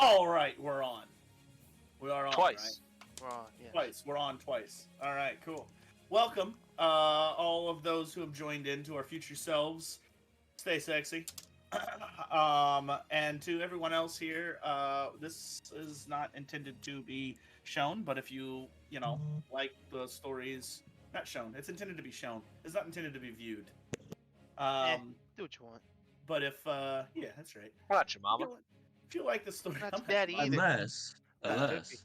All right, we're on. We are on, Twice. right? We're on, yeah. Twice. We're on twice. All right, cool. Welcome, all of those who have joined in to our future selves. Stay sexy. And to everyone else here, this is not intended to be shown, but if you like the stories, not shown. It's intended to be shown. It's not intended to be viewed. Do what you want. But if yeah, that's right. Watch, mama. If you like the story, Not I'm your daddy not- either. Unless.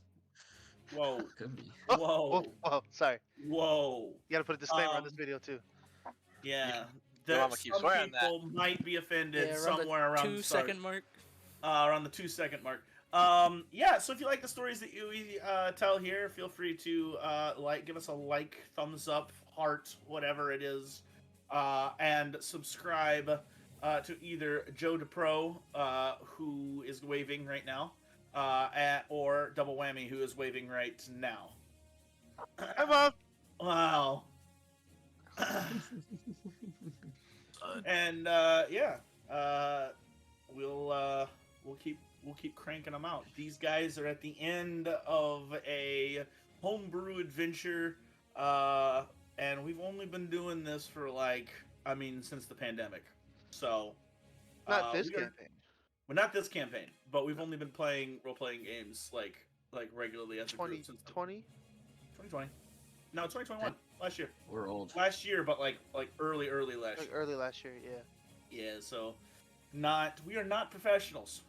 Whoa, Could be. whoa, Oh, sorry. whoa. You gotta put a disclaimer on this Um, video too. Yeah, Your mama keeps some swearing that. people might be offended Yeah, around somewhere the around 2 the start. second mark. Around the 2 second mark. Yeah. So if you like the stories that you tell here, feel free to give us a like, thumbs up, heart, whatever it is, and subscribe to either Joe DePro, who is waving right now, or Double Whammy, who is waving right now. Hi, Mom. Wow. And we'll keep cranking them out. These guys are at the end of a homebrew adventure, and we've only been doing this for since the pandemic. So Not this we are- campaign. well, not this campaign, but we've only been playing role-playing games like regularly as a group since 2020? 2020. No, 2021. Last year. We're old. Last year, but like early last Like year. early last year, yeah. Yeah, so we are not professionals,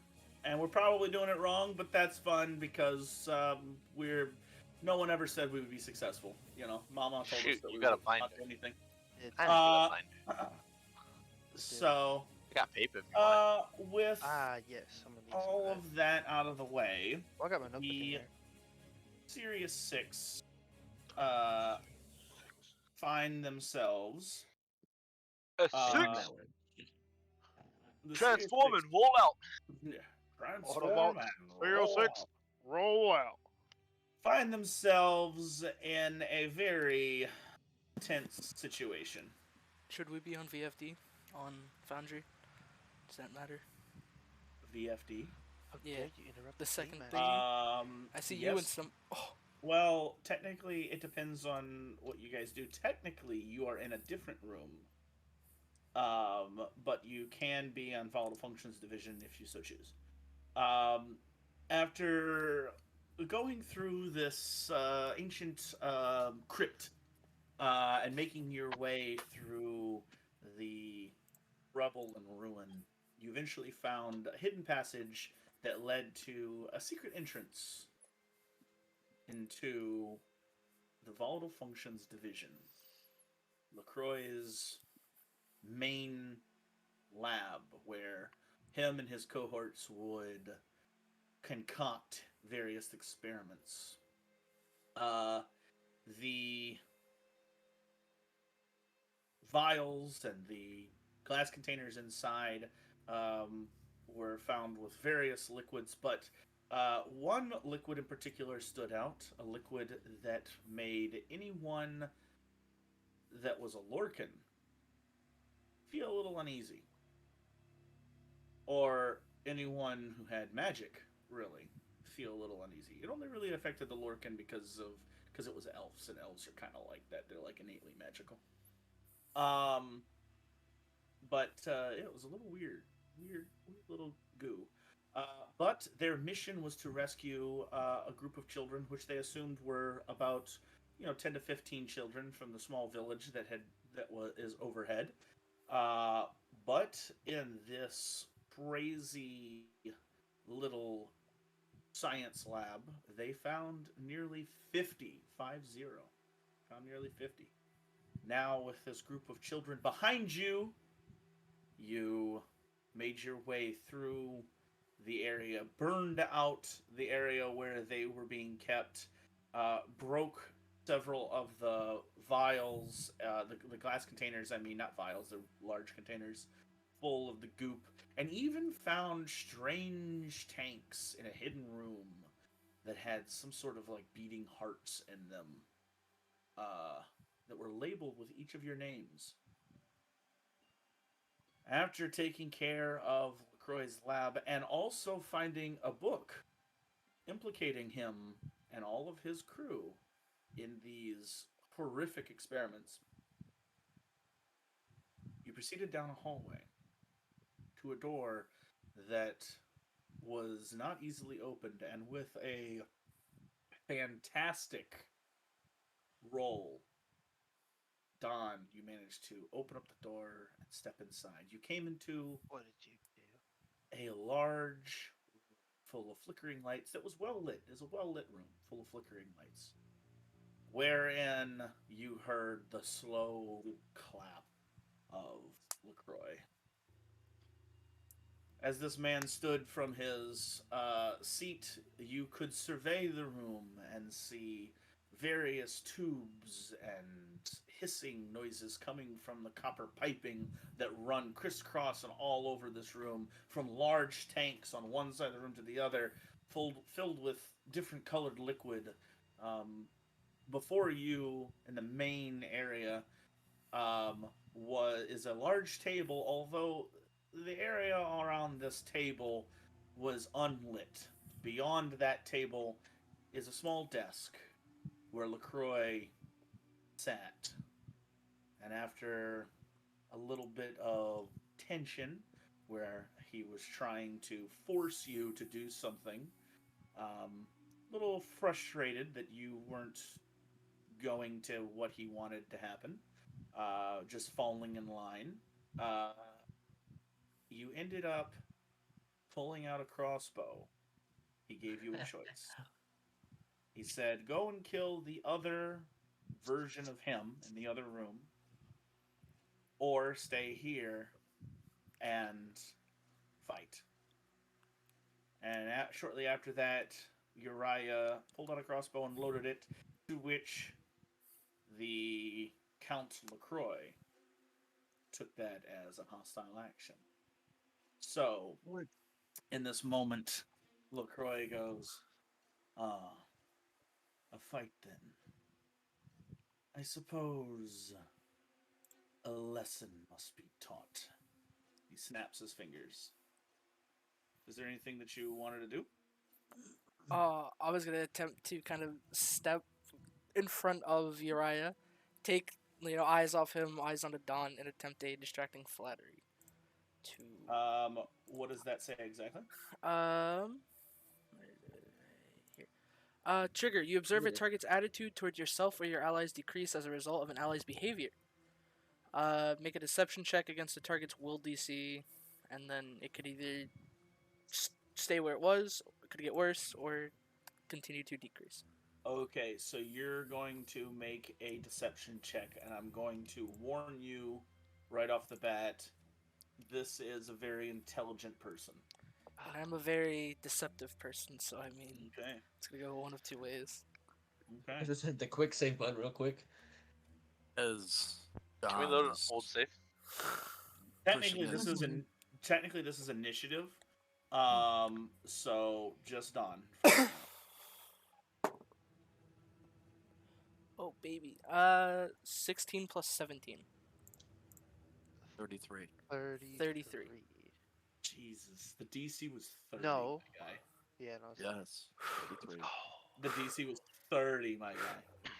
and we're probably doing it wrong, but that's fun because no one ever said we would be successful. You know, Mama told us Shoot, that you we gotta would find not it. do anything. It's, I Uh, need to find it. So, I got paper if you want. with yes. I'm gonna need all some of that out of the way, Oh, I got my notebook in the here. Serious Six find themselves. A uh, six. the Serious Transform Six- and roll out. Yeah, Autobot transform and 306. roll out. Roll out. Find themselves in a very tense situation. Should we be on VFD? On Foundry? Does that matter? VFD. How Yeah, dare you interrupt the game, second man. thing. I see you and yes. some. Oh, Well, technically, it depends on what you guys do. Technically, you are in a different room. But you can be on Volatile Functions Division if you so choose. After going through this ancient crypt and making your way through the rubble and ruin, you eventually found a hidden passage that led to a secret entrance into the Volatile Functions Division, LaCroix's main lab, where him and his cohorts would concoct various experiments. The vials and the glass containers inside were found with various liquids, but one liquid in particular stood out, a liquid that made anyone that was a Lorcan feel a little uneasy. Or anyone who had magic, really, feel a little uneasy. It only really affected the Lorcan because it was elves, and elves are kind of like that. They're like innately magical. But it was a little weird little goo. But their mission was to rescue a group of children, which they assumed were about 10 to 15 children from the small village that is overhead. But in this crazy little science lab, they found nearly 50. Found nearly 50. Now, with this group of children behind you, you made your way through the area, burned out the area where they were being kept, broke several of the vials, the glass containers, not vials, they're large containers, full of the goop, and even found strange tanks in a hidden room that had some sort of beating hearts in them, that were labeled with each of your names. After taking care of LaCroix's lab, and also finding a book implicating him and all of his crew in these horrific experiments. You proceeded down a hallway to a door that was not easily opened, and with a fantastic roll, Don, you managed to open up the door and step inside. You came into What did you do? a large, full of flickering lights that was well lit. It was a well lit room full of flickering lights, wherein you heard the slow clap of LaCroix. As this man stood from his seat, you could survey the room and see various tubes and hissing noises coming from the copper piping that run crisscross and all over this room, from large tanks on one side of the room to the other, filled with different colored liquid. Before you, in the main area, is a large table, although the area around this table was unlit. Beyond that table is a small desk where LaCroix sat. And after a little bit of tension, where he was trying to force you to do something, a little frustrated that you weren't going to what he wanted to happen, just falling in line, you ended up pulling out a crossbow. He gave you a choice. He said, go and kill the other version of him in the other room, or stay here and fight. And shortly after that, Uriah pulled out a crossbow and loaded it, to which the Count LaCroix took that as a hostile action. So, in this moment, LaCroix goes, a fight then. I suppose a lesson must be taught. He snaps his fingers. Is there anything that you wanted to do? I was gonna attempt to kind of step in front of Uriah, take eyes off him, eyes on the Don, and attempt a distracting flattery. What does that say exactly? Here. Trigger. You observe a target's attitude toward yourself or your allies decrease as a result of an ally's behavior. Make a deception check against the target's will DC, and then it could either stay where it was, it could get worse, or continue to decrease. Okay, so you're going to make a deception check, and I'm going to warn you right off the bat, this is a very intelligent person. And I'm a very deceptive person, so I mean, Okay. it's gonna go one of two ways. Okay. Just hit the quick save button real quick. As Can we load an old safe? Technically, this is initiative. So just Don. Oh baby. 16 plus 17. 33. 33. Jesus, the DC was 30. No. My guy. Yeah, no. Yes. 33. The DC was 30, my guy.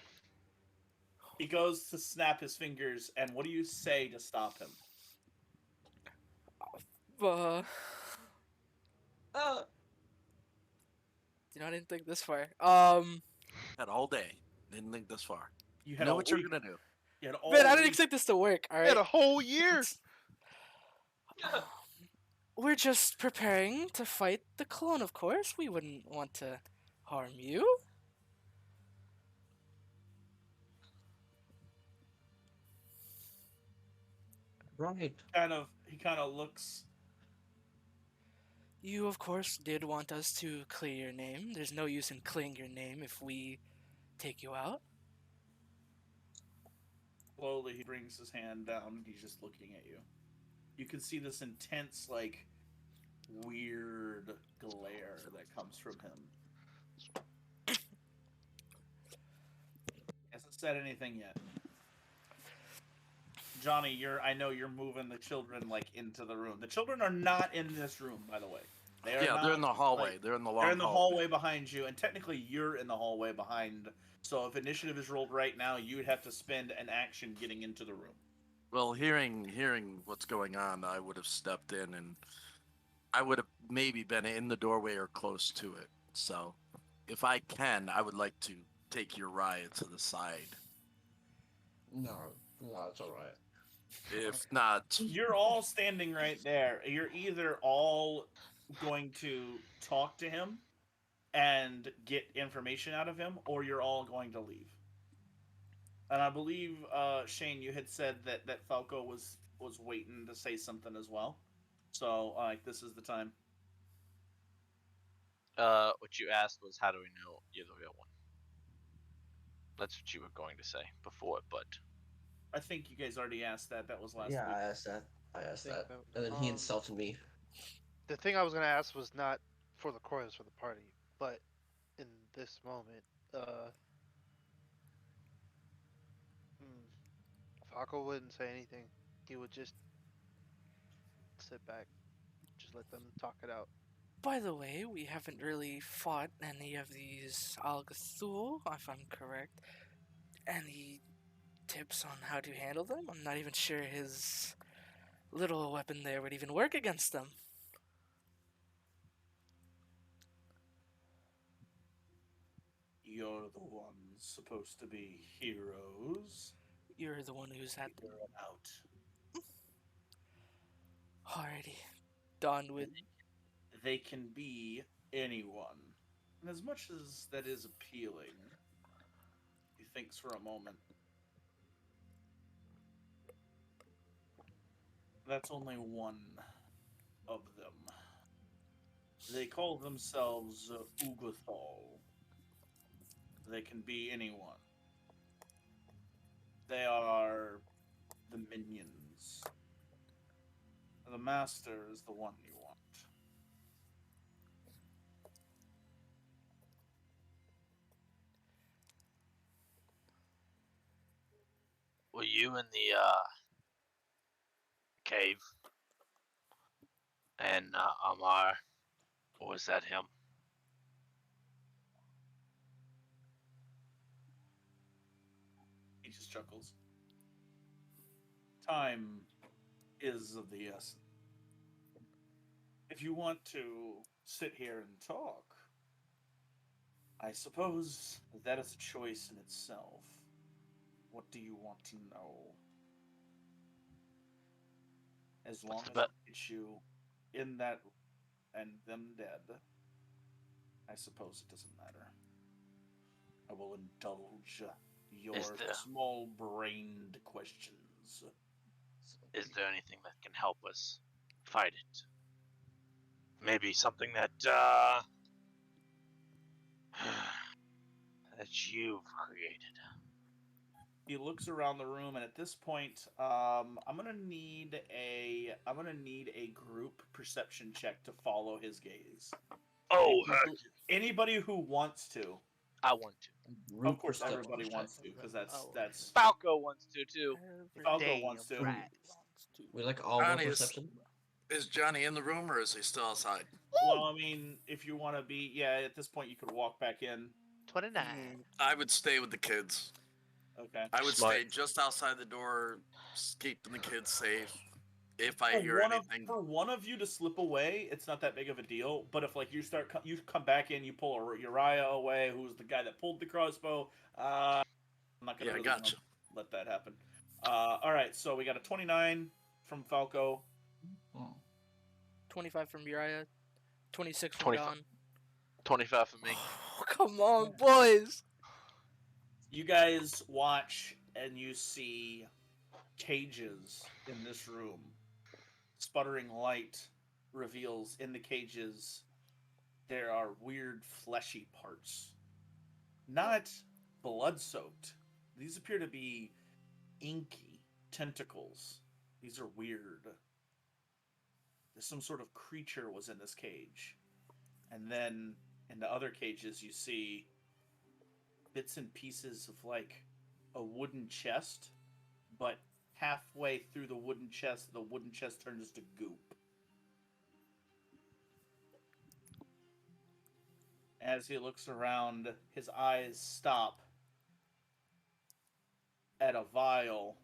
He goes to snap his fingers, and what do you say to stop him? I didn't think this far. Had all day. Didn't think this far. You know what you're gonna do. You had all Man, I didn't week. expect this to work. All We right. had a whole year. We're just preparing to fight the clone, of course. We wouldn't want to harm you. Right. He kind of looks. You, of course, did want us to clear your name. There's no use in clearing your name if we take you out. Slowly, he brings his hand down. He's just looking at you. You can see this intense, like, weird glare that comes from him. Hasn't said anything yet. Johnny, I know you're moving the children like into the room. The children are not in this room, by the way. They are not. They're in the hallway. Like, they're in the they're long in the hallway behind you, and technically you're in the hallway behind. So if initiative is rolled right now, you would have to spend an action getting into the room. Well, hearing what's going on, I would have stepped in and I would have maybe been in the doorway or close to it. So, if I can, I would like to take Uriah to the side. No, it's all right. If not, You're all standing right there. You're either all going to talk to him and get information out of him, or you're all going to leave. And I believe Shane, you had said that Falco was waiting to say something as well. So this is the time. What you asked was, how do we know you're the real one? That's what you were going to say before, but I think you guys already asked that. That was last Yeah, week. I asked that. think And then he insulted me. the thing I was gonna ask was not for the chorus for the party, but in this moment, Falco wouldn't say anything. He would just sit back, just let them talk it out. By the way, we haven't really fought any of these Algathul, if I'm correct. Any tips on how to handle them? I'm not even sure his little weapon there would even work against them. You're the ones supposed to be heroes. You're the one who's had them. Figure it out. Alrighty. Done with. They can be anyone. And as much as that is appealing, he thinks for a moment. That's only one of them. They call themselves Ugathal. They can be anyone. They are the minions. The master is the one you want. were you in the cave? And Amar, or was that him? He just chuckles. Time is of the essence. If you want to sit here and talk, I suppose that is a choice in itself. What do you want to know? As long as it gets you in that and them dead, I suppose it doesn't matter. I will indulge your small-brained questions. Is there anything that can help us fight it? Maybe something that that you've created. He looks around the room, and at this point, I'm gonna need a group perception check to follow his gaze. Oh, anybody who wants to. I want to. Of course, everybody wants to, because that's Falco wants to too. Falco wants to. Right. We like all Johnny perception. Is Johnny in the room or is he still outside? Well, I mean, if you want to be, at this point you could walk back in. 29. I would stay with the kids. Okay. I would stay just outside the door, keeping the kids safe. If I hear anything, for one of you to slip away, it's not that big of a deal. But if like you come back in, you pull Uriah away, who's the guy that pulled the crossbow. I'm not gonna let that happen. All right, so we got a 29 from Falco. 25 from Uriah. 26 from Don. 25 for me. Oh, come on, boys! You guys watch and you see cages in this room. Sputtering light reveals in the cages there are weird fleshy parts. Not blood-soaked. These appear to be inky tentacles. These are weird. Some sort of creature was in this cage. And then in the other cages you see bits and pieces of like a wooden chest, but halfway through the wooden chest turns to goop. As he looks around, his eyes stop at a vial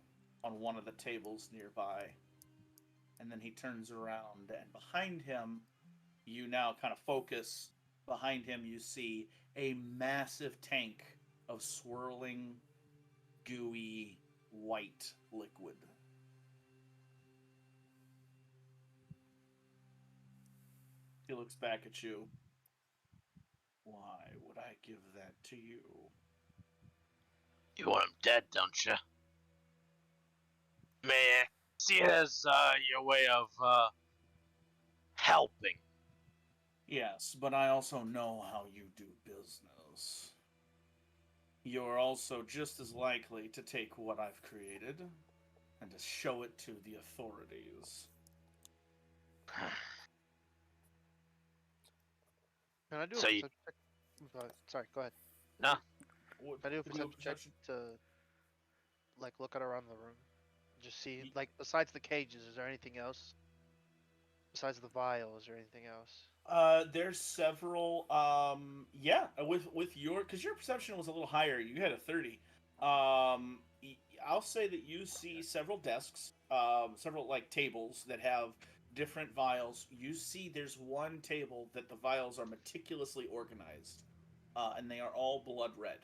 on one of the tables nearby. And then he turns around, and behind him, you now kind of focus. Behind him, you see a massive tank of swirling, gooey, white liquid. He looks back at you. Why would I give that to you? You want him dead, don't you? May I see it as your way of helping? Yes, but I also know how you do business. You're also just as likely to take what I've created and to show it to the authorities. Can I do So a you- perception check? Sorry, go ahead. No. What, Can I do a can we perception check to like look at around the room? Just see, like, besides the cages, is there anything else? Besides the vial, is there anything else? There's several. With your, because your perception was a little higher. You had a 30. I'll say that you see several desks, several like tables that have different vials. You see, there's one table that the vials are meticulously organized, and they are all blood red.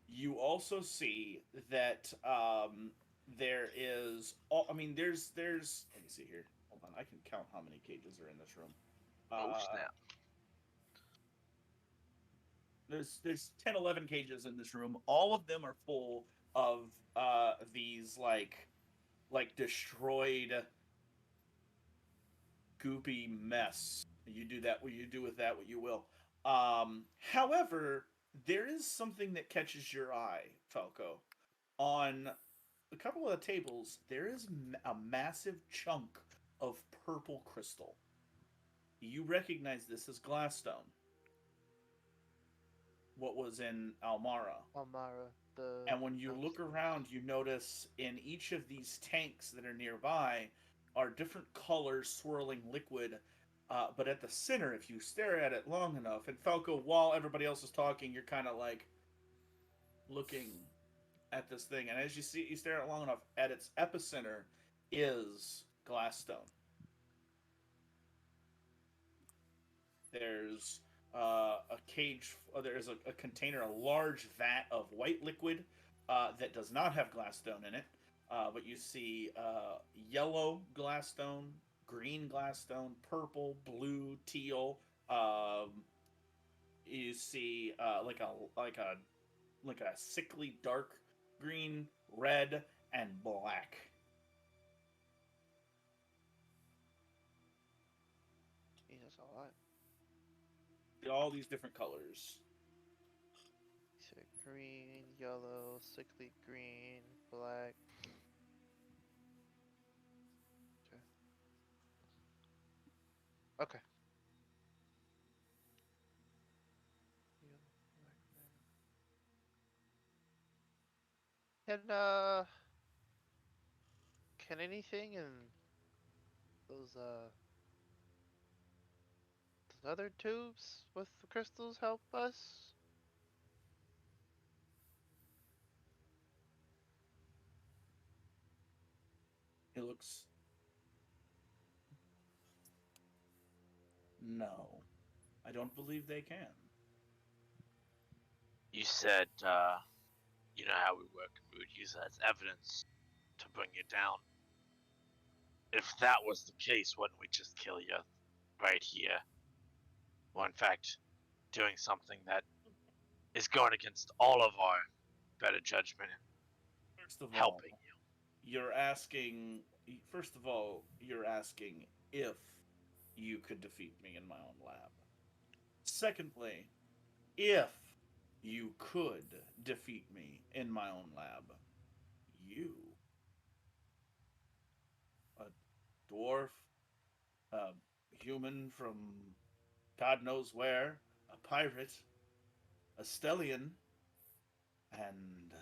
You also see that there is. I mean, there's. Let me see here. Hold on, I can count how many cages are in this room. Oh snap! There's 10, 11 cages in this room. All of them are full of these like destroyed goopy mess. You do that what you do with that what you will. However, there is something that catches your eye, Falco. On a couple of the tables, there is a massive chunk of purple crystal. You recognize this as glassstone. What was in Almara. Almara, the. And when you look around, you notice in each of these tanks that are nearby are different colors swirling liquid. But at the center, if you stare at it long enough, and Falco, while everybody else is talking, you're kind of like looking at this thing. And as you stare at it long enough, at its epicenter is glassstone. There's a cage. There's a container, a large vat of white liquid that does not have glassstone in it. But you see yellow glassstone, green glassstone, purple, blue, teal. You see like a sickly dark green, red, and black. Jesus, a lot. All these different colors. So green, yellow, sickly green, black. Okay. Yellow, black, red. Can anything in those other tubes with the crystals help us? It looks. No, I don't believe they can. You said you know how we work, and we would use that as evidence to bring you down. If that was the case, wouldn't we just kill you right here? Or in fact, doing something that is going against all of our better judgment and First of all, helping you. you're asking. First of all, you're asking if you could defeat me in my own lab. Secondly, if you could defeat me in my own lab, you, a dwarf, a human from God knows where, a pirate, a stellian, and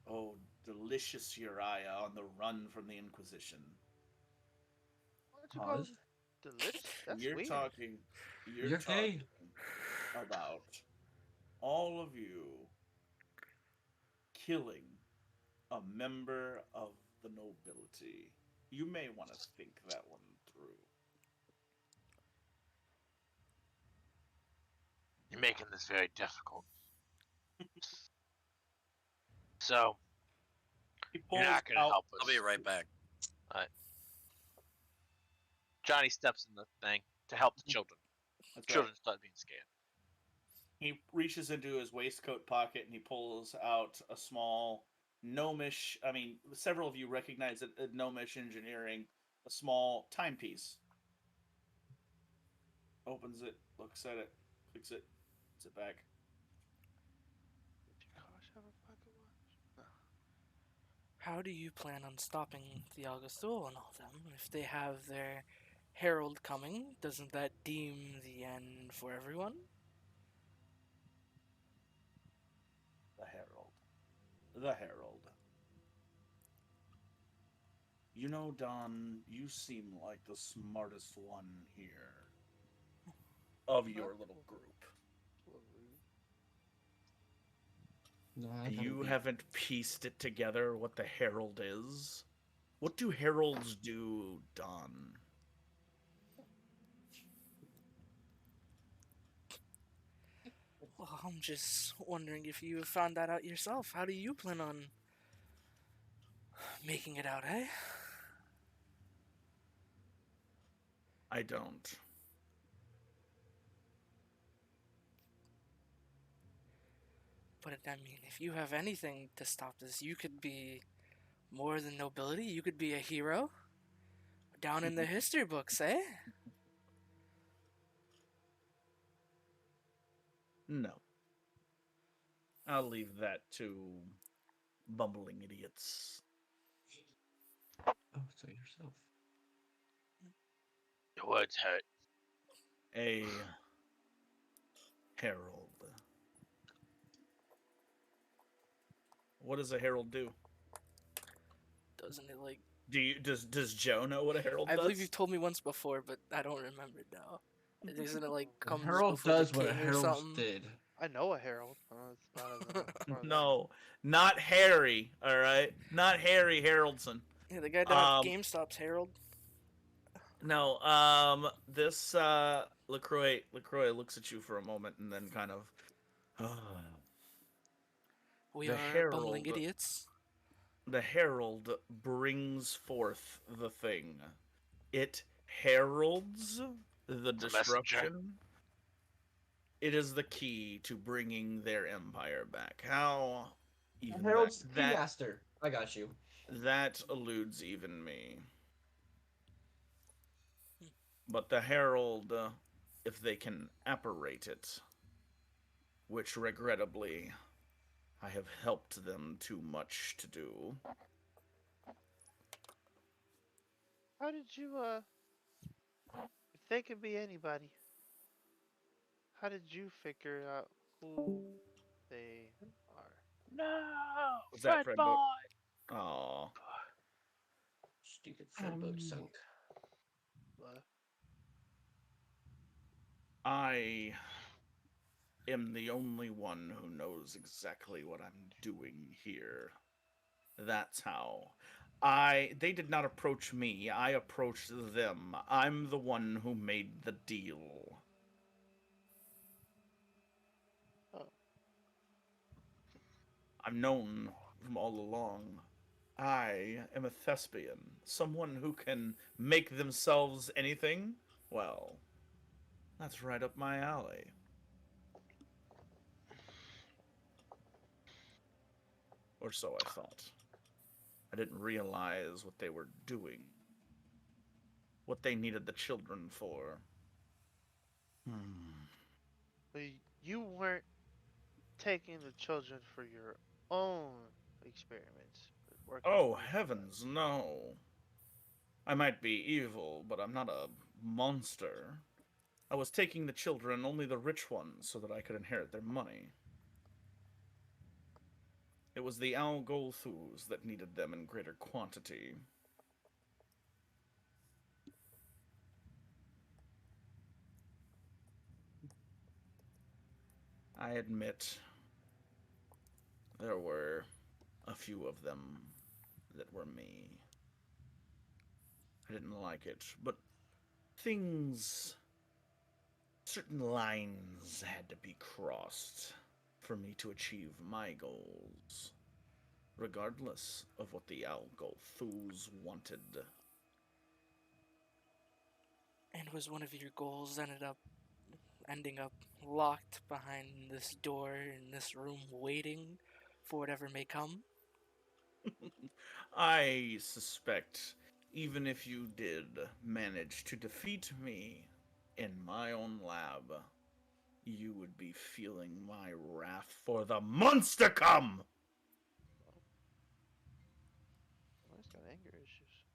oh delicious Uriah on the run from the Inquisition. Why don't you call Pause. him delicious? That's You're weird. talking. You're You're talking gay. about all of you killing a member of the nobility. You may want to think that one through. You're making this very difficult. So He you're pulls not gonna out. help I'll us. be right back. Johnny steps in the thing to help the children. That's right. Children start being scared. He reaches into his waistcoat pocket and he pulls out a small gnomish. I mean, several of you recognize it at gnomish engineering. A small timepiece. Opens it, looks at it, clicks it, puts it back. Did your cars have a pocket watch? No. How do you plan on stopping the Augustual and all them? If they have their herald coming, doesn't that deem the end for everyone? The Herald. The Herald. You know, Don, you seem like the smartest one here of your little group. No, I You haven't pieced it together what the Herald is? What do heralds do, Don? Well, I'm just wondering if you have found that out yourself. How do you plan on making it out, eh? I don't. But I mean, if you have anything to stop this, you could be more than nobility. You could be a hero. Down in the history books, eh? No. I'll leave that to bumbling idiots. Oh, so yourself. Your words hurt. A herald. What does a herald do? Doesn't it like? Does Joe know what a herald I does? believe you've told me once before, but I don't remember it now. Isn't it like A comes herald before does the what a king or herald something? did. I know a herald. It's not as far as I know. No, not Harry. All right, not Harry Haraldson. Yeah, the guy that had GameStop's herald. No, this Lacroix looks at you for a moment and then kind of. We The are bumbling herald. idiots. The herald brings forth the thing. It heralds the It's a messenger. destruction. It is the key to bringing their empire back. How even Herald's that master. I got you. that eludes even me. But the herald, if they can apparate it, which regrettably I have helped them too much to do. How did you, if they could be anybody, how did you figure out who they are? No, Was that Fred Fred Book? Boy. Aw. Stupid Fred book sunk. What? I am the only one who knows exactly what I'm doing here. That's how. They did not approach me, I approached them. I'm the one who made the deal. Oh. I'm known from all along. I am a thespian. Someone who can make themselves anything? Well, that's right up my alley. Or so I thought. I didn't realize what they were doing. What they needed the children for. But you weren't taking the children for your own experiments. But working Oh, with them. heavens, no. I might be evil, but I'm not a monster. I was taking the children, only the rich ones, so that I could inherit their money. It was the Algolthus that needed them in greater quantity. I admit there were a few of them that were me. I didn't like it, but things, certain lines had to be crossed for me to achieve my goals, regardless of what the Algolthus wanted. And was one of your goals ending up locked behind this door in this room waiting for whatever may come? I suspect even if you did manage to defeat me in my own lab, you would be feeling my wrath for the months to come! Oh, he's got anger issues.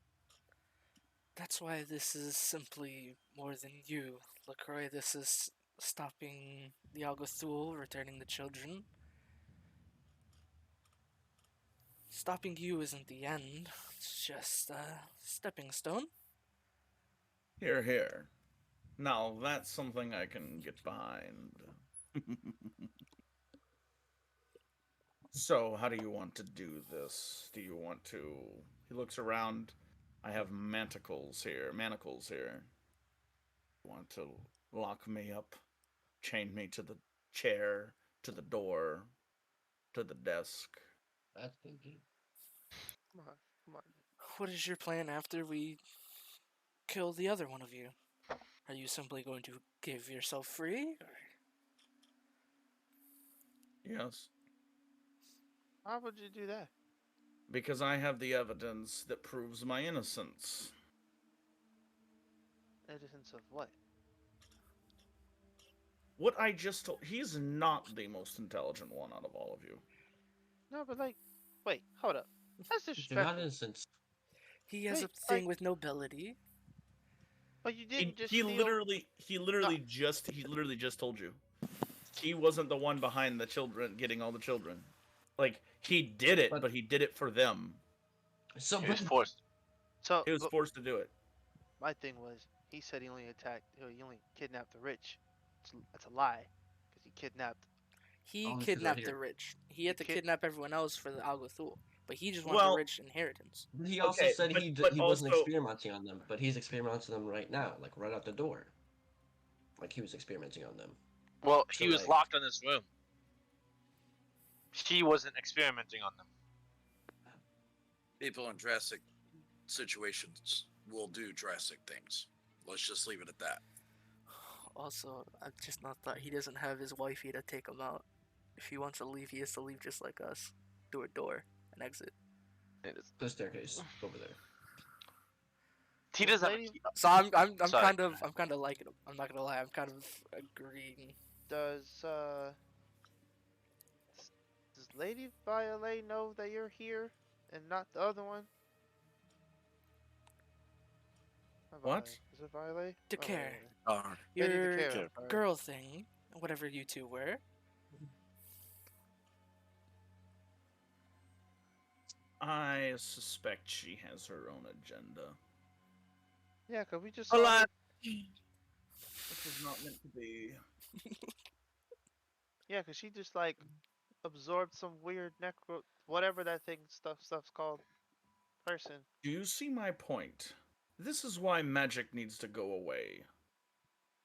That's why this is simply more than you, LaCroix. This is stopping the Algothul, returning the children. Stopping you isn't the end. It's just a stepping stone. Here, here. Now that's something I can get behind. So, how do you want to do this? Do you want to. He looks around. I have manacles here. Want to lock me up? Chain me to the chair, to the door, to the desk? That's thinking. Come on, come on. What is your plan after we kill the other one of you? Are you simply going to give yourself free? Yes. Why would you do that? Because I have the evidence that proves my innocence. Innocence of what? What I just told. He's not the most intelligent one out of all of you. No, but like, wait, hold up. That's They're not disrespectful. innocent. He has a Wait, thing like, with nobility. but you He, didn't just he steal. literally he literally just told you. He wasn't the one behind the children getting all the children. Like he did it, but he did it for them. So, He was but forced. So, He was but forced to do it. my thing was, he said he only he only kidnapped the rich. That's a lie, because he kidnapped. He Oh, this is right kidnapped the here. rich. He had to kid- kidnap everyone else for the Algothul, but he just wanted the Well, rich inheritance. he also okay, said but he wasn't also experimenting on them, but he's experimenting on them right now, like right out the door. Like he was experimenting on them. Well, So, he was like, locked in this room. He wasn't experimenting on them. People in drastic situations will do drastic things. Let's just leave it at that. Also, I've just not thought he doesn't have his wifey to take him out. If he wants to leave, he has to leave just like us, through a door, and exit. the staircase over there. He doesn't have a lady key. So I'm Sorry. kind of liking him. I'm not gonna lie. I'm kind of agreeing. does does Lady Violet know that you're here and not the other one? Not What? Violet. Is it Violet? Decare. Lady Your Decare, Decare. I'm sorry. girl thing, whatever you two were. I suspect she has her own agenda. Yeah, cause we just saw Alas, her. this is not meant to be. Yeah, cause she just like absorbed some weird necro, whatever that thing stuff's called, person. Do you see my point? This is why magic needs to go away.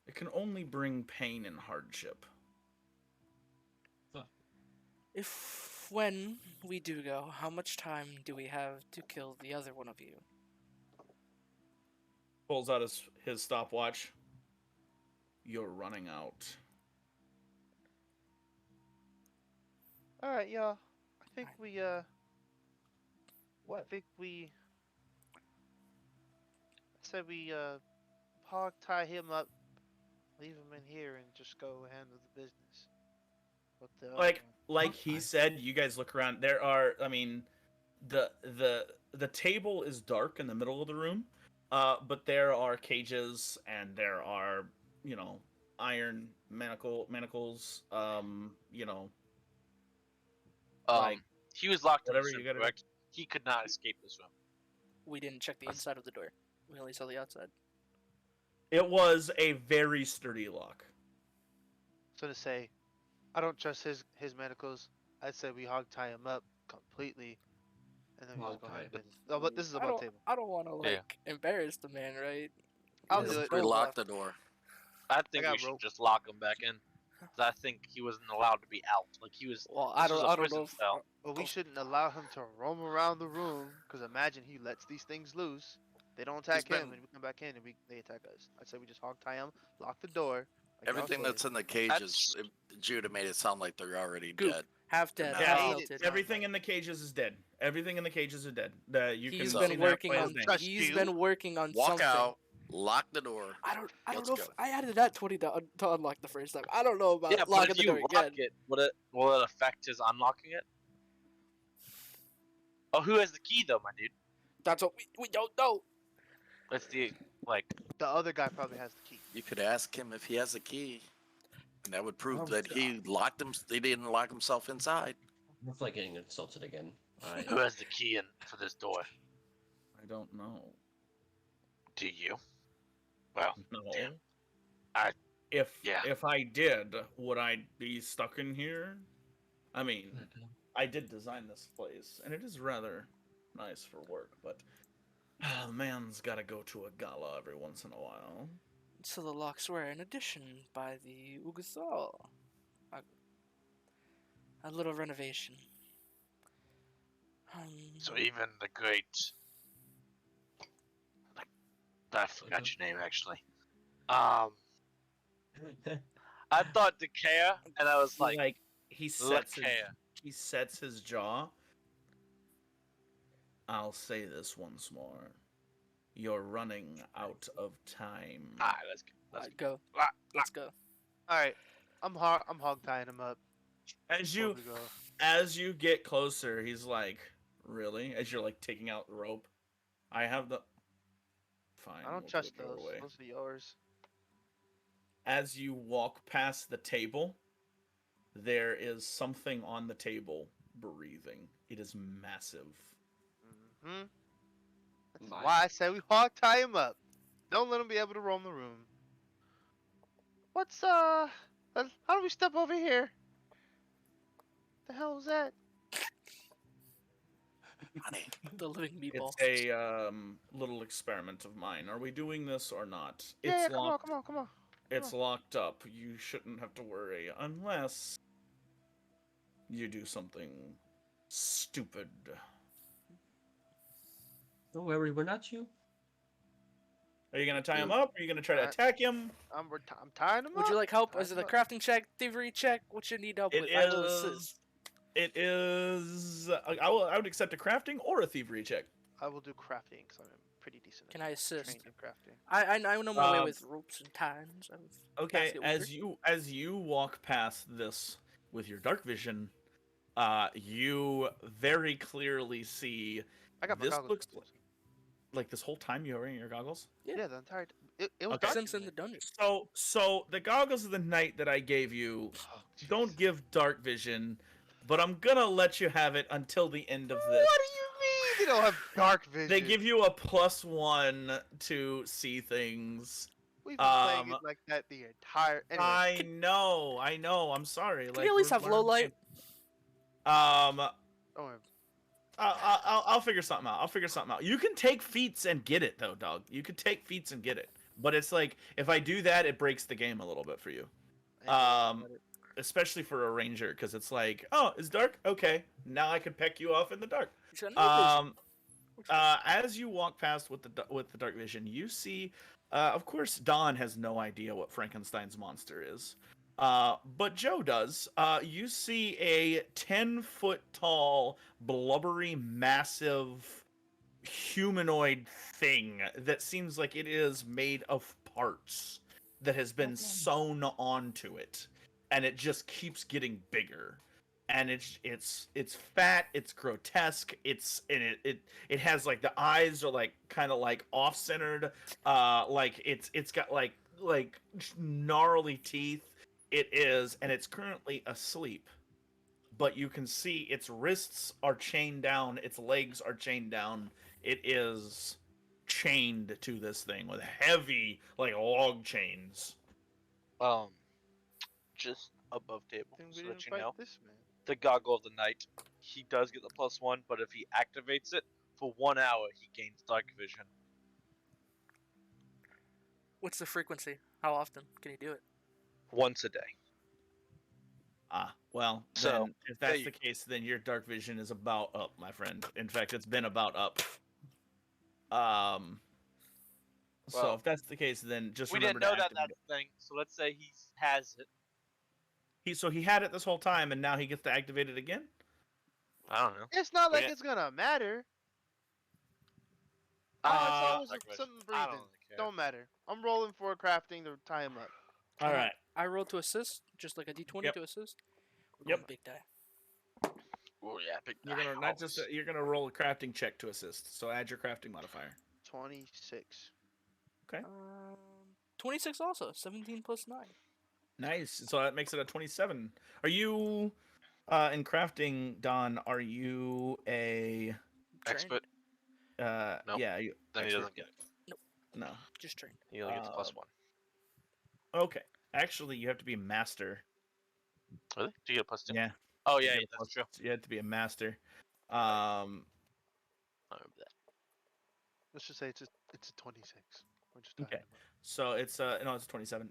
It can only bring pain and hardship. If when we do go, how much time do we have to kill the other one of you? Pulls out his stopwatch. You're running out. All right, y'all. I think Alright. we What? I think we. I said we hog tie him up, leave him in here, and just go handle the business. With the other Like one. like he said, you guys look around. There are, I mean, the table is dark in the middle of the room, but there are cages and there are, you know, iron manacles. You know, like He was locked in Whatever this you room, gotta do. correct? He could not escape this room. We didn't check the inside of the door. We only saw the outside. It was a very sturdy lock. So to say, I don't trust his medicals. I'd say we hog tie him up completely, and then we just go Hog ahead tie. and. Oh, but this is I about don't. table. I don't want to Yeah. embarrass the man, right? I'll He do has it. We no lock left. the door. I think got we should rope. just lock him back in. 'Cause I think he wasn't allowed to be out. Like he was. Well, This was a I don't prison know. If, cell. But we Oh. shouldn't allow him to roam around the room, because imagine he lets these things loose. They don't attack him, been- and we come back in and they attack us. I'd say we just hog tie him, lock the door. Like y'all Everything said. that's in the cages, Judah made it sound like they're already Goop. dead. half dead, Yeah, half he melted. did. Everything in the cages is dead. Everything in the cages is dead. You He's can So- see been that working by his on. name. Trust He's you. been working on Walk something. out, lock the door. I don't Let's know go. if I added that 20 to unlock the first time. I don't know about Yeah, but locking if the you door lock again. it, will it affect his unlocking it? Oh, who has the key though, my dude? That's what we don't know. That's the like. The other guy probably has the key. You could ask him if he has a key, and that would prove Oh, that he locked him. He didn't lock himself inside. I feel like getting insulted again. Alright. Who has the key in for this door? I don't know. Do you? Well, No. damn. I- yeah. If I did, would I be stuck in here? I mean, I did design this place, and it is rather nice for work, but the man's got to go to a gala every once in a while. So the locks were an addition by the Ugasal. A little renovation. So even the great. I forgot your name actually. I thought Decaya, and I was like, he sets Lakea. he sets his jaw. I'll say this once more. You're running out of time. Alright, let's go. Let's Go. Ah, Let's go. All right, I'm hog tying him up. As before you we go. as you get closer, he's like, "Really?" As you're like taking out the rope. I have the. Fine. I don't we'll trust throw it those. away. Those are yours. As you walk past the table, there is something on the table breathing. It is massive. Hmm. That's My- why I say we hog tie him up. Don't let him be able to roam the room. What's how do we step over here? The hell was that? Honey, The living meatball. It's a little experiment of mine. Are we doing this or not? Yeah, It's come on, locked. come on, come on. It's locked up. You shouldn't have to worry unless you do something stupid. Don't worry, we're not you. Are you gonna tie him Dude. up? Are you gonna try to attack him? I'm tying him Would up. you like help? Tying Is it him a up. crafting check, thievery check? What you need help It with? I will is. assist. It is. I would accept a crafting or a thievery check. I will do crafting because I'm pretty decent. Can at I assist? Trained in crafting. I know my way Um, with ropes and tines. Okay, Basket as you walk past this with your dark vision, you very clearly see I got my this goggles. looks on, too. like this whole time you were wearing your goggles. Yeah, the entire. It was Okay. dark Since in there. the dungeon. So the goggles of the night that I gave you Oh, don't jeez. give dark vision, but I'm gonna let you have it until the end of What this. do you mean? They don't have dark vision. They give you a +1 to see things. We've been playing it like that the entire. Anyway, I know. I'm sorry. Can you at least have low light? don't worry. I'll figure something out. You can take feats and get it though, dog. You can take feats and get it. But it's like if I do that, it breaks the game a little bit for you. Especially for a ranger, because it's like, oh, it's dark. Okay, now I can peck you off in the dark. He's got no vision. As you walk past with the dark vision, you see, of course, Don has no idea what Frankenstein's monster is, but Joe does. You see a 10-foot tall, blubbery, massive humanoid thing that seems like it is made of parts that has been sewn onto it, and it just keeps getting bigger. And it's fat, it's grotesque, it has like the eyes are like kind of like off centered, like it's got like gnarly teeth. It is, and it's currently asleep but you can see its wrists are chained down, its legs are chained down. It is chained to this thing with heavy, like log chains. Just above table, Then we so didn't that you fight know, this man. the Goggle of the Night, he does get the +1, but if he activates it for 1 hour, he gains dark vision. What's the frequency? How often can you do it? Once a day. Well, So, then if there that's you the case, then your dark vision is about up, my friend. In fact, it's been about up. So Well, if that's the case, then just We remember didn't know to that activate that's the thing, so let's say he has it. So he had it this whole time, and now he gets to activate it again. I don't know. It's not We like didn't- it's gonna matter. I Oh, it's don't always dark vision. something I breathing. don't really care. Don't matter. I'm rolling for crafting to tie him up. All right. I rolled to assist, just like a d20 Yep. to assist. We're Yep. going big die. Oh yeah, big You're die. gonna not just you're gonna roll a crafting check to assist. So add your crafting modifier. 26. 26 also. 17 plus 9. Nice. So that makes it a 27. Are you in crafting, Don? Are you a Trained. expert. Nope. yeah? You, Then he expert? doesn't get it. No. Just trained. He only gets +1. Okay. Actually, you have to be a master. Really? Do you get +2? Yeah. Oh You yeah, get that's true. You have to be a master. I remember that. Let's just say it's a 26. We're just Okay. tying him up. So it's no, it's 27.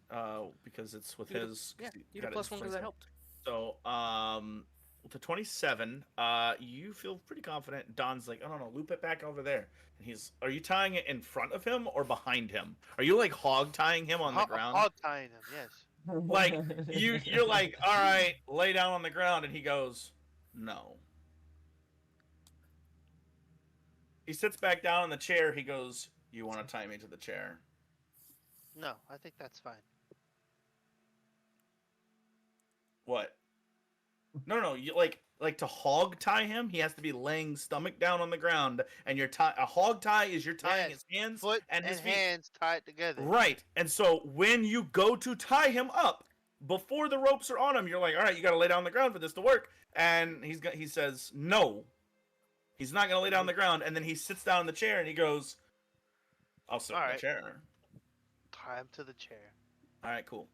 Because it's with You get a- his. Yeah, 'cause he you get a got it as plus 1 because I 27. helped. So with the 27, you feel pretty confident. Don's like, oh no, loop it back over there. And he's, are you tying it in front of him or behind him? Are you like hog tying him on the ground? Hog tying him, yes. Like you're like, all right, lay down on the ground, and he goes, no. He sits back down in the chair. He goes, you want to tie me to the chair? No, I think that's fine. What? No, you like to hog tie him. He has to be laying stomach down on the ground, and a hog tie is you're tying Yes, his hands Foot and his feet. hands tied together. Right. And so when you go to tie him up, before the ropes are on him, you're like, all right, you got to lay down on the ground for this to work. And he says no. He's not going to lay down on the ground. And then he sits down in the chair and he goes, I'll sit in the chair. Tie him to the chair. All right, cool.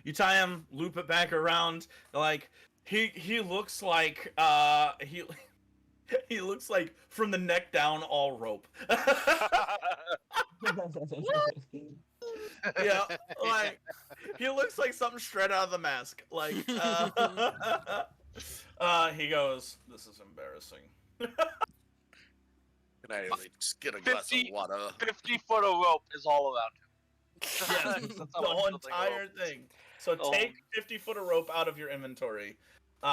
You tie him, loop it back around. Like he looks like he looks like from the neck down all rope. Yeah, like he looks like something straight out of The Mask. Like he goes, "This is embarrassing." Can I just get a glass of 50 water? 50 foot of rope is all around him. Yes, That's the how much whole the thing entire opens. thing. So take 50 foot of rope out of your inventory. Until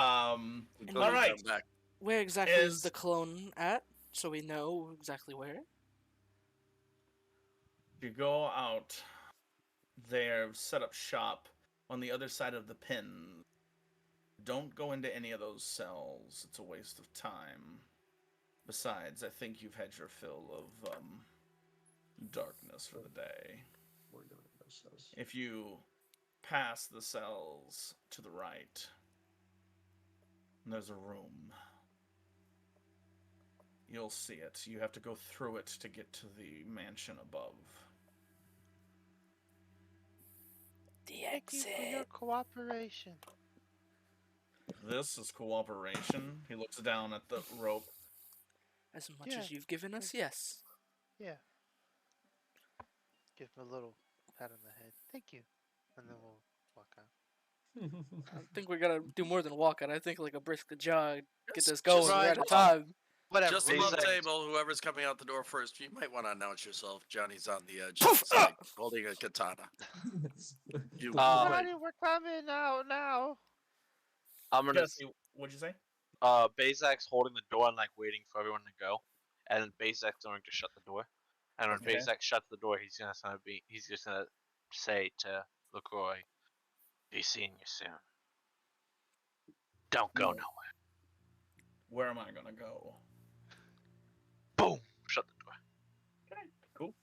All you right. come back. Where exactly is Is- the clone at? So we know exactly where. You go out there, set up shop on the other side of the pin. Don't go into any of those cells. It's a waste of time. Besides, I think you've had your fill of darkness for the day. We're doing ourselves. If you pass the cells to the right, there's a room. You'll see it. You have to go through it to get to the mansion above. The Thank you for your exit. cooperation. This is cooperation. He looks down at the rope. As much Yeah. as you've given us, yes. Yeah. Give him a little pat on the head. Thank you. And then we'll walk out. I think we're gonna do more than walk it. I think like a brisk jog. Get Just- this going just one right at a above- time. Whatever. Just we'll above do the that. table, whoever's coming out the door first, you might want to announce yourself. Johnny's on the edge, Poof! outside, holding a katana. You Johnny, we're coming out now. I'm gonna. Jesse, what'd you say? Bazak's holding the door and like waiting for everyone to go, and then Bazak's going to shut the door. And when Okay. Bazak shuts the door, he's just gonna say to LaCroix, "Be seeing you soon. Don't go No. nowhere." Where am I gonna go? Boom! Shut the door. Okay, cool.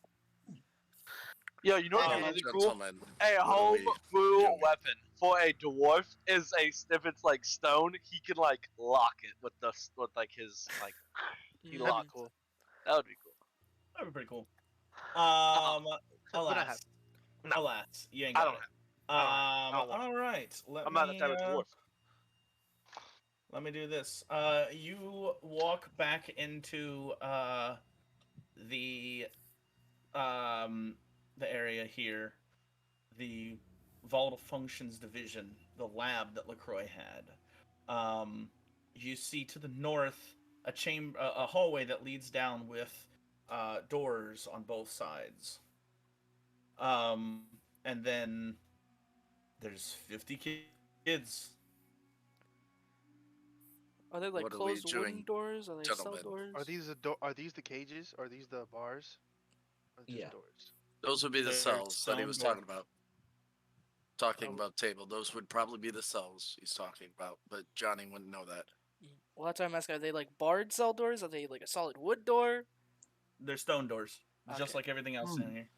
Yo, you know Oh, what's Ladies really and cool? gentlemen, Hey, what are home we rule normal weapon for a dwarf is if it's like stone, he can like lock it with his like he That'd be locks. cool. That would be cool. That'd be pretty cool. But I have. No, Alas, you ain't I got don't it. have. I don't want. All right. I'm not that type of dwarf. Let me do this. You walk back into the the area here, the volatile functions division, the lab that LaCroix had. You see to the north a hallway that leads down with doors on both sides. And then there's 50 kids. Are they like What are we closed wooden doing, doors? Are they cell gentlemen? doors? Are these the cages? Are these the bars? Or just Yeah. doors? Those would be the They're cells that he stone was door. talking about. Talking Oh. about table. Those would probably be the cells he's talking about, but Johnny wouldn't know that. Well, that's why I'm asking. Are they like barred cell doors? Are they like a solid wood door? They're stone doors, just Okay. like everything else in here.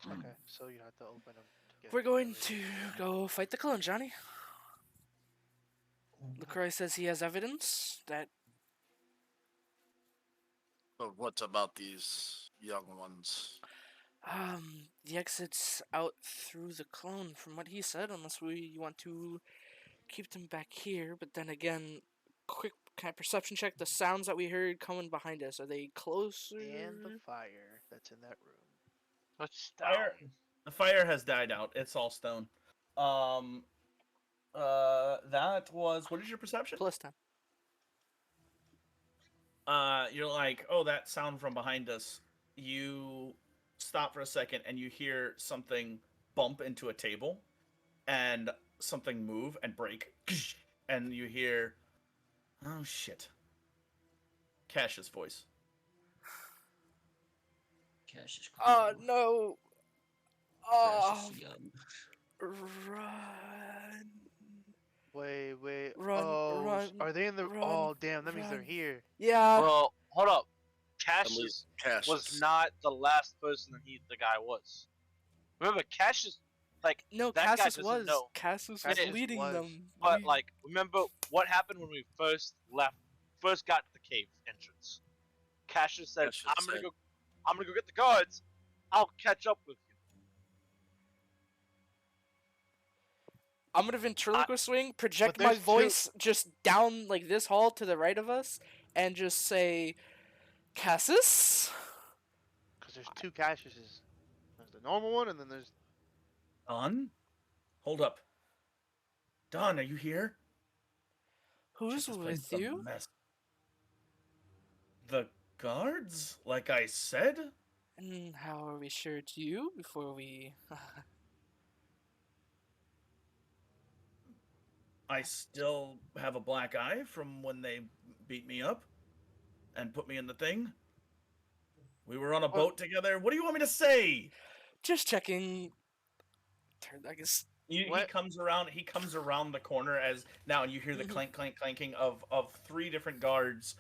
Okay, so you have to open them. To get We're going the- to go fight the clone, Johnny. LaCroix says he has evidence that But what about these young ones? the exit's out through the clone, from what he said, unless we want to keep them back here. But then again, quick kind of perception check. The sounds that we heard coming behind us, are they closer? And the fire that's in that room. Let's Fire. The fire has died out. It's all stone. That was, what is your perception? Plus 10. You're like, oh, that sound from behind us. You stop for a second and you hear something bump into a table and something move and break. And you hear, oh shit. Cash's voice. Cash is Oh cool. no! Cash Oh, is yum. run! Wait. Run, Oh, run, are they in the? run, Oh, damn. That means they're run. here. Yeah. Well, hold up. At Cassius least Cash was is- not the last person that the guy was. Remember, Cassius, like No, that guy Cassius doesn't was. know. Cassius was Cassius leading was. them. But We- like, remember what happened when we first got to the cave entrance? Cassius said, Cassius I'm gonna said- go get the guards. I'll catch up with you." I'm gonna ventriloquist swing, project But my there's two- voice just down like this hall to the right of us, and just say, Cassius? Because there's two Cassiuses. There's the normal one, and then there's. Don? Hold up. Don, are you here? Who's Shit, this place with is a you? mess. The guards? Like I said? And how are we sure it's you before we... I still have a black eye from when they beat me up and put me in the thing. We were on a boat together. What do you want me to say? Just checking. I guess... He What? comes around. He comes around the corner as now, and you hear the clank, clank, clanking of three different guards.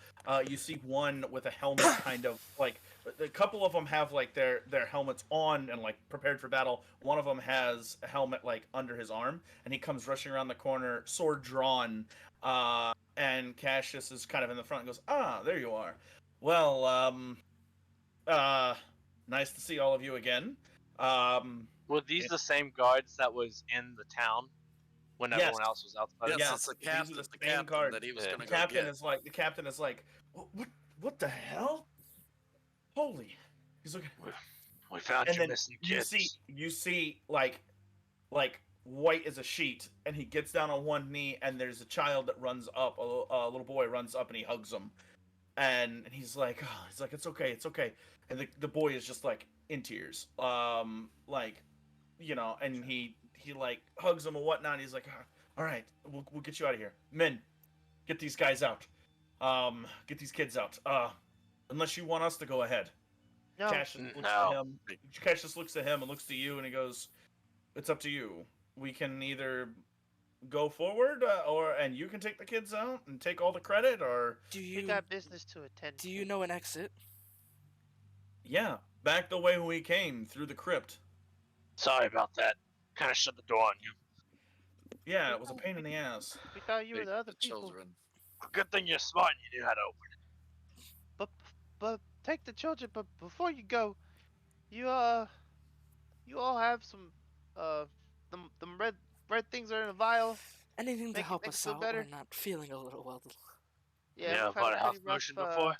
You see one with a helmet, kind of like a couple of them have like their helmets on and like prepared for battle. One of them has a helmet like under his arm, and he comes rushing around the corner, sword drawn. And Cassius is kind of in the front and goes, "Ah, there you are. Well, nice to see all of you again. Were these Yeah. the same guards that was in the town when Yes. everyone else was outside? Yes, Yeah, it's the these are captain, the the same captain guards. that he was Yeah. gonna The go captain get. is like, what the hell? Holy! He's looking, We found and your then missing you kids. see like white as a sheet, and he gets down on one knee, and there's a child that runs up, a little boy runs up, and he hugs him, and he's like, it's okay, and the boy is just like in tears, like, you know, and he like hugs him and whatnot. And he's like, all right, we'll get you out of here, men. Get these guys out. Get these kids out. Unless you want us to go ahead. No. Cassius looks No. at him. Cassius looks at him and looks to you, and he goes, "It's up to you. We can either go forward, and you can take the kids out and take all the credit, or Do We you got business to attend do to. you know an exit? yeah, back the way we came through the crypt." Sorry about that. Kind of shut the door on you. Yeah, it was a pain in the ass. We thought you were Take the other the people. children. Good thing you're smart and you knew how to open it. But take the children. But before you go, you you all have some them red things are in a vial. Anything to help Make it us feel out. We're better. not feeling a little well. Yeah, Yeah, we've I've had had a a pretty health rough. potion before.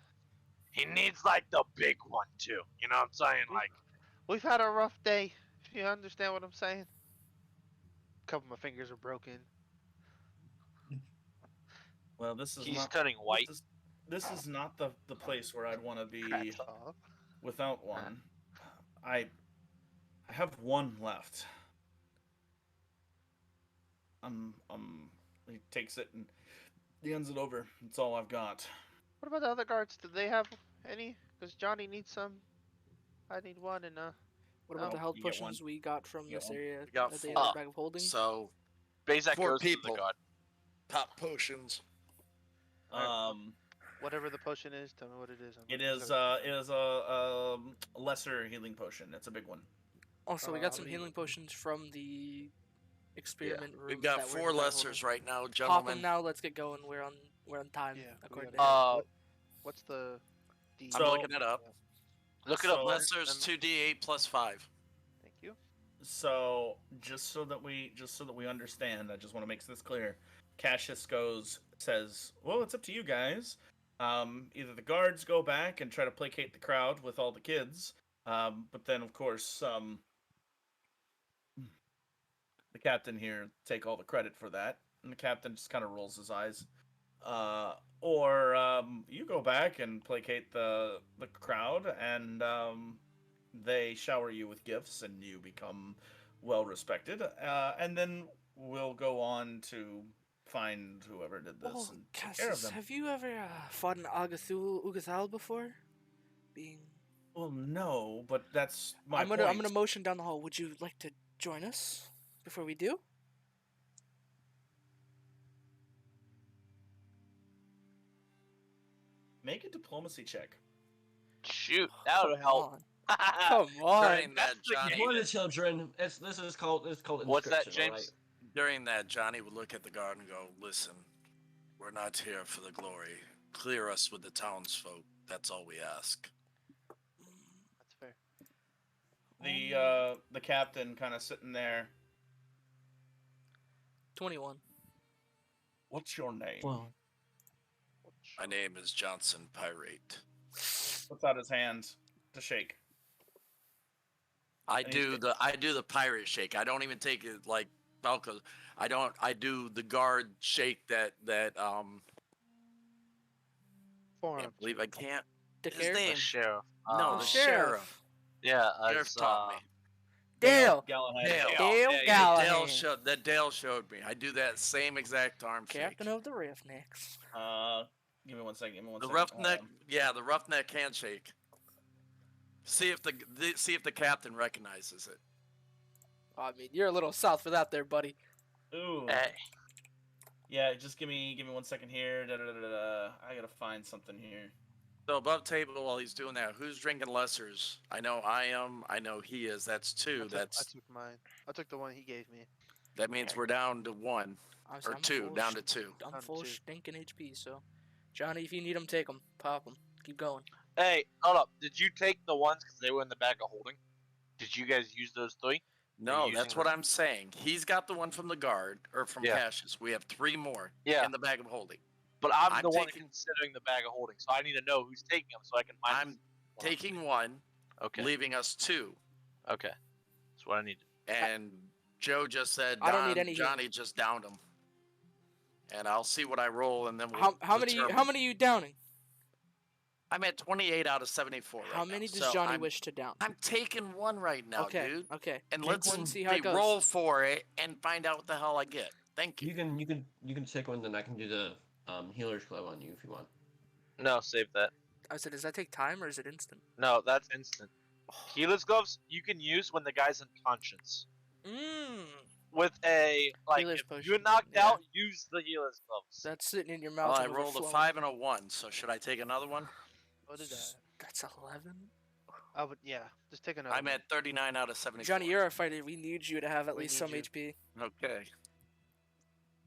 He needs like the big one too. You know what I'm saying? We- Like, We've had a rough day. If you understand what I'm saying. A couple of my fingers are broken. Well, this is he's not. turning white. This is not the place where I'd want to be Cracks off. without one. I I have one left. He takes it and he hands it over. It's all I've got. What about the other guards? Do they have any? Because Johnny needs some. I need one, and What about Oh, the health you get one. potions we got from You get this one. area We got at the four. bag of holding? So Bezak 4 goes to the people. god. Pop potions. Alright, whatever the potion is, tell me what it is. It is a lesser healing potion. It's a big one. Also, we got some how many- healing potions from the experiment room. We've got that we're 4 in the bag of lessers holding. right now, Pop gentlemen. them now. Let's get going. We're on time Yeah, we according to gotta- him. What's the D? I'm So- looking it up. Look it up. So- Leonard, Lessers and- 2d8 plus 5. Thank you. So just so that we understand, I just want to make this clear. Cassius says, "Well, it's up to you guys. Either the guards go back and try to placate the crowd with all the kids, but then of course the captain here take all the credit for that, and the captain just kind of rolls his eyes. Or you go back and placate the crowd, and they shower you with gifts, and you become well respected. And then we'll go on to find whoever did this Oh, and take care of Cassis, them." have you ever fought an Ugathal before? Being, Well, no, but that's my I'm gonna motion down the hall. Would you like to join us before we do? Make a diplomacy check. Shoot, that would Come help. on. Come on. During that, That's the Johnny. game. For the children, this is called What's that, inscription, James? alright? During that, Johnny would look at the guard and go, "Listen, we're not here for the glory. Clear us with the townsfolk. That's all we ask." That's fair. The captain kind of sitting there. 21. What's your name? Well, My name is Johnson Pirate. Puts out his hand to shake. I And he's do the pirate shake. I don't even take it like Falco. I do the guard shake that Forearm. can't believe I can't. Dick His Air? name- The sheriff. No, The the sheriff. Yeah, Sheriff as, taught me. Dale. Galahad. Dale. Dale yeah, Galahad. Dale showed me. I do that same exact arm Captain shake. of the Roughnecks. Give me one second. Give me one The second. roughneck, yeah, the roughneck handshake. See if the captain recognizes it. I mean, you're a little south for that there, buddy. Ooh. Hey, Yeah, just give me 1 second here. I gotta find something here. So above table while he's doing that, who's drinking lessers? I know I am. I know he is. That's 2. I That's took mine. I took the one he gave me. that means we're down to 1 Honestly, or I'm 2, full down sh- to 2. I'm Down full to 2. stinking HP, so. Johnny, if you need them, take them. Pop them. Keep going. hey, hold up. Did you take the ones because they were in the bag of holding? Did you guys use those 3? No, using that's what the- I'm saying. He's got the one from the guard or from Yeah. Cassius. We have 3 more Yeah, in the bag of holding. but I'm I'm the one taking- considering the bag of holding, so I need to know who's taking them so I can find. I'm taking 1, Okay. leaving us 2. Okay. That's what I need. And Joe just said I don't need Don- any healing. Johnny just downed him. And I'll see what I roll, and then we'll How many are you downing? I'm at 28 out of 74 right How now, many does so Johnny I'm, wish to down? I'm taking 1 right now, okay, dude. okay. And Take let's one, see how it goes. roll for it and find out what the hell I get. Thank you. you can take one, then I can do the healer's glove on you if you want. No, save that. I said, does that take time or is it instant? No, that's instant. Healer's gloves you can use when the guy's unconscious. Mmm. With a Healer's if potion, you're knocked yeah. out, use the healer's gloves. That's sitting in your Well, mouth. I and rolled a overflowing. 5 and a 1, so should I take another one? What did that? That's 11. I would, yeah. Just take another. I'm one. at 39 out of 74. Johnny, you're a fighter. We need you to have at We least need some you. HP. Okay.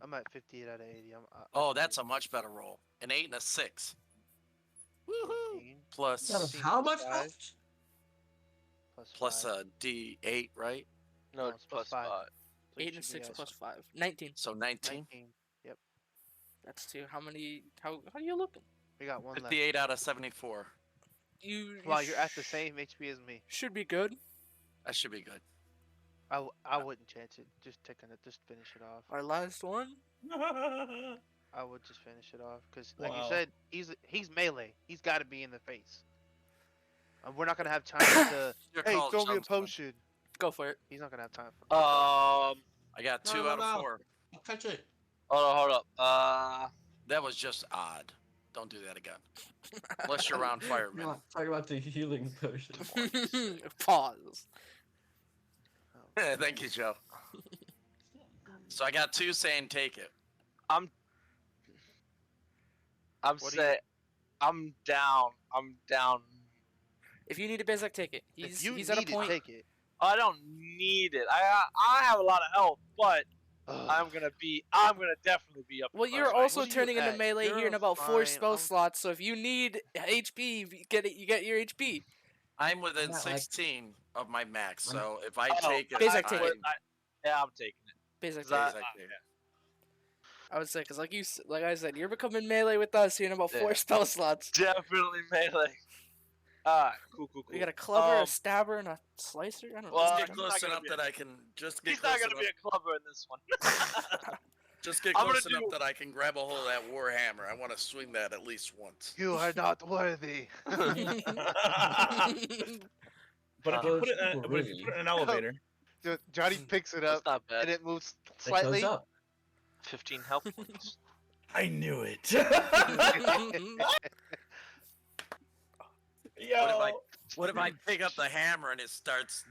I'm at 58 out of 80. Oh, that's a much better roll. An 8 and a 6. Woohoo! 14. Plus Out of 14 how plus much 5. health? plus 5. a D8, right? No, it's plus plus 5. 5. So you 8 and should be 6 at plus 5. 19. So 19. 19. Yep. That's 2. How many? How are you looking? We got one left. 58 out of 74. You Wow, you're at the same HP as me. should be good. That should be good. I wouldn't chance it. Just finish it off. Our last one. I would just finish it off because, like you Wow. said, he's melee. He's got to be in the face. We're not gonna have time to. You're Hey, called throw me a Chumps, man. potion. Go for it. He's not gonna have time for. I got 2 No, out of no. 4. I'll catch it. Hold up. That was just odd. Don't do that again. Unless you're around firemen. No, talking about the healing potion. Pause. Thank you, Joe. So I got 2 saying take it. I'm What do you- saying, I'm down. If you need a basic ticket, If you he's at a need it, point. take it. I don't need it. I have a lot of health, but Ugh. I'm gonna definitely be up. Well, to you're fight. also What are you turning into at? melee You're here in about 4 fine, spell I'm- slots. So if you need HP, you get it. You get your HP. I'm within not like- 16 of my max, I'm- so if I Oh, take it, Basic I'm- ticket. Yeah, I'm taking it. Basic 'Cause I- ticket. Basic ticket. I would say because like I said, you're becoming melee with us here in about 4 Yeah. spell slots. Definitely melee. Alright, cool. We got a clubber, a Um, stabber, and a slicer. I don't know. well, Just he's get not close gonna enough be- that I can just get He's close not gonna enough. be a clubber in this one. Just get I'm gonna close enough do- that I can grab a hold of that war hammer. I want to swing that at least once. You are not worthy. But if you put it in an elevator, Johnny picks it up That's not and bad. it moves It slightly. goes up. 15 health points. I knew it. Yo, What if I pick up the hammer and it starts?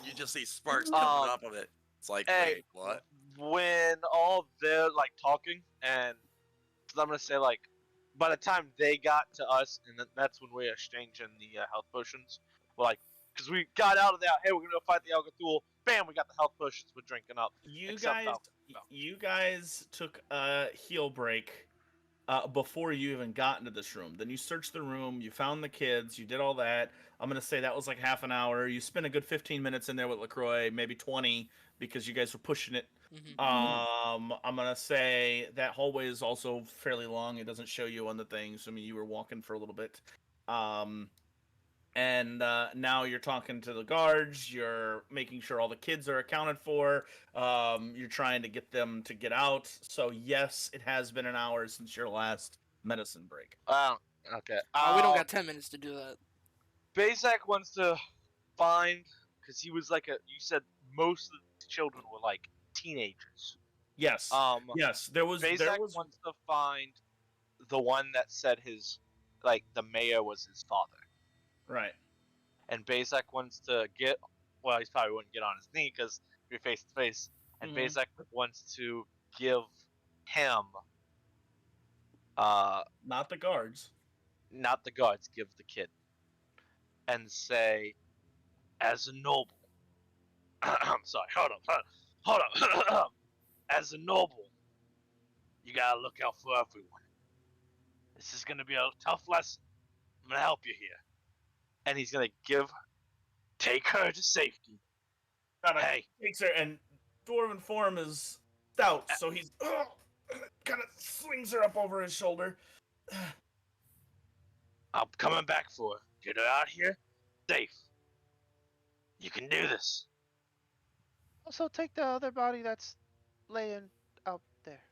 You just see sparks coming off of it. It's like, Hey. wait, what? When all they're like talking, and so I'm gonna say like, by the time they got to us, and then that's when we're exchanging the health potions. We're like, because we got out of there. Hey, we're gonna go fight the Algathul. Bam, we got the health potions. We're drinking up. You Except guys, no. you guys took a heal break before you even got into this room. Then you searched the room, you found the kids, you did all that. I'm gonna say that was like half an hour. You spent a good 15 minutes in there with Lacroix, maybe 20, because you guys were pushing it. Mhm. I'm gonna say that hallway is also fairly long. It doesn't show you on the things. I mean, you were walking for a little bit. And now you're talking to the guards. You're making sure all the kids are accounted for. You're trying to get them to get out. So yes, it has been an hour since your last medicine break. Okay. We don't got 10 minutes to do that. Bazak wants to find, because he was like you said most of the children were like teenagers. Yes. Yes. There was. Bazak wants to find the one that said the mayor was his father. Right. And Bazak wants to get, well, he probably wouldn't get on his knee because you're face to face. And Mhm. Bazak wants to give him, Not the guards. not the guards, give the kid, and say, as a noble, I'm sorry, hold up, as a noble, you gotta look out for everyone. This is gonna be a tough lesson. I'm gonna help you here. And he's gonna take her to safety. Hey, Takes her, and dwarven form is stout, so he's kind of swings her up over his shoulder. I'm coming back for her. Get her out here, safe. You can do this. Also, take the other body that's laying out there.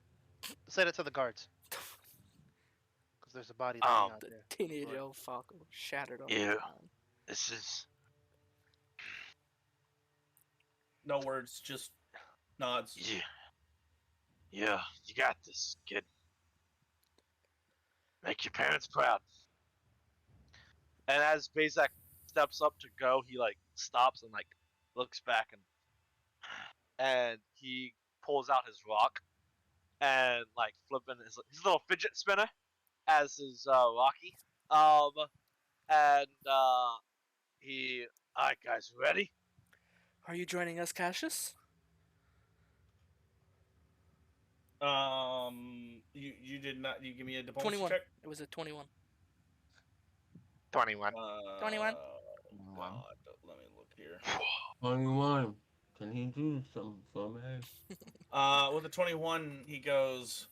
Say that to the guards. Because there's a body laying out The there. teenage Right. elf Falco shattered on Yeah. the ground. This is No words, just nods. Yeah, you got this, kid. Make your parents proud. And as Bazak steps up to go, he stops and looks back and he pulls out his rock and flipping his little fidget spinner as his Rocky. And he, alright guys, ready? Are you joining us, Cassius? You did not. You give me a diplomacy 21. check. It was a 21. 21. 21. God, let me look here. 21. Can he do something for me? With a 21, he goes,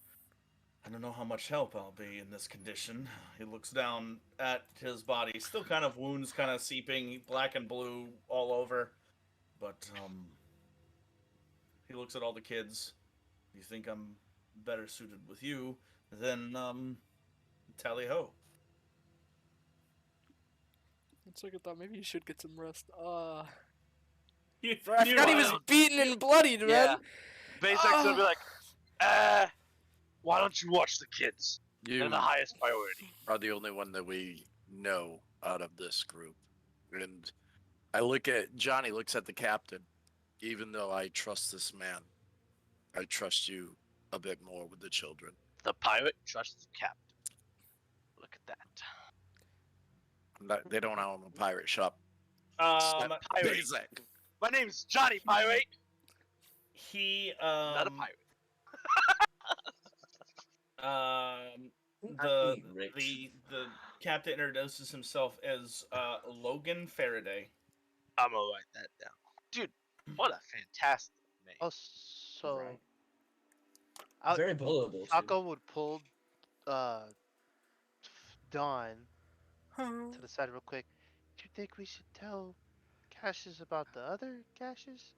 I don't know how much help I'll be in this condition. He looks down at his body, still kind of wounds kind of seeping, black and blue all over. But, he looks at all the kids. You think I'm better suited with you than, Tally Ho. It's like I thought maybe you should get some rest. You, I forgot he was beaten and bloodied, man. Yeah. Basic's gonna be like, why don't you watch the kids? You They're the highest priority. are the only one that we know out of this group. And I look at Johnny looks at the captain. Even though I trust this man, I trust you a bit more with the children. The pirate trusts the captain. Look at that. They don't own a pirate shop. Pirate. Basic. My name's Johnny Pirate. He, Not a pirate. the Rich. the captain introduces himself as Logan Faraday. I'm gonna write that down. Dude, what a fantastic name. Oh, so Right. I- Very believable. too. Taco would pull Dawn to the side real quick. Do you think we should tell Cassius about the other Cassius?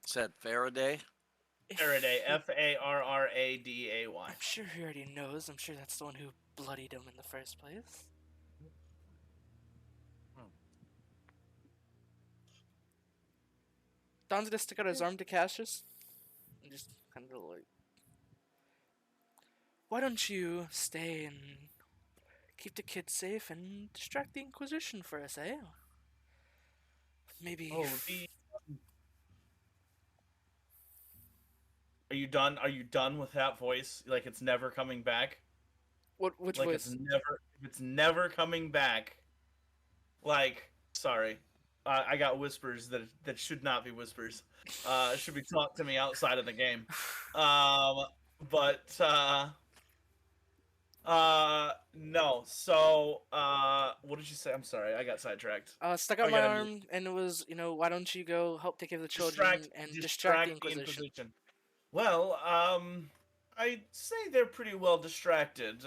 Said Faraday. Faraday, Farraday. I'm sure he already knows. I'm sure that's the one who bloodied him in the first place. Don's gonna stick out his arm to Cassius and just kind of like, why don't you stay and keep the kids safe and distract the Inquisition for us, eh? Maybe. Oh, Are you done? Are you done with that voice? Like it's never coming back? Which Like voice? it's never coming back. Like, sorry. I got whispers that should not be whispers. Should be talked to me outside of the game. No. So, what did you say? I'm sorry, I got sidetracked. Stuck out Oh, my yeah, arm, and it was, why don't you go help take care of the children and distract the Inquisition? Well, I'd say they're pretty well distracted.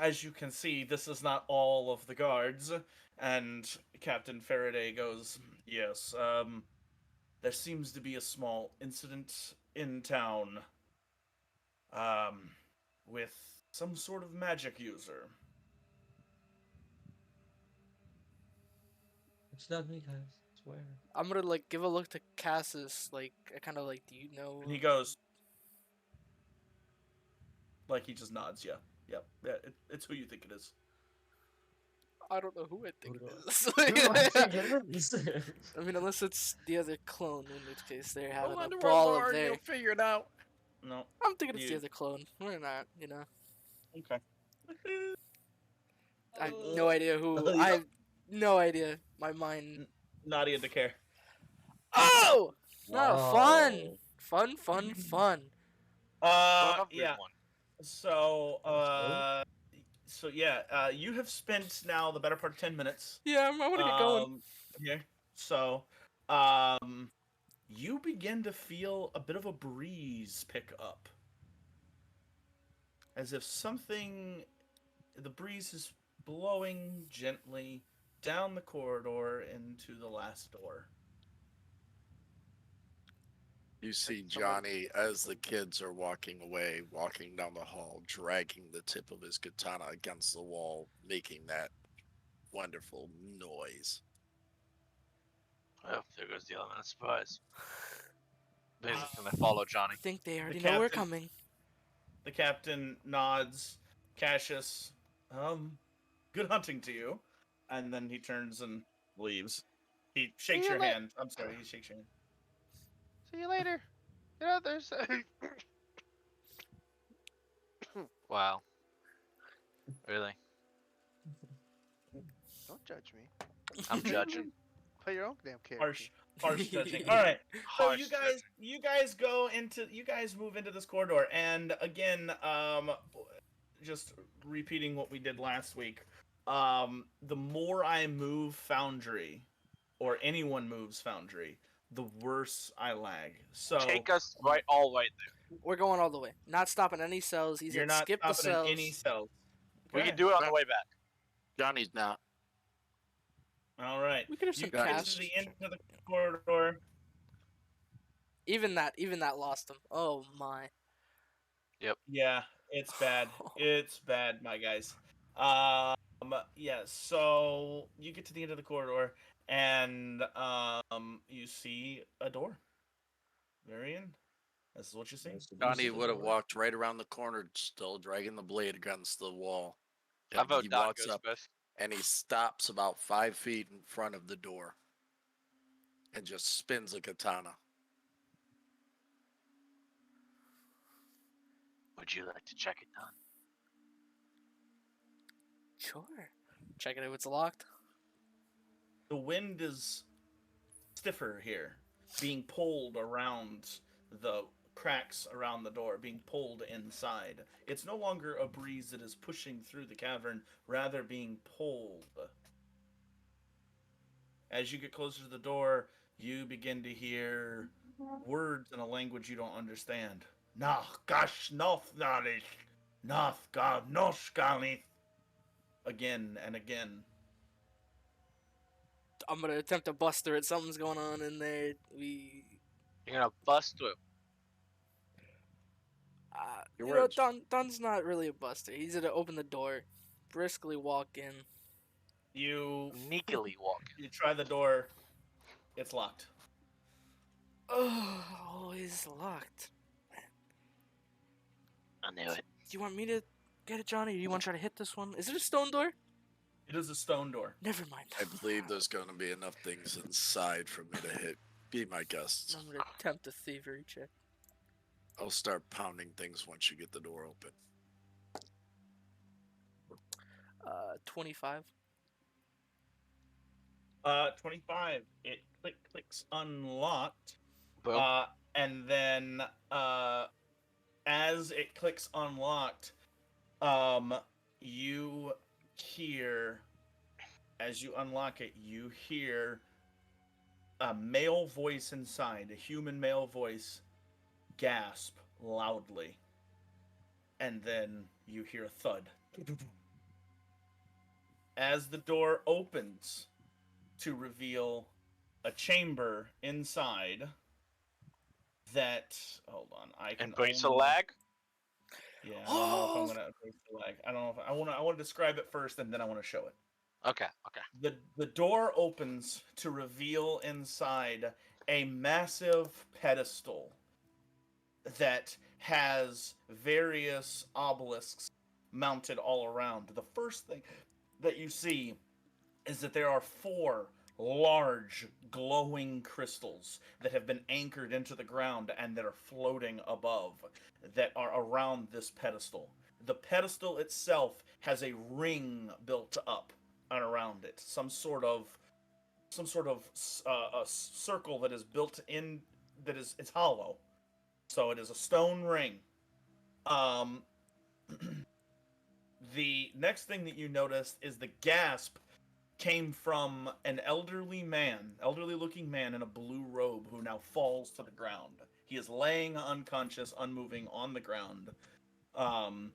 As you can see, this is not all of the guards. And Captain Faraday goes, yes, there seems to be a small incident in town, with some sort of magic user. It's not me, guys. I swear. I'm gonna give a look to Cassius, I kind of do you know? And he goes, like, he just nods, yeah. Yep, yeah, it's who you think it is. I don't know who I think Who it do is. Who do I think it is? I mean, unless it's the other clone, in which case they're having Well, a Underworld brawl up Lord, there. you'll figure it out. No, I'm thinking it's the You- other clone. We're not, okay. I have no idea who. Yeah. I have no idea. My mind. Nadia to care. Oh! No, fun! Wow. Fun. Yeah. One. So yeah, you have spent now the better part of 10 minutes. Yeah, I want to get going. Yeah. So, you begin to feel a bit of a breeze pick up, as if the breeze is blowing gently down the corridor into the last door. You see Johnny as the kids are walking away, walking down the hall, dragging the tip of his katana against the wall, making that wonderful noise. Oh, there goes the element of surprise. Basic's gonna follow I Johnny. think they already know we're captain- coming. The captain nods. Cassius, good hunting to you. And then he turns and leaves. He shakes See you your la- hand. I'm sorry, he shakes your hand. See you later. Get out there. Wow. Really? Don't judge me. I'm judging. Play your own damn character. Harsh judging. All right. So Harsh judging. you guys move into this corridor, and again, just repeating what we did last week. The more I move Foundry, or anyone moves Foundry, the worse I lag. So Take us all right there. We're going all the way. Not stopping any cells. He you're said not skip the stopping in cells. any cells. We Okay. can do it on the way back. Johnny's not. All right. We could have You some get Guys. to cash. the end of the corridor. Even that lost him. Oh my. Yeah, it's bad. It's bad, my guys. Yeah, so you get to the end of the corridor and you see a door. Very end. This is what you see. Johnny would have walked right around the corner, still dragging the blade against the wall. How And about he Don walks goes up first? and he stops about 5 feet in front of the door and just spins a katana. Would you like to check it, Don? Sure. Check it if it's locked. The wind is stiffer here, being pulled around the cracks around the door, being pulled inside. It's no longer a breeze that is pushing through the cavern, rather being pulled. As you get closer to the door, you begin to hear words in a language you don't understand. Gash Nothnarish Nothga Noshkalith. Again and again. I'm gonna attempt to bust through it. Something's going on in there. You're gonna bust through. Your You know, words. Don's not really a buster. He's gonna open the door, briskly walk in. You Sneakily walk. you try the door. It's locked. Oh, always locked. I knew it. Do you want me to get it, Johnny? Or do you want to try to hit this one? Is it a stone door? It is a stone door. Never mind. I believe there's going to be enough things inside for me to hit. Be my guest. I'm gonna attempt a thievery check. I'll start pounding things once you get the door open. 25. 25. It clicks unlocked. Boom. And then as it clicks unlocked, you hear, as you unlock it, you hear a male voice inside, a human male voice, gasp loudly. And then you hear a thud. As the door opens to reveal a chamber inside that, hold on, I can Embrace a only- lag. Yeah, I don't know if I'm gonna embrace the lag. I don't know if I want to describe it first, and then I want to show it. Okay. The door opens to reveal inside a massive pedestal that has various obelisks mounted all around. The first thing that you see is that there are 4 large glowing crystals that have been anchored into the ground and that are floating above, that are around this pedestal. The pedestal itself has a ring built up and around it, some sort of a circle that is built in, that is, it's hollow, so it is a stone ring. The next thing that you noticed is the gasp came from an elderly looking man in a blue robe who now falls to the ground. He is laying unconscious, unmoving on the ground. And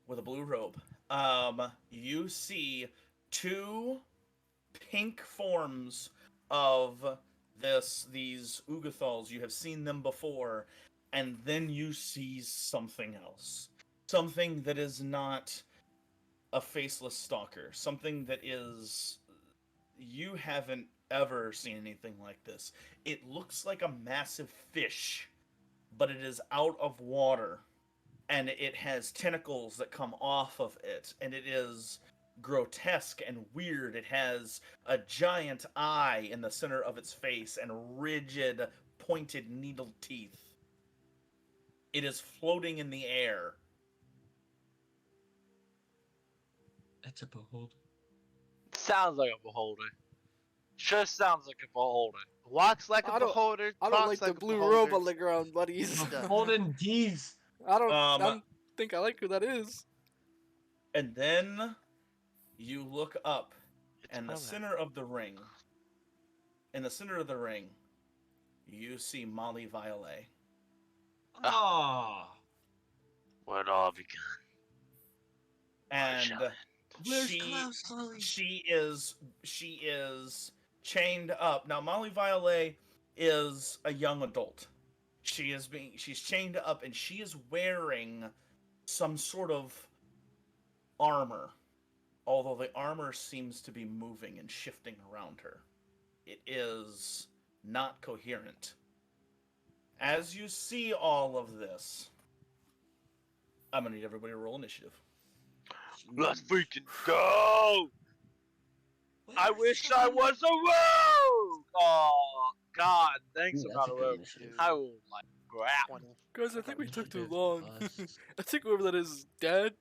with a blue robe. You see 2 pink forms of these Ugathals. You have seen them before, and then you see something else. Something that is not a faceless stalker. Something that is... You haven't ever seen anything like this. It looks like a massive fish, but it is out of water, and it has tentacles that come off of it, and it is grotesque and weird. It has a giant eye in the center of its face and rigid, pointed needle teeth. It is floating in the air. It's a behold. Sounds like a beholder. Just sounds like a beholder. Walks like a I don't- beholder. I don't talks like the a blue beholder. robe on the ground, buddies. Done. Holden D's. I don't think I like who that is. And then you look up, It's and the permanent. center of the ring, in the center of the ring, you see Molly Violet. Ah. Where it all begun. And Where's she Klaus, Chloe? she is chained up. Now Molly Violet is a young adult. She's chained up, and she is wearing some sort of armor. Although the armor seems to be moving and shifting around her. It is not coherent. As you see all of this, I'm gonna need everybody to roll initiative. Let's freaking go! I wish I was a rogue! Oh, God, thanks Ooh, I'm that's not a a good rogue. initiative. I will, like, crap. 20. Guys, I think we took too Initiative long. plus- I think whoever that is dead.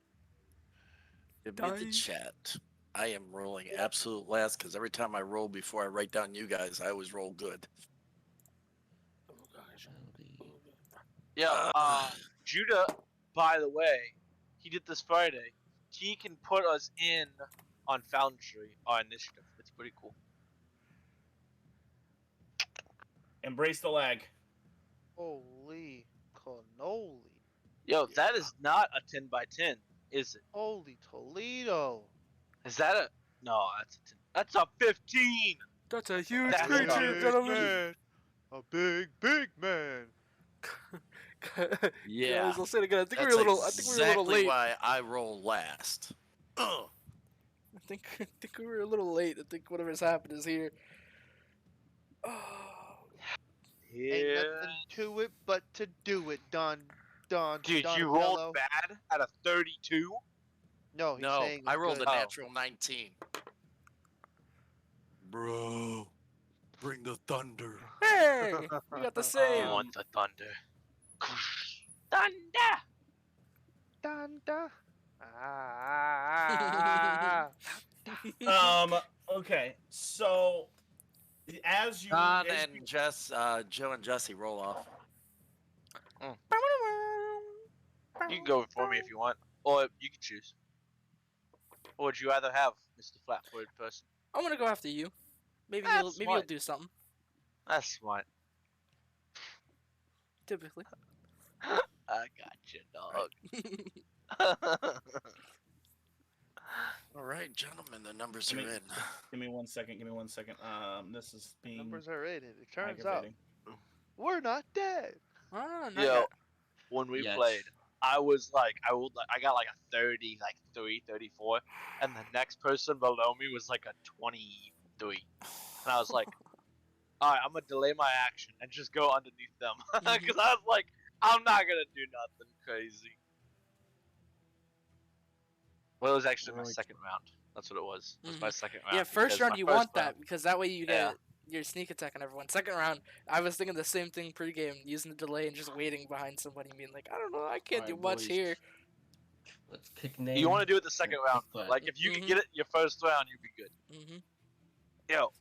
Give me the Dying. chat. I am rolling absolute last because every time I roll before I write down you guys, I always roll good. Oh gosh. Yeah, Judah, by the way, he did this Friday. He can put us in on Foundry, our initiative. It's pretty cool. Embrace the lag. Holy cannoli. Yo, that is not a 10 by 10, is it? Holy Toledo. Is that a... No, that's a 10. That's a 15! That's a huge That's creature, a gentlemen. man. A big man. Yeah, Guys, I'll say it again. I think that's we were a little. I think we were a little exactly late. why I roll last. Ugh. I think we were a little late. I think whatever's happened is here. Oh, Ain't Yeah. nothing to it but to do it, Don. Dude, you Donatello. rolled bad at a 32? No, he's No, saying I it's rolled good. a natural 19. Bro, bring the thunder. hey, we got the I same. want the thunder. Thunder! Donda. Ah. Okay, so as you John as and Joe and Jesse roll off. You can go for me if you want. Or you can choose. Or would you rather have Mr. Flat-footed person? I'm gonna go after you. Maybe That's you'll smart. do something. That's smart. Typically. I got you, dog. All right, gentlemen, the numbers are Give me- in. give me 1 second. Give me 1 second. This is being Numbers are rated. It turns out aggravating. we're not dead. Ah, not Yo, yet. when we Yes. played, I was like, I got like a 30, like 34, and the next person below me was like a 23. And I was like, alright, I'm gonna delay my action and just go underneath them. Because I was like, I'm not gonna do nothing crazy. Well, it was actually my Right. second round. That's what it was. It was my second round. Yeah, first because round my you first want round- that because that way you get Yeah. your sneak attack on everyone. Second round, I was thinking the same thing pregame, using the delay and just waiting behind somebody and being like, I don't know, I can't do Alright, much boys. here. Let's pick names. You want to do it the second round. But- Like, if you Mhm. can get it your first round, you'd be good. Mm-hmm. Yo,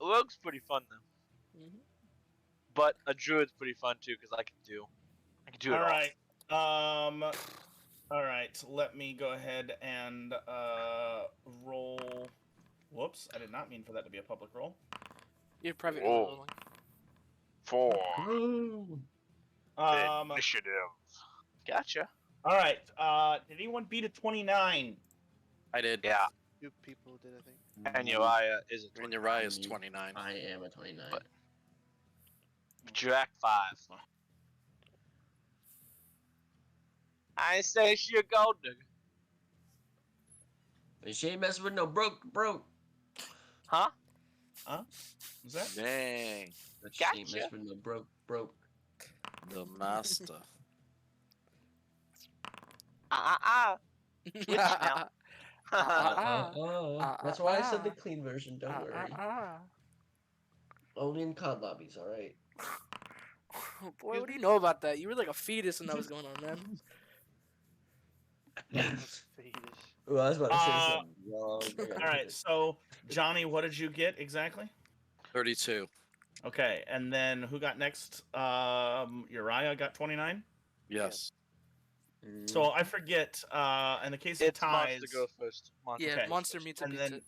a rogue's pretty fun, though. Mm-hmm. But a druid's pretty fun, too, because I can do it All all. right. All right. Let me go ahead and roll. Whoops! I did not mean for that to be a public roll. You're probably Whoa. rolling. 4. Ooh. Initiative. Gotcha. All right. Did anyone beat a 29? I did. Yeah, You people did, I think. and Uriah is a And 20. Uriah is 29. I am a 29. But- Jack 5. I say she a gold digger. And she ain't messing with no broke. Huh? Was that? Dang, She ain't Gotcha. messing with no broke. the master. Switch now. That's why I said the clean version. Don't worry. Ah. Only in COD lobbies, all right. Boy, what do you know about that? You were like a fetus when that was going on, man. Well, I was about to say Uh, something wrong. All right. So, Johnny, what did you get exactly? 32. Okay, and then who got next? Uriah got 29. Yes. So I forget. In the case of It's ties, Monster go first. Monster Yeah, Okay. monster meets it and beats then it.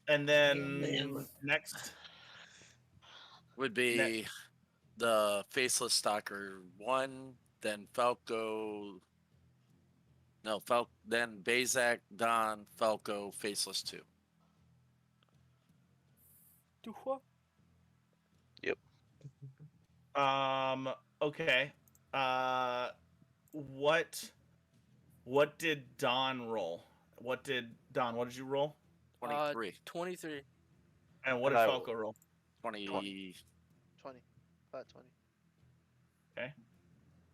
and then Man. next. Would be the Faceless Stalker 1, then Falco. No, then Bazak, Don, Falco, Faceless 2. Do what? Okay. What did Don roll? What did you roll? 23. 23. And what And did I Falco rolled roll? 20. 20. 20. About 20. Okay.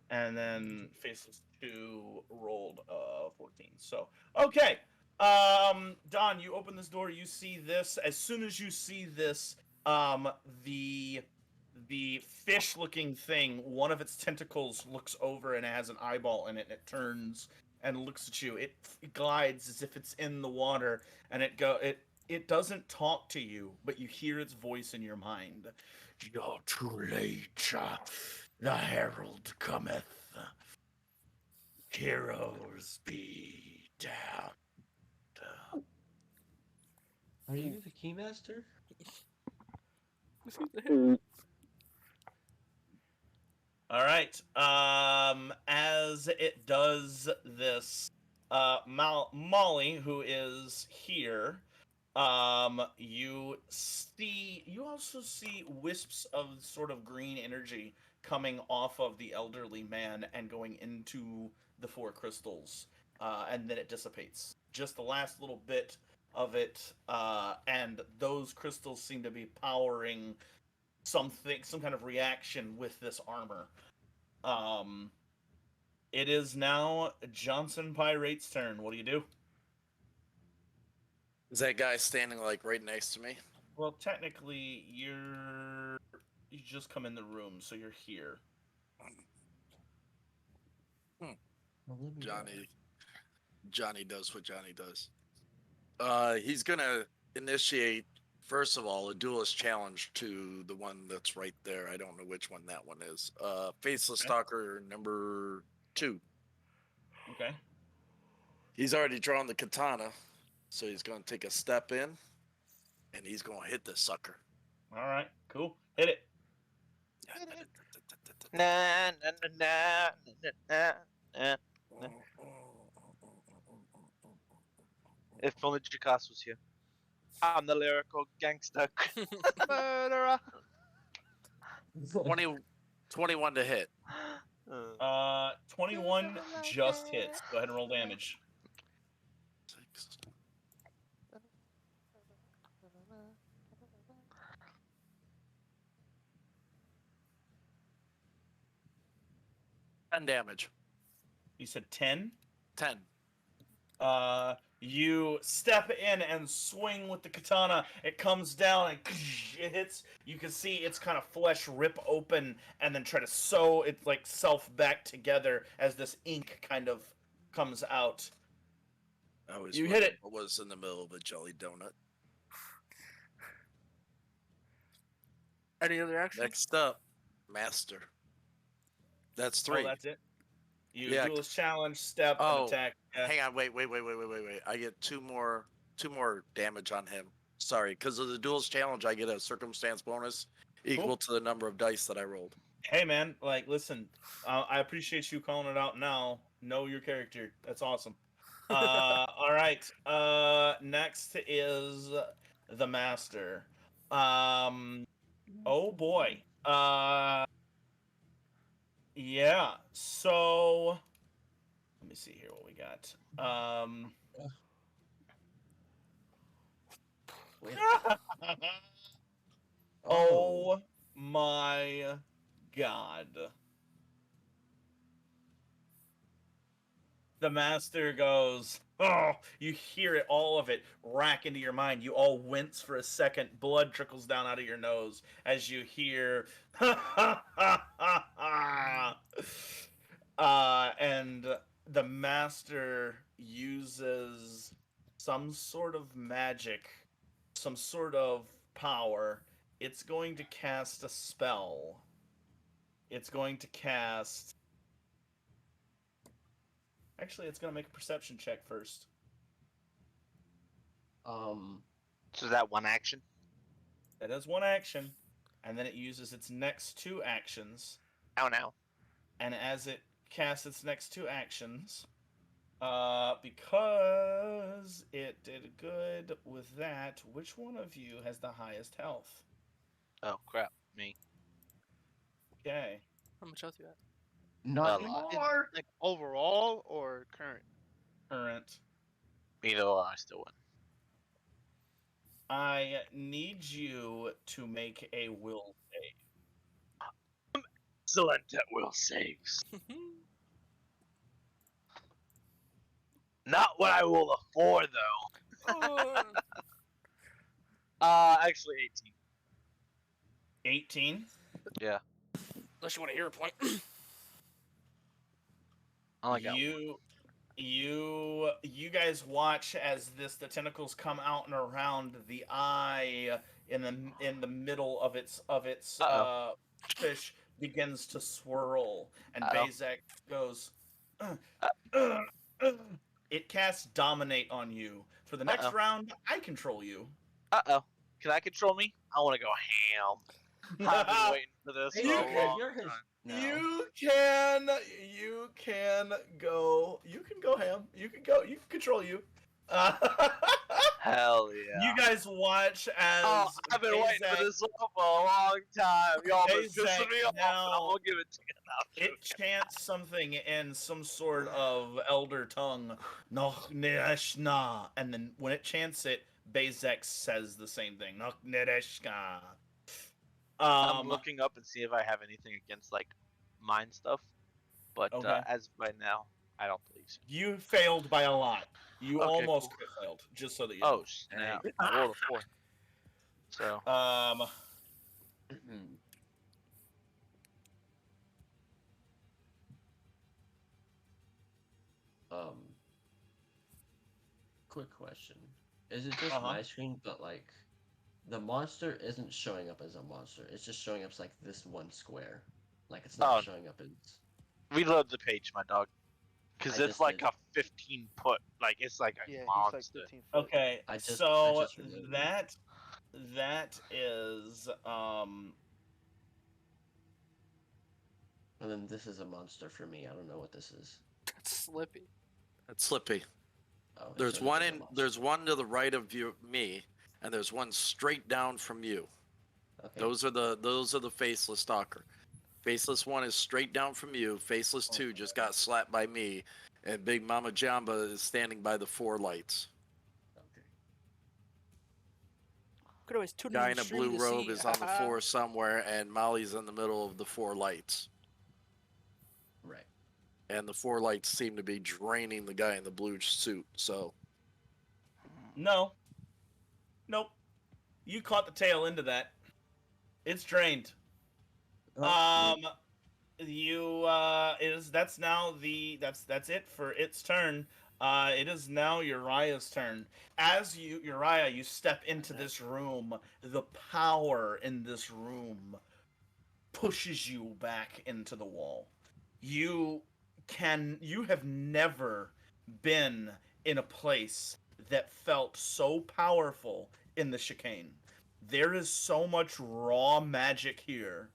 And then Faceless 2 rolled 14. So, okay. Don, you open this door, you see this. As soon as you see this, the fish looking thing, one of its tentacles looks over and it has an eyeball in it, and it turns and looks at you. It glides as if it's in the water, and it doesn't talk to you, but you hear its voice in your mind. You're too late. The herald cometh. Heroes be damned. Are you the keymaster? All right. As it does this, Molly, who is here, you also see wisps of sort of green energy coming off of the elderly man and going into the four crystals, and then it dissipates. Just the last little bit of it, and those crystals seem to be powering some kind of reaction with this armor. Um, it is now Johnson Pirate's turn. What do you do? Is that guy standing like right next to me? Well, technically, you just come in the room, so you're here. Well, let me Johnny does what Johnny does. He's gonna initiate, first of all, a duelist challenge to the one that's right there. I don't know which one that one is. Faceless Okay. Stalker number 2. Okay. He's already drawn the katana, so he's gonna take a step in, and he's gonna hit the sucker. All right. Cool. Hit it. Na na na na na na. If only Jakas was here. I'm the lyrical gangster. Murderer. 21 to hit. 21 just hits. Go ahead and roll damage. 6. 10 damage. You said 10? 10. You step in and swing with the katana. It comes down and it hits. You can see its kind of flesh rip open and then try to sew its like self back together as this ink kind of comes out. I always You hit it. What was in the middle of a jelly donut? Any other action? Next up, Master. That's 3. Oh, that's it. You Yeah. duelist challenge, step, and Oh, attack. Yeah. hang on, wait. I get two more damage on him. Sorry, because of the duelist challenge, I get a circumstance bonus equal to the number of dice that I rolled. Hey man, like listen, I appreciate you calling it out now. Know your character. That's awesome. All right. Next is the master. Oh boy. Yeah. So let me see here what we got. Oh my god. The master goes, oh, you hear it, all of it rack into your mind. You all wince for a second. Blood trickles down out of your nose as you hear, and the master uses some sort of magic, some sort of power. it's going to cast a spell. It's going to cast. Actually, it's going to make a perception check first. So is that one action? That is one action, and then it uses its next two actions. Oh no. And as it casts its next two actions, because it did good with that, which one of you has the highest health? Oh crap, me. Okay. How much health you at? Not A lot. anymore. Like overall or current? Current. Either or, I still win. I need you to make a will save. Excellent at will saves. Not what I will afford though. Actually 18. 18. Yeah. Unless you want to hear a point. I only got You guys watch as the tentacles come out and around the eye in the middle of its fish begins to swirl, and Uh-oh. Bezek goes. It casts dominate on you. For the next Uh-oh. round, I control you. Uh-oh. Can I control me? I want to go ham. I've been waiting for this for You a can- long You're his. time. No. You can go ham. You can control you. Hell yeah. You guys watch as Oh, I've been waiting for this one for a long time. Y'all been Bezek pissing me off, and now- I'm gonna give it to you now. it chants something in some sort of elder tongue, Noch Nereshna, and then when it chants it, Bezek says the same thing, Noch Nereshka. I'm looking up and see if I have anything against like mind stuff, but Okay. as of right now, I don't believe so. You failed by a lot. You Okay, almost cool. crit failed, just so that you know. Oh snap! I rolled a 4. So Um, quick question. Is it just Uh-huh. my screen, but like the monster isn't showing up as a monster? It's just showing up as like this one square. Like it's not Oh. showing up as. reload the page, my dog, because I it's just like did. a 15 foot. Like it's like a Yeah, he's monster. like 15 foot. Okay, I just so reloaded. that is And then this is a monster for me. I don't know what this is. That's Slippy. That's Slippy. Oh, it There's showed up one as a in. monster. There's one to the right of you, me, and there's one straight down from you. Okay. Those are the faceless stalker. Faceless one is straight down from you. Faceless 2 just got slapped by me, and Big Mama Jamba is standing by the 4 lights. Okay. Could always tune Guy in in the a stream blue to robe see. is on the floor somewhere, and Molly's in the middle of the 4 lights. Right. And the 4 lights seem to be draining the guy in the blue suit. So no. Nope. You caught the tail end of that. It's drained. Oh, That's it for its turn. It is now Uriah's turn. As Uriah, you step into this room, the power in this room pushes you back into the wall. You have never been in a place that felt so powerful in the chicane. There is so much raw magic here.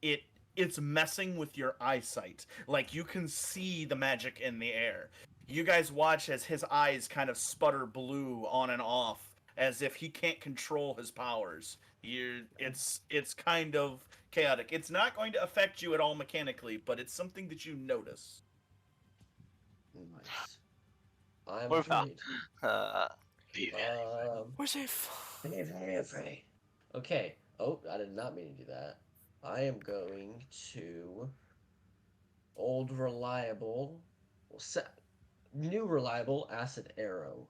It's messing with your eyesight. Like you can see the magic in the air. You guys watch as his eyes kind of sputter blue on and off, as if he can't control his powers. It's kind of chaotic. It's not going to affect you at all mechanically, but it's something that you notice. nice. I'm What about- afraid. Be very We're safe. Very afraid. Okay. Oh, I did not mean to do that. I am going to old reliable, new reliable acid arrow.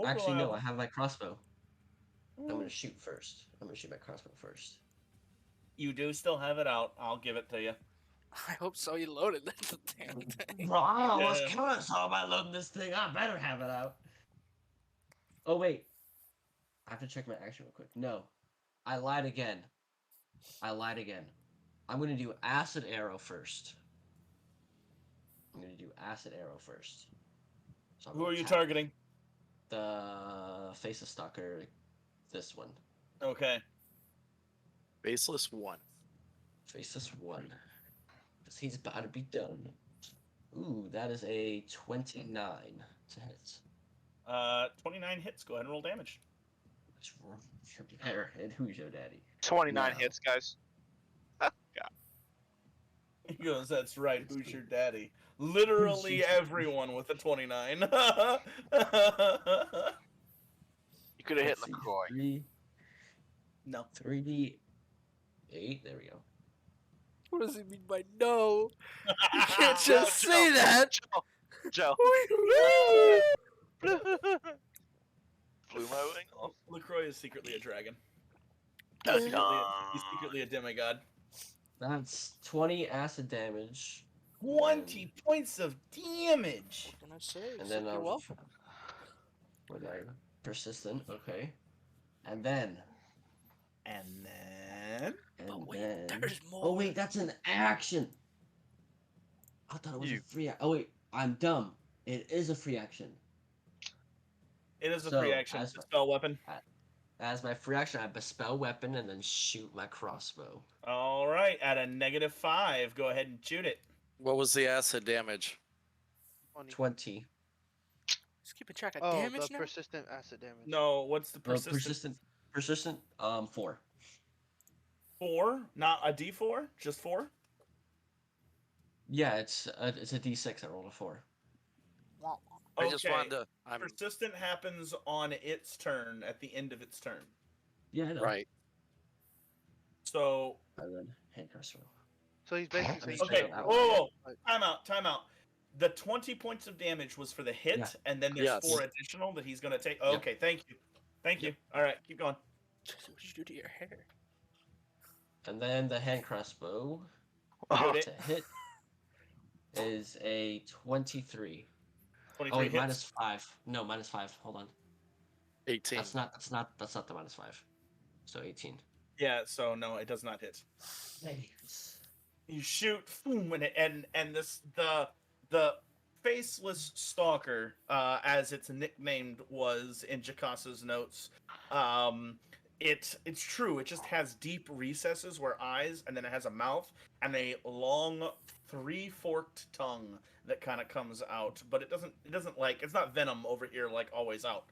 Actually, no, I have my crossbow. I'm gonna shoot first. I'm gonna shoot my crossbow first. You do still have it out. I'll give it to you. I hope so. You loaded that damn thing. Bro, I almost Yeah. killed us all by loading this thing. I better have it out. Oh wait, I have to check my action real quick. No, I lied again. I lied again. I'm gonna do acid arrow first. I'm gonna do acid arrow first. So I'm Who gonna are you attack targeting? the faceless stalker. This one. Okay. Baseless 1. Faceless one. Because he's about to be done. Ooh, that is a 29 to hit. 29 hits. Go ahead and roll damage. What's wrong with your hair? And who's your daddy? 29 No. hits, guys. He goes, "That's right. Who's your daddy?" Literally everyone with a 29. You could have hit Let's see, LaCroix. No. 3d8. There we go. What does he mean by no? You can't Joe, just say that. Joe. Blew my wing off. LaCroix is secretly a dragon. Dun, He's secretly a demigod. That's 20 acid damage. 20 points of damage. What can I say? And then You're welcome. With my persistent, okay. And then. And then. But wait, then. there's more. Oh wait, that's an action. I thought it was a free. Oh wait, I'm dumb. It is a free action. It is a So, free action. as- It's a spell weapon. As my free action, I bespell weapon and then shoot my crossbow. All right. At a -5, go ahead and shoot it. What was the acid damage? 20. Just keeping track of Oh, damage the now. persistent acid damage. No, what's the Persistent. persistent? 4. 4? Not a D4? Just 4? Yeah, it's a D6. I rolled a 4. I just wanted to. I'm Persistent happens on its turn, at the end of its turn. Yeah, I know. right. So, And then hand crossbow. So he's basically okay, That whoa, one. time out. The 20 points of damage was for the hit, Yeah. and then there's Yes. 4 additional that he's going to take. Oh, Yep. okay, thank you. Thank you. All right, keep going. What did you do to your hair? And then the hand crossbow Shoot it. to hit is a 23. 23 Oh wait, hits. -5. No, -5. Hold on. 18. That's not the -5. So 18. Yeah, so no, it does not hit. Nice. You shoot, boom, and the faceless stalker, as it's nicknamed was in Jacasa's notes. It's true. It just has deep recesses where eyes, and then it has a mouth and a long 3-forked tongue that kind of comes out. But it doesn't like, it's not venom over here like always out.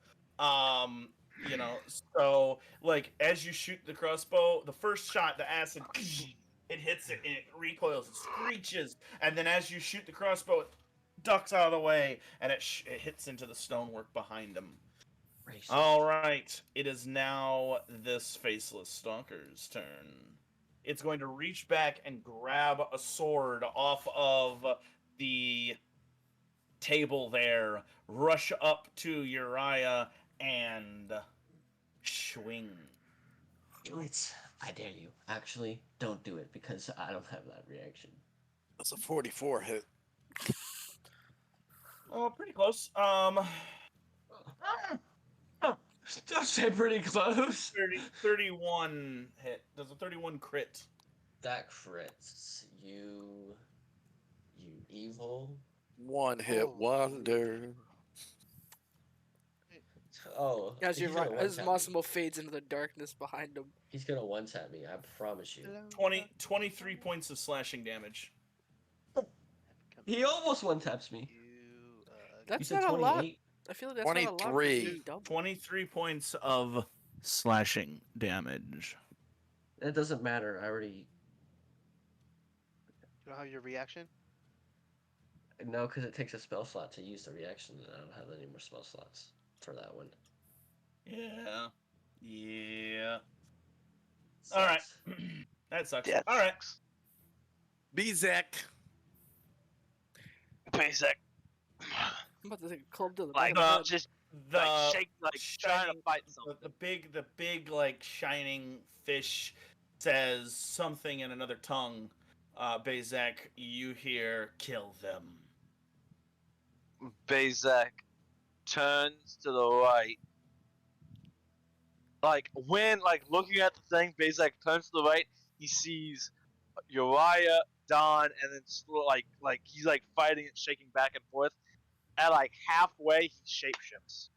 You know, so like as you shoot the crossbow, the first shot, the acid, it hits it and it recoils, it screeches, and then as you shoot the crossbow, it ducks out of the way and it hits into the stonework behind him. Racist. All right, it is now this faceless stalker's turn. It's going to reach back and grab a sword off of the table there, rush up to Uriah, and swing. Do it. I dare you. Actually, don't do it because I don't have that reaction. That's a 44 hit. Oh, pretty close. Don't say pretty close. 31 hit. Does a 31 crit? That crits. You evil. One hit Oh. wonder. Oh. As he's you gonna as one-tap me. Massimo fades into the darkness behind him. He's gonna one-tap me. I promise you. 23 points of slashing damage. He almost one-taps me. You, You That's said not a lot. 28. I feel like that's not a lot. for 23. you to double. 23 points of slashing damage. It doesn't matter. I already don't have your reaction? no, because it takes a spell slot to use the reaction, and I don't have any more spell slots for that one. Yeah. Yeah. All right. Sucks. That sucks. That All right. sucks. Bezek. Basic. I'm about to take a club to the Like, back of the head. just The like shake, like trying to shining- fight something. the big like shining fish says something in another tongue. Bezek, you hear, kill them. Bezek turns to the right. Like when looking at the thing, Bezek turns to the right he sees Uriah, Don, and then like he's like fighting and shaking back and forth. At like halfway, he shapeshifts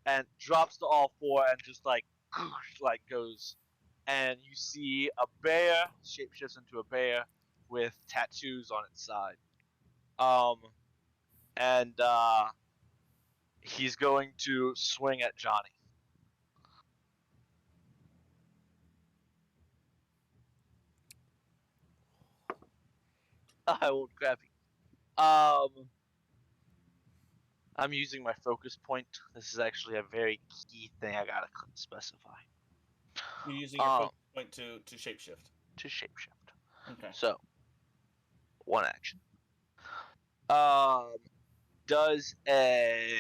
and drops to all four and just like goes. And you see a bear shapeshifts into a bear with tattoos on its side. And he's going to swing at Johnny. I will grab you. I'm using my focus point. This is actually a very key thing I gotta specify. You're using your focus point to shapeshift. To shapeshift. Okay. So, one action. Does a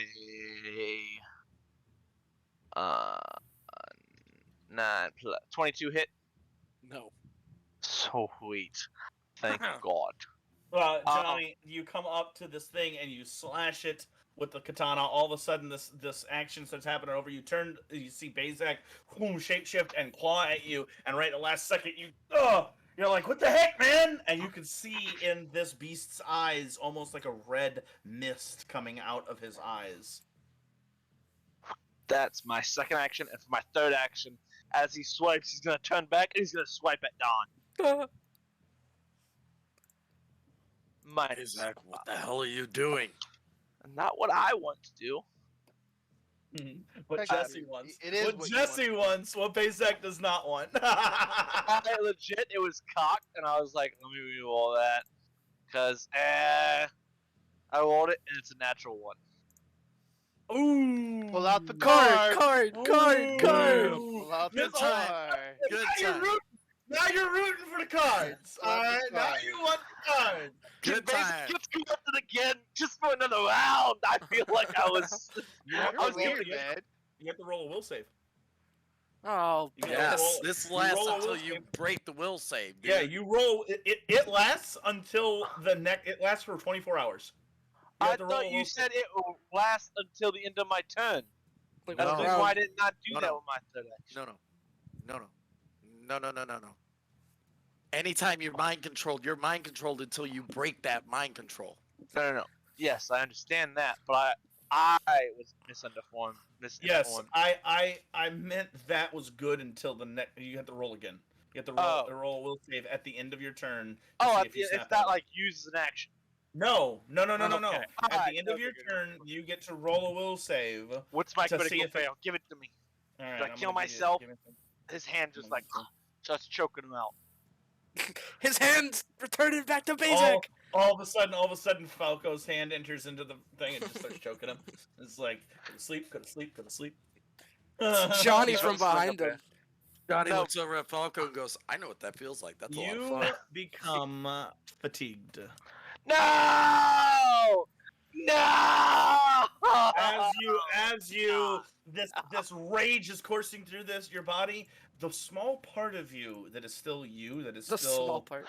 22 hit? No. Sweet. Thank God. Johnny, you come up to this thing and you slash it with the katana. All of a sudden, this action starts happening over. You turn, you see Bazak, shapeshift and claw at you, and right at the last second, you're like, what the heck, man? And you can see in this beast's eyes almost like a red mist coming out of his eyes. That's my second action, and for my third action, as he swipes, he's gonna turn back and he's gonna swipe at Don. Zach, what the hell are you doing? Not what I want to do. What Jesse wants. It is what Jesse wants. What Bazak does not want. Legit, it was cocked, and I was like, let me re-roll that. Because, I rolled it, and it's a natural one. Ooh. Pull out the Card. card. Pull out the Good time. card. Good Now time. now you're rooting for the cards. Pull out All the right. Now card. you want the cards. Good time. Let's go at it again, just for another round. I feel like I was. You have, You're to weird, roll, man. you have to roll a will save. Oh, You gotta Yes, roll- this you lasts roll a until will you save. break the will save. Dude. Yeah, you roll. It lasts until the next. It lasts for 24 hours. You I have to roll thought a you will said save. it will last until the end of my turn. like That's No. the one reason why I round. did not do No, that no. with my third action. No. Anytime you're mind controlled until you break that mind control. No. Yes, I understand that, but I was misinformed. Yes, I meant that was good until the next. You have to roll again. You have to roll, Oh. roll a will save at the end of your turn. To Oh, see if you it's snap not out. like used as an action. No. Okay. At the end of your Good. turn, you get to roll a will save. What's my To see critical if it- fail? Give it to me. All right, Should I I'm kill gonna give you- myself? give me some- His hand just like starts choking him out. His hands returning back to Bazak. all of a sudden, Falco's hand enters into the thing and just starts choking him. It's like, go to sleep. Johnny He's from just like behind a him. Johnny No. looks over at Falco and goes, I know what that feels like. That's a lot of You fun. become fatigued. No! As you this rage is coursing through your body, the small part of you that is still you, that is The still small part.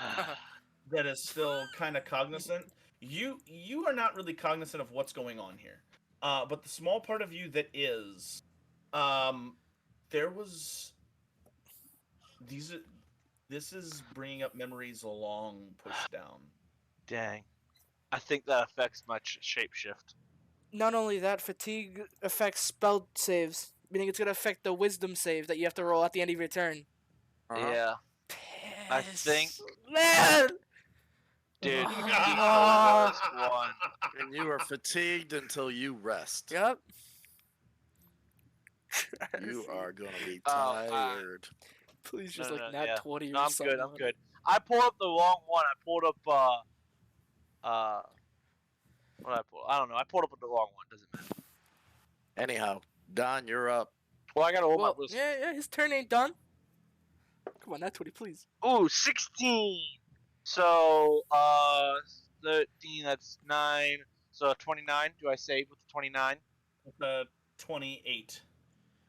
that is still kind of cognizant. You are not really cognizant of what's going on here. But the small part of you that is, there was this is bringing up memories along pushed down. Dang. I think that affects my shapeshift. Not only that, fatigue affects spell saves, meaning it's gonna affect the wisdom save that you have to roll at the end of your turn. Yeah. I think- Man. Dude, Ah. he's the worst one. And you are fatigued until you rest. Yep. You are going to be Oh, tired. Please just No, like no, nat yeah. 20 or No, I'm something. good. I'm good. I pulled up the wrong one. I pulled up what did I pull? I don't know. I pulled up the wrong one. Doesn't matter. Anyhow, Don, you're up. Well, I gotta roll Well, my wisdom. yeah, his turn ain't done. Come on, nat 20, please. Ooh, 16. So 13. That's 9. So 29. Do I save with the 29? With 28.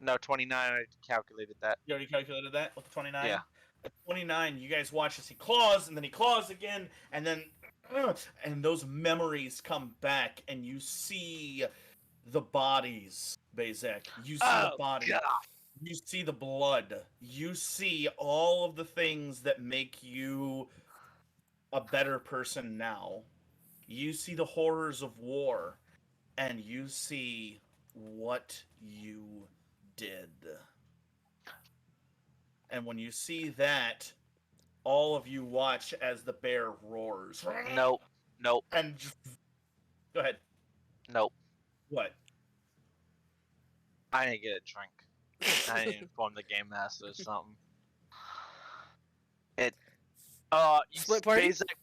No, 29. I calculated that. You already calculated that with the 29? Yeah. At 29, you guys watch as he claws, and then he claws again, and then and those memories come back, and you see the bodies, Bazak. You see the bodies. God. You see the blood. You see all of the things that make you a better person now. You see the horrors of war, and you see what you did. And when you see that, all of you watch as the bear roars. Nope. Nope. And just, go ahead. Nope. What? I didn't get a drink. I didn't inform the game master or something. You Split party? Bazak,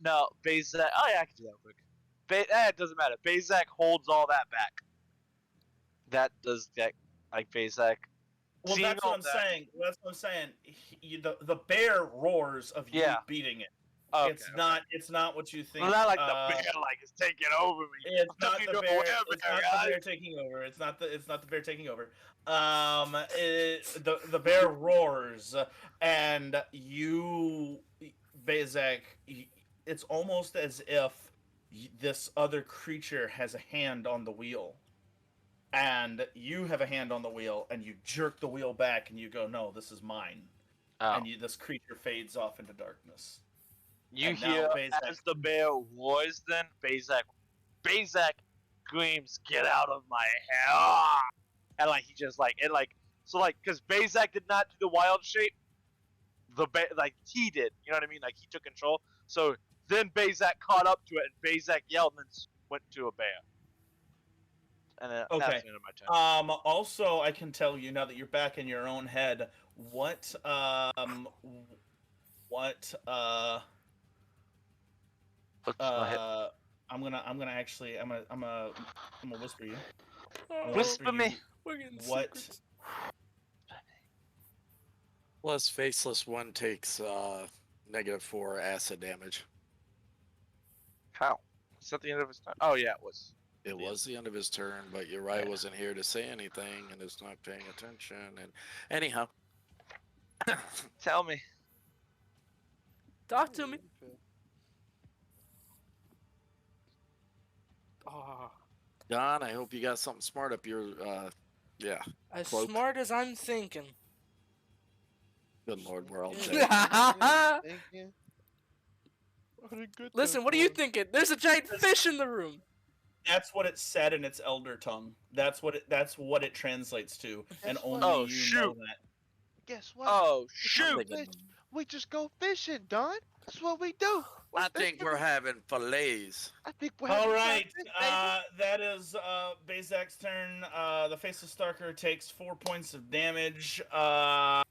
no, Bazak. Oh yeah, I can do that real quick. It doesn't matter. Bazak holds all that back. That does that, like Bazak. Well, seeing that's all what I'm that- saying. That's what I'm saying. The bear roars of you Yeah. beating it. Okay, It's not what you think. Well, not like the bear like is taking over me. It's I'm not taking the over bear. everywhere, It's not the bear guys. taking over. It's not the bear taking over. The bear roars, and you, Bazak. It's almost as if this other creature has a hand on the wheel, and you have a hand on the wheel, and you jerk the wheel back, and you go, "No, this is mine." Oh. And this creature fades off into darkness. You and now hear Bazak- as the bear roars, then Bazak screams, "Get out of my hair!" Ah! And like he just like because Bazak did not do the wild shape, like he did. You know what I mean? Like he took control. So then Bazak caught up to it, and Bazak yelled and then went to a bear. And then Okay. that's the end of my turn. Also, I can tell you now that you're back in your own head. What What's I'm gonna actually I'm gonna whisper you. Oh, Whisper me. You we're getting what secrets. Plus, Faceless 1 takes -4 acid damage. How? Is that the end of his turn? Oh yeah, it was. It Yeah. was the end of his turn, but Uri Yeah. wasn't here to say anything and is not paying attention. And anyhow, Tell me. Talk to me. Oh, Don, I hope you got something smart up your, yeah. as Cloak. smart as I'm thinking. Good Lord, we're all Yeah. dead. Listen, what are you thinking? There's a giant fish in the room. That's what it said in its elder tongue. That's what it translates to, and Guess only what? Oh, you shoot. know that. Guess what? Oh I'm shoot! thinking- We just go fishing, Don. That's what we do. I think we're having fillets. I think we're All having right, fun, that is Bazak's turn. The Faceless Stalker takes 4 points of damage. I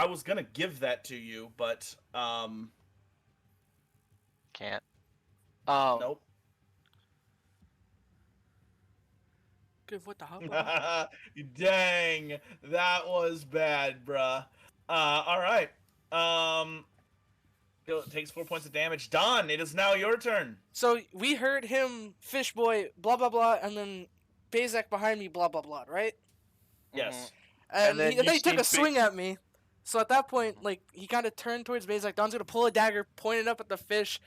was gonna give that to you, but Can't. nope. Good, what the hell? Dang, that was bad, bruh. All right. It takes 4 points of damage. Don, it is now your turn. So we heard him, fish boy, blah blah blah, and then Bazak behind me, blah blah blah, right? Yes. And then then you he took a see swing at me. So at that point, like he kind of turned towards Bazak. Don's gonna pull a dagger, point it up at the fish.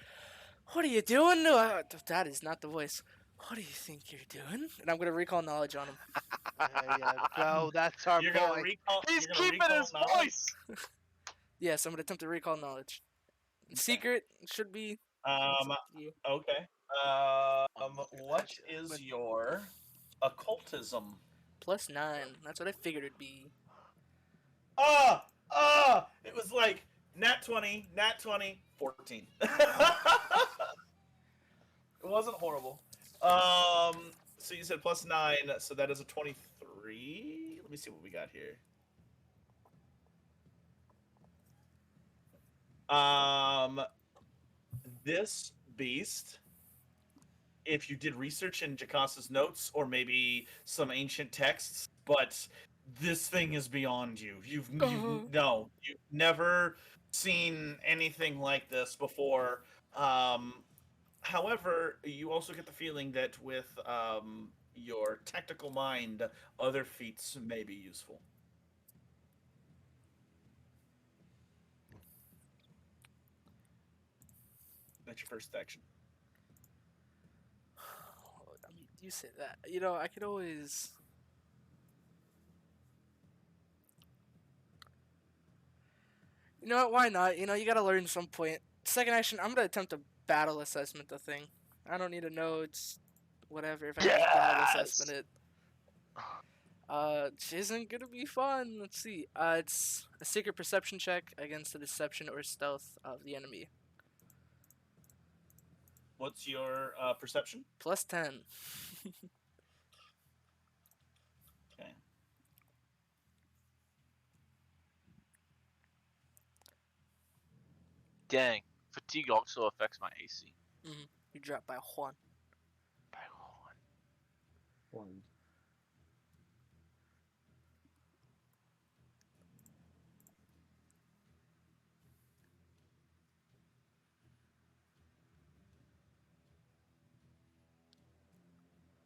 What are you doing? That is not the voice. What do you think you're doing? And I'm gonna recall knowledge on him. Yeah, go. That's our You're gonna boy. recall. He's you're gonna keeping recall his knowledge? voice. Yes, I'm gonna attempt to recall knowledge. Secret should be. Yeah. Okay. What is your occultism? +9. That's what I figured it'd be. It was like nat 20, 14. It wasn't horrible. So you said +9, so that is a 23. Let me see what we got here. This beast, if you did research in Jakasa's notes or maybe some ancient texts, but this thing is beyond you. You've never seen anything like this before. However, you also get the feeling that with your tactical mind, other feats may be useful. That's your first action. You say that. You know, I could always. You know what? Why not? You know, you gotta learn some point. Second action, I'm gonna attempt to battle assessment the thing. I don't need to know. It's whatever. If I can just battle assessment Yes! it, which isn't gonna be fun. Let's see. It's a secret perception check against the deception or stealth of the enemy. What's your perception? Plus 10. Okay. Dang. Fatigue also affects my AC. You drop by 1. By one. One.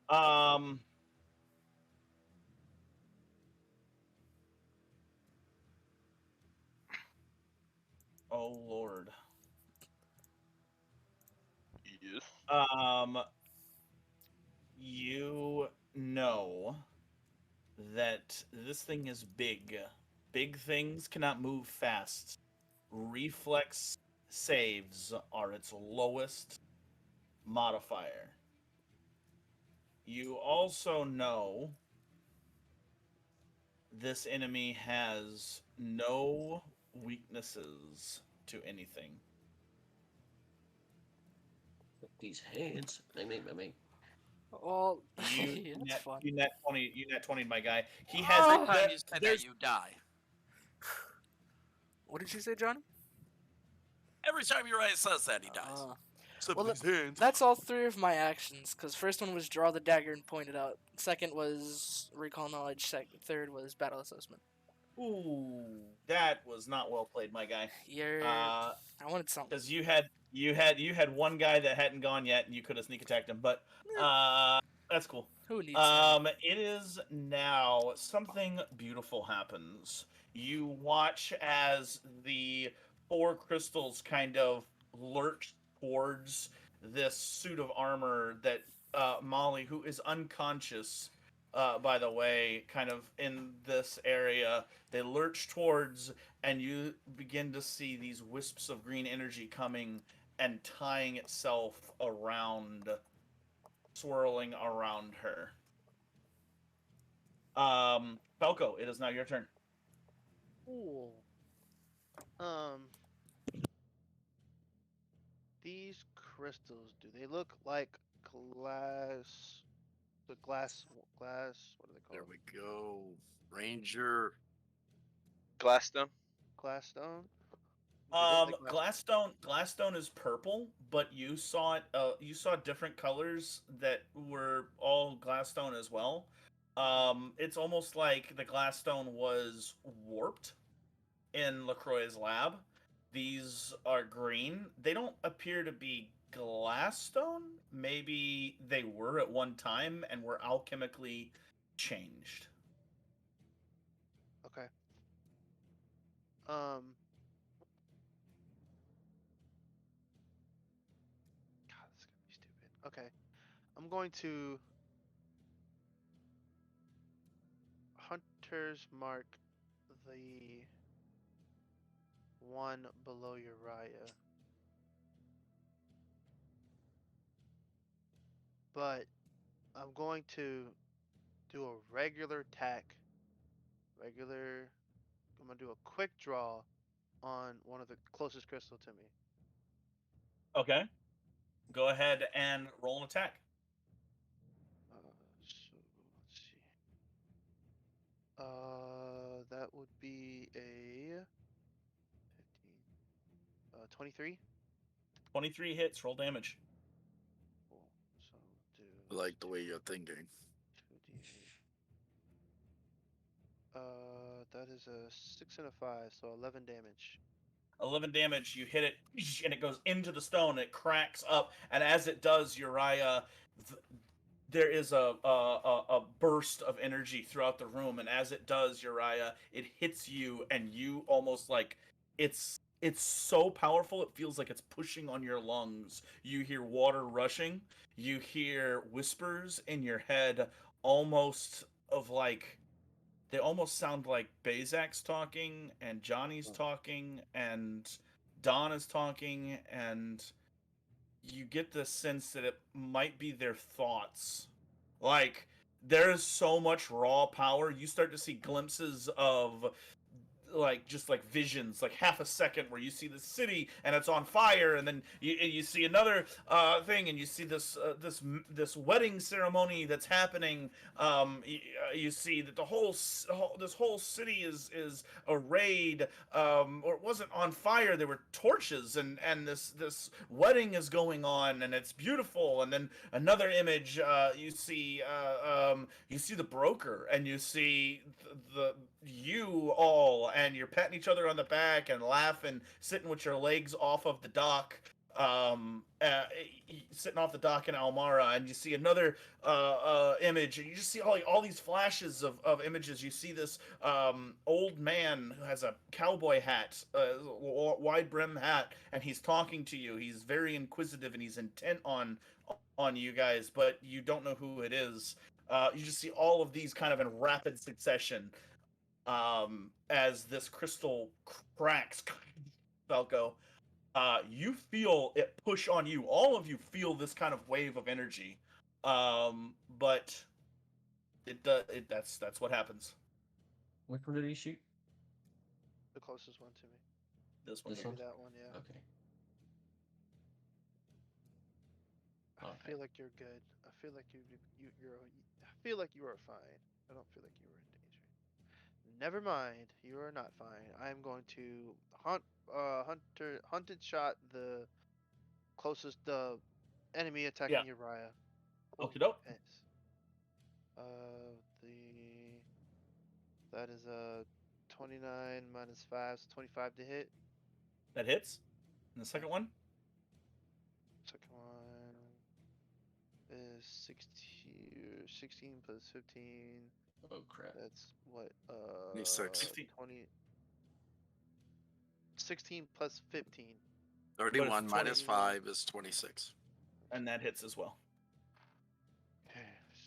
Um. Oh Lord. Yes. You know that this thing is big. Big things cannot move fast. Reflex saves are its lowest modifier. You also know this enemy has no weaknesses to anything. With these hands. Bang. Well, You yeah, that's net fun. you net 20 you net 20 my guy. He has Oh! Every time you say that, there's you die. What did you say, Johnny? Every time Uriah says that, he dies. Except well, with his hands. That's all 3 of my actions. Cause first one was draw the dagger and point it out. Second was recall knowledge. Third was battle assessment. Ooh, that was not well played, my guy. I wanted something. Because you had one guy that hadn't gone yet, and you could have sneak attacked him. But that's cool. Who needs that? It is now something beautiful happens. You watch as the 4 crystals kind of lurch towards this suit of armor that Molly, who is unconscious, by the way, kind of in this area, they lurch towards, and you begin to see these wisps of green energy coming and tying itself around, swirling around her. Falco, it is now your turn. Cool. These crystals, do they look like glass? The glass. What are they There called? we go. Ranger. Glassstone? Glass stone. Do they look like glass stone? Glassstone is purple, but you saw it. You saw different colors that were all glassstone as well. It's almost like the glassstone was warped in Lacroix's lab. These are green. They don't appear to be glassstone. Maybe they were at one time and were alchemically changed. Okay. God, this is gonna be stupid. Okay. I'm going to Hunter's Mark the one below Uriah. But I'm going to do a regular attack. I'm gonna do a quick draw on one of the closest crystal to me. Okay. Go ahead and roll an attack. So let's see. That would be a 15, 23. 23 hits, roll damage. Cool. So do I like the way you're thinking. 2d8. That is a 6 and a 5, so 11 damage. 11 damage, you hit it, and it goes into the stone, it cracks up, and as it does, Uriah, there is a burst of energy throughout the room, and as it does, Uriah, it hits you, and you almost like, it's so powerful, it feels like it's pushing on your lungs. You hear water rushing, you hear whispers in your head, almost of like they almost sound like Bazak's talking, and Johnny's talking, and Don is talking, and you get the sense that it might be their thoughts. Like, there's so much raw power. You start to see glimpses of just like visions, like half a second where you see the city and it's on fire, and then you see another thing, and you see this wedding ceremony that's happening. You see that this whole city is arrayed, or it wasn't on fire. There were torches, and this wedding is going on, and it's beautiful. And then another image, you see the broker, and you see the you all, and you're patting each other on the back and laughing, sitting with your legs off of the dock, sitting off the dock in Almara, and you see another image, and you just see all these flashes of images. You see this old man who has a cowboy hat, wide brim hat, and he's talking to you. He's very inquisitive, and he's intent on you guys, but you don't know who it is. You just see all of these kind of in rapid succession, as this crystal cracks. Falco, you feel it push on you. All of you feel this kind of wave of energy, but that's what happens. Which one did he shoot? The closest one to me. This one. This Maybe one? that one, yeah. Okay. I feel like you're good. I feel like you're. I feel like you are fine. I don't feel like you are in danger. Never mind. You are not fine. I am going to hunted shot the closest enemy attacking Uriah. Okie doke. Yes. That is a 29 minus 5, so 25 to hit. That hits. And the second one? Second one is 16 plus 15. Oh crap. That's what? 26. 20. 16 plus 15. 31 minus 29. 5 is 26. And that hits as well. Okay,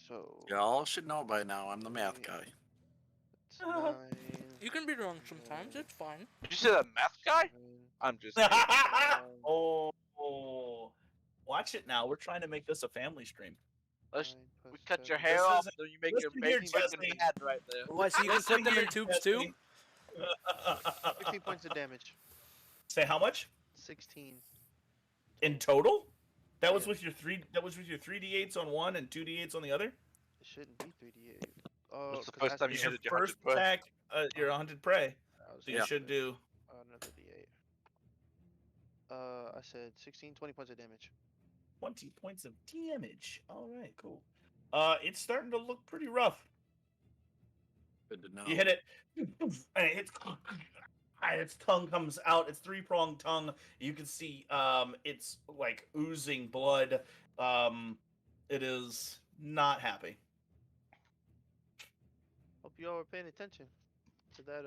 so. Y'all should know by now. I'm the math guy. It's 9. You can be wrong sometimes. It's fine. Did you say that math guy? I'm just. Oh, watch it now. We're trying to make this a family stream. Let's, 9 plus we cut your 7. hair This off, isn't- so you make your listen here, baby looking Jesse. mad right there. What? So you can cook them in tubes too? 16 points of damage. Say how much 16. in total? That was Yeah. with your three. That was with your 3d8s on one and 2d8s on the other. It shouldn't be 3d8. Oh, What's the 'cause it first has time to you be hit Your it? Your first 100 prey? attack, you're 100 prey, I was so you gonna should say, do another d8. I said 16, 20 points of damage. 20 points of damage. All right, cool. It's starting to look pretty rough. Good to know. You hit it, and it hits, and its tongue comes out. Its three-pronged tongue. You can see, it's like oozing blood. It is not happy. Hope you all were paying attention to that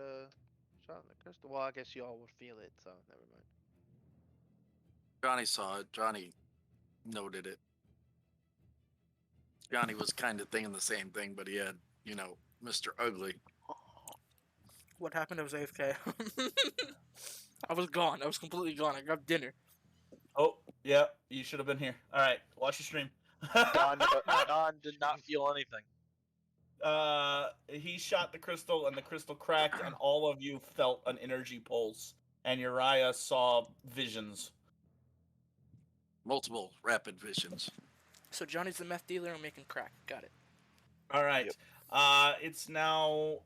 shot in the crystal. Well, I guess you all will feel it, so never mind. Johnny saw it. Johnny noted it. Johnny was kind of thinking the same thing, but he had, Mr. Ugly. What happened? I was AFK. I was gone. I was completely gone. I grabbed dinner. Oh, yeah, you should have been here. All right, watch the stream. Don did not feel anything. He shot the crystal, and the crystal cracked, and all of you felt an energy pulse, and Uriah saw visions. Multiple rapid visions. So Johnny's the meth dealer and making crack. Got it. All right. Yep. It's now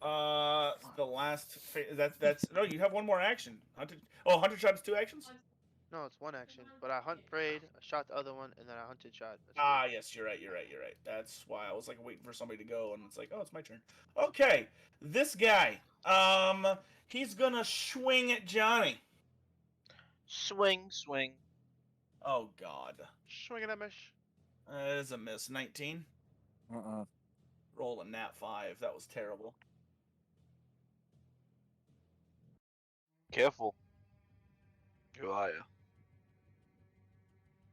the last. That's no. You have one more action. Hunter shot is 2 actions. No, it's one action. But I prayed, I shot the other one, and then I hunted shot. That's Ah, three. yes, you're right. That's why I was like waiting for somebody to go, and it's like, oh, it's my turn. Okay, this guy. He's gonna swing at Johnny. Swing. Oh God. Swinging at mesh. That is a miss. 19. Uh-uh. Roll a nat 5. That was terrible. Careful. Uriah.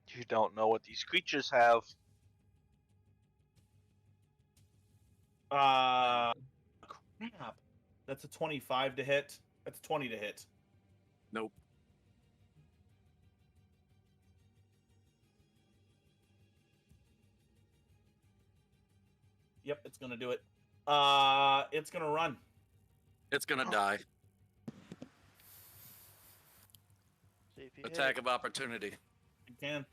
You don't know what these creatures have. Crap. That's a 25 to hit. That's 20 to hit. Nope. Yep, it's gonna do it. It's gonna run. It's gonna die. See if you Attack hit of opportunity. It can.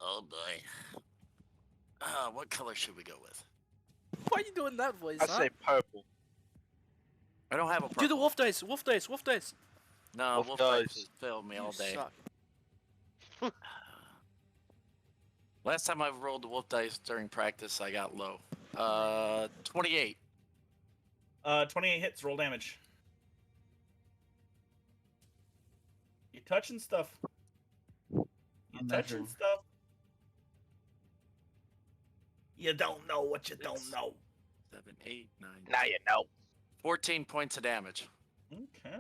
Oh boy. What color should we go with? Why are you doing that voice? I'd huh? say purple. I don't have a purple. Do the wolf dice. Wolf dice. Wolf dice. No, Wolf wolf dice. dice has failed me You all day. suck. Last time I rolled the wolf dice during practice, I got low. 28. 28 hits. Roll damage. You touching stuff. You I'm touching measuring. stuff. You don't know what you don't know. 7, 8, 9. Now you know. 14 points of damage. Okay.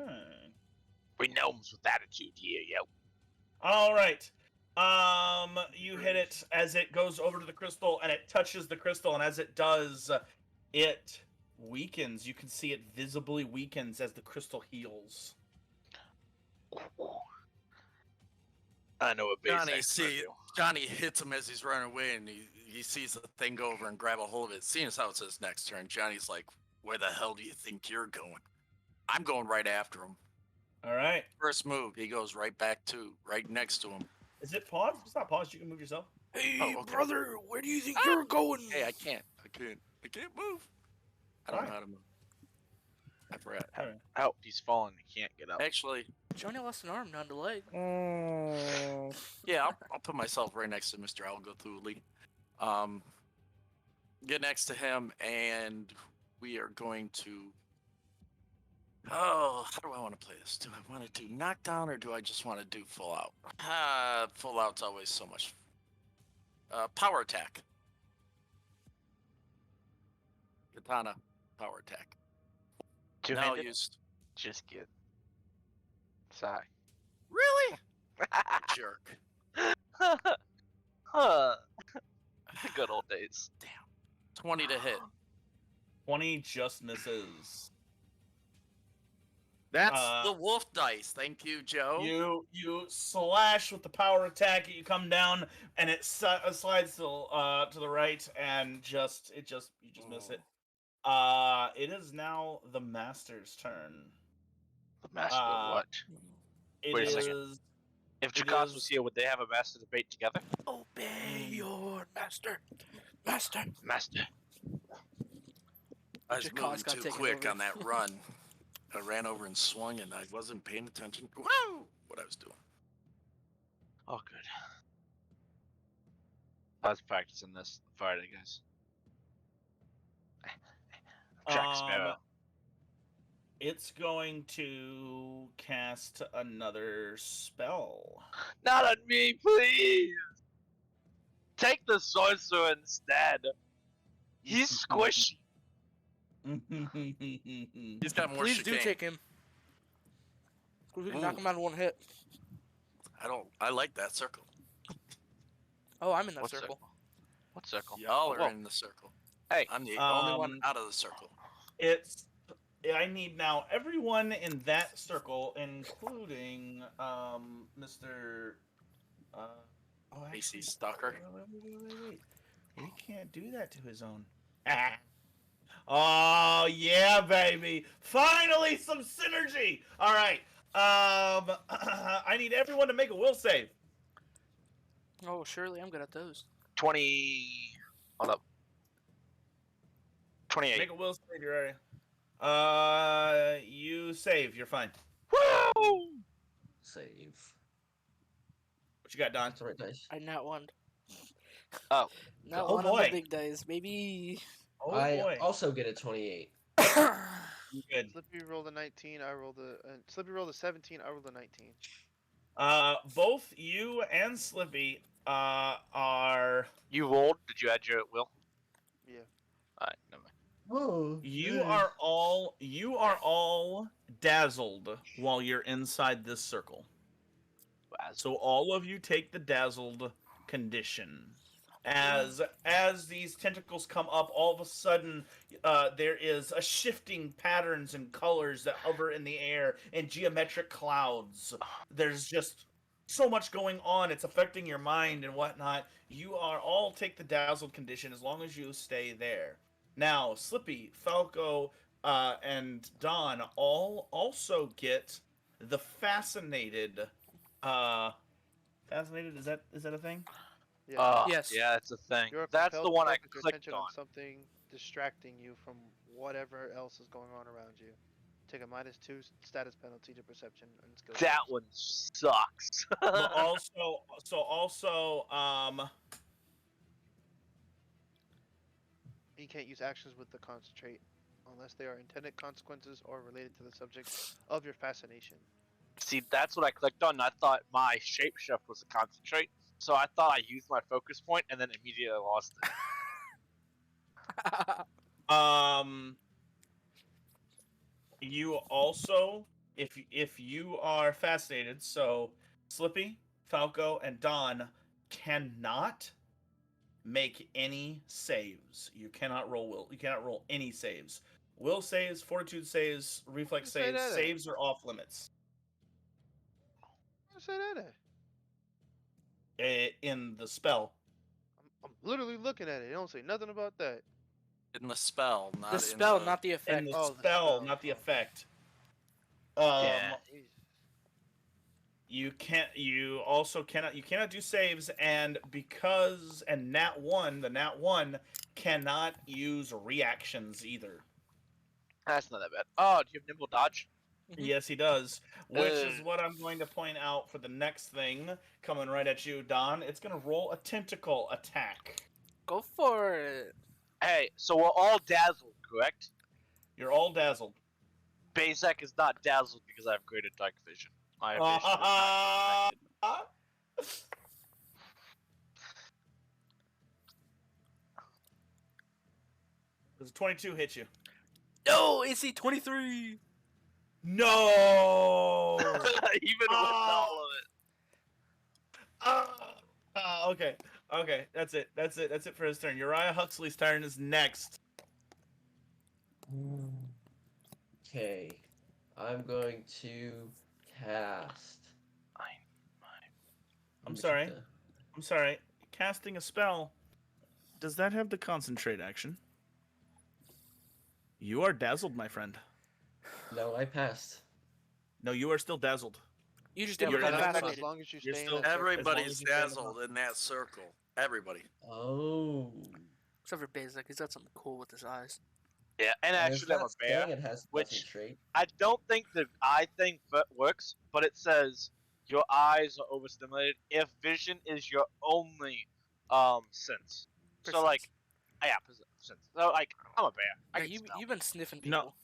We gnomes with attitude here, yo. All right. You hit it as it goes over to the crystal, and it touches the crystal, and as it does, it weakens. You can see it visibly weakens as the crystal heals. I know what base Johnny, expert see, do. Johnny hits him as he's running away, and he sees the thing go over and grab a hold of it. Seeing as how it's his next turn, Johnny's like, "Where the hell do you think you're going?" I'm going right after him. All right. First move, he goes right next to him. Is it paused? It's not paused. You can move yourself. Hey, Oh, okay. brother, where do you think you're going? Hey, I can't move. I don't know Alright. how to move. I forgot. Help, he's falling. He can't get up. Actually, Johnny lost an arm, not a leg. yeah, I'll put myself right next to Mr. Algothuli. Get next to him, and we are going to. Oh, how do I want to play this? Do I want to do knockdown or do I just want to do full out? Full out's always so much. Power attack. Katana, power attack. Now Two-handed? used. Just kidding. Sorry. Really? Jerk. Huh. The good old days. 20 to hit. 20 just misses. That's the wolf dice. Thank you, Joe. You slash with the power attack. You come down, and it slides to the right, and you just miss it. It is now the master's turn. The master of what? It Wait a second. is- If it Jakas is- was here, would they have a master debate together? Obey your master. Master. Master. I was Jakar's moving got too taken quick over. on that run. I ran over and swung, and I wasn't paying attention. Whoa! What I was doing. Oh, good. I was practicing this Friday, guys. Jack Sparrow. It's going to cast another spell. Not on me, please! Take the sorcerer instead. He's squishy. He's got more Please do chicane. take him. 'Cause we can knock Ooh. him out in one hit. I like that circle. Oh, I'm in that What circle. What circle? Y'all are Whoa. in the circle. Hey. I'm the only one Um, out of the circle. I need now everyone in that circle, including Mr. AC Stalker. Wait. He can't do that to his own. Oh yeah, baby! Finally, some synergy. All right. I need everyone to make a will save. Oh, surely I'm good at those. 20. Hold up. 28. Make a will save, you're ready. You save. You're fine. Woo! Save. What you got, Don? That's the right dice. I not one. Oh. Not Oh, one on boy. the big dice, baby. Oh I boy. also get a 28. You good. Slippy rolled a 19. I rolled a. Slippy rolled a 17. I rolled a 19. Both you and Slippy are. You rolled? Did you add your will? Yeah. Alright, never mind. Whoa. You are all dazzled while you're inside this circle. Wow. So all of you take the dazzled condition, As these tentacles come up, all of a sudden there is a shifting patterns and colors that hover in the air in geometric clouds. There's just so much going on. It's affecting your mind and whatnot. You are all take the dazzled condition as long as you stay there. Now, Slippy, Falco, and Don all also get the fascinated. Fascinated, is that a thing? Yeah. Yes. Yeah, that's a thing. You're That's compelled the to one I focus your clicked attention on. on something distracting you from whatever else is going on around you. Take a -2 status penalty to perception and skill That checks. one sucks. But also, You can't use actions with the concentrate unless they are intended consequences or related to the subject of your fascination. See, that's what I clicked on, and I thought my shapeshift was a concentrate, so I thought I used my focus point and then immediately lost it. you also, if you are fascinated, so Slippy, Falco, and Don cannot make any saves. You cannot roll will. You cannot roll any saves. Will saves, fortitude saves, reflex Where you say saves. that at? Saves are off limits. Where say that at? In the spell. I'm literally looking at it. It don't say nothing about that. In the spell, not The in spell, the... not the In effect. the Oh, the spell, spell. not the Oh. effect. Yeah. Jesus. You can't. You also cannot. You cannot do saves, and because the nat one cannot use reactions either. That's not that bad. Oh, do you have nimble dodge? Mhm. Yes, he does. Which is Uh. what I'm going to point out for the next thing coming right at you, Don. It's going to roll a tentacle attack. Go for it. Hey, so we're all dazzled, correct? You're all dazzled. Bazek is not dazzled because I have greater dark vision. My vision is not affected. Does a 22 hit you? No, AC 23. No. Even with all of it. Okay. Okay. That's it. That's it. That's it for his turn. Uriah Huxley's turn is next. Okay. I'm going to cast. I'm Let me check sorry. the- I'm sorry. Casting a spell. Does that have the concentrate action? You are dazzled, my friend. No, I passed. No, you are still dazzled. You just Yeah, didn't but become that's As fascinated. long as you You're stay in still- that circle. as long Everybody's as you stay in the dazzled in that circle. Everybody. Oh. Except for Bezek, he's got something cool with his eyes. Yeah, and And it's actually I'm a not bear. saying it has which- concentrate. I don't think the eye thing works, but it says your eyes are overstimulated if vision is your only sense. So like, yeah, sense. So like, I'm a bear. I Yeah, can smell. you've been sniffing No. people.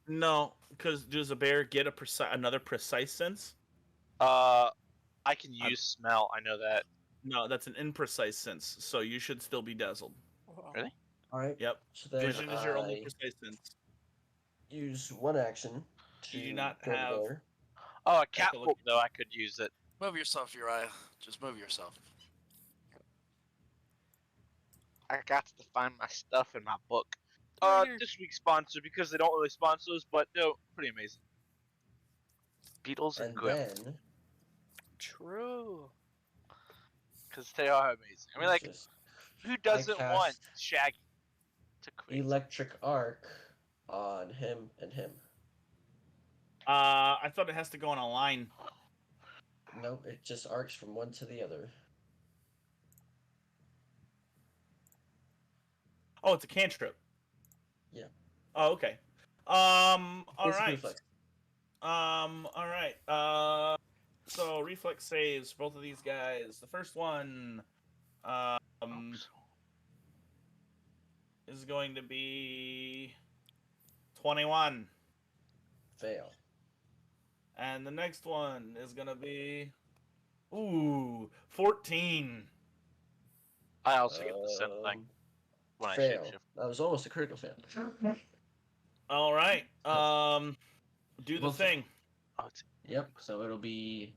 No, because does a bear get another precise sense? I can use smell. I know that. No, that's an imprecise sense. So you should still be dazzled. Really? Alright. Yep. So then Vision is your only I precise sense. use one action to You do not go have- there. Oh, a Take a look catwalk though. I could use it. Move yourself, Uriah. Just move yourself. I got to find my stuff in my book. Right here. This week's sponsor because they don't really sponsor us, but they're pretty amazing. Beatles and And Grimm, then True. because they are amazing. I mean, like, just who doesn't want cast Shaggy to create? electric arc on him and him. I thought it has to go on a line. Nope, it just arcs from one to the other. Oh, it's a cantrip. Yeah. Oh, okay. All Basic right. reflex. All right. So reflex saves both of these guys. The first one, is going to be 21, Fail. and the next one is gonna be 14. I also get the same thing Um, when I Fail. shapeshift. That was almost a critical fail. All right. Do the Both- thing. Oh, it's Yep, so it'll be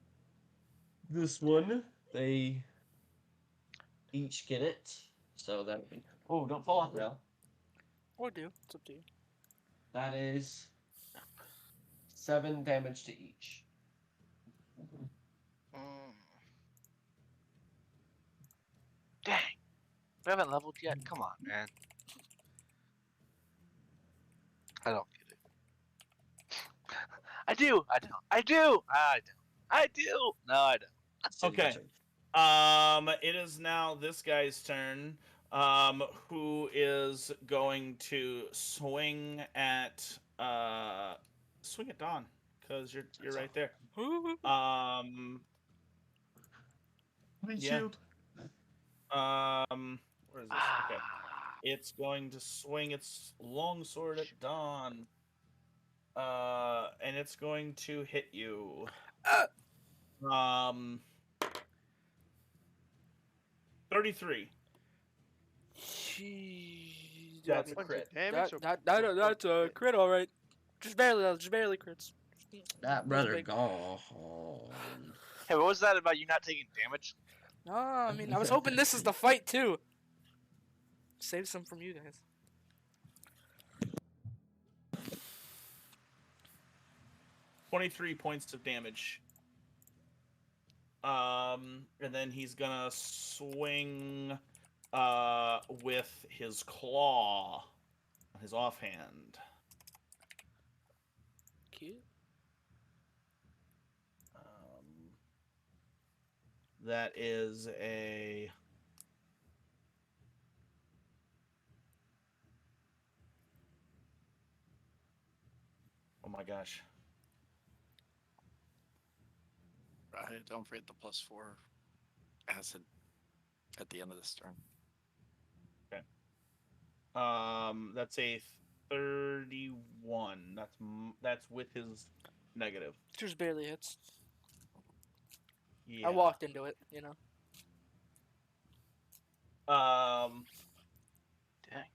this one. They each get it. So that would be. Oh, don't fall off now. Or do. It's up to you. That is 7 damage to each. Dang. We haven't leveled yet. Come on, man. I don't get it. I do. I don't. I do. I don't. I do. No, I don't. Cindy, your Okay. turn. It is now this guy's turn. Who is going to swing at Dawn, because you're right there. Yeah. Shield. Where is this? Okay. It's going to swing its long sword at Dawn. And it's going to hit you. 33. Jeez. That's a Bunch of crit. damage or That's a crit, all right. Just barely crits. That That's brother big. gone. Hey, what was that about you not taking damage? No, I mean, I was hoping this is the fight, too. Save some from you guys. $23 points of damage. And then he's gonna swing with his claw, his offhand. Cute. That is a oh my gosh. Don't forget the +4 acid at the end of this turn. That's a 31. That's with his negative. Just barely hits. Yeah. I walked into it, you know. Dang.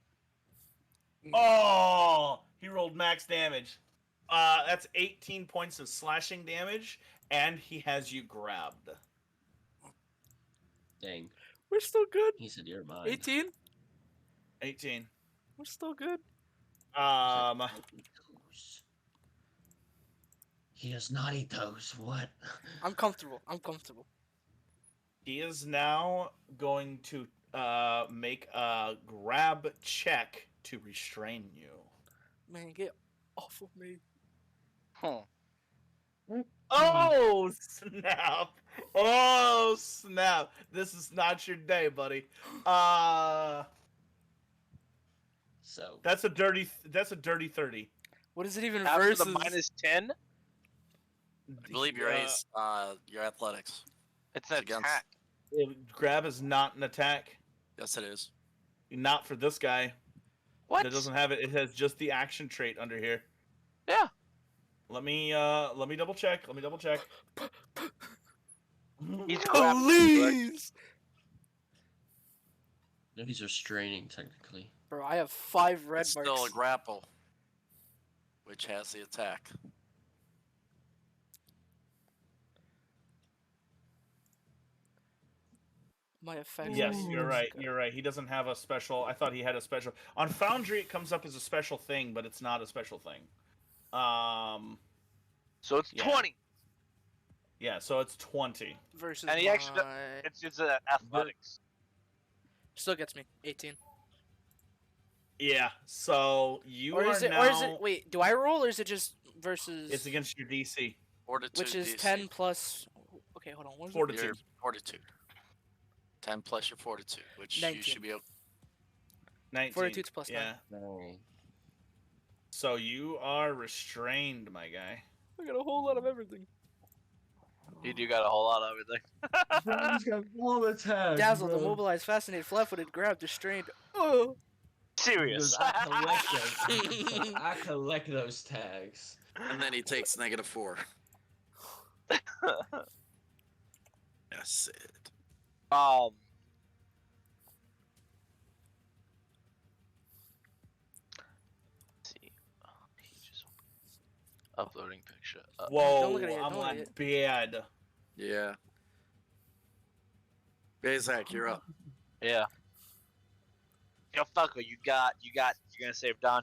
Oh, he rolled max damage. That's 18 points of slashing damage, and he has you grabbed. Dang. We're still good. He said you're mine. 18? 18. We're still good. He does not eat those. What? I'm comfortable. He is now going to make a grab check to restrain you. Man, get off of me. Huh. Oh snap! Oh snap! This is not your day, buddy. So That's a dirty 30. What is it even After versus? the -10, I believe your ace, your athletics. it's an against- attack. Grab is not an attack. Yes, it is. Not for this guy. What? That doesn't have it. It has just the action trait under here. Yeah. Let me double check. He's grabbing you, right? Please, no, he's restraining technically. bro. I have 5 red It's marks. still a grapple, which has the attack. My effects. Yes, are you're right. good. You're right. He doesn't have a special. I thought he had a special. On Foundry, it comes up as a special thing, but it's not a special thing. So it's Yeah. 20. Yeah. So it's 20. Versus And he actually- my... It's just athletics. Still gets me 18. Yeah. So you Or is are it? now. Or is it? Wait, do I roll or is it just versus? It's against your DC. Fortitude which is DC. 10 plus. Okay, hold on. What is it? Fortitude. Your fortitude. 10 plus your fortitude, which 19. you should be able. 19. Fortitude's plus Yeah. 9. No. So you are restrained, my guy. I got a whole lot of everything. You do got a whole lot of everything. He's got all the tags. Dazzled, bro. immobilized, fascinated, flat-footed, grabbed, restrained. Oh. Serious. I collect those tags. And then he takes -4. Yes, it. Let's see. Pages. Uploading picture. Whoa! Don't look at it, I'm don't look on at it. bed. Yeah. Bazak, you're up. Yeah. Yo, fucker, you're gonna save Don.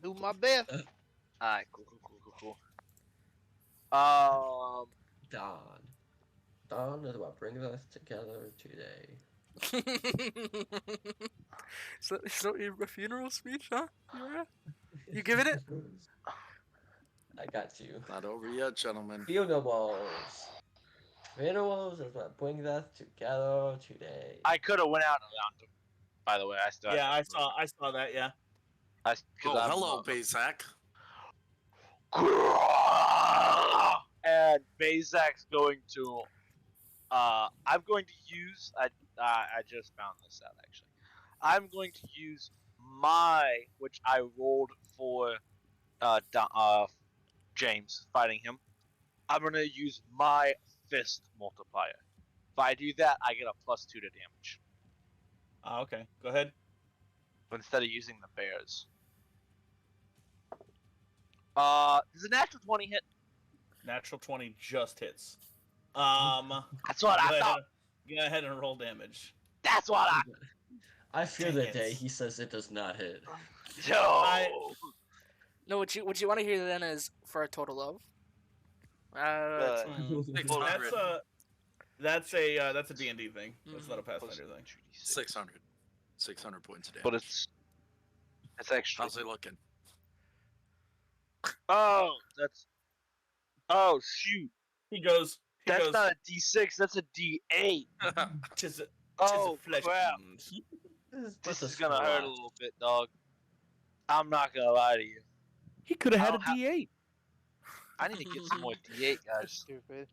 Do my best. All right, cool. Dawn. Dawn is what brings us together today. So your funeral speech, huh? You giving it? I got you. Not over yet, gentlemen. Funerals. Funerals is what brings us together today. I could have went out around him. By the way, I still. Yeah, I saw that. Yeah. Hello, Bazak. And Bazak's going to. I'm going to use. I just found this out actually. I'm going to use which I rolled for James fighting him. I'm going to use my fist multiplier. If I do that, I get a +2 to damage Okay. Go ahead. instead of using the bears. Does a natural 20 hit? Natural 20 just hits. That's what I thought. Go ahead and roll damage. That's what I feel Dang the it. day he says it does not hit. No. No, what you want to hear then is for a total of. That's a D&D thing. That's not a Pathfinder thing. 600 points of damage. But it's extra. How's it looking? Oh, that's. Oh shoot! He goes. That's not a D6. That's a D8. Tis a Oh flesh crap! wound. This is gonna hurt a little bit, dog. I'm not gonna lie to you. He could have had I'll a D8. I need to get some more D8, guys. Stupid.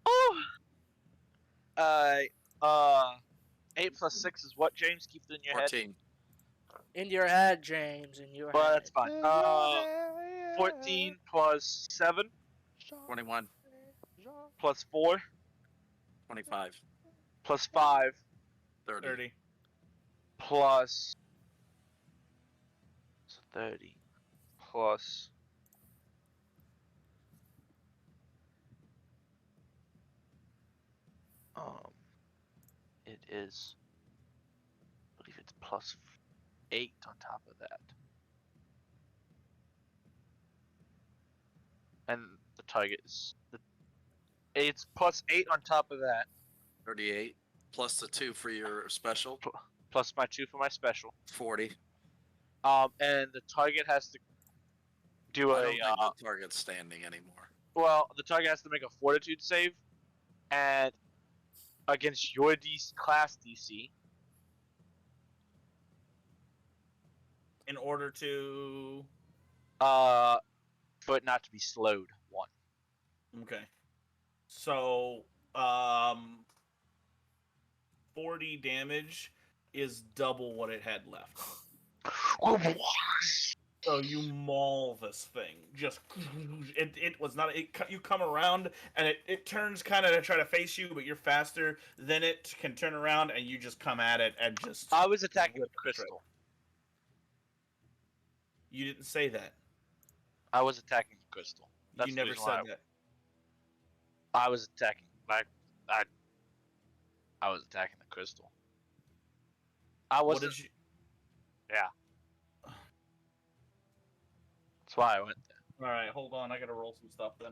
Oh. 8 plus 6 is what, James? Keep it in your head. 14. In your head, James. In your Well, head. that's fine. 14 plus 7 21. plus 4 25. plus 5 30. plus 30 plus it is, I believe it's plus 8 on top of that. And the target is it's plus 8 on top of that. 38. Plus the 2 for your special. Plus my 2 for my special. 40. And the target has to do I don't think the target's standing anymore. well, the target has to make a fortitude save, and against your class DC. In order to. For it not to be slowed. 1. Okay. So, 40 damage is double what it had left. So you maul this thing. Just it was not you come around and it turns kind of to try to face you, but you're faster than it can turn around and you just come at it and just. I was attacking the crystal. You didn't say that. I was attacking the crystal. That's you never said that. I was attacking. I was attacking the crystal. I wasn't. What did you? Yeah. That's why I went there. All right, hold on. I gotta roll some stuff then.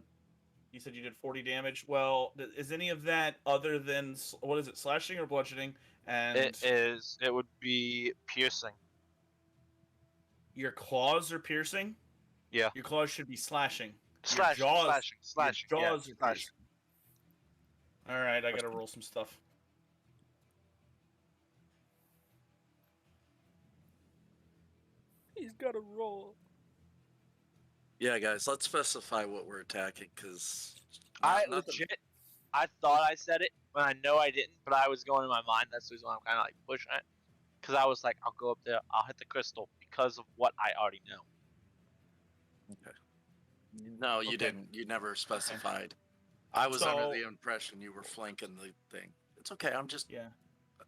You said you did 40 damage. Well, is any of that other than what is it? Slashing or bludgeoning? And It is. It would be piercing. Your claws are piercing. Yeah. Your claws should be slashing. Slashing. Your Slashing. jaws Yeah, are slashing. piercing. All right, I gotta roll some stuff. He's got to roll. Yeah, guys, let's specify what we're attacking, because Legit. I thought I said it, but I know I didn't. But I was going in my mind. That's the reason why I'm kind of like pushing it, because I was like, I'll go up there, I'll hit the crystal because of what I already know. Okay. No, you didn't. You never specified. I was under the impression you were flanking the thing. It's okay. I'm just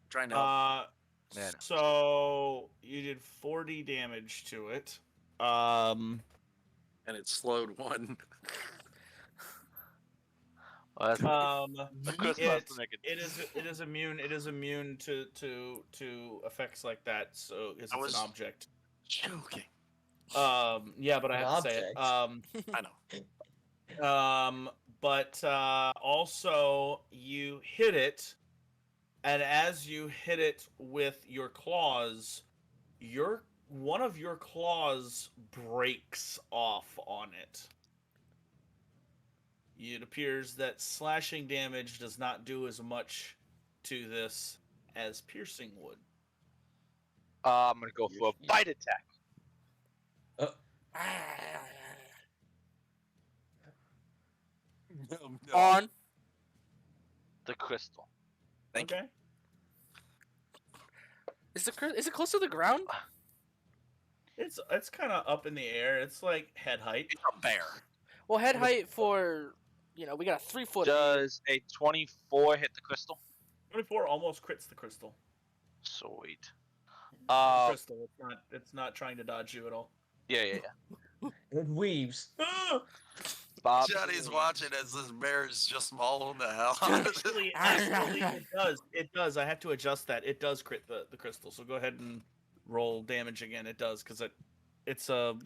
trying to help. Man. So you did 40 damage to it. And it slowed 1. Well, that's the crystal has it to make it. it is immune to effects like that. So because I it's an was- object. Joking. Yeah, but I An have to say it. I know. But also you hit it, and as you hit it with your claws, one of your claws breaks off on it. It appears that slashing damage does not do as much to this as piercing would. I'm gonna go for a bite attack. On. The crystal. Thank you. Okay. Is it close to the ground? It's kind of up in the air. It's like head height. It's a bear. Well, head height for we got a 3-foot. Does a 24 hit the crystal? 24 almost crits the crystal. Sweet. The crystal. It's not trying to dodge you at all. Yeah. It weaves. Bob. Johnny's watching as this bear is just mauling the hell. Actually, it does. I have to adjust that. It does crit the crystal. So go ahead and roll damage again. It does because it's Oh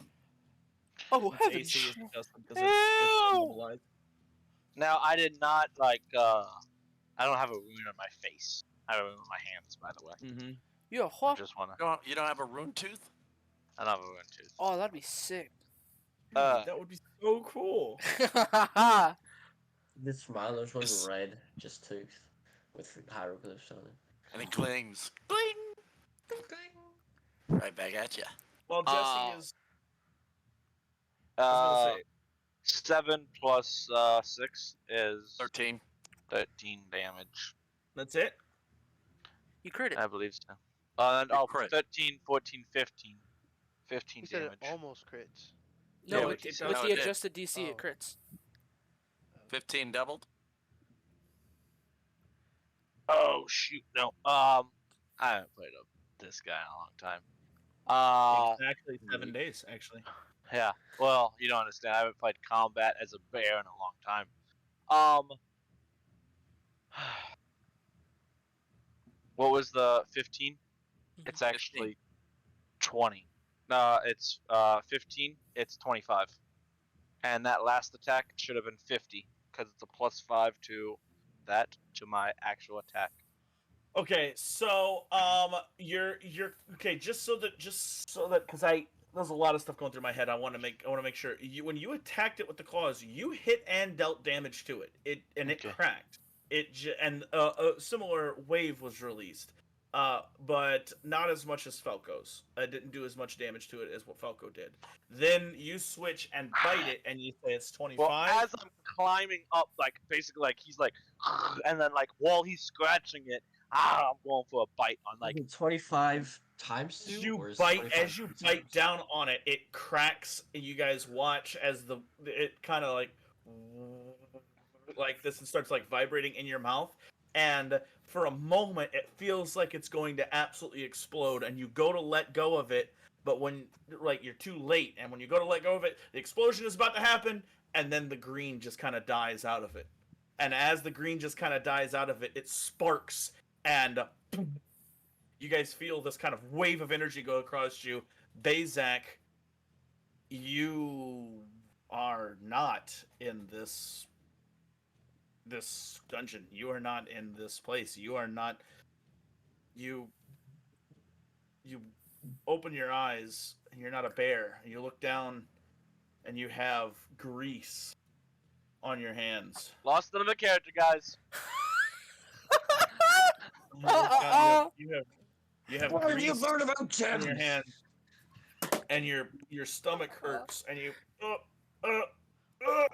its heavens! AC is adjusted because it's immobilized. Now I did not I don't have a wound on my face. I have a wound on my hands, by the way. Mm-hmm. You a I hawk? just wanna. You don't have a rune tooth? I don't have a wound tooth. Oh, that'd be sick. That would be so cool. This Milo's wasn't red, just tooth with hieroglyphs on it. And he clings. Bling! Right back at you. Well, Jesse is. I was gonna say, 7 plus 6 is 13. 13 damage. that's it. You crit it. I believe so. Crit. 13, 14, 15. 15 He said damage. it almost crits. No, Yeah, with it the does. adjusted DC, it Oh. crits. 15 doubled? Oh shoot, no. I haven't played this guy in a long time. It's actually 7 days. Actually, Yeah. Well, you don't understand. I haven't played combat as a bear in a long time. What was the 15? It's actually 20. No, it's 15. It's 25. And that last attack should have been 50 because it's a +5 to that to my actual attack. okay. So you're okay. Just so that because there's a lot of stuff going through my head. I want to make sure when you attacked it with the claws, you hit and dealt damage to it. It Okay. cracked. And a similar wave was released, but not as much as Falco's. I didn't do as much damage to it as what Falco did. Then you switch and bite it, and you say it's 25. Well, as I'm climbing up, like basically, like he's like, and then like while he's scratching it, I'm going for a bite on like. 25 times 2? Or You is it bite 25 as you times? bite down on it, it cracks, and you guys watch as it kind of like this and starts like vibrating in your mouth, and for a moment it feels like it's going to absolutely explode, and you go to let go of it, but when you're too late, and when you go to let go of it, the explosion is about to happen, and then the green just kind of dies out of it, and as the green just kind of dies out of it, it sparks, and you guys feel this kind of wave of energy go across you. Bazak, you are not in this dungeon. You are not in this place. You are not. You open your eyes, and you're not a bear. And you look down, and you have grease on your hands. Lost another character, guys. You look down, you have What did you grease learn about on gems? your hand, and your stomach hurts, and you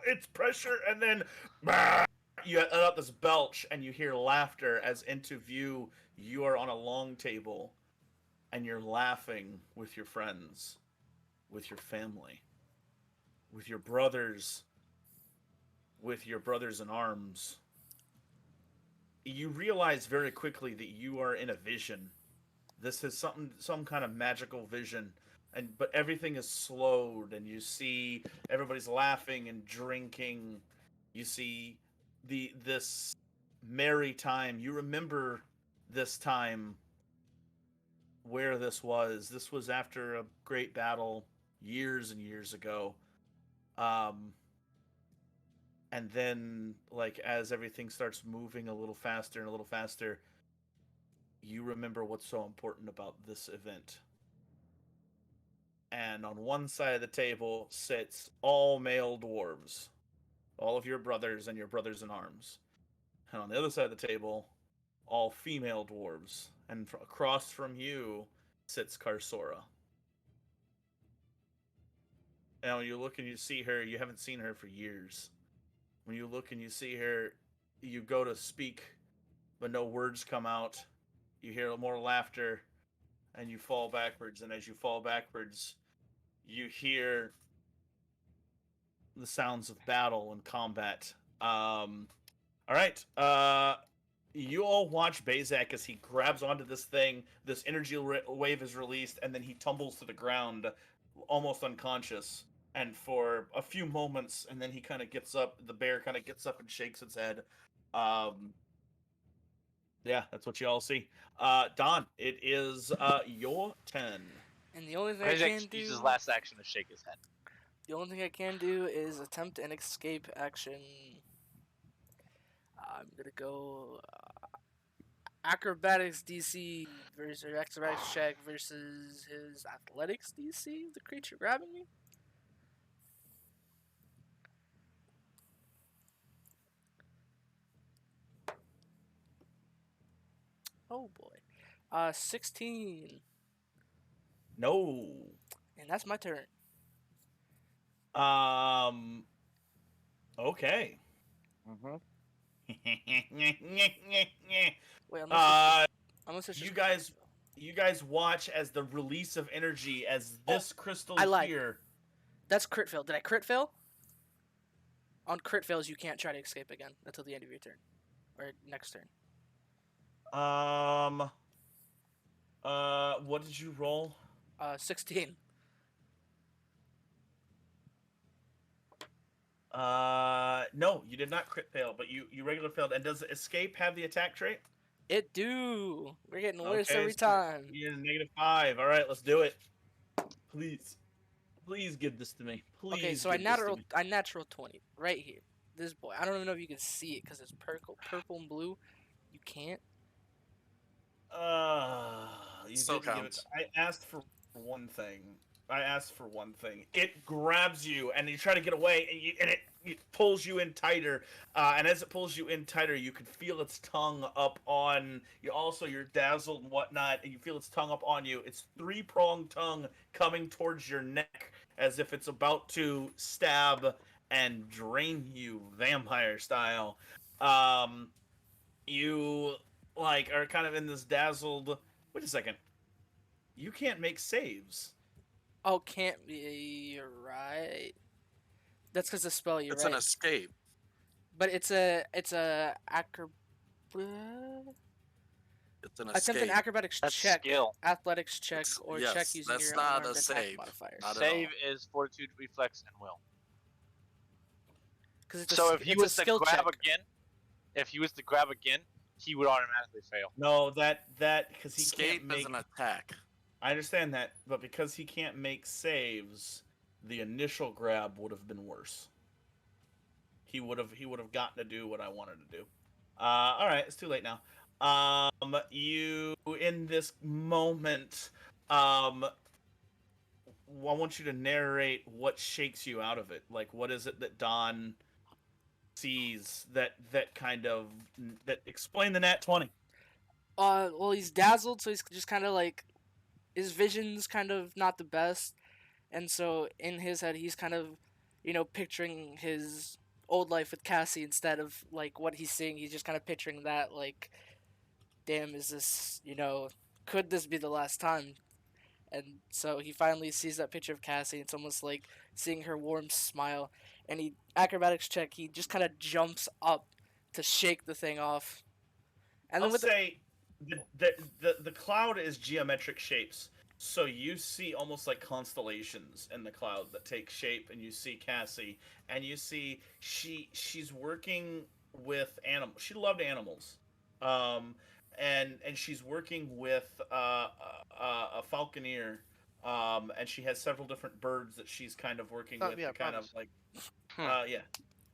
it's pressure, and then you let out this belch, and you hear laughter as into view you are on a long table, and you're laughing with your friends, with your family, with your brothers in arms. You realize very quickly that you are in a vision. This is some kind of magical vision, but everything is slowed, and you see everybody's laughing and drinking. You see this merry time. You remember this time where this was. This was after a great battle years and years ago. And then, like, as everything starts moving a little faster and a little faster, you remember what's so important about this event. And on one side of the table sits all male dwarves, all of your brothers and your brothers in arms. And on the other side of the table, all female dwarves. And across from you sits Karsora. And when you look and you see her, you haven't seen her for years. When you look and you see her, you go to speak, but no words come out. You hear more laughter, and you fall backwards. And as you fall backwards, you hear the sounds of battle and combat. All right. You all watch Bazak as he grabs onto this thing. This energy wave is released, and then he tumbles to the ground, almost unconscious. And for a few moments, and then he kind of gets up. The bear kind of gets up and shakes its head. Yeah, that's what you all see. Don, it is your turn. And the only thing I Isaac can do, uses last action to shake his head. the only thing I can do is attempt an escape action. I'm gonna go acrobatics DC versus or acrobatics check versus his athletics DC. The creature grabbing me. Oh boy, 16, No. and that's my turn. Okay. Mm-hmm. Wait, uh, unless it's just you guys watch as the release of energy as this crystal I lied. here. That's crit fail. Did I crit fail? On crit fails, you can't try to escape again until the end of your turn, or next turn. What did you roll? 16. No, you did not crit fail, but you regular failed. And does escape have the attack trait? It do. We're getting worse Okay, every so time. you're -5. All right, let's do it. Please give this to me. Please. Okay, so I natural 20 right here. This boy. I don't even know if you can see it because it's purple and blue. You can't. You Still didn't give it. counts. I asked for one thing. It grabs you, and you try to get away, and it pulls you in tighter. And as it pulls you in tighter, you can feel its tongue up on you. Also, you're dazzled and whatnot, and you feel its tongue up on you. Its three-pronged tongue coming towards your neck, as if it's about to stab and drain you, vampire style. You like are kind of in this dazzled. Wait a second. You can't make saves. Oh, can't be. You're right. That's because the spell. You're It's right. an escape. But it's a It's an attempt an escape. acrobatics That's check, skill. athletics check, It's- or yes, check using that's your not unarmed a attack save. modifier. Not at Save all. is fortitude, reflex, and will. Because it's So a, if he it's was a to skill grab check. again, he would automatically fail. No, that because he can't Escape make. is an attack. I understand that, but because he can't make saves, the initial grab would have been worse. He would have gotten to do what I wanted to do. All right, it's too late now. You in this moment, I want you to narrate what shakes you out of it. Like, what is it that Don sees that kind of that explain the nat 20? Well, he's dazzled, so he's just kind of like his vision's kind of not the best, and so in his head he's kind of, picturing his old life with Cassie instead of like what he's seeing. He's just kind of picturing that like, damn, is this, could this be the last time? And so he finally sees that picture of Cassie. It's almost like seeing her warm smile, and he acrobatics check. He just kind of jumps up to shake the thing off, and I'll then with say the cloud is geometric shapes. So you see almost like constellations in the cloud that take shape, and you see Cassie, and you see she's working with animals. She loved animals, and she's working with a falconer, and she has several different birds that she's kind of working Stop with me, I to kind of promise. like, Hmm.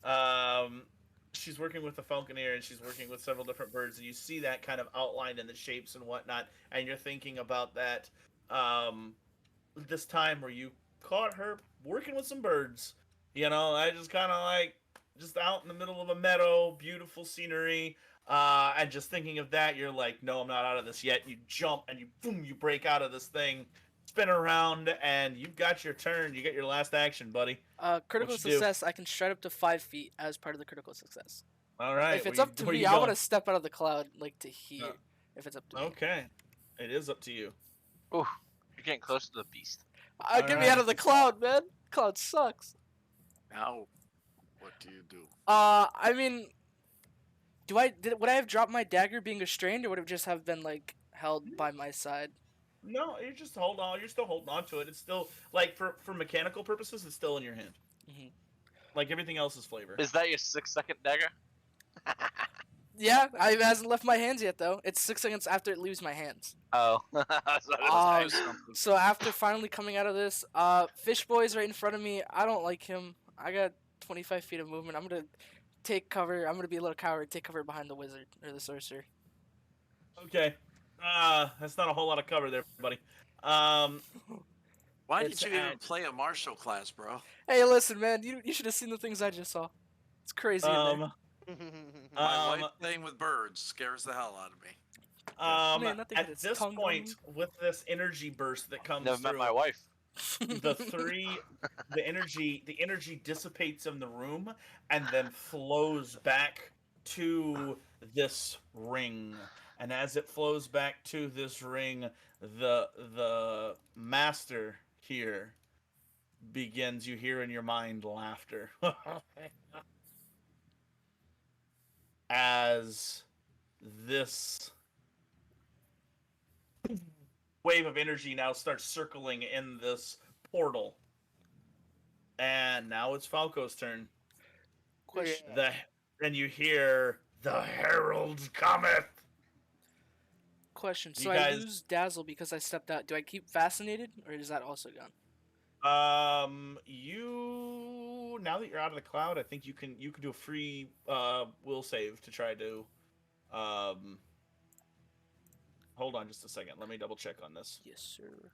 yeah. She's working with the falconer and she's working with several different birds, and you see that kind of outlined in the shapes and whatnot, and you're thinking about that. Um, this time where you caught her working with some birds. I just kind of like just out in the middle of a meadow, beautiful scenery, and just thinking of that, you're like, no, I'm not out of this yet. You jump and you boom, you break out of this thing, spin around, and you've got your turn. You get your last action, buddy. Critical What you do? success. I can stride up to 5 feet as part of the critical success. All right, If it's where up to you me, I want going? to step out of the cloud, like to here. No. If it's up to me, Okay, it is up to you. Ooh, you're getting close to the beast. get me out of the cloud, man. Cloud sucks. Now, what do you do? I mean, would I have dropped my dagger being restrained, or would it just have been like held by my side? No, you just hold on. You're still holding on to it. It's still like for mechanical purposes, it's still in your hand. Mhm. Like everything else is flavor. Is that your 6-second dagger? Yeah, it hasn't left my hands yet though. It's 6 seconds after it leaves my hands. Oh, so Um, it's something. So after finally coming out of this, Fish Boy's right in front of me. I don't like him. I got 25 feet of movement. I'm gonna take cover. I'm gonna be a little coward. Take cover behind the wizard or the sorcerer. Okay. That's not a whole lot of cover there, buddy. Why It's did you even out. play a martial class, bro? Hey, listen, man. You should have seen the things I just saw. It's crazy in there. My wife playing with birds scares the hell out of me. Man, nothing At but its this tongue point, with this energy burst that comes Never met through, my wife. the energy dissipates in the room and then flows back to this ring. And as it flows back to this ring, the master here begins. You hear in your mind laughter as this wave of energy now starts circling in this portal. And now it's Falco's turn. Question. Then you hear the herald cometh. Question. You So I guys- lose dazzle because I stepped out. Do I keep fascinated, or is that also gone? You now that you're out of the cloud, I think you can do a free will save to try to hold on just a second. Let me double check on this. Yes, sir.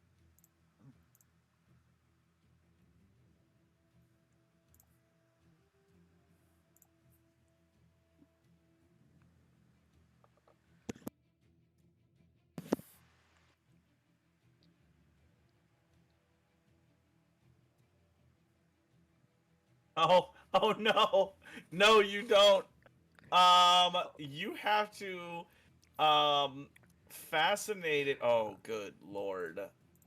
Oh no. No, you don't. You have to fascinated. Oh, good lord.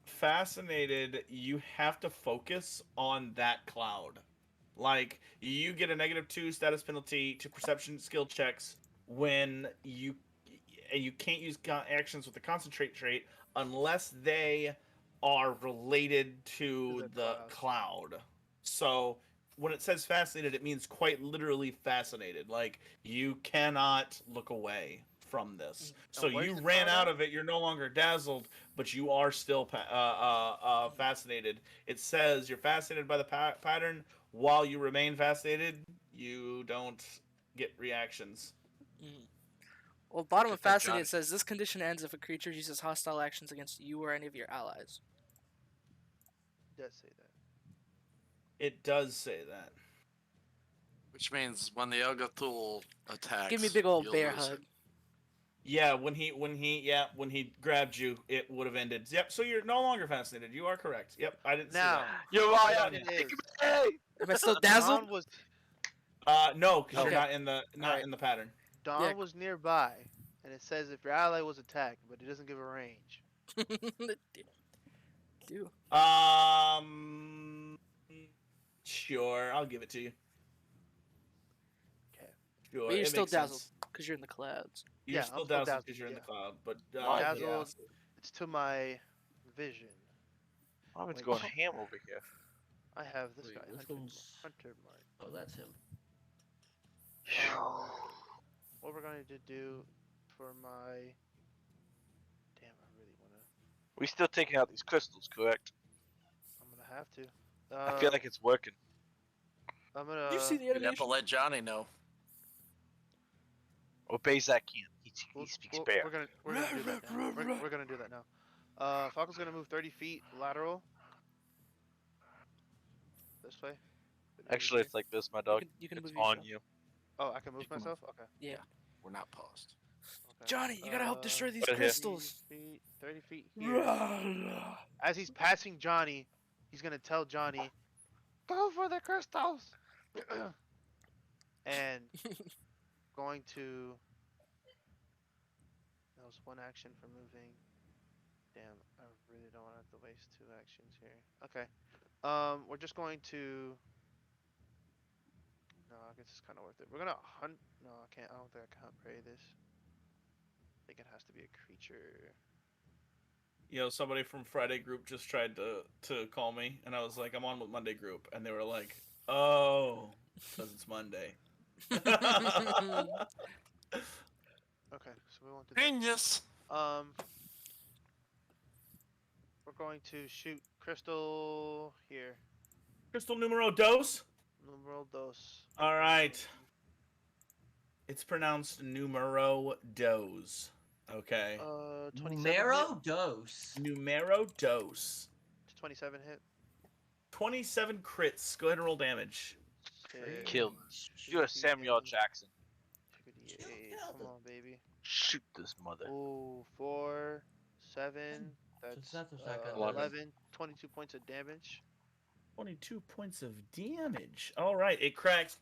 Fascinated, you have to focus on that cloud. Like, you get a -2 status penalty to perception skill checks when you can't use actions with the concentrate trait unless they are related to the the cloud. So when it says fascinated, it means quite literally fascinated. Like, you cannot look away from this. So where's you the ran cloud out at? of it. You're no longer dazzled, but you are still fascinated. It says you're fascinated by the pattern. While you remain fascinated, you don't get reactions. Well, bottom of Good thing fascinated Johnny- says this condition ends if a creature uses hostile actions against you or any of your allies. Does say that. It does say that. Which means when the Elgathul attacks, Give me a big old you'll bear lose hug. it. Yeah, when he grabbed you, it would have ended. Yep. So you're no longer fascinated. You are correct. Yep. I didn't Now, see You're what right. happened is, Hey! Am I still dazzled? Dawn was that. No, because Okay. you're not in the Alright. in the pattern. Dawn was nearby, and it says if your ally was attacked, but it doesn't give a range. Do. Sure, I'll give it to you. Okay. Sure, But you're it still makes dazzled sense. because you're in the clouds. You're Yeah, I'm still still dazzled dazzled, because you're in the yeah. cloud, but Dazzled. yeah. It's to my vision. I'm Wait. going ham over here. I have this Wait, guy. which Hunter, one's- Hunter Mark. Oh, that's him. What we're going to do for my... Damn, I really want to... We still taking out these crystals, correct? I'm going to have to. I feel like it's working. I'm going You see to... the You'd have to animation? let Johnny know. Or Bazak can't. He speaks bear. We're gonna do that now. We're gonna do that now. Falco's gonna move 30 feet lateral. This way. Actually, it's like this, my dog. You can It's move on yourself. you. Oh, I can move You can myself. Okay. Yeah. We're not paused. Okay. Johnny, you gotta help destroy these Right here. crystals. 30 feet here. As he's passing Johnny, he's gonna tell Johnny, "Go for the crystals," and going to. That was one action for moving. Damn, I really don't want to have to waste 2 actions here. Okay. We're just going to. No, I guess it's kind of worth it. We're gonna hunt. No, I can't. I don't think I can hunt prey this. I think it has to be a creature. You know, somebody from Friday group just tried to call me, and I was like, I'm on with Monday group, and they were like, oh, because it's Monday. Okay, so we won't do that. Genius. We're going to shoot crystal here. Crystal numero dos. Numeral dos. All right. It's pronounced numero dos. Okay. 27 Numero hit. dos. Numero dos. 27 hit. 27 crits. Go ahead and roll damage. Sick. Kill. You're a Samuel Jackson. 2d8. Come on, baby. Shoot this mother. Oh, 4, 7. That's that was not gonna 11. 22 points of damage. 22 points of damage. All right, it cracks.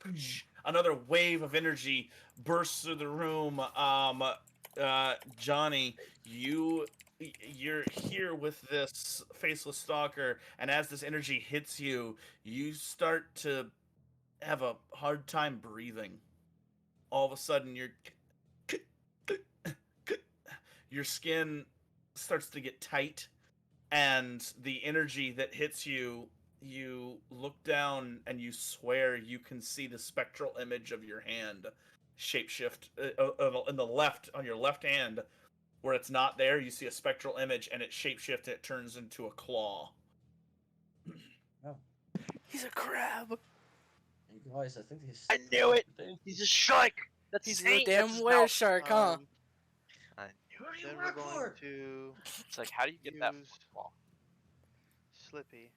Another wave of energy bursts through the room. Johnny, you're here with this faceless stalker, and as this energy hits you, you start to have a hard time breathing. All of a sudden, your skin starts to get tight, and the energy that hits you, you look down and you swear you can see the spectral image of your hand shapeshift in the left, on your left hand, where it's not there. You see a spectral image, and it shapeshifts. It turns into a claw. He's a crab. You guys, I think he's. I knew it! He's a shark! That's He's insane. a damn were shark, huh? I knew it. Then we're going to It's like, how do you get that use football? Slippy.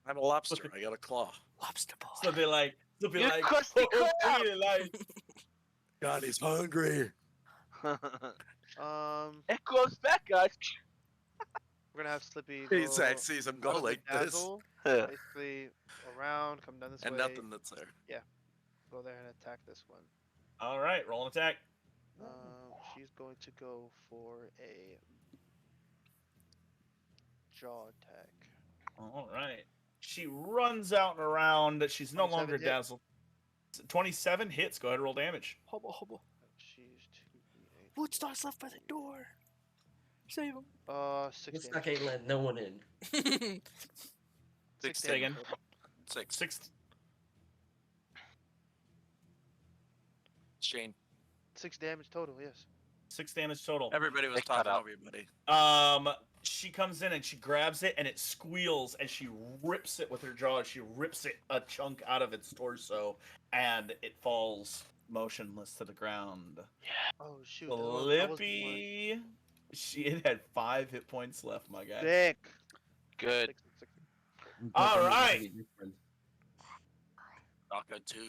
I'm a lobster. I got a claw. Lobster ball. So they like, You're crusty crab! God, he's hungry. It grows back, guys. We're gonna have Slippy He go sees him go out of the like this, dazzle, basically around, come down this and way, nothing that's there. go there and attack this one. All right, roll an attack. She's going to go for a jaw attack. All right. She runs out and around. She's no 27 longer hit. dazzled. 27 hits. Go ahead and roll damage. Hobo, hobo. She's 2d8. Woodstar's left by the door. Save him. 6 It's damage. not gonna let no one in. 6 Say damage again. total. 6. Shane. 6 damage total, yes. 6 damage total. Everybody was They cut talking out. over you, buddy. She comes in and she grabs it and it squeals and she rips it with her jaw. She rips it a chunk out of its torso and it falls motionless to the ground. Oh shoot. that was the one. Lippy, it had 5 hit points left, my guy. Sick. Good. 6, 6. All right. Daka 2.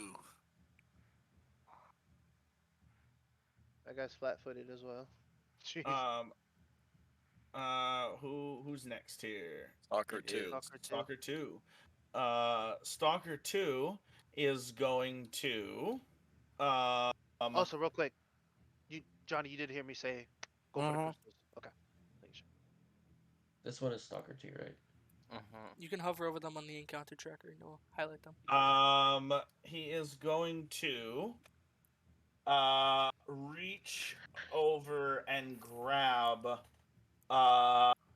That guy's flat-footed as well. Jeez. Who's next here? Stalker It 2. is Stalker 2. Stalker 2. Stalker 2 is going to. Also, real quick, Johnny, you did hear me say, "Go for the Uh-huh. crystals." Okay. Making sure. This one is Stalker 2, right? You can hover over them on the encounter tracker and it'll highlight them. He is going to reach over and grab.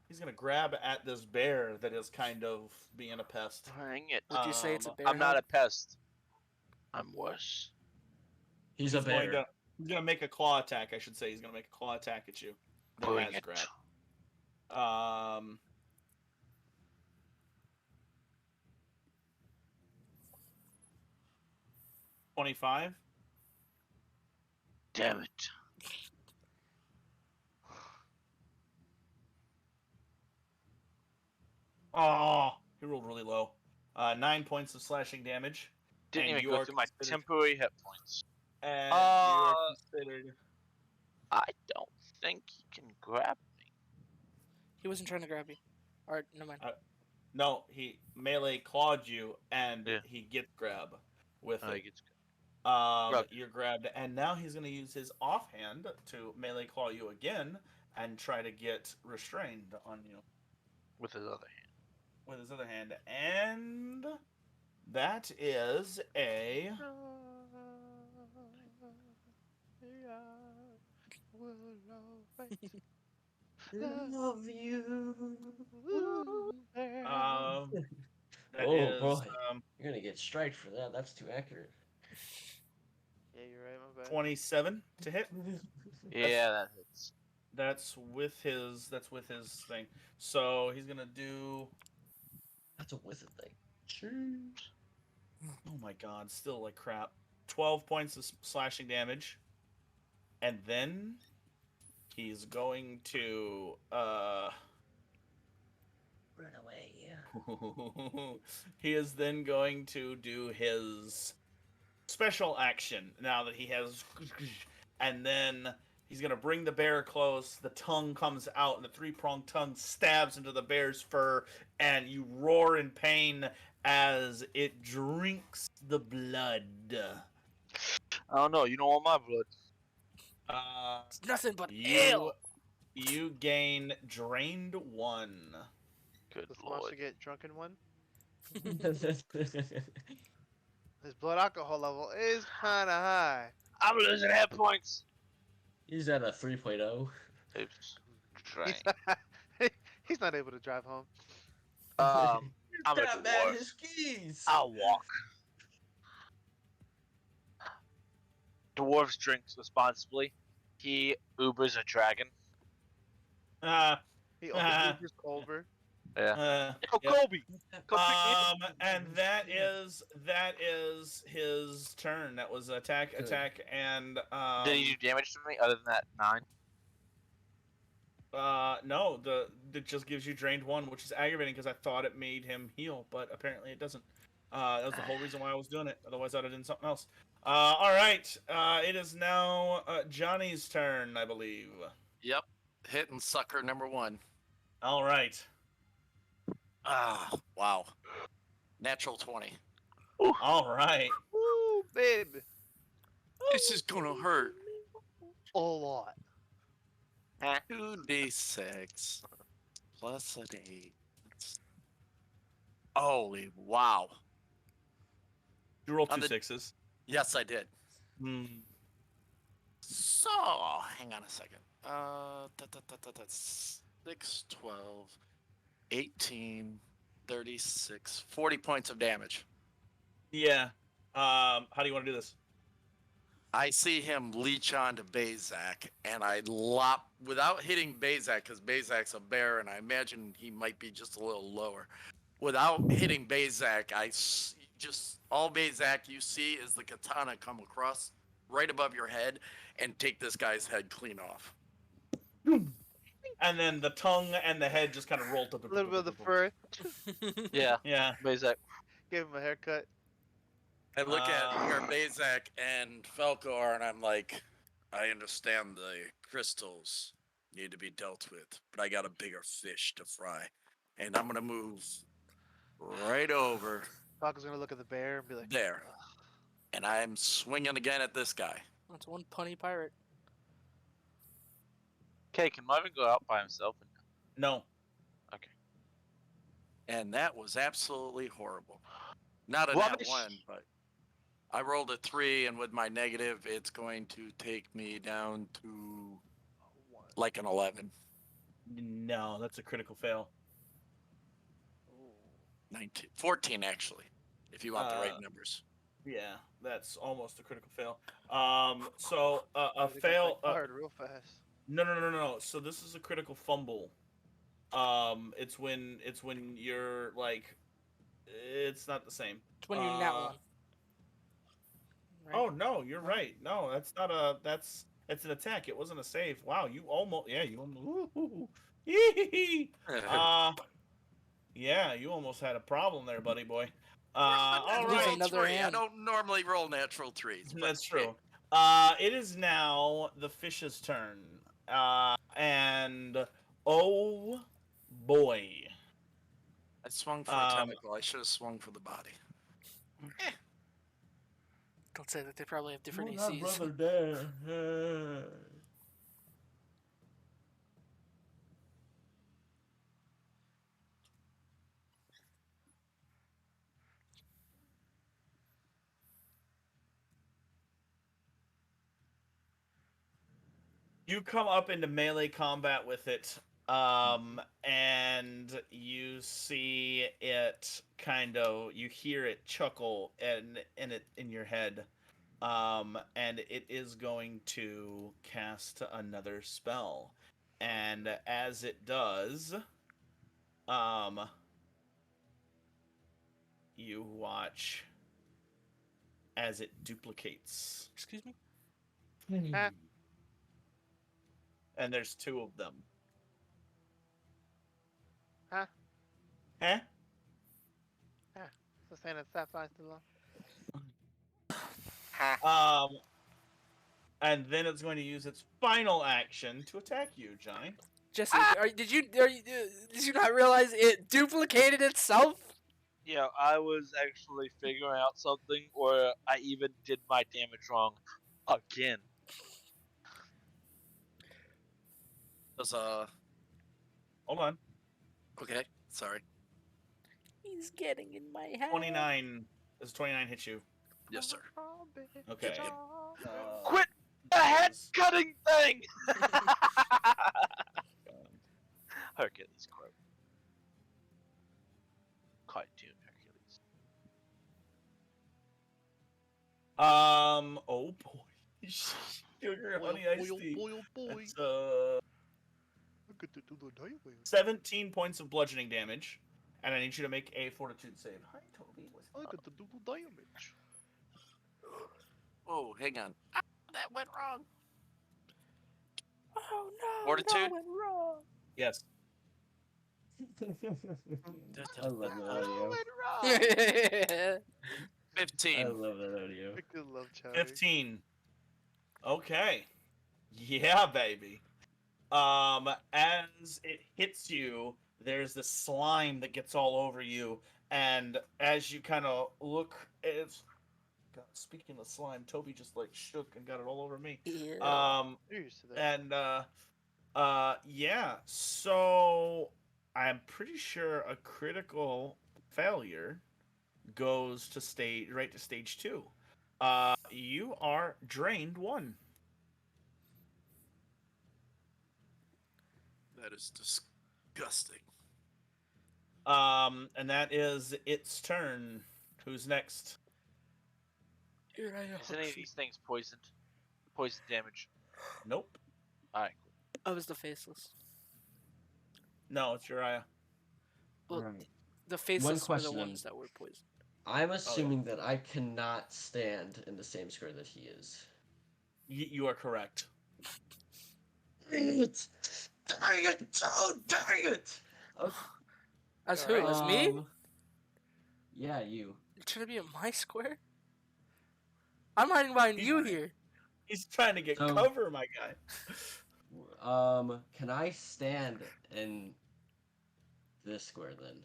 He's gonna grab at this bear that is kind of being a pest. Dang it. Would you say it's a Um, bear? I'm not a pest. I'm worse. He's a bear. He's gonna make a claw attack. I should say he's gonna make a claw attack at you. That Bring has it. grab. 25. Damn it. Oh, he rolled really low. 9 points of slashing damage. Didn't And even you go are through my considered- temporary hit points. And you are Uh, considered. I don't think he can grab me. He wasn't trying to grab you. Or no mind. No, he melee clawed you, and Yeah. he gets grab with He it. gets grabbed. You're grabbed, and now he's going to use his offhand to melee claw you again and try to get restrained on you with his other hand. with his other hand, and that is a Love you. that Oh, is boy. You're gonna get striked for that. That's too accurate. Yeah, you're right, my bad. 27 to hit. Yeah, that hits. That's with his thing. So he's gonna do. That's a wizard thing. Oh my god, still like crap. 12 points of slashing damage. And then he's going to Run away. he is then going to do his special action now that he has, and then he's gonna bring the bear close. The tongue comes out, and the three-pronged tongue stabs into the bear's fur, and you roar in pain as it drinks the blood. I don't know. You don't want my blood. It's nothing but You ale. you gain drained 1. Good Does the monster lord. get drunken one? His blood alcohol level is kind of high. I'm losing hit points. He's at a 3.0. Oops. Train. He's not able to drive home. I'm a That man, dwarf. his skis. I'll walk. Dwarves drink responsibly. He Ubers a dragon. He Ubers over. Yeah. Yo, Yep. Kobe. Come pick me up. And that is his turn. That was attack, Good. and Did he do damage to me other than that 9? no, it just gives you drained 1, which is aggravating because I thought it made him heal, but apparently it doesn't. That was the whole reason why I was doing it. Otherwise, I'd have done something else. All right. It is now Johnny's turn, I believe. Yep. Hitting sucker number 1. All right. Ah, wow. Natural 20. All right. Woo, baby. This is gonna hurt. A lot. 2d6 plus an 8. Holy wow. You roll On 2 the- sixes. Yes, I did. Hmm. So, hang on a second. 6, 12, 18, 36, 40 points of damage. Yeah. How do you want to do this? I see him leech onto Bazak, and I lop without hitting Bazak, because Bazak's a bear, and I imagine he might be just a little lower. Without hitting Bazak, just all Bazak you see is the katana come across right above your head and take this guy's head clean off. And then the tongue and the head just kind of rolled up. A little bit of the fur. Yeah. Yeah. Bazak. Give him a haircut. I look at where Bazak and Falco are, and I'm like, I understand the crystals need to be dealt with, but I got a bigger fish to fry. And I'm going to move right over Falco's gonna look at the bear and be like, there. And I'm swinging again at this guy. That's one punny pirate. Okay, can Marvin go out by himself? No. And that was absolutely horrible. Not a nat Rubbish. 1, but I rolled a 3, and with my negative, it's going to take me down to like an 11. No, that's a critical fail. 19, 14 actually, if you want the right Uh, numbers. Yeah, that's almost a critical fail. So a They got fail. that card real fast. No. So this is a critical fumble. It's when you're like, it's not the same. It's when you nat one. Right? Oh no, you're No? right. No, that's not a. It's an attack. It wasn't a save. Wow, you almost. Yeah, you almost. Yee-hee-hee. Yeah, you almost had a problem there, buddy boy. All Lose right. another I hand. don't normally roll natural threes. But That's true. It is now the fish's turn. And oh boy. I swung for a tentacle. I should have swung for the body. Don't say that. They probably have different Well, ACs. that brother there. You come up into melee combat with it, and you see it you hear it chuckle in your head, and it is going to cast another spell, and as it does, you watch as it duplicates. Excuse me? Ah. And there's two of them. Huh? Huh? So saying that Sapphire's too long. And then it's going to use its final action to attack you, Johnny. Jesse, did you not realize it duplicated itself? Yeah, I was actually figuring out something, or I even did my damage wrong again. Does Hold on. okay, sorry. He's getting in my head. 29. Does 29 hit you? Yes, sir. Okay. Quit the head cutting thing! Hercules quote. Cartoon Hercules. Oh boy. Sugar, honey, iced tea. boy. It's, I get to do the diamond. 17 points of bludgeoning damage, and I need you to make a fortitude save. Hi, Toby. What's I up? get to do the damage. Oh, hang on. Ah, that went wrong. Oh no! Fortitude? That went wrong. Yes. I love that audio. Yeah. 15. I love that audio. I could love chatting. 15. Okay. Yeah, baby. As it hits you, there's this slime that gets all over you, and as you kind of look, it's. God, speaking of slime, Toby just like shook and got it all over me. Ew. You're used to that. And yeah. So I'm pretty sure a critical failure goes to stage 2. You are drained 1. That is disgusting. And that is its turn. Who's next? Here I Is any of these things poisoned? Poison damage. Nope. Alright, cool. I was the faceless. No, it's Uriah. Well, Right. the faceless were the question. ones that were poisoned. I'm assuming that I cannot stand in the same square that he is. You are correct. Dang it! Dang it! Oh, dang it! Okay. As who? As me? Yeah, you. You're trying to be in my square? I'm hiding behind He's you right. here. He's trying to get So- cover, my guy. Can I stand in this square then?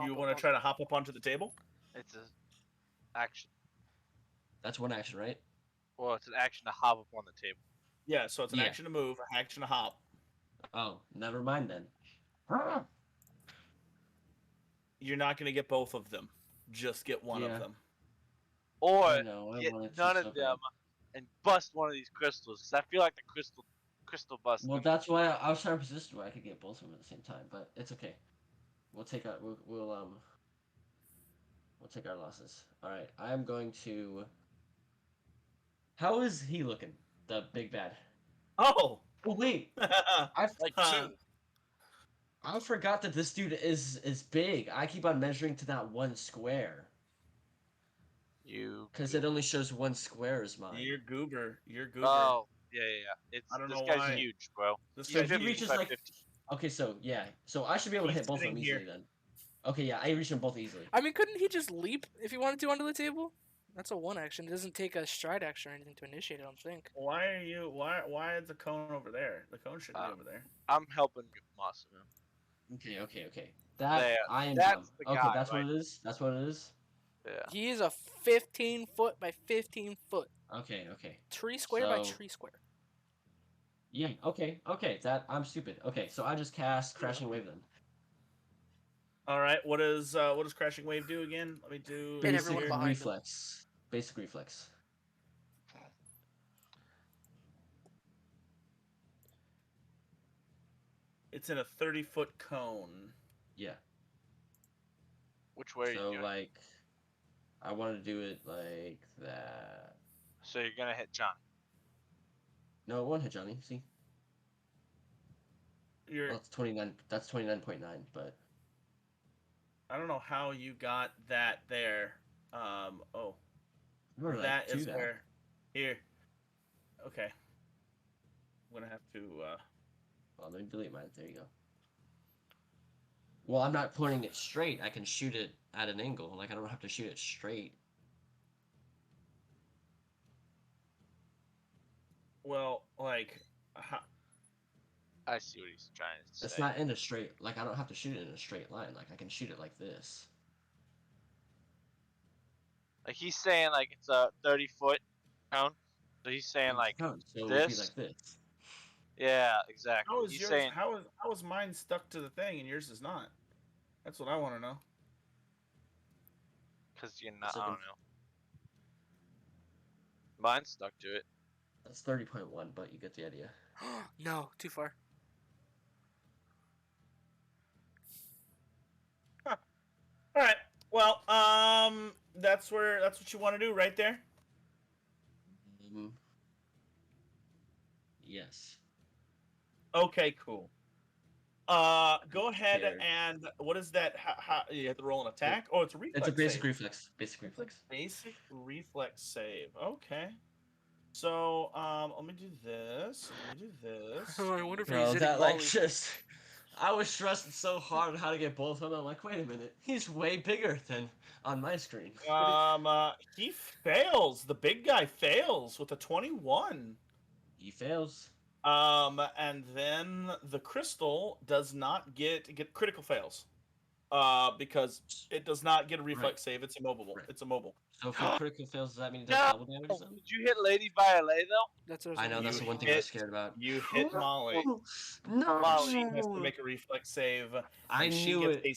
You want to try to hop up onto the table? It's an action. That's one action, right? Well, it's an action to hop up on the table. Yeah, so it's an Yeah. action to move, an action to hop. Oh, never mind then. You're not going to get both of them. Just get one Yeah. of them. Or I know, I get wanted to none so of them bad. and bust one of these crystals. 'Cause I feel like the crystal bust. Well, that's why I was trying to position where I could get both of them at the same time, but it's okay. We'll take take our losses. All right, I am going to. How is he looking? The big bad. Oh. Oh wait, Like Huh. 2. I forgot that this dude is big. I keep on measuring to that one square You. because it only shows one square as mine. You're goober. You're goober. Oh, yeah. It's I don't this know guy's why. huge, bro. This So guy's he 50, huge. reaches 55, like 50. okay, so yeah, so I should be able to He's hit both of sitting them here. easily then. Okay, yeah, I reach them both easily. I mean, couldn't he just leap if he wanted to onto the table? That's a one action. It doesn't take a stride action or anything to initiate it, I don't think. Why are you? Why is the cone over there? The cone shouldn't be over there. I'm helping Massimo. Okay. That There, I am that's dumb. the Okay, guy, that's right? what it is. That's what it is. Yeah. He is a 15 foot by 15 foot. Okay. Tree square by So- tree square. Yeah. Okay. That I'm stupid. Okay, so I just cast Crashing Wave then. All right. What does crashing wave do again? Let me do. Hit this everyone here. behind him. reflex. Basic reflex. It's in a 30-foot cone. Yeah. Which way are you So doing? like, I want to do it like that. So you're gonna hit John. No, it won't hit Johnny. See, You're. well, it's 29. That's 29.9. But I don't know how you got that there. Oh, where did that I do is that? where. Here. Okay. I'm gonna have to. Well, let me delete mine. There you go. Well, I'm not pointing it straight. I can shoot it at an angle. Like I don't have to shoot it straight. Well, like. I see what he's trying to say. It's not in a straight. Like I don't have to shoot it in a straight line. Like I can shoot it like this. Like he's saying like it's a 30-foot cone. So he's saying like So it would be this. like this. Yeah, exactly. How is He's yours? saying How is mine stuck to the thing and yours is not? That's what I want to know. because you're not. So I don't know. Mine's stuck to it. That's 30.1, but you get the idea. No, too far. All right. Well, that's what you want to do right there. Yes. Okay, cool. Go ahead Scared. and what is that? How you have to roll an attack? Oh, it's a reflex. It's a basic save. reflex. Basic It's a reflex. basic reflex save. Okay. So, let me do this. Oh, I wonder if Bro, he's hitting that like Molly. just. I was stressing so hard on how to get both of them. I'm like, wait a minute, he's way bigger than on my screen. He fails. The big guy fails with a 21. He fails. And then the crystal does not get critical fails. Because it does not get a reflex save. It's immobile. Right. It's immobile. So if he critical fails, does that mean he does No! double damage then? Did you hit Lady Violet though? That's what I know, that's You the one thing I was hit- scared about. You hit Molly. No! Molly. She has to make a reflex save. I And she knew gets it.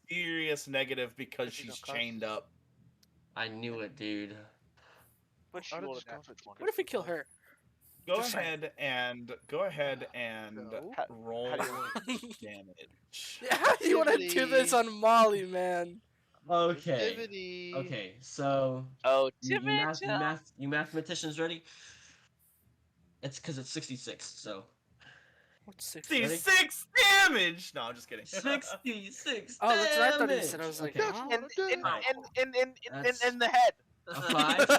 a serious negative because But you she's don't cost. chained up. I knew it, dude. But she How did rolled this a go natural for 20. What if we kill her? Go Just saying. ahead and Go. roll how do you- damage. Yeah, how do you want to do this Activity. on Molly, man? Okay. Activity. Okay, so Oh, you Timothy. mathematicians ready? It's because it's 66, so. What's 6? Ready? 66 damage. No, I'm just kidding. 66 Oh, that's right. I thought he damage! said. I was like, Okay. That's huh? what I did. In the head. A 5,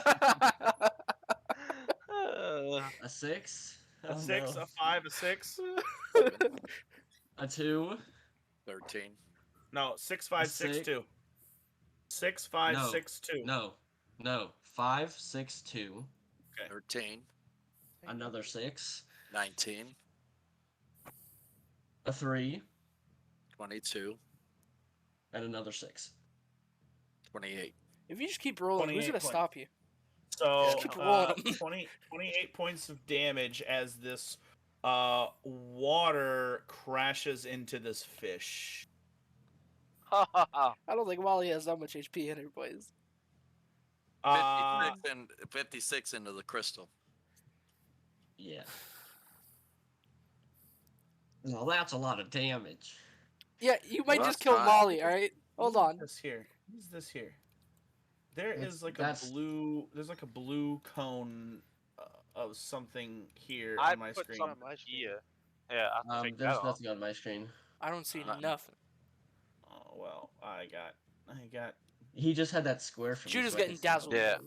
a 6, A 6, no. a 5, a 6. A 2, 13. No, 6, 5, 6, Six. 2. 6, 5, No. 6, 2. no. 5, 6, 2, 13. another 6, 19. a 3, 22. and another 6. 28. If you just keep rolling, who's 28 gonna points. stop you? So, Just keep rolling 'em. 28 points of damage as this water crashes into this fish. I don't think Molly has that much HP in her, boys. 56 into the crystal. Yeah. Well, that's a lot of damage. Yeah, you might Well, just that's kill fine. Molly. All right, hold on. This here. Who's this here? There It's is like a that's blue. There's like a blue cone of something here I on my put screen. It's on something my screen. here. Yeah, I have to take that there's off. nothing on my screen. I don't see Uh, nothing. Oh well, I got. He just had that square for me, Judah's so I getting can see how dazzled. Yeah.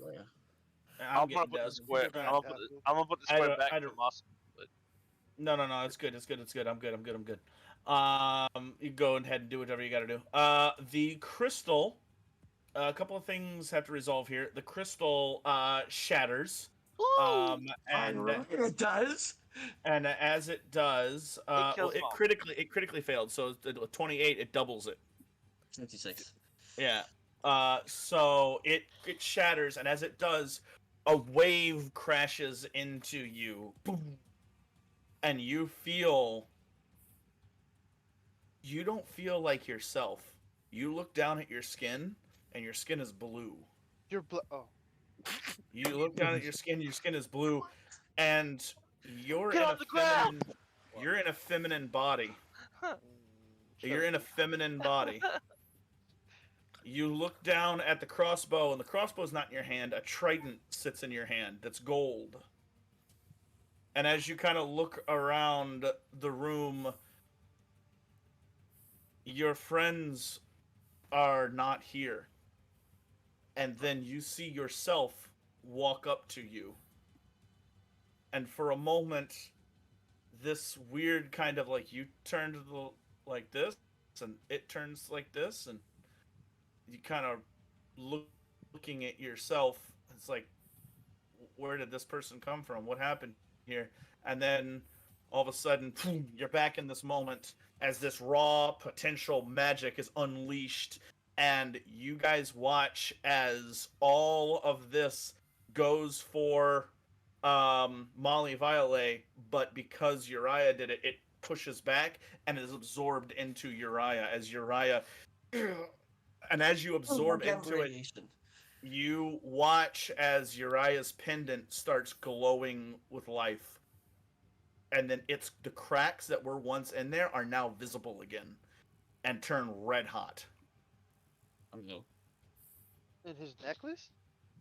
I'm I'm gonna getting put the dazzled. square. Get I'm gonna put. dazzled. I'm gonna put the I square don't. back I to don't. Moss. But No. It's good. It's good. It's good. I'm good. I'm good. I'm good. You go ahead and do whatever you got to do. The crystal. A couple of things have to resolve here. The crystal shatters. And it does. and as it does, It kills it Mom. critically failed. So 28, it doubles it. 56. Yeah. So it shatters, and as it does, a wave crashes into you. Boom. And you don't feel like yourself. You look down at your skin, and your skin is blue. You're oh. You look down at your skin is blue, and you're Get in on a the ground! feminine. You're in a feminine body. You're in a feminine body. You look down at the crossbow, and the crossbow's not in your hand. A trident sits in your hand that's gold. And as you kind of look around the room, your friends are not here. And then you see yourself walk up to you. And for a moment, this weird kind of like you turn to the like this, and it turns like this, and you kind of looking at yourself. It's like, where did this person come from? What happened here? And then all of a sudden, you're back in this moment as this raw potential magic is unleashed, and you guys watch as all of this goes for Molly Violet, but because Uriah did it, it pushes back and is absorbed into Uriah as Uriah. And as you absorb into it, Radiation. you watch as Uriah's pendant starts glowing with life. And then it's the cracks that were once in there are now visible again and turn red hot. I don't know. In his necklace?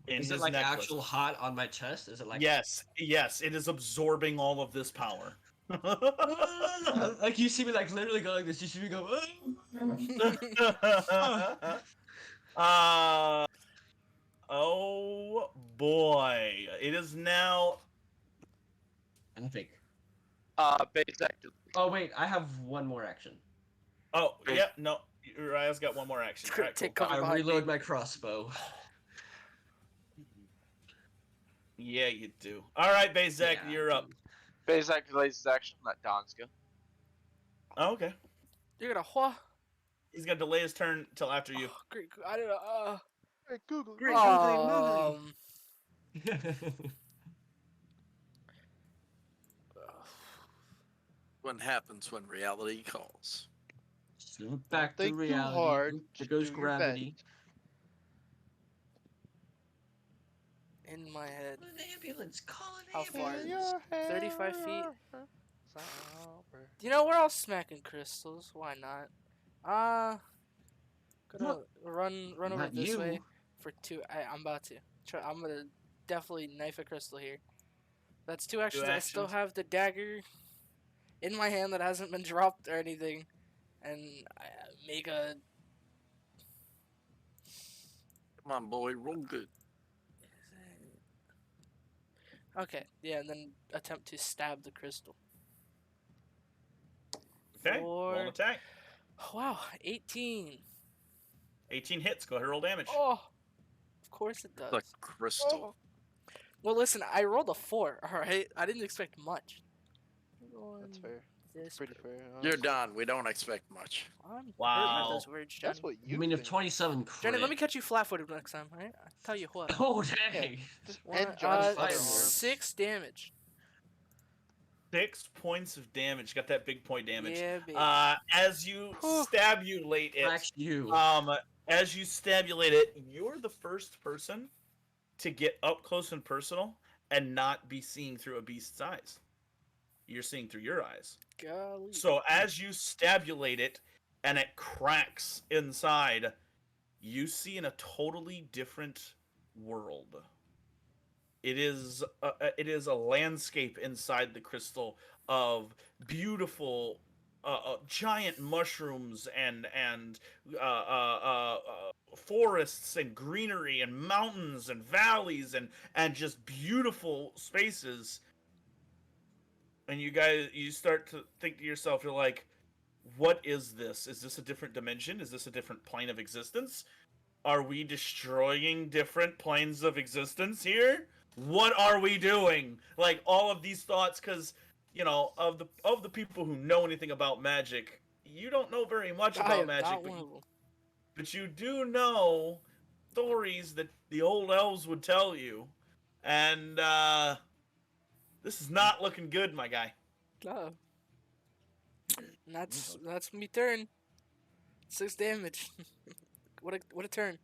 In Is his it like necklace. actual hot on my chest? Is it like Yes, it is absorbing all of this power. like you see me like literally go like this? You see me go. Oh boy. It is now. Epic. Basically. Oh wait, I have one more action. Oh, yeah, no. Uriah's got one more action. All right, Take cool. cover I behind reload me. my crossbow. Yeah, you do. All right, Bezek, Yeah, you're up. Basically, lays action. Let Dons go. Oh, okay. You're gonna what? He's gonna delay his turn till after you. Great. I don't know. Hey, Google. Great googly Um. What happens when reality calls? Slip back to Think too reality. hard, Oop, there just goes do your gravity. In my head. Call an ambulance. Call an How far is ambulance. this? 35 feet? Somewhere. You know, we're all smacking crystals. Why not? Gonna run over Not this you. way for 2. I'm about to. I'm gonna definitely knife a crystal here. That's 2 actions. I still actions. have the dagger in my hand that hasn't been dropped or anything, and I make a. Come on, boy, roll good. Okay, yeah, and then attempt to stab the crystal. Okay, roll an attack. Wow, 18. 18 hits. Go ahead, roll damage. Oh, of course it does. The crystal. Well, listen, I rolled a 4. All right, I didn't expect much. That's fair. This Pretty fair. You're honestly. done. We don't expect much. I'm hurting Wow. at those words, Johnny. That's what You you mean if think. 27 crit? Johnny, let me catch you flat-footed next time, alright? I'll tell you what. Oh dang! Just One, end John's other fireworks. arms. 6 damage. 6 points of damage. Got that big point damage. Yeah, baby. As you Whew. stabulate it, Cracks you. as you stabulate it, you're the first person to get up close and personal and not be seeing through a beast's eyes. You're seeing through your eyes. Golly. So as you stabulate it and it cracks inside, you see in a totally different world. It is a landscape inside the crystal of beautiful giant mushrooms and forests and greenery and mountains and valleys and just beautiful spaces. And you start to think to yourself, you're like, what is this? Is this a different dimension? Is this a different plane of existence? Are we destroying different planes of existence here? What are we doing? Like all of these thoughts, because of the people who know anything about magic, you don't know very much I about am magic, not but one you, of them. but you do know stories that the old elves would tell you, and this is not looking good, my guy. No. And that's me turn. 6 damage. What a turn.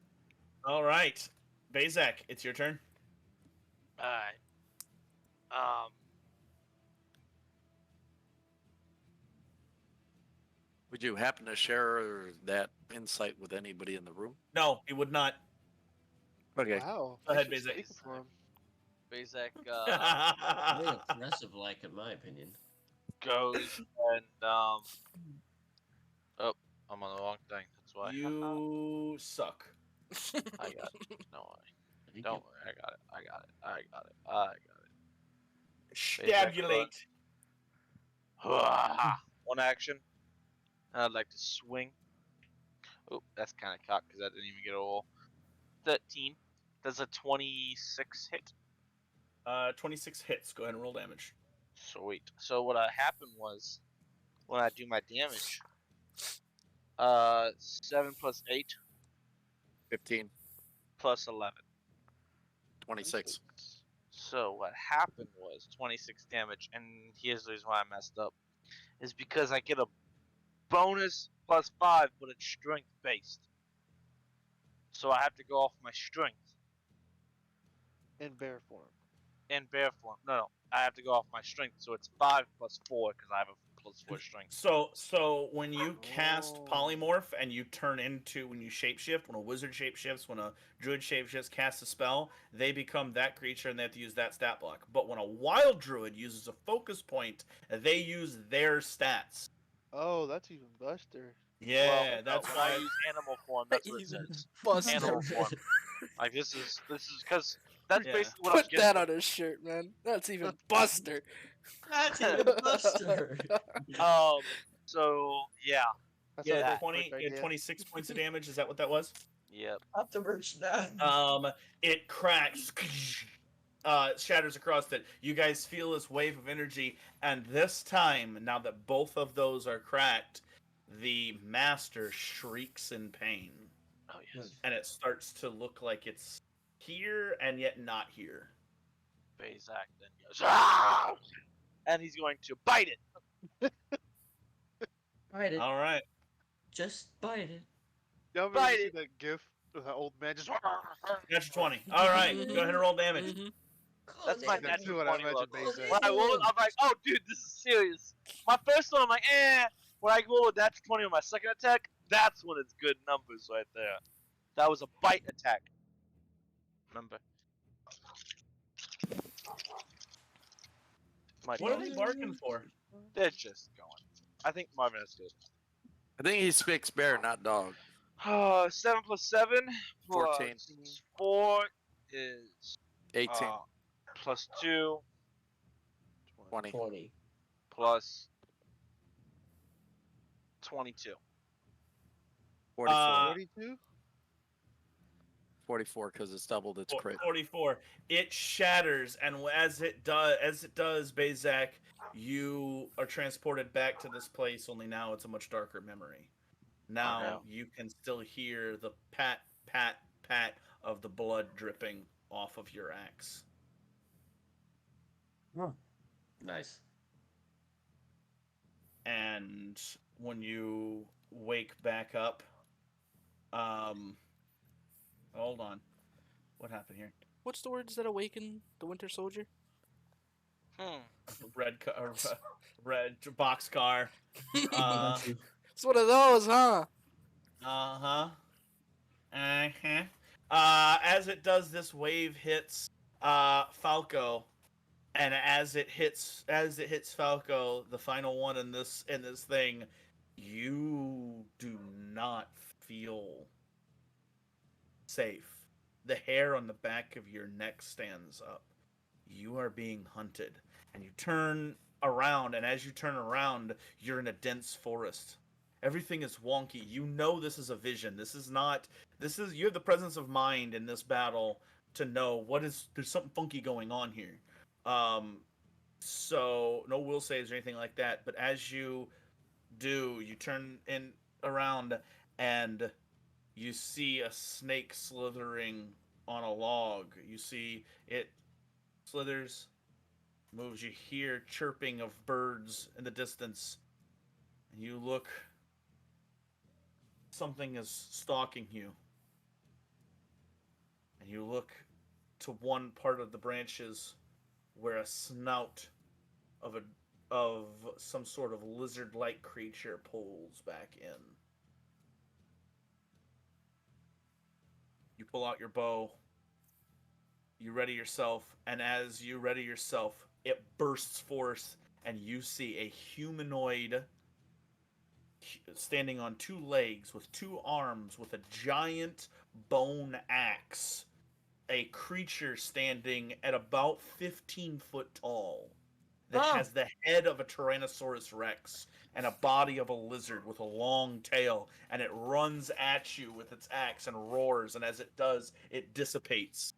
All right, Bazak, it's your turn. Alright. Would you happen to share that insight with anybody in the room? No, he would not. Okay. Wow. Go ahead, Thanks for Bazak. speaking for him. Bazak Very impressive, like in my opinion. goes and oh, I'm on the wrong thing. That's why. You suck. I got it. No worry. Thank Don't you. worry. I got it. I got it. I got it. I got Stabulate. it. One action. And I'd like to swing. Oh, that's kind of cocked because I didn't even get a roll. 13. Does a 26 hit? 26 hits. Go ahead and roll damage. Sweet. So what happened was when I do my damage, 7 plus 8 15, plus 11. 26. So what happened was 26 damage, and here's the reason why I messed up, is because I get a bonus plus 5, but it's strength based. So I have to go off my strength In bear form. in bear form. No, I have to go off my strength, so it's 5 plus 4 because I have a plus 4 strength. So when you cast Oh. polymorph and you turn into, when you shapeshift, when a wizard shapeshifts, when a druid shapeshifts, casts a spell, they become that creature and they have to use that stat block. But when a wild druid uses a focus point, they use their stats. Oh, that's even buster. Yeah, Well, that's when why. I use animal form, that's what it Even says. Buster. Animal form. Like this is because that's Yeah. basically what I'm Put getting. that on his shirt, man. That's even Buster. That's even Buster. So yeah. That's Yeah, our first 20, merch you had idea. 26 points of damage. Is that what that was? Yep. Up the merch now. It cracks, shatters across it. You guys feel this wave of energy, and this time, now that both of those are cracked, the master shrieks in pain, Oh yes. and it starts to look like it's here and yet not here. Bazak then goes, "Ah!" And he's going to bite it. Bite it. All right. Just bite it. Y'all ever Bite see it. that gif of that old man just Natural 20. All right. Go ahead and roll damage. Mhm. That's my That's natural what I 20 imagine look. Bazak. When I roll it, I'm like, oh dude, this is serious. My first one, I'm like, eh. When I roll a natural 20 on my second attack, that's when it's good numbers right there. That was a bite attack. Remember? My What are dog. they barking for? They're just going. I think Marvin is good. I think he speaks bear, not dog. 7 plus 7 plus 14. 4 is 18, plus 2 20. 20. plus 22. 44. 42? 44 because it's doubled its crit. 44. It shatters, and as it does, Bazak, you are transported back to this place. Only now it's a much darker memory. Now no. you can still hear the pat, pat, pat of the blood dripping off of your axe. Nice. And when you wake back up, hold on, what happened here? What's the words that awaken the Winter Soldier? Red boxcar. It's one of those, huh? Uh-huh. Uh-huh. As it does, this wave hits Falco, and as it hits Falco, the final one in this thing, you do not feel safe. The hair on the back of your neck stands up. You are being hunted, and you turn around, and as you turn around, you're in a dense forest. Everything is wonky. You know this is a vision. This is you have the presence of mind in this battle to know there's something funky going on here. Um so no will saves or anything like that, but as you do, you turn in around and you see a snake slithering on a log. You see it slithers, moves. You hear chirping of birds in the distance, and you look. Something is stalking you, and you look to one part of the branches where a snout of some sort of lizard-like creature pulls back in. You pull out your bow. You ready yourself, and as you ready yourself, it bursts forth, and you see a humanoid standing on two legs with two arms with a giant bone axe. A creature standing at about 15 foot tall that has the head of a Tyrannosaurus Rex and a body of a lizard with a long tail, and it runs at you with its axe and roars, and as it does, it dissipates.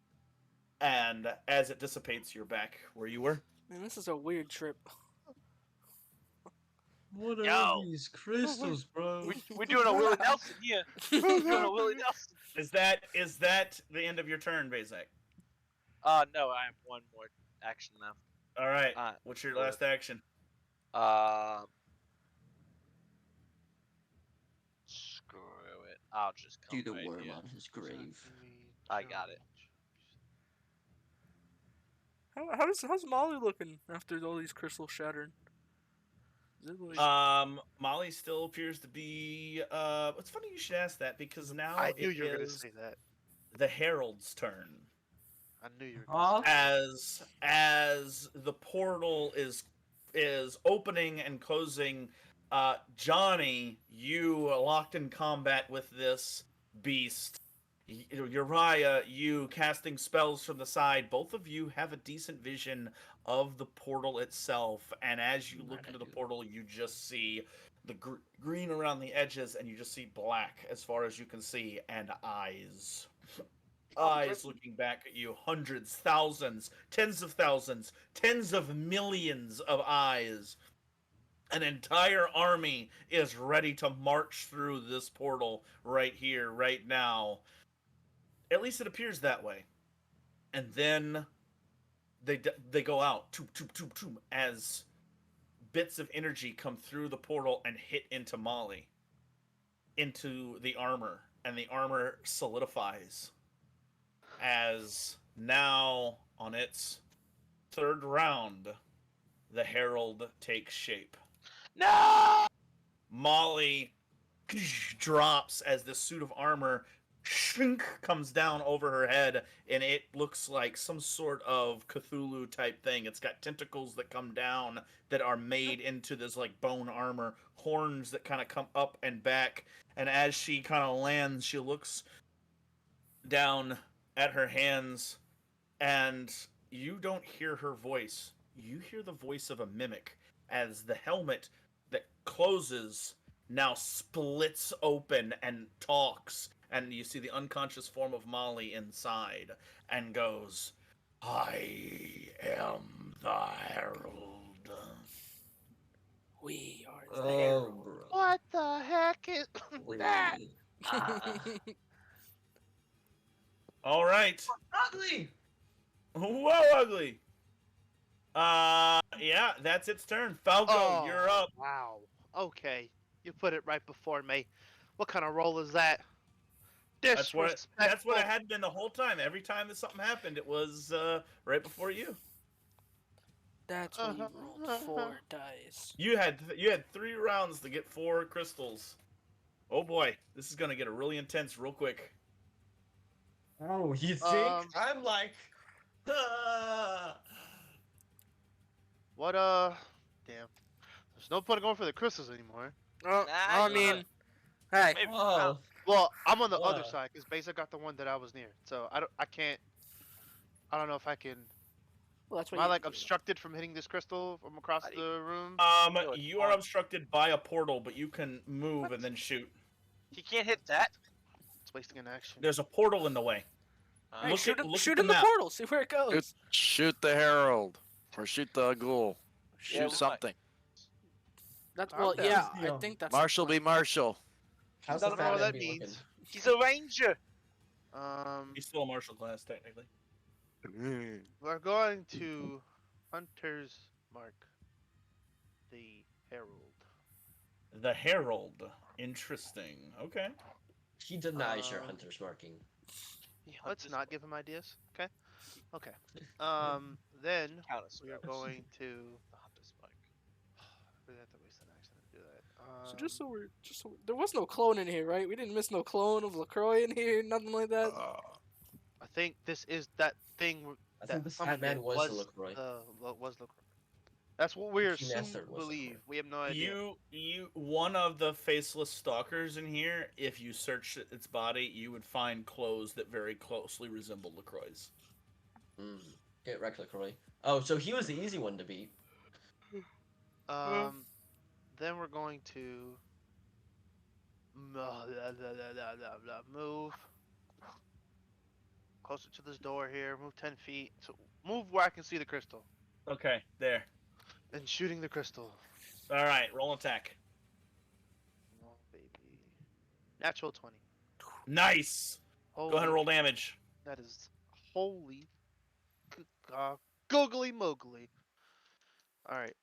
And as it dissipates, you're back where you were. Man, this is a weird trip. What are Yo. these crystals, bro? We're doing a Willie Nelson here. We're doing a Willie Nelson. Is that the end of your turn, Bazak? No, I have one more action left. All right. What's your last action? Screw it. I'll just come Do the right worm here. on his grave. I got it. How's Molly looking after all these crystals shattered? Is it like... Molly still appears to be. It's funny you should ask that because now I knew it you were gonna is say that. the Herald's turn. I knew you were gonna say As the portal is opening and closing, Johnny, you are locked in combat with this beast. Uriah, you casting spells from the side. Both of you have a decent vision of the portal itself, and as you look into the portal, you just see the green around the edges, and you just see black as far as you can see, and eyes. Eyes looking back at you, hundreds, thousands, tens of thousands, tens of millions of eyes. An entire army is ready to march through this portal right here, right now. At least it appears that way. And then they go out, toop, toop, toop, toop, as bits of energy come through the portal and hit into Molly, into the armor, and the armor solidifies. As now, on its third round, the Herald takes shape. No! Molly drops as this suit of armor comes down over her head, and it looks like some sort of Cthulhu type thing. It's got tentacles that come down that are made into this like bone armor, horns that kind of come up and back, and as she kind of lands, she looks down at her hands, and you don't hear her voice. You hear the voice of a mimic as the helmet that closes now splits open and talks, and you see the unconscious form of Molly inside, and goes, "I am the Herald." We are the Oh, Herald. bro. What the heck is that? All right. Ugly! Whoa, ugly. Yeah, that's its turn. Falco, you're up. Wow. Okay. You put it right before me. What kind of roll is that? That's what Disrespectful. it had been the whole time. Every time that something happened, it was right before you. That's why you rolled 4 dice. You had 3 rounds to get 4 crystals. Oh boy, this is gonna get really intense real quick. Oh, you think? Um, I'm like, ah. What damn. There's no point in going for the crystals anymore. Well, Nah, I you wanna mean, hey, maybe Whoa. Well, I'm on the other What? side because Basic got the one that I was near. So I can't. I don't know if I can. well, that's Am what I you. like obstructed from hitting this crystal from across How do the room? know it's You are on. obstructed by a portal, but you can move What? and then shoot. He can't hit that. It's wasting an action. There's a portal in the way. Hey, Look at shoot the in the map. portal. See where it goes. Shoot the herald, or shoot the ghoul. Yeah, Shoot why? something. That's I'm well, down. yeah. Here's the, I think that's Marshall the be plan. Marshall. How's I the don't know fat what man that be means. looking? He's a ranger. He's still a martial class, technically. We're going to Hunter's Mark, the Herald. The Herald. Interesting. Okay. He denies your Um, hunter's marking. Let's Hunter's not give him ideas. Okay. Okay. Then counter we are spells. going to. The hunter's mark. We have to waste an action to do that. So just so there was no clone in here, right? We didn't miss no clone of Lacroix in here, nothing like that. I think this is that thing I that think the fat summoned man it was the LaCroix. was LaCroix. That's what we're Key assuming Master to was believe. LaCroix. We have no idea. One of the faceless stalkers in here, if you search its body, you would find clothes that very closely resemble LaCroix's. Get wrecked, LaCroix. Oh, so he was the easy one to beat. Then we're going to move closer to this door here. Move 10 feet. So move where I can see the crystal. Okay, there. And shooting the crystal. All right, roll attack. Oh, baby. Natural 20. Nice. Holy, Go ahead and roll damage. That is holy. Googly moogly. All right.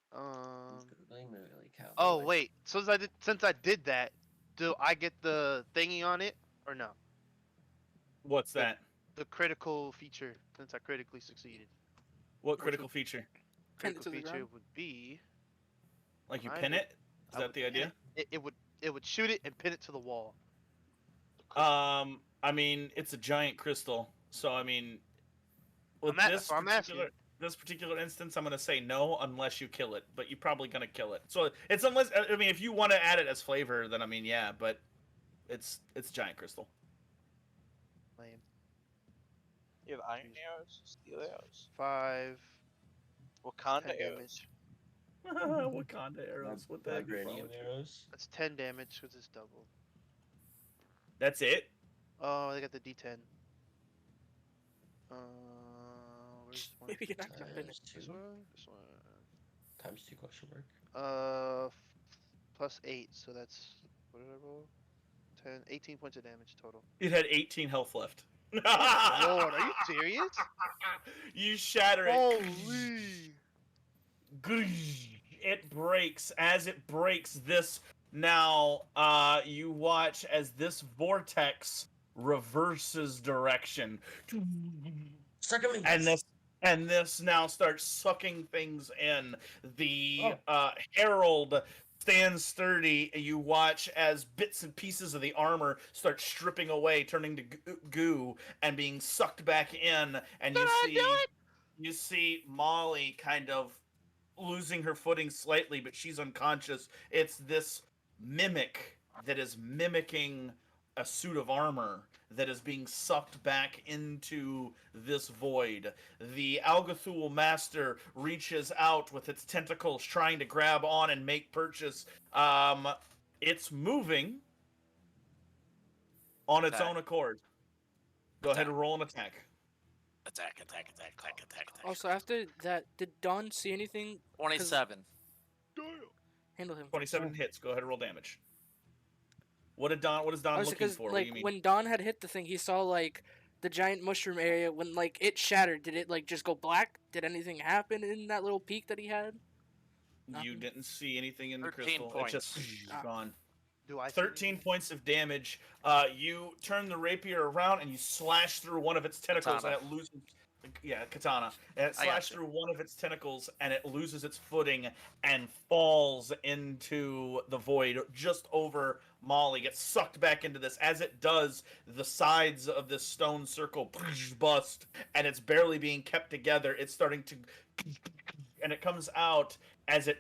Oh wait. Since I did that, do I get the thingy on it or no? What's The- that? The critical feature since I critically succeeded. What critical feature? Pin it Critical to the feature ground. would be Like you I pin would- it? Is I that would the pin idea? It would shoot it and pin it to the wall. I mean, it's a giant crystal, so I mean, with That's what I'm asking. this particular instance, I'm gonna say no unless you kill it, but you're probably gonna kill it. So it's unless I mean, if you want to add it as flavor, then I mean, yeah, but it's giant crystal. Lame. You have iron arrows, steel arrows, 5. Wakanda 10 arrows. damage. Wakanda arrows. What the heck is wrong Vibranium with you? arrows. That's 10 damage because it's double. That's it. Oh, they got the D10. Where's one? Maybe you're not gonna pin it. Times This 2. one. This one. Times 2 question mark. Plus 8, so that's what did I roll? 10, 18 points of damage total. It had 18 health left. Lord, are you serious? You shatter it. Holy! It breaks. As it breaks, this now you watch as this vortex reverses direction, Sucker me. and this now starts sucking things in. The herald stands sturdy. You watch as bits and pieces of the armor start stripping away, turning to goo, and being sucked back in. And you see Molly kind of losing her footing slightly, but she's unconscious. It's this mimic that is mimicking a suit of armor that is being sucked back into this void. The Algathul master reaches out with its tentacles, trying to grab on and make purchase. It's moving on its own accord. Go ahead and roll an attack. Attack. Also, after that, did Dawn see anything? 27. Handle him. 27 hits. Go ahead and roll damage. What is Don Honestly, looking because for? What do like you mean? when Dawn had hit the thing, he saw like the giant mushroom area. When like it shattered, did it like just go black? Did anything happen in that little peak that he had? You Nothing. didn't see anything in the 13 crystal. points. It's just gone. Do I see 13 anything? points of damage. You turn the rapier around and you slash through one of its tentacles, Katana. and it loses. katana, and it I slashed gotcha. through one of its tentacles, and it loses its footing and falls into the void just over Molly. Gets sucked back into this. As it does, the sides of this stone circle bust, and it's barely being kept together. It's starting to, and it comes out as it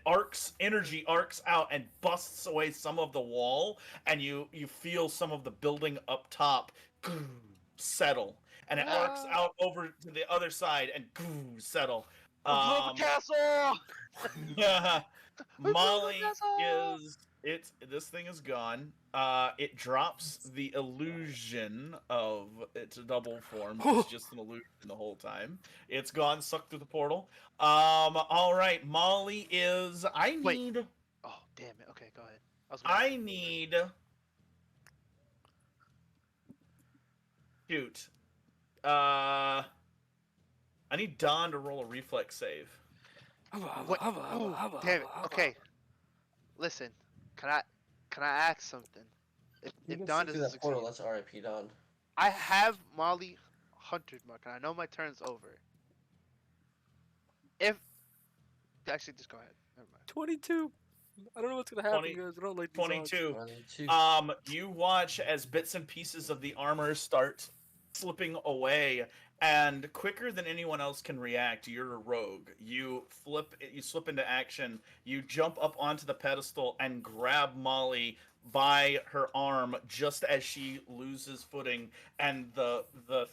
energy arcs out and busts away some of the wall, and you feel some of the building up top settle, and it arcs Ah! out over to the other side and settle. We blew up a castle! We blew up a Molly castle! is this thing is gone. It drops the illusion of its double form. It's just an illusion the whole time. It's gone, sucked through the portal. All right, Molly is. Wait. Oh, damn it. Okay, go ahead. I need. Shoot. I need Don to roll a reflex save. What? Ooh, damn it. Okay. Listen, can I ask something? If Don through doesn't that portal, succeed, that's RIP Don. I have Molly Hunter's mark, and I know my turn's over. If actually, just go ahead. Never mind. 22. I don't know what's gonna happen, 20 guys. I don't like these odds. 22. You watch as bits and pieces of the armor start slipping away, and quicker than anyone else can react, you're a rogue. You slip into action. You jump up onto the pedestal and grab Molly by her arm just as she loses footing, and the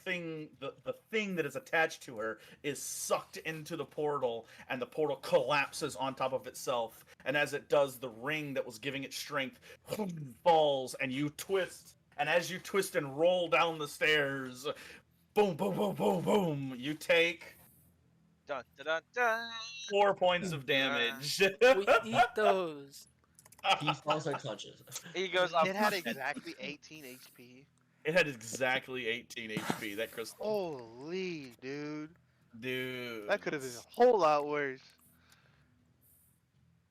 thing that is attached to her is sucked into the portal, and the portal collapses on top of itself. And as it does, the ring that was giving it strength falls, and you twist. And as you twist and roll down the stairs, boom, boom, boom, boom, boom, you take Dun, dun, dun, dun. 4 points of damage. We eat those. He falls unconscious. He goes, It had exactly 18 HP. It had exactly 18 HP. That crystal. Holy, dude. Dude. That could have been a whole lot worse.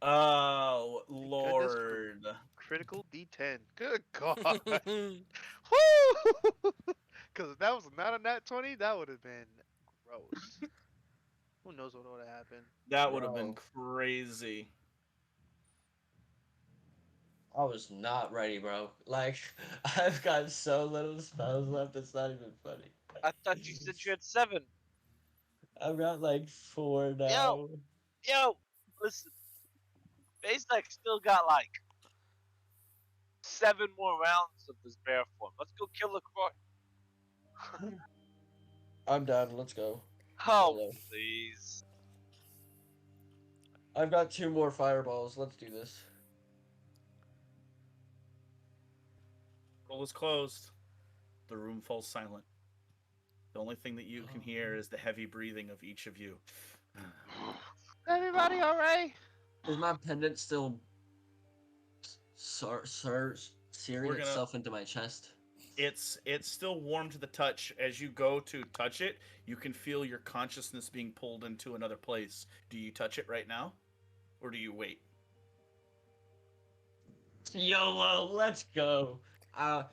Oh, Goodness, Lord. critical D10. Good God. Woo! Because if that was not a nat 20, that would have been gross. Who knows what would have happened? That would have been Bro. crazy. I was not ready, bro. Like, I've got so little spells left, it's not even funny. I thought you said you had 7. I've got like 4 now. Yo, listen. Basek still got like 7 more rounds of this bear form. Let's go kill the croy. I'm done, let's go. Oh, Hello. please. I've got 2 more fireballs, let's do this. Roll is closed. The room falls silent. The only thing that you can hear is the heavy breathing of each of you. Everybody alright? Is my pendant still searing We're gonna- itself into my chest? It's still warm to the touch. As you go to touch it, you can feel your consciousness being pulled into another place. Do you touch it right now? Or do you wait? YOLO, let's go. I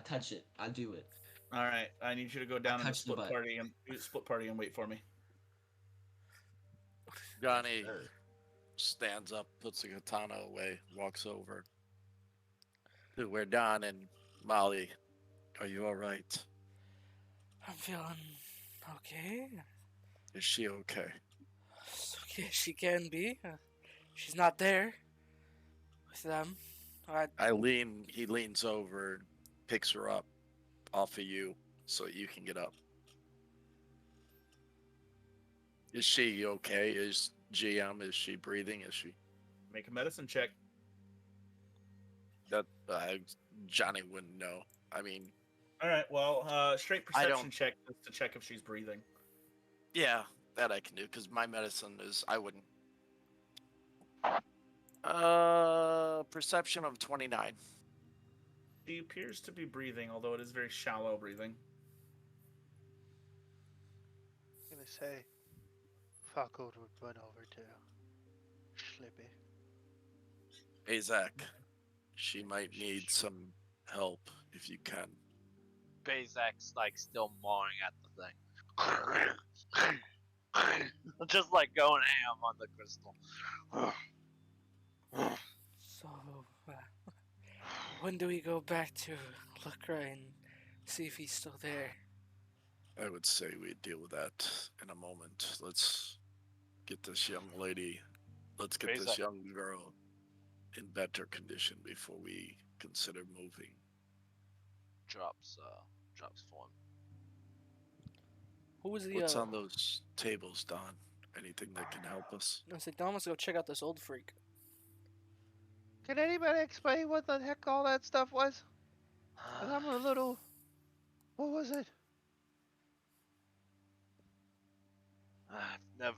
touch it, I do it. Alright, I need you to go down in the touch the split butt. party and wait for me. Johnny stands up, puts the katana away, walks over to where Don and Molly. Are you all right? I'm feeling okay. Is she okay? Okay, she can be. She's not there with them. He leans over, picks her up off of you so you can get up. Is she okay? Is she breathing? Is she? Make a medicine check. That Johnny wouldn't know. I mean, Alright, well, straight I perception don't- check just to check if she's breathing. yeah, that I can do because my medicine is I wouldn't. Perception of 29. She appears to be breathing, although it is very shallow breathing. I'm gonna say, Falco would run over to Slippy. Hey Zach, she might need some help if you can. Bazek's like still mawing at the thing. Just like going ham on the crystal. So, when do we go back to Lucra and see if he's still there? I would say we deal with that in a moment. Let's get this young lady, let's get Wait a this second. young girl in better condition before we consider moving. Drops form. Who was the, What's on those tables, Don? Anything that can help us? I said, Don wants to go check out this old freak. Can anybody explain what the heck all that stuff was? 'Cause I'm a little. What was it? I've never,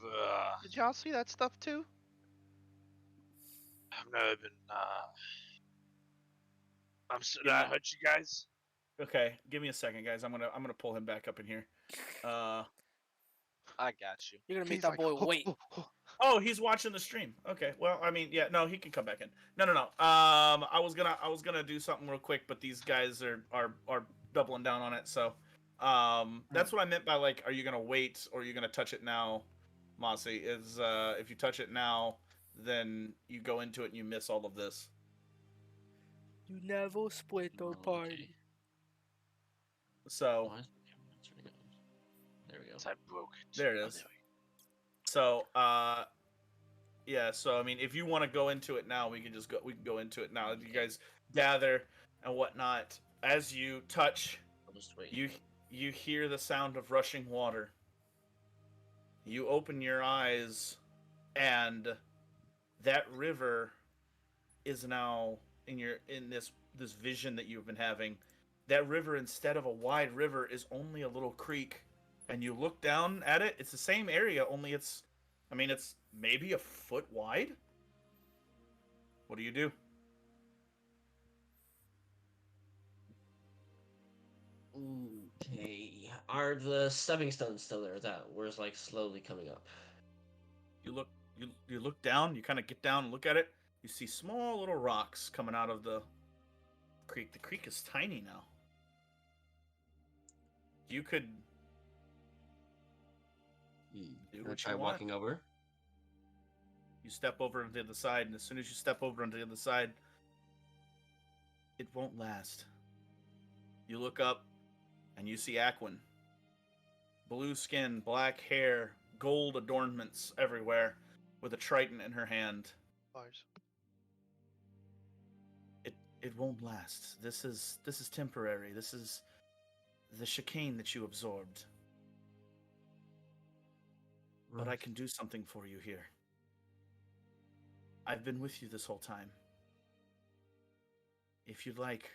Did y'all see that stuff too? I've never been. Did Give I me- hurt you guys? Okay, give me a second, guys. I'm gonna pull him back up in here. I got you. You're gonna make He's that like, boy wait. Oh, he's watching the stream. Okay. Well, I mean, yeah, no, he can come back in. No. I was gonna do something real quick, but these guys are doubling down on it. So, that's what I meant by like, are you gonna wait or are you gonna touch it now, Mossy? Is if you touch it now, then you go into it and you miss all of this. You never split the party. So Why is the camera not turning on? There we go. I broke it. there it Oh, is. there we So yeah. So I mean, if you want to go into it now, we can go into it now. You guys gather and whatnot. As you touch, I'll just wait. you hear the sound of rushing water. You open your eyes, and that river is now in this vision that you've been having. That river, instead of a wide river, is only a little creek. And you look down at it, it's the same area, only it's maybe a foot wide. What do you do? Okay. Are the stepping stones still there? That where's like slowly coming up. You look down, you kind of get down and look at it. You see small little rocks coming out of the creek. The creek is tiny now. You could do Can I what try you want. walking over? You step over onto the other side, and as soon as you step over onto the other side, it won't last. You look up, and you see Aquin. Blue skin, black hair, gold adornments everywhere, with a trident in her hand. Bars. It won't last. This is temporary. This is the chicane that you absorbed. But I can do something for you here. I've been with you this whole time. If you'd like,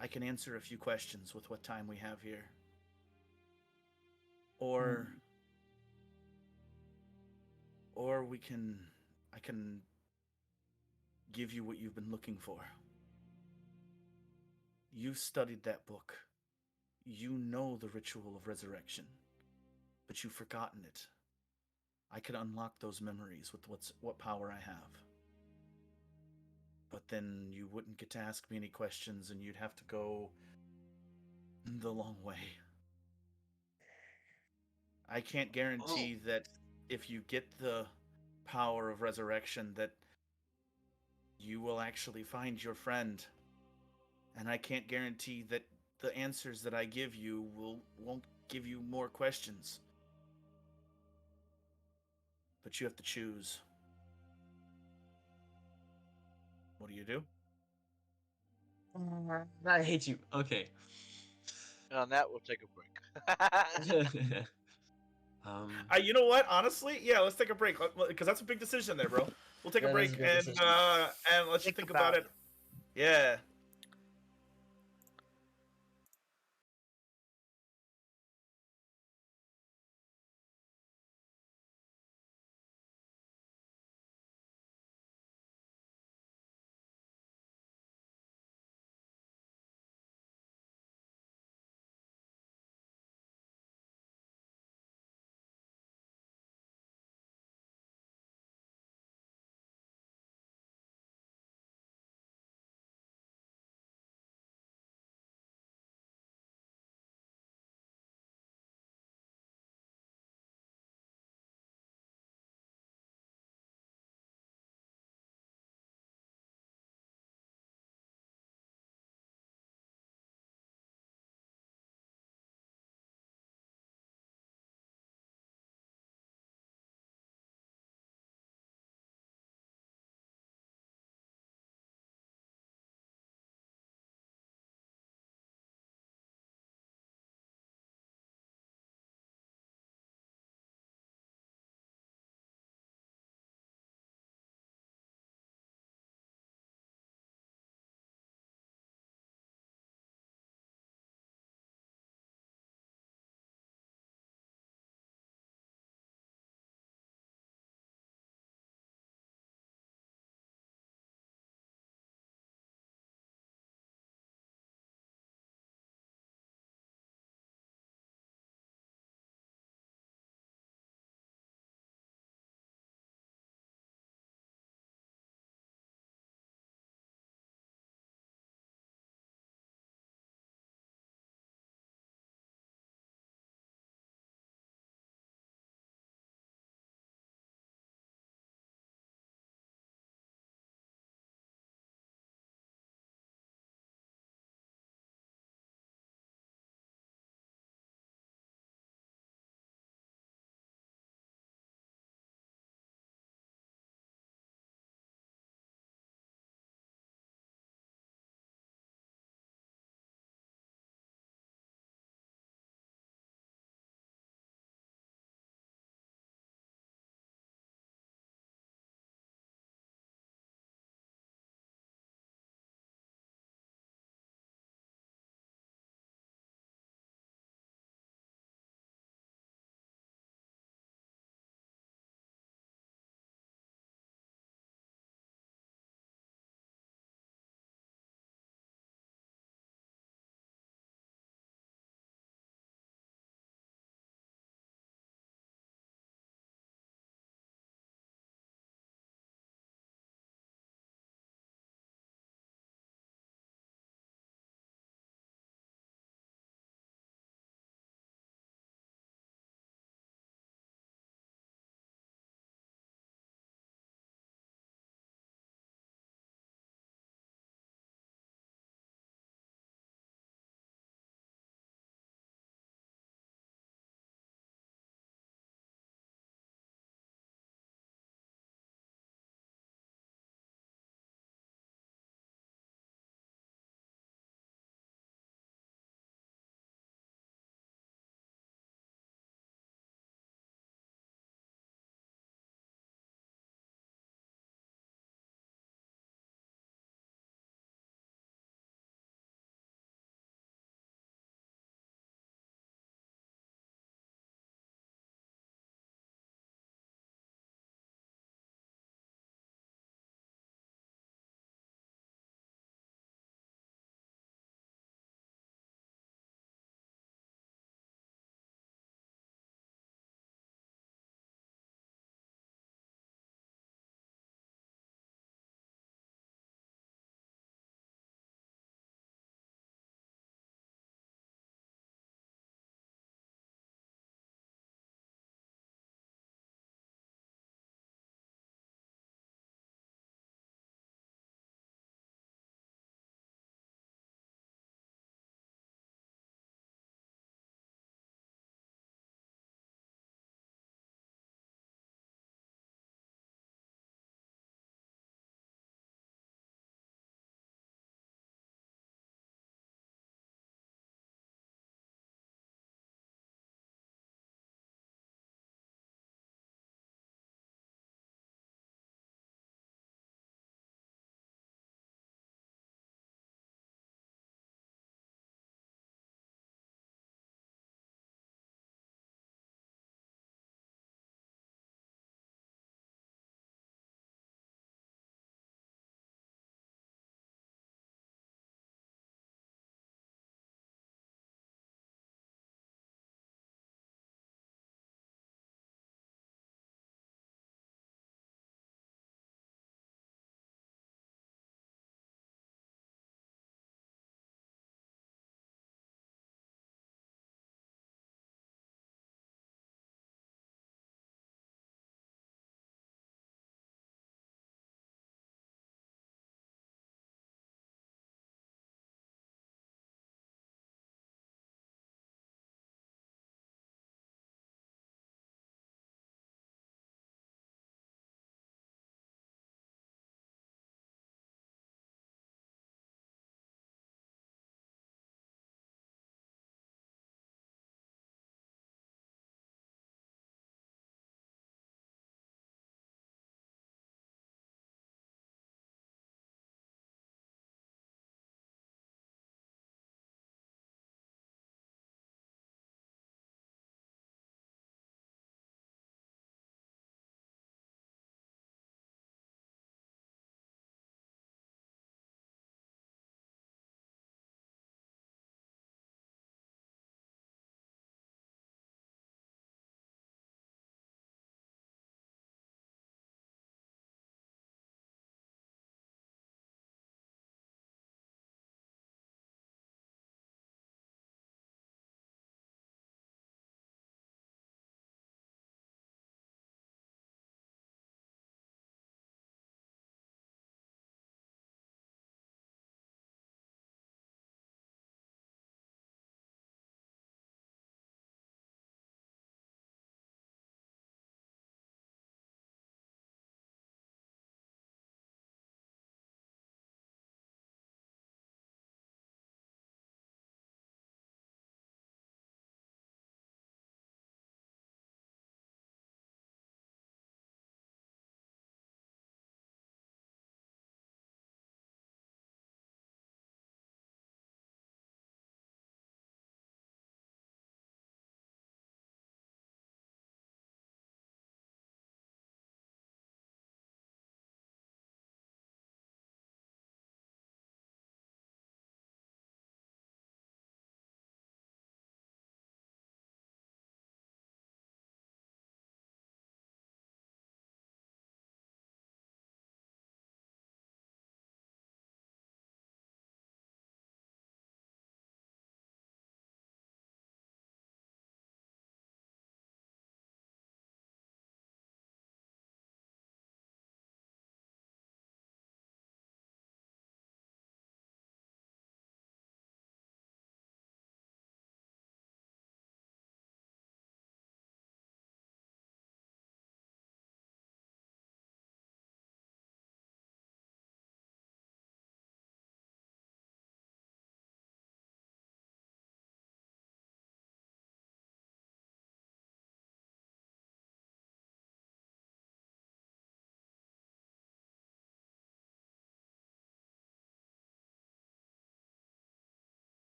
I can answer a few questions with what time we have here. Or I can give you what you've been looking for. You studied that book. You know the ritual of resurrection, but you've forgotten it. I can unlock those memories with what power I have. But then you wouldn't get to ask me any questions, and you'd have to go the long way. I can't guarantee that if you get the power of resurrection that you will actually find your friend. And I can't guarantee that the answers that I give you won't give you more questions. But you have to choose. What do you do? I hate you. Okay. And on that, we'll take a break. You know what? Honestly, yeah, let's take a break because that's a big decision there, bro. We'll take a That is break a big and decision. let's Think think about about it. Yeah.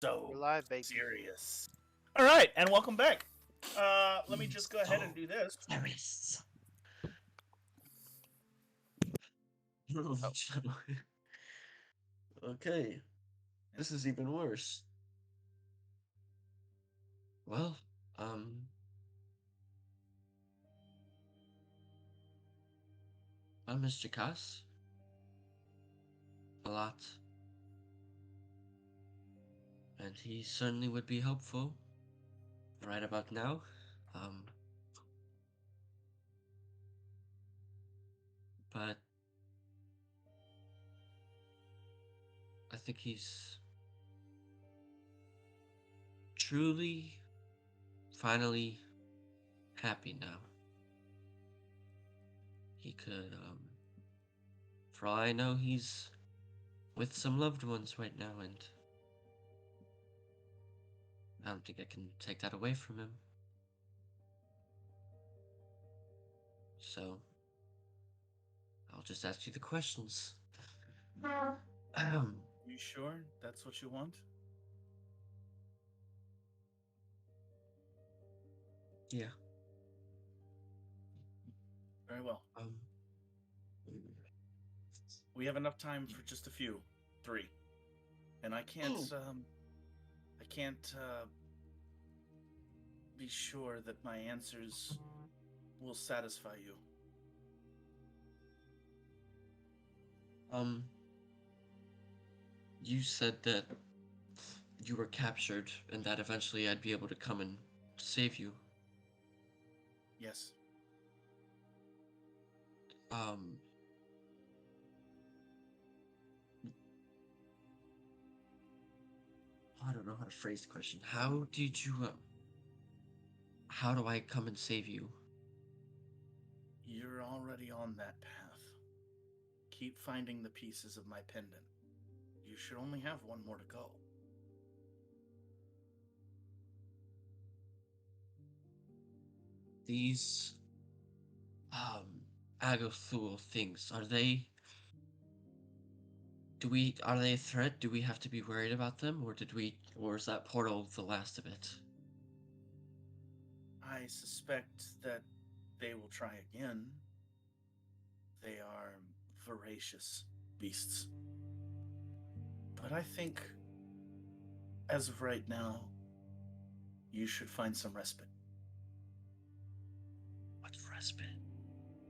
So Rely, baby. serious. All right, and welcome back. Let me just go ahead and do this. Serious. Okay. This is even worse. Well, I miss Jakas a lot. And he certainly would be helpful right about now. Um, but I think he's truly, finally happy now. He could, for all I know, he's with some loved ones right now, and I don't think I can take that away from him. So, I'll just ask you the questions. You sure that's what you want? Yeah. Very well. Um, We have enough time for just a few. 3. And I can't be sure that my answers will satisfy you. You said that you were captured and that eventually I'd be able to come and save you. Yes. I don't know how to phrase the question. How did you, how do I come and save you? You're already on that path. Keep finding the pieces of my pendant. You should only have one more to go. These, Agathul things, are they a threat? Do we have to be worried about them, or is that portal the last of it? I suspect that they will try again. They are voracious beasts. But I think, as of right now, you should find some respite. What's respite?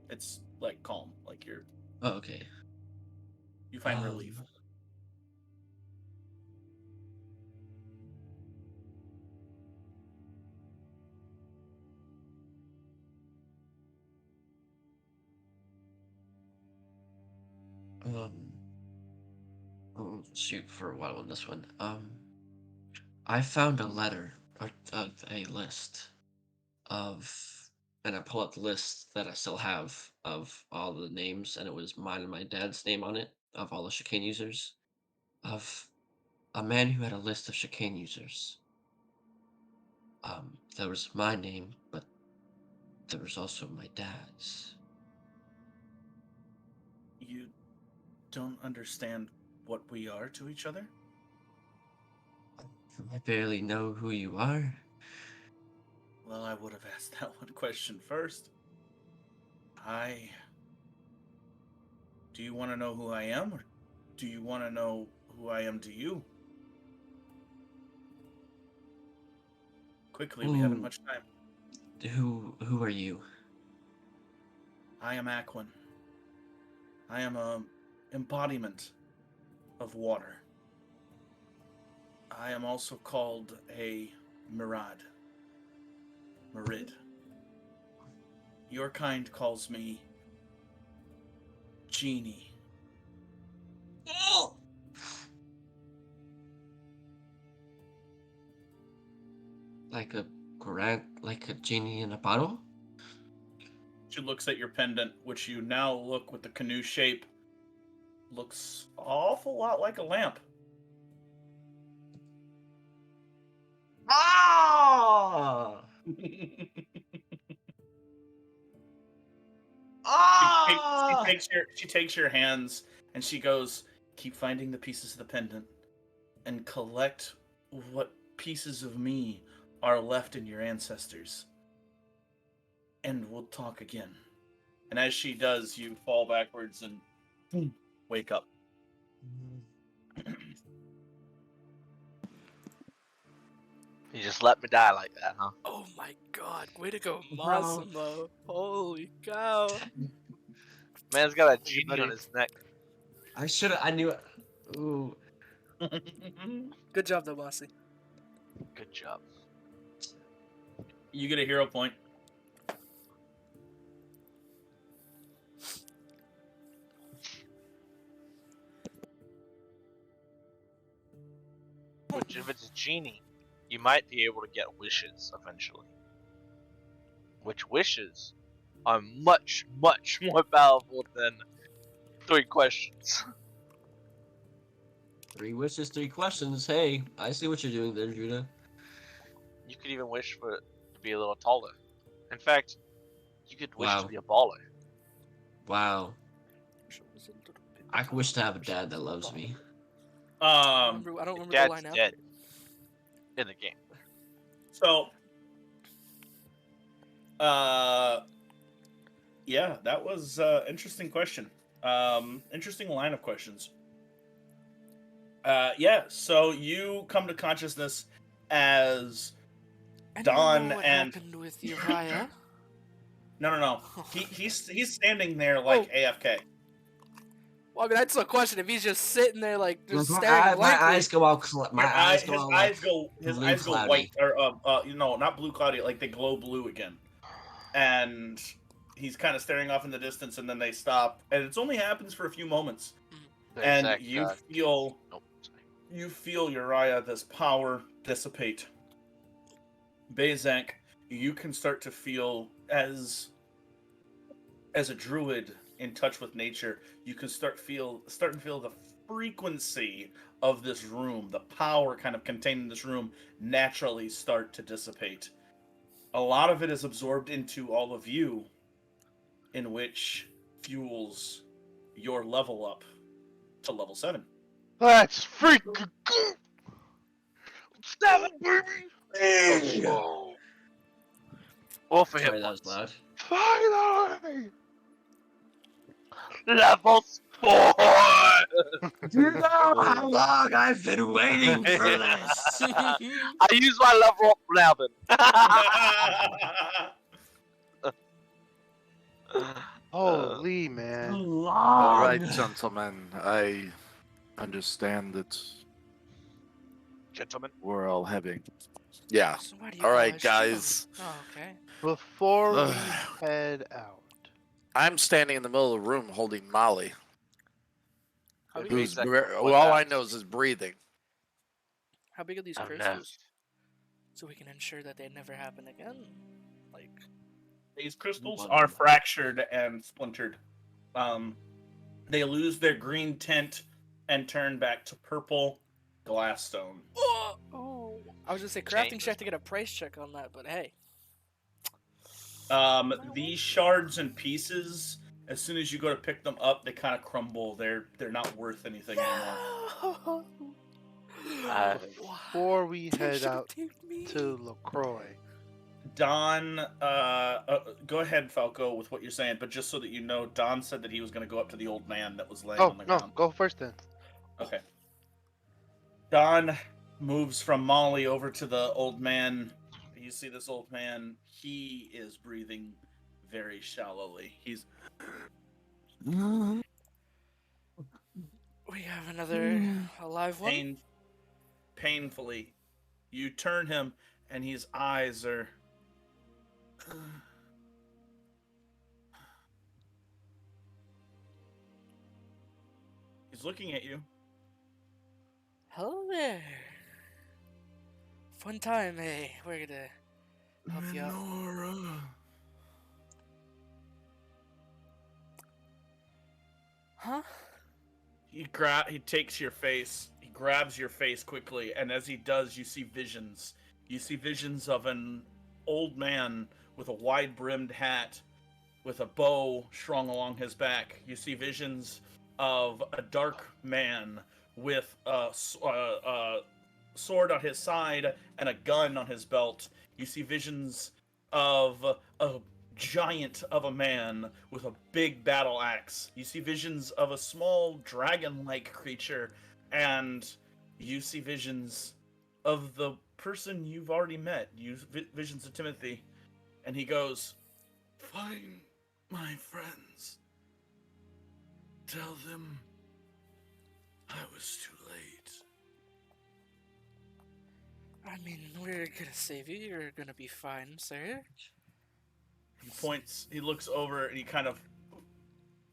It's like calm, like Oh, okay. you find relief. I'll shoot for a while on this one. I found a letter, or a list of, and I pull up the list that I still have of all the names, and it was mine and my dad's name on it, of all the chicane users, of a man who had a list of chicane users. There was my name, but there was also my dad's. You don't understand what we are to each other? I barely know who you are. Well, I would have asked that one question first. Do you want to know who I am, or do you want to know who I am to you? Quickly, we haven't much time. Who are you? I am Aquin. I am a embodiment of water. I am also called a Mirad. Merid. Your kind calls me Genie. Like a genie in a bottle? She looks at your pendant, which you now look with the canoe shape. Looks awful lot like a lamp. Ah! She takes your hands and she goes, keep finding the pieces of the pendant and collect what pieces of me are left in your ancestors. And we'll talk again. And as she does, you fall backwards and boom, wake up. You just let me die like that, huh? Oh my god, way to go, Bro. Massimo. Holy cow. Man's got a genie Anybody- on his neck. I knew it. Ooh. Good job, though, Mossy. Good job. You get a hero point. Which, if it's a genie, you might be able to get wishes eventually. Which wishes are much, much more powerful than 3 questions. 3 wishes, 3 questions. Hey, I see what you're doing there, Judah. You could even wish for it to be a little taller. In fact, you could wish Wow. to be a baller. Wow. I wish to have a dad that loves me. I don't Your remember the dad's line after. dead in the game. So, yeah, that was interesting question. Interesting line of questions. Yeah, so you come to consciousness as Anyone Don know what and happened with Uriah? no. He's standing there like AFK. Well, I mean, that's a question. If he's just sitting there, like, just My staring blankly. eyes go all His blue eyes go cloudy. white or not blue cloudy, like they glow blue again. And he's kind of staring off in the distance, and then they stop, and it only happens for a few moments. And Zach, you nope, sorry. feel Uriah, this power dissipate. Bezank, you can start to feel as a druid in touch with nature, you can start to feel the frequency of this room, the power kind of contained in this room, naturally start to dissipate. A lot of it is absorbed into all of you, in which fuels your level up to level 7. Let's freaking go! 7, baby! Or for Sorry, hit that was points. loud. Finally! Level 4! You know how long I've been waiting for this. I use my level up now then. Holy man. All right, Long. gentlemen. I understand that Gentlemen. we're all having. Yeah. So why do you All call right, us guys. children? Oh, okay. Before we Ugh. head out. I'm standing in the middle of the room holding Molly, How big, Who's- who's Exactly what all I that- know is breathing. how big are these Oh, no. crystals? So we can ensure that they never happen again? Like, These crystals are fractured and splintered. They lose their green tint and turn back to purple glassstone. oh. I was gonna say, crafting Change. should have to get a price check on that, but hey. These shards and pieces, as soon as you go to pick them up, they kind of crumble. They're not worth anything anymore. Before we head out to to LaCroix. Don, go ahead, Falco, with what you're saying, but just so that you know, Don said that he was going to go up to the old man that was laying Oh, on the no, ground. go first then. Okay. Don moves from Molly over to the old man. You see this old man, he is breathing very shallowly. He's We have another alive one. painfully. You turn him, and his eyes are. He's looking at you. Hello there. Fun time, hey. We're gonna help you out. Huh? He takes your face. He grabs your face quickly, and as he does, you see visions. You see visions of an old man with a wide-brimmed hat, with a bow strung along his back. You see visions of a dark man with sword on his side and a gun on his belt. You see visions of a giant of a man with a big battle axe. You see visions of a small dragon-like creature, and you see visions of the person you've already met. You visions of Timothy, and he goes, "Find my friends. Tell them I was too late." I mean, we're gonna save you. You're gonna be fine, sir. He points, he looks over, and he kind of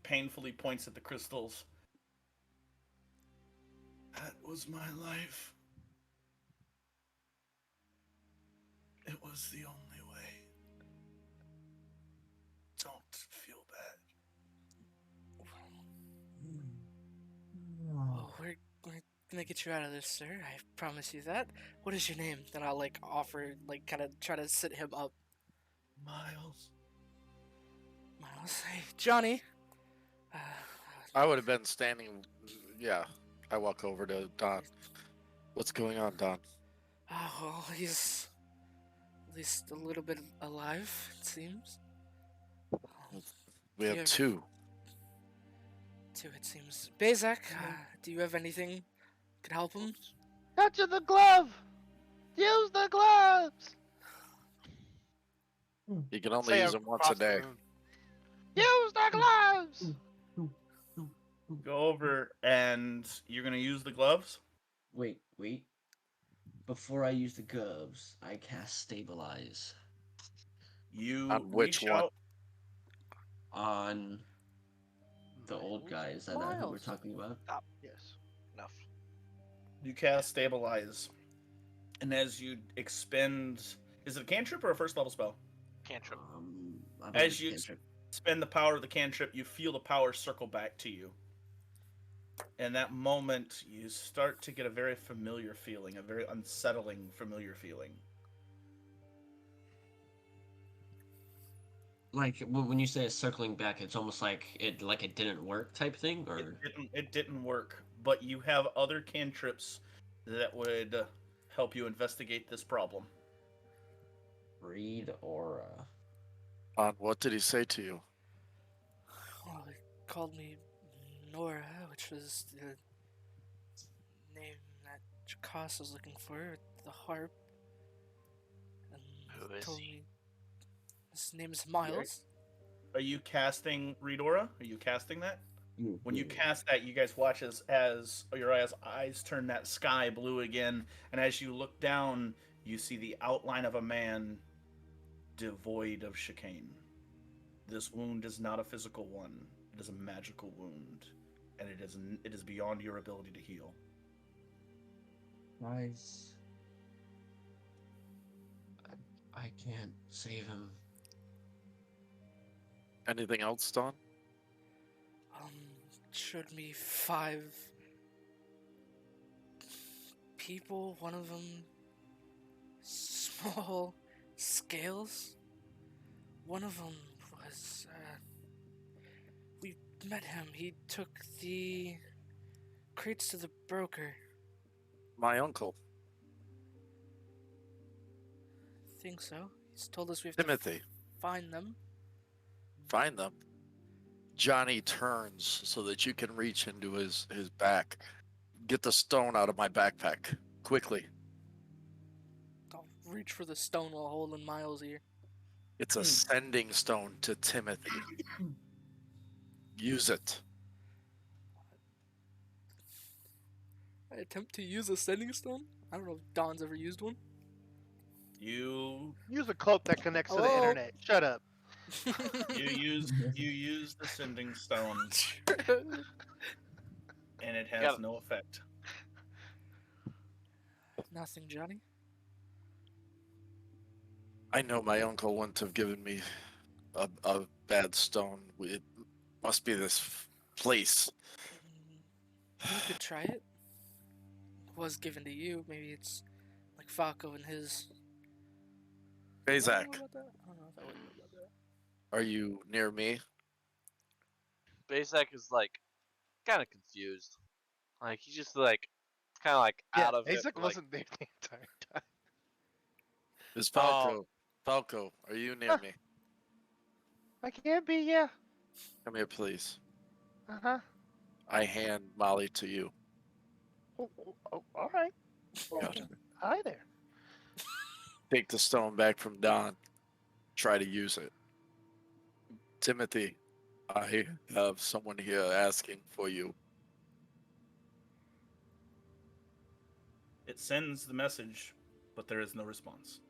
painfully points at the crystals. That was my life. It was the only way. Don't feel bad. Oh, we're gonna get you out of this, sir. I promise you that. What is your name? Then I'll like offer, like, kind of try to sit him up. Miles. Miles, hey, Johnny. Uh, I would have been standing. Yeah, I walk over to Don. What's going on, Don? well, he's at least a little bit alive, it seems. We have Yeah. two. Two, it seems. Bezak, do you have anything could help him? Touch the glove! Use the gloves! You can only Say use them once a across the day. room. Use the gloves! Go over, and you're gonna use the gloves. Wait. Before I use the gloves, I cast Stabilize You On which reach one? out. on the old guy. Is that who we're Miles. talking about? Stop. Yes. Enough. You cast stabilize, and as you expend, is it a cantrip or a first level spell? Cantrip. I believe As it's you cantrip. spend the power of the cantrip, you feel the power circle back to you. In that moment, you start to get a very familiar feeling, a very unsettling, familiar feeling. Like when you say it's circling back, it's almost like it didn't work type thing, or It didn't work, but you have other cantrips that would help you investigate this problem. read aura. Don, what did he say to you? Well, he called me Nora, which was the name that Jakas was looking for, the harp. And Who is told he? me his name is Miles. Are you casting Readora? Are you casting that? When you Mhm. cast that, you guys watch as your eyes turn that sky blue again, and as you look down, you see the outline of a man devoid of chicane. This wound is not a physical one; it is a magical wound, and it is beyond your ability to heal. Guys, I can't save him. Anything else, Don? Showed me 5 people, one of them small scales. One of them was, we met him. He took the crates to the broker. My uncle, Think so. He's told us we have to Timothy. find them. Find them. Johnny turns so that you can reach into his back. Get the stone out of my backpack. Quickly. I'll reach for the stone while holding Miles' ear. It's a sending stone to Timothy. Use it. I attempt to use a sending stone? I don't know if Don's ever used one. You Use a cloak that connects to the Hello? internet. Shut up. you use the sending stone, and it has Got it. no effect. Nothing, Johnny. I know my uncle wouldn't have given me a bad stone. It must be this place. You could try it. It was given to you. Maybe it's like Falco and his. I don't know Bazak, about that. I don't know if I would know about that. are you near me? Bazak is like kind of confused. Like he's just like kind of like Yeah, out of it. Azek Like, wasn't there the entire time. Is Oh. Falco? Falco, are you near Huh. me? I can't be, yeah. Come here, please. Uh-huh. I hand Molly to you. Oh, all right. Good. Hi there. Take the stone back from Don. Try to use it. Timothy, I have someone here asking for you. It sends the message, but there is no response.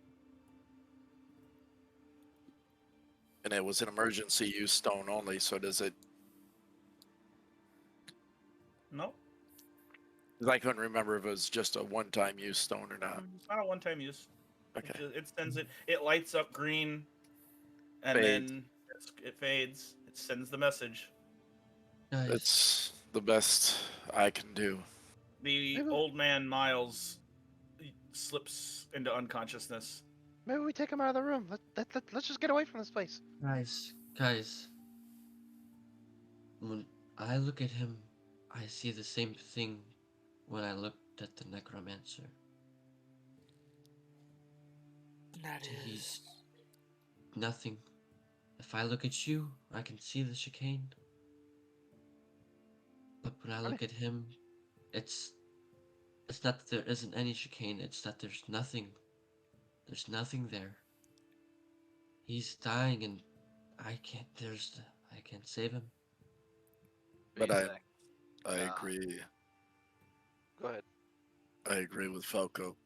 And it was an emergency use stone only, so does it... No, 'Cause I couldn't remember if it was just a one-time use stone or not. it's not a one-time use. Okay. It sends it. It lights up green, and Fades. then it fades. It sends the message. Guys, It's the best I can do. The Maybe- old man Miles slips into unconsciousness. Maybe we take him out of the room. Let's just get away from this place. guys. When I look at him, I see the same thing when I looked at the necromancer. That He's is. nothing. If I look at you, I can see the chicane. But when I look at him, it's not that there isn't any chicane, it's that there's nothing. There's nothing there. He's dying and I can't save him. But Bezak, I agree. go ahead. I agree with Falco.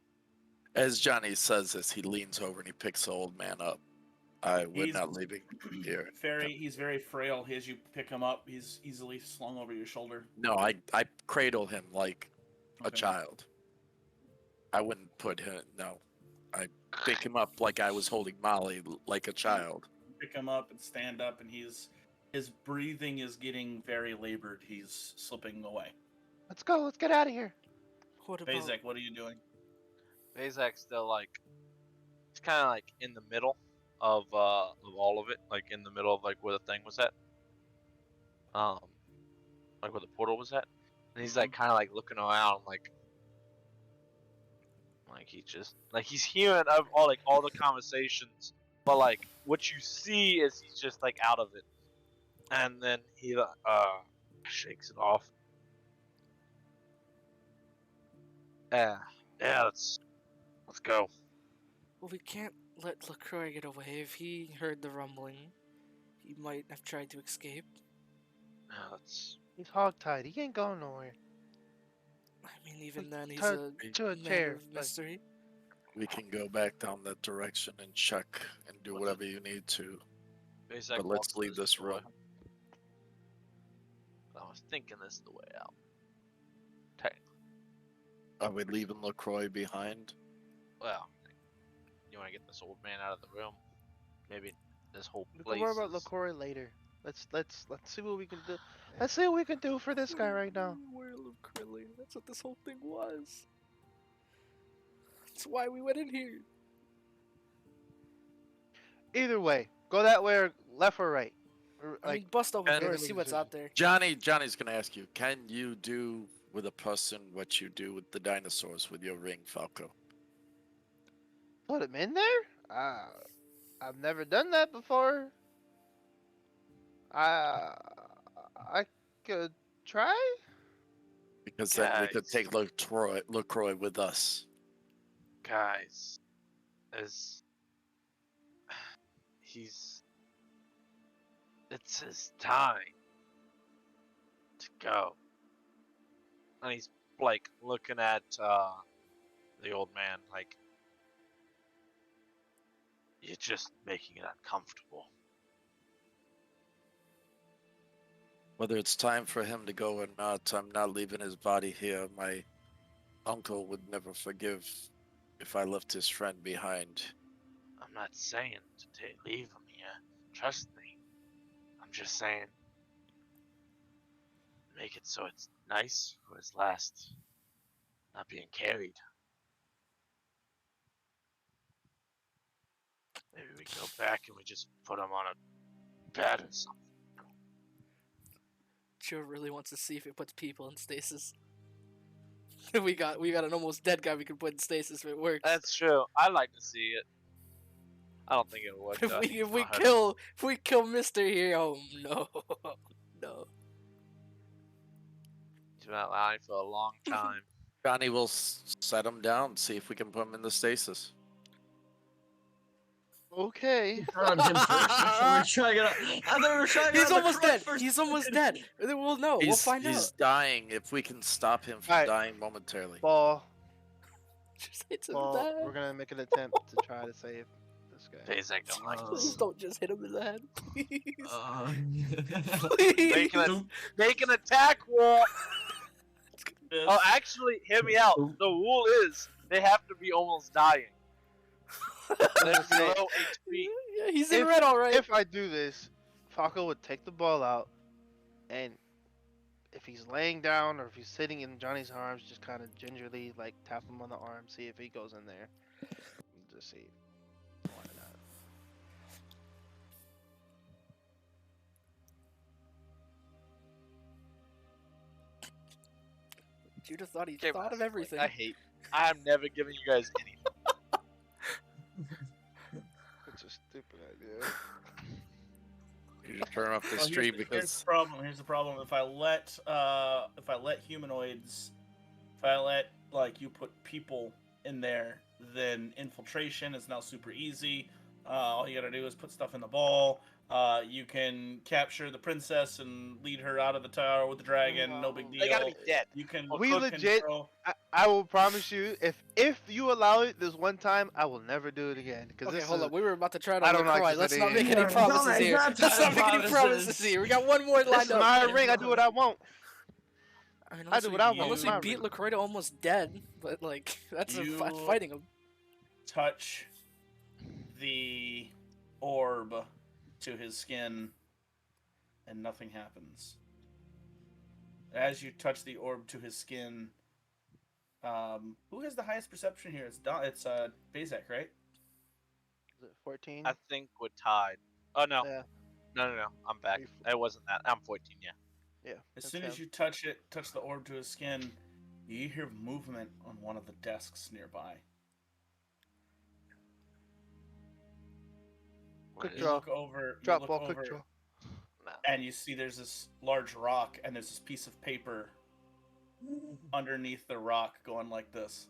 As Johnny says this, he leans over and he picks the old man up. We're He's- not leaving here. He's very frail. As you pick him up, he's easily slung over your shoulder. No, I cradle him like a Okay. child. I wouldn't put him. No, I pick him up like I was holding Molly, like a child. Pick him up and stand up, and his breathing is getting very labored. He's slipping away. Let's go. Let's get out of here. What about? Bezek, what are you doing? Bezak's still like, it's kind of like in the middle of all of it, like in the middle of like where the thing was at, like where the portal was at, and he's like kind of like looking around, like he just like he's hearing of all the conversations, but like what you see is he's just like out of it, and then he shakes it off. Yeah, let's go. Well, we can't let LaCroix get away. If he heard the rumbling, he might have tried to escape. Yeah, let's. He's hogtied. He ain't going nowhere. I mean, even then, he's Tied a to a man chair. of mystery. We can go back down that direction and check and do What's whatever you need to. Bezak But walks let's to leave this door. room. I was thinking this is the way out. Are we leaving LaCroix behind? Well, you want to get this old man out of the room? Maybe this whole We place. can worry about is- LaCroix later. Let's see what we can do. Let's see what we can do for this guy right now. Where LaCroix? That's what this whole thing was. That's why we went in here. Either way, go that way or left or right. Or, I mean, bust open and- the door, see what's out there. Johnny's gonna ask you, can you do with a person what you do with the dinosaurs with your ring, Falco? put him in there. I've never done that before. I could try. Because then we could Guys. take LaCroix with us. Guys, as it's his time to go, and he's like looking at the old man like, you're just making it uncomfortable. Whether it's time for him to go or not, I'm not leaving his body here. My uncle would never forgive if I left his friend behind. I'm not saying to leave him here. Trust me. I'm just saying, make it so it's nice for his last, not being carried. Maybe we go back and we just put him on a bed or something. Joe really wants to see if it puts people in stasis. we got an almost dead guy we can put in stasis if it works. That's true. I'd like to see it. I don't think it would. if though. we kill Mister here, oh no, no. He's been outlining for a long time. Johnny will set him down, see if we can put him in the stasis. Okay. On him first before we're trying it out. I thought we were trying it He's on the almost crook dead. first. He's almost dead. We'll know. We'll find He's out. dying. If we can stop him from Alright. dying momentarily. Ball. Just hit him Ball. in the We're head. gonna make an attempt to try to save this guy. Payzak don't like Please this. don't just hit him in the head. Please. Make Please. make an attack roll. This- Oh, actually, hear me out. The rule is they have to be almost dying. They're below HP. Yeah, he's in red alright. If I do this, Falco would take the ball out, and if he's laying down or if he's sitting in Johnny's arms, just kind of gingerly like tap him on the arm, see if he goes in there. Just see. Why not? You'd have thought he Okay, thought of Wes, everything. I'm never giving you guys anything. It's a stupid idea. You just turn off the Well, stream here's because the problem. Here's the problem. If I let humanoids, if I let like you put people in there, then infiltration is now super easy. All you gotta do is put stuff in the ball. You can capture the princess and lead her out of the tower with the dragon. No big deal. They gotta be dead. You can. We cook legit- control. I will promise you, if you allow it this one time, I will never do it again. Because Okay, this hold is, up. We were about to try to I don't like LaCroix. this Let's not idea. make any Yeah, promises no, it's here. not Let's time not make any promises. promises here. We got one more this lined is up. my ring. I do what I want. I mean, I do what I want. unless It's we my beat ring. LaCroix to almost dead, but like that's You- fighting him. Touch the orb to his skin, and nothing happens. As you touch the orb to his skin, who has the highest perception here? It's Bezek, right? Is it 14? I think we're tied. Oh no. Yeah. No. I'm back. It wasn't that. I'm 14. Yeah. Yeah. As that's soon as him. you touch the orb to his skin, you hear movement on one of the desks nearby. Quick What You draw. look over, you Drop look ball, over, quick draw. No. and you see there's this large rock, and there's this piece of paper underneath the rock going like this,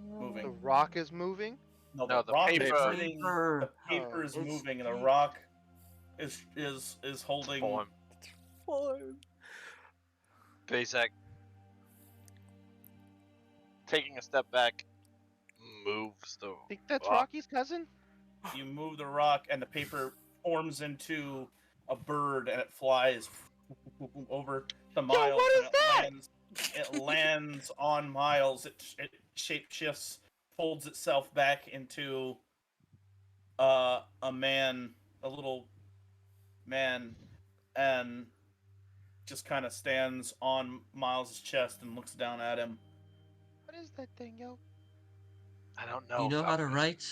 moving. The rock is moving. No, No, the the rock paper- is sitting. The Paper. paper is it's moving, and the paper. rock is holding. Form. Payzak. Taking a step back, moves the. Think that's rock. Rocky's cousin? You move the rock, and the paper forms into a bird, and it flies over the Miles. what is and that? It lands on Miles. It shape shifts, folds itself back into a man, a little man, and just kind of stands on Miles' chest and looks down at him. What is that thing, yo? I don't know. You know how to Falcon. write?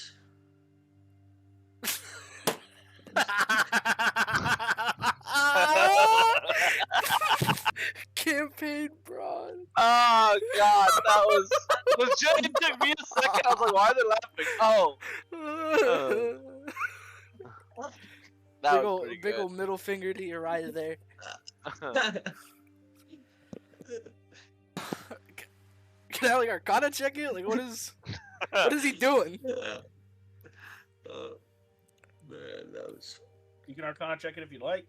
Campaign broad. Oh god, that was legit. It took me a second. I was like, why are they laughing? Oh, that big was ol' pretty big good. ol' middle finger to your right there. Can I like Arcana check it? Like what is he doing? Man, that was. You can Arcana check it if you'd like.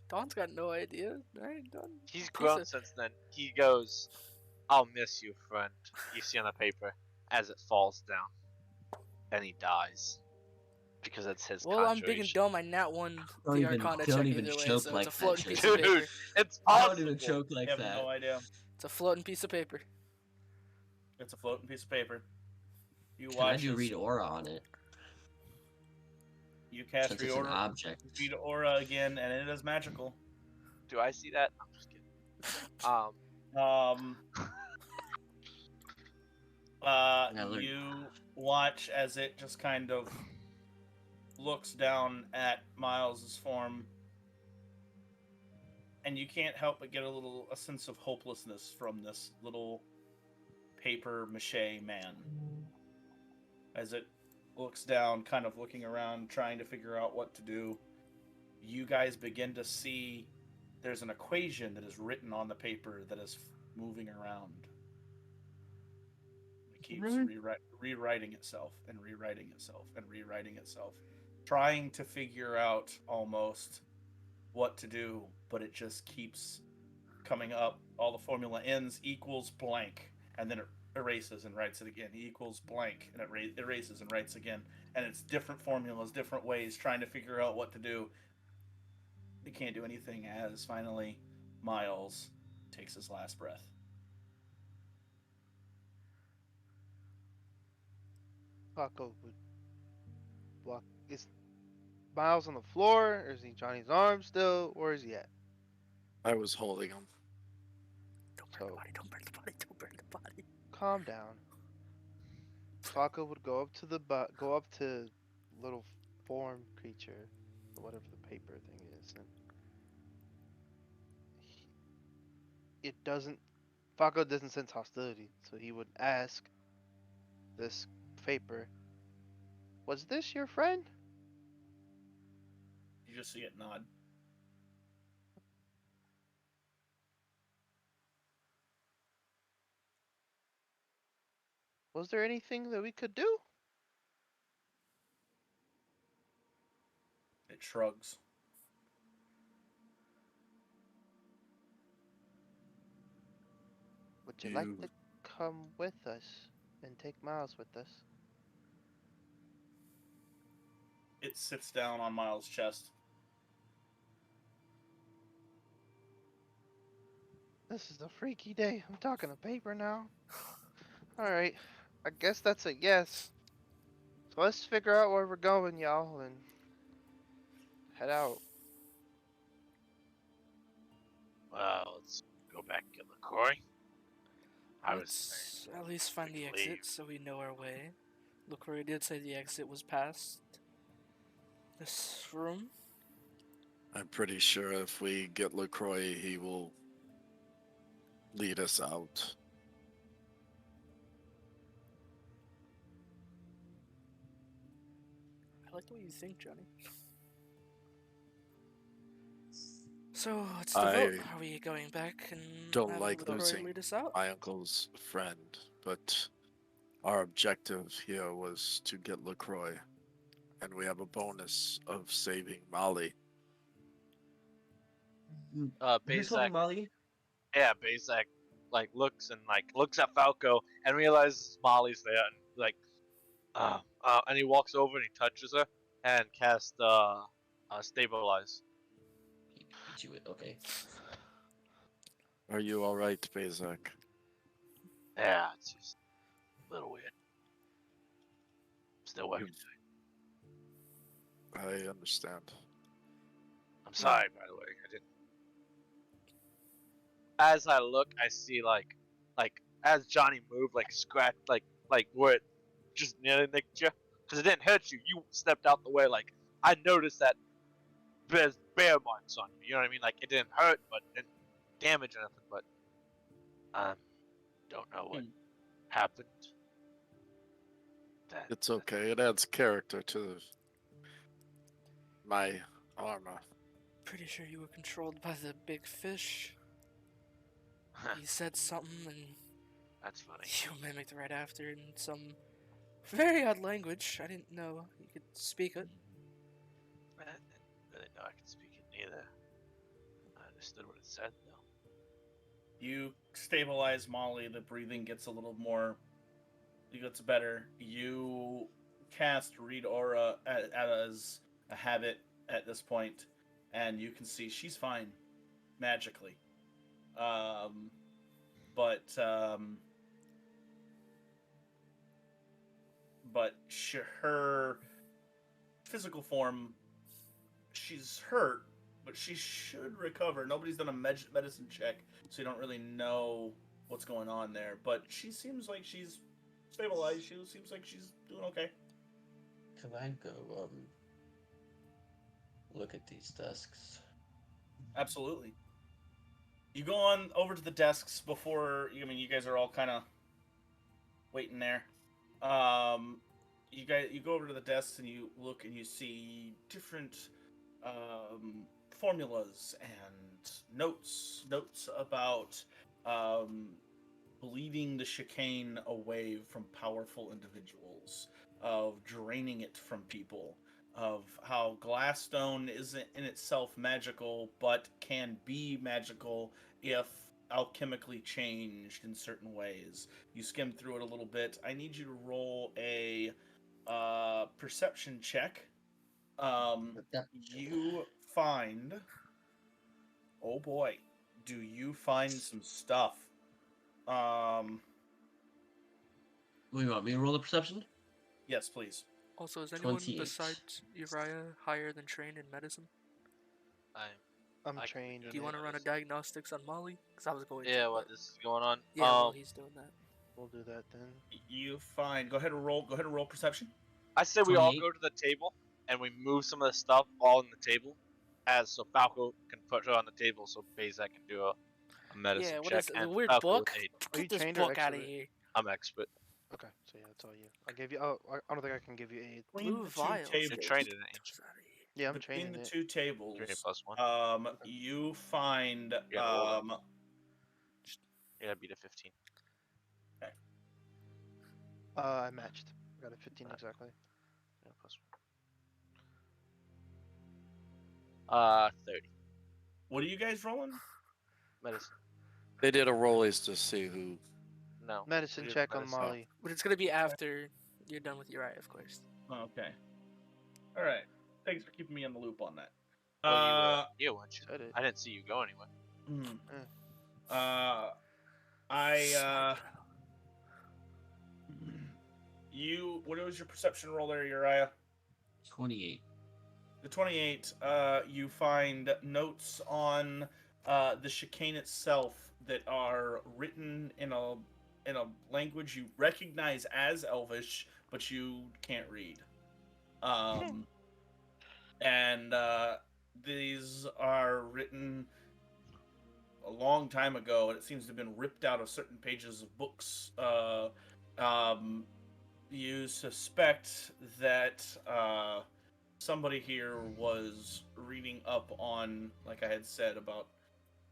Don's got no idea. Alright, Don. He's grown of- since then. He goes, "I'll miss you, friend." You see on the paper as it falls down, and he dies because it's his. Well, I'm big and conjuration. dumb. I nat one Don't the even- Arcana don't check even either way, choke so like it's a that, floating Jake. piece of Dude, paper. it's I possible. don't even choke like You have that. no idea. It's a floating piece of paper. It's a floating piece of paper. You Can I watch do as read aura on it? you cast Since it's an reorder, object. read aura again, and it is magical. Do I see that? I'm just kidding. I learned- You watch as it just kind of looks down at Miles's form, and you can't help but get a sense of hopelessness from this little paper mache man as it looks down, kind of looking around, trying to figure out what to do. You guys begin to see there's an equation that is written on the paper that is moving around. It keeps rewriting itself and rewriting itself and rewriting itself, trying to figure out almost what to do, but it just keeps coming up. All the formula ends equals blank, and then it erases and writes it again. Equals blank, and it erases and writes again. And it's different formulas, different ways, trying to figure out what to do. They can't do anything as finally Miles takes his last breath. Paco would walk. Is Miles on the floor? Or is he Johnny's arm still? Where is he at? I was holding him. Don't burn the body, don't burn the body, don't burn the body. Calm down. Paco would go up to the little form creature, or whatever the paper thing is, and it doesn't. Paco doesn't sense hostility, so he would ask this paper, "Was this your friend?" You just see it nod. Was there anything that we could do? It shrugs. Would you like to come with us and take Miles with us? It sits down on Miles' chest. This is a freaky day. I'm talking to paper now. Alright, I guess that's a yes. So let's figure out where we're going, y'all, and head out. Let's go back and get LaCroix. I was Let's at least find we the can exit leave. so we know our way. LaCroix did say the exit was past this room. I'm pretty sure if we get LaCroix, he will lead us out. I like the way you think, Johnny. So, what's the vote? Are we going back and don't have like LaCroix losing lead us out? my uncle's friend, but our objective here was to get LaCroix, and we have a bonus of saving Molly. Who's holding Bazak, Molly? yeah, Bazak, looks at Falco and realizes Molly's there, and and he walks over and he touches her and casts stabilize. He beat you with. Okay. Are you all right, Bazak? Yeah, it's just a little weird. Still working. I understand. I'm sorry, by the way. I didn't. As I look, I see like as Johnny moved, scratch, where it just nearly nicked you, because it didn't hurt you. You stepped out the way. Like I noticed that there's bear marks on you. You know what I mean? Like it didn't hurt, but it didn't damage anything. But don't know what happened. It's okay. It adds character to my armor. Pretty sure you were controlled by the big fish. He said something and That's funny. you mimicked right after in some very odd language. I didn't know you could speak it. I didn't really know I could speak it neither. I understood what it said though. You stabilize Molly. The breathing gets a little more. It gets better. You cast Read Aura as a habit at this point, and you can see she's fine magically. But her physical form, she's hurt, but she should recover. Nobody's done a medicine check, so you don't really know what's going on there. But she seems like she's stabilized. She seems like she's doing okay. Can I go look at these desks? Absolutely. You go on over to the desks before. I mean, you guys are all kind of waiting there. You go over to the desks and you look and you see different formulas and notes about um, bleeding the chicane away from powerful individuals, of draining it from people, of how glassstone isn't in itself magical, but can be magical if alchemically changed in certain ways. You skim through it a little bit. I need you to roll a perception check. You find. Oh boy, do you find some stuff? Um, What do you want me to roll the perception? yes, please. Also, is anyone 28. besides Uriah higher than trained in medicine? I'm I can trained. do Do you want to run a medicine. diagnostics on Molly? Because I was going Yeah, to. what But this is going on? yeah, while he's doing that. We'll do that then. You find. Go ahead and roll. Go ahead and roll perception. I say we all 28. go to the table and we move some of the stuff all on the table, as so Falco can put her on the table, so Bezak can do a medicine Yeah, what check is it? and A weird Falco book? with aid. Are you Get this trained or book out of expert? here. I'm expert. Okay, so yeah, that's all you. I gave you. Oh, I don't think I can give you aid. Between Blue the vials. two You're Get trained tables. in it, ancient. those out of here. Yeah, I'm Between trained the in it. two tables. Give me a +1. You find. You gotta roll it. You gotta beat a 15. I matched. I got a 15 Alright. exactly. Yeah, +1. 30. What are you guys rolling? Medicine. They did a rollies to see who. No. Medicine we did check on medicine. Molly. But it's gonna be after you're done with Uriah, of course. Oh, okay. All right. Thanks for keeping me in the loop on that. Well, you weren't you? Said it. I didn't see you go anywhere. Hmm. Eh. I. You. What was your perception roll there, Uriah? 28. The 28. You find notes on the chicane itself that are written in a language you recognize as Elvish, but you can't read. And these are written a long time ago, and it seems to have been ripped out of certain pages of books. You suspect that somebody here was reading up on, like I had said, about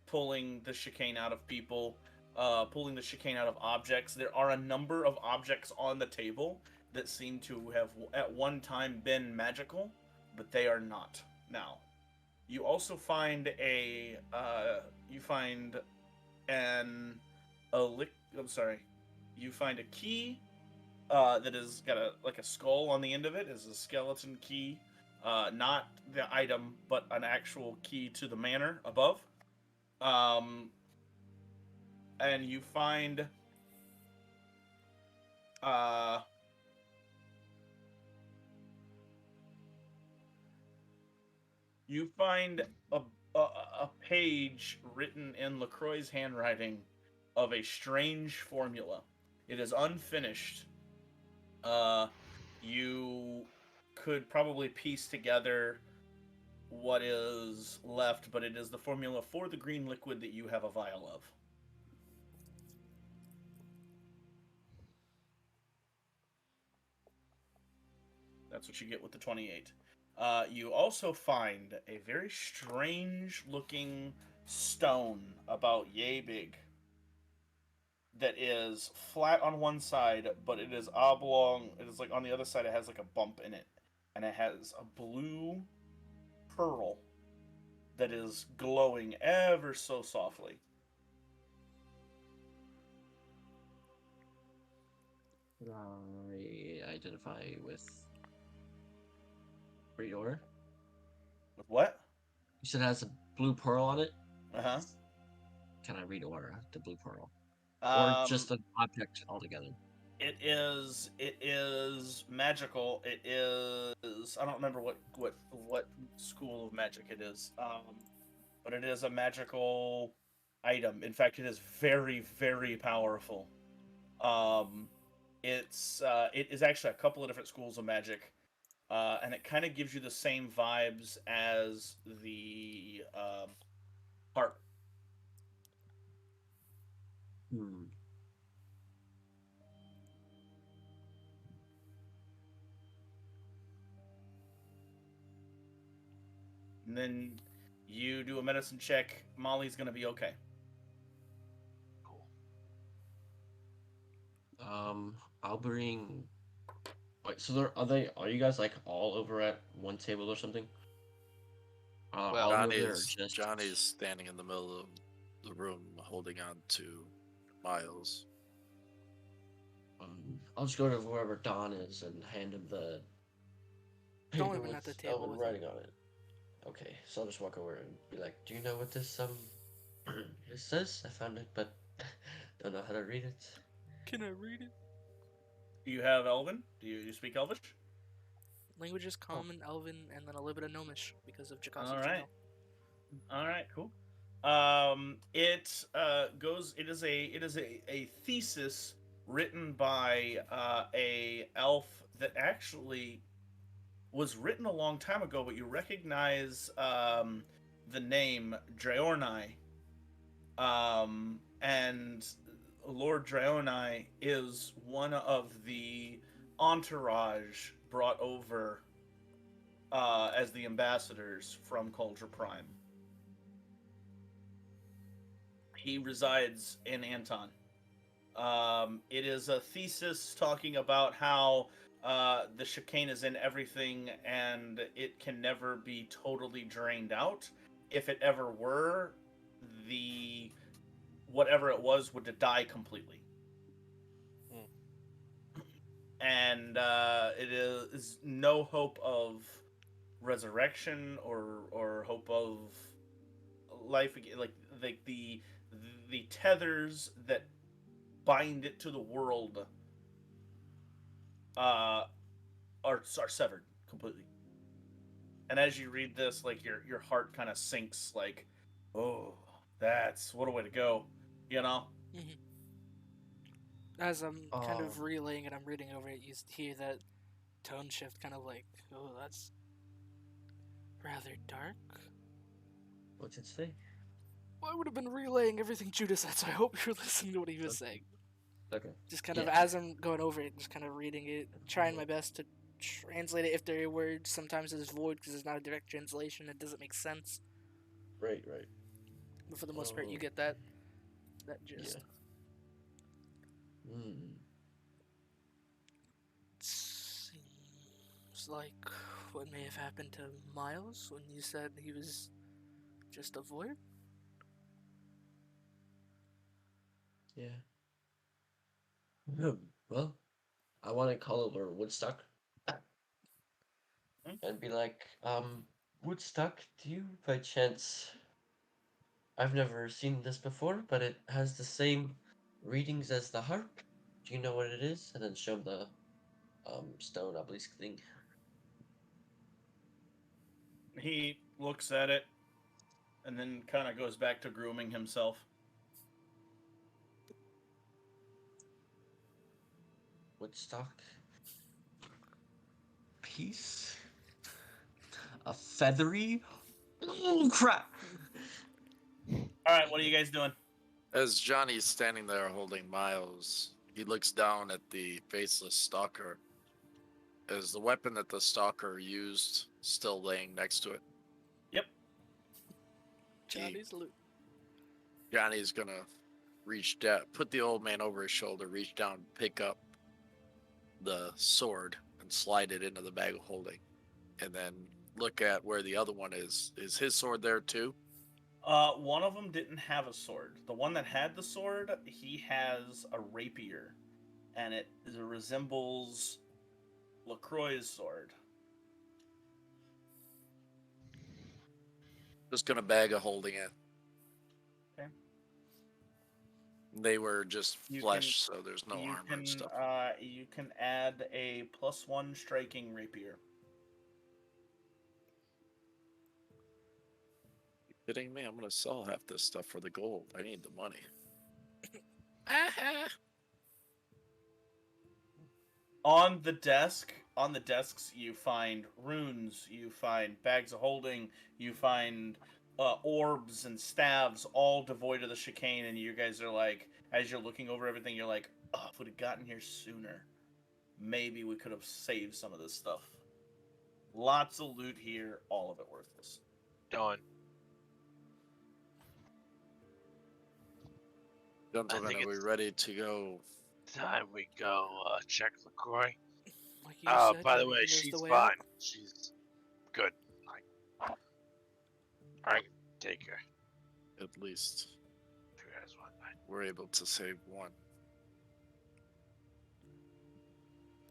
pulling the chicane out of people, pulling the chicane out of objects. There are a number of objects on the table that seem to have at one time been magical, but they are not now. You also find an I'm sorry. You find a key that has got a skull on the end of it. Is a skeleton key, not the item, but an actual key to the manor above. And you find uh, a, a page written in LaCroix's handwriting of a strange formula. It is unfinished. You could probably piece together what is left, but it is the formula for the green liquid that you have a vial of. That's what you get with the 28. You also find a very strange looking stone about yay big that is flat on one side, but it is oblong. It is like on the other side, it has like a bump in it, and it has a blue pearl that is glowing ever so softly. I identify with read order. With what? You said it has a blue pearl on it. Uh Can I read aura the blue pearl, huh. or just an object altogether? It is magical. It is. I don't remember what school of magic it is. But it is a magical item. In fact, it is very very powerful. It is actually a couple of different schools of magic, and it kind of gives you the same vibes as the harp. Hmm. And then you do a medicine check. Molly's gonna be okay. Cool. I'll bring. Wait, so are you guys like all over at one table or something? Well, All move it or just Johnny's standing in the middle of the room holding on to Miles. I'll just go to wherever Don is and hand him the Don't paper even with at the table Elvin with him. writing on it. Okay, so I'll just walk over and be like, "Do you know what this it says? I found it, but don't know how to read it." Can I read it? Do you have Elven? Do you speak Elvish? Languages Common, Elven, and then a little bit of Gnomish because of All Jakasu right. Janelle. All right, cool. It goes. It is a thesis written by a elf that actually was written a long time ago, but you recognize the name Draorni. And Lord Draorni is one of the entourage brought over as the ambassadors from Culture Prime. He resides in Anton. It is a thesis talking about how the chicane is in everything and it can never be totally drained out. If it ever were, the whatever it was would die completely. And it is no hope of resurrection or hope of life again. Like the tethers that bind it to the world are severed completely. And as you read this, like your heart kind of sinks. Like, oh, that's what a way to go, you know. Mm-hmm. As I'm kind Um, of relaying it, I'm reading over it, you hear that tone shift, kind of like, oh, that's rather dark. what's it say? Well, I would have been relaying everything Judah said, so I hope you're listening to what he was saying. Okay. Just kind of Yeah. as I'm going over it, just kind of reading it, trying my best to translate it. If there are words, sometimes it's void because it's not a direct translation. It doesn't make sense. Right. Right. But for the most part, you get that gist. Yeah. Seems like what may have happened to Miles when you said he was just a void. Yeah. Well, I want to call over Woodstock and be like, Woodstock, do you by chance? I've never seen this before, but it has the same readings as the harp. Do you know what it is? And then show him the stone obelisk thing. He looks at it and then kind of goes back to grooming himself. Woodstock. Piece. A feathery. Oh crap! All right, what are you guys doing? As Johnny's standing there holding Miles, he looks down at the faceless stalker. Is the weapon that the stalker used still laying next to it? Yep. Johnny's loot. Johnny's gonna reach down, put the old man over his shoulder, reach down, pick up the sword, and slide it into the bag of holding, and then look at where the other one is. Is his sword there too? One of them didn't have a sword. The one that had the sword, he has a rapier, and it resembles Lacroix's sword. Just gonna bag of holding it. Okay. They were just You flesh, so there's no armor and stuff. You can add a +1 striking rapier. Kidding me? I'm gonna sell half this stuff for the gold. I need the money. On the desks, you find runes, you find bags of holding, you find orbs and staves, all devoid of the chicane, and you guys are like, as you're looking over everything, you're like, oh, if we'd have gotten here sooner, maybe we could have saved some of this stuff. Lots of loot here, all of it worthless. Done. Gentlemen, think are we it's- ready to go? Time we go check LaCroix. Like you said, By the you way, think there's she's the way fine. out? She's good. I can take her. At least If you guys want that. we're able to save one.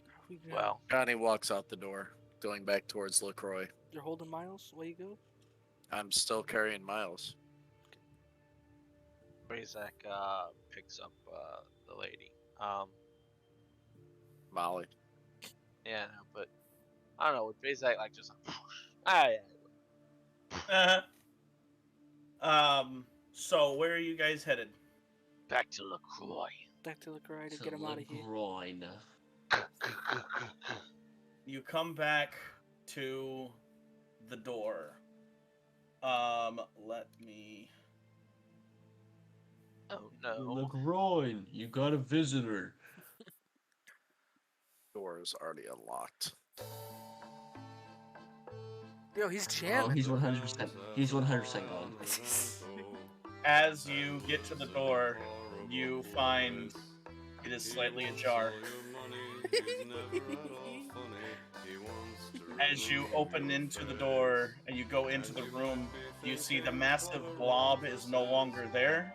Are we gonna- Well, Johnny walks out the door, going back towards LaCroix. You're holding Miles. Way you go. I'm still carrying Miles. Razak picks up the lady. Molly. Yeah, no, but I don't know. With Razak, like just yeah. So where are you guys headed? Back to LaCroix. Back to LaCroix to So get him out of here. groin. You come back to the door. Let me. Oh no. The groin. You got a visitor. Door is already unlocked. Yo, he's Oh, jamming. he's 100%. He's 100% gone. As you get to the door, you find it is slightly ajar. As you open into the door and you go into the room, you see the massive blob is no longer there.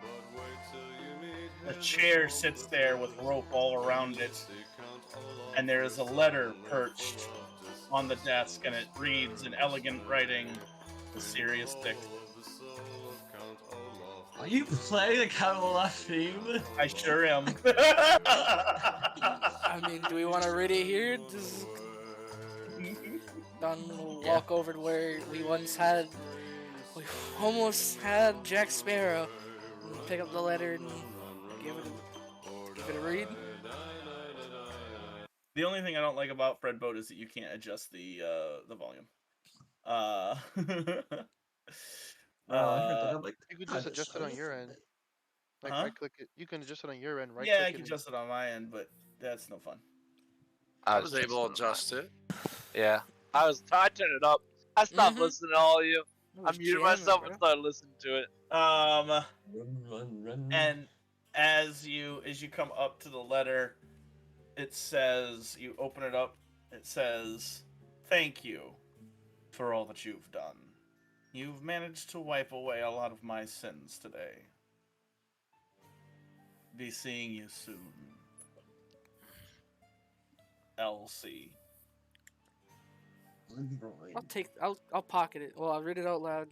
The chair sits there with rope all around it, and there is a letter perched on the desk, and it reads in elegant writing, "The serious dick." Are you playing the Camelot theme? I sure am. I mean, do we want to read it here? Just Don will walk over to where we almost had Jack Sparrow, and pick up the letter and give it a read. The only thing I don't like about Fred Boat is that you can't adjust the volume. Bro, I heard that. I'm like, You could God, just adjust it on your end. Like Huh? right click it. You can adjust it on your end. Right yeah, click I it can and- adjust it on my end, but that's no fun. I was able to adjust it. Yeah. I turned it up. I stopped Mhm. listening to all of you. It I was muted jamming, myself bro. and started listening to it. run. And as you come up to the letter, it says, you open it up, it says, "Thank you for all that you've done. You've managed to wipe away a lot of my sins today. Be seeing you soon. Elsie." I'll pocket it. Well, I'll read it out loud.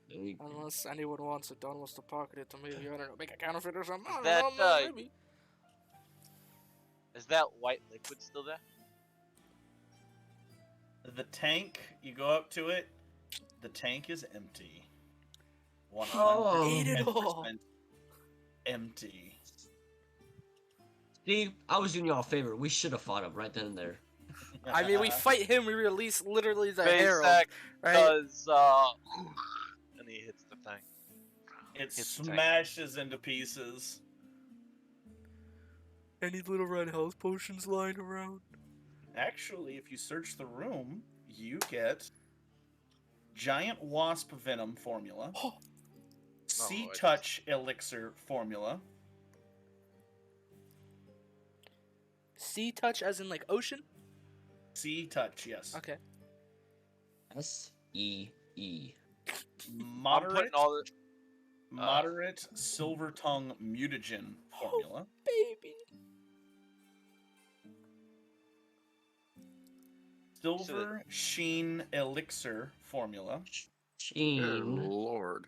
There you go. Unless anyone wants it, Don wants to pocket it to maybe, I don't know, make a counterfeit or something. I Is don't know, that, man, maybe. Is that white liquid still there? The tank, you go up to it, the tank is empty. Oh. Ate it all. 100% empty. See, I was doing y'all a favor. We should have fought him right then and there. I mean, we fight him, we release literally the Herald, Razak right? does, and he hits the thing. It Hits the tank. smashes into pieces. Any little red health potions lying around? Actually, if you search the room, you get giant wasp venom formula, sea it's- touch elixir formula, Sea touch as in like ocean? sea touch, yes. Okay. S-E-E. I'm Moderate, putting all the. moderate silver tongue mutagen formula, Baby. silver sheen elixir formula, Good Sheen. lord.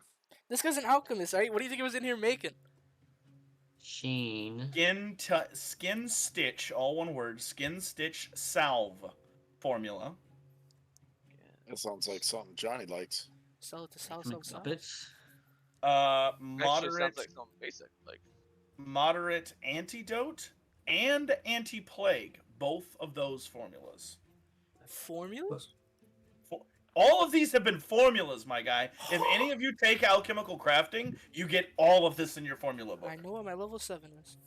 This guy's an alchemist, right? What do you think he was in here making? Sheen. skin stitch, all one word, skin stitch salve formula, That sounds like something Johnny likes. Sell it to South Make puppets. Actually, moderate sounds like something basic. Like, moderate antidote and anti-plague, both of those formulas. Formulas? All of these have been formulas, my guy. If any of you take alchemical crafting, you get all of this in your formula book. I know what my level 7 is.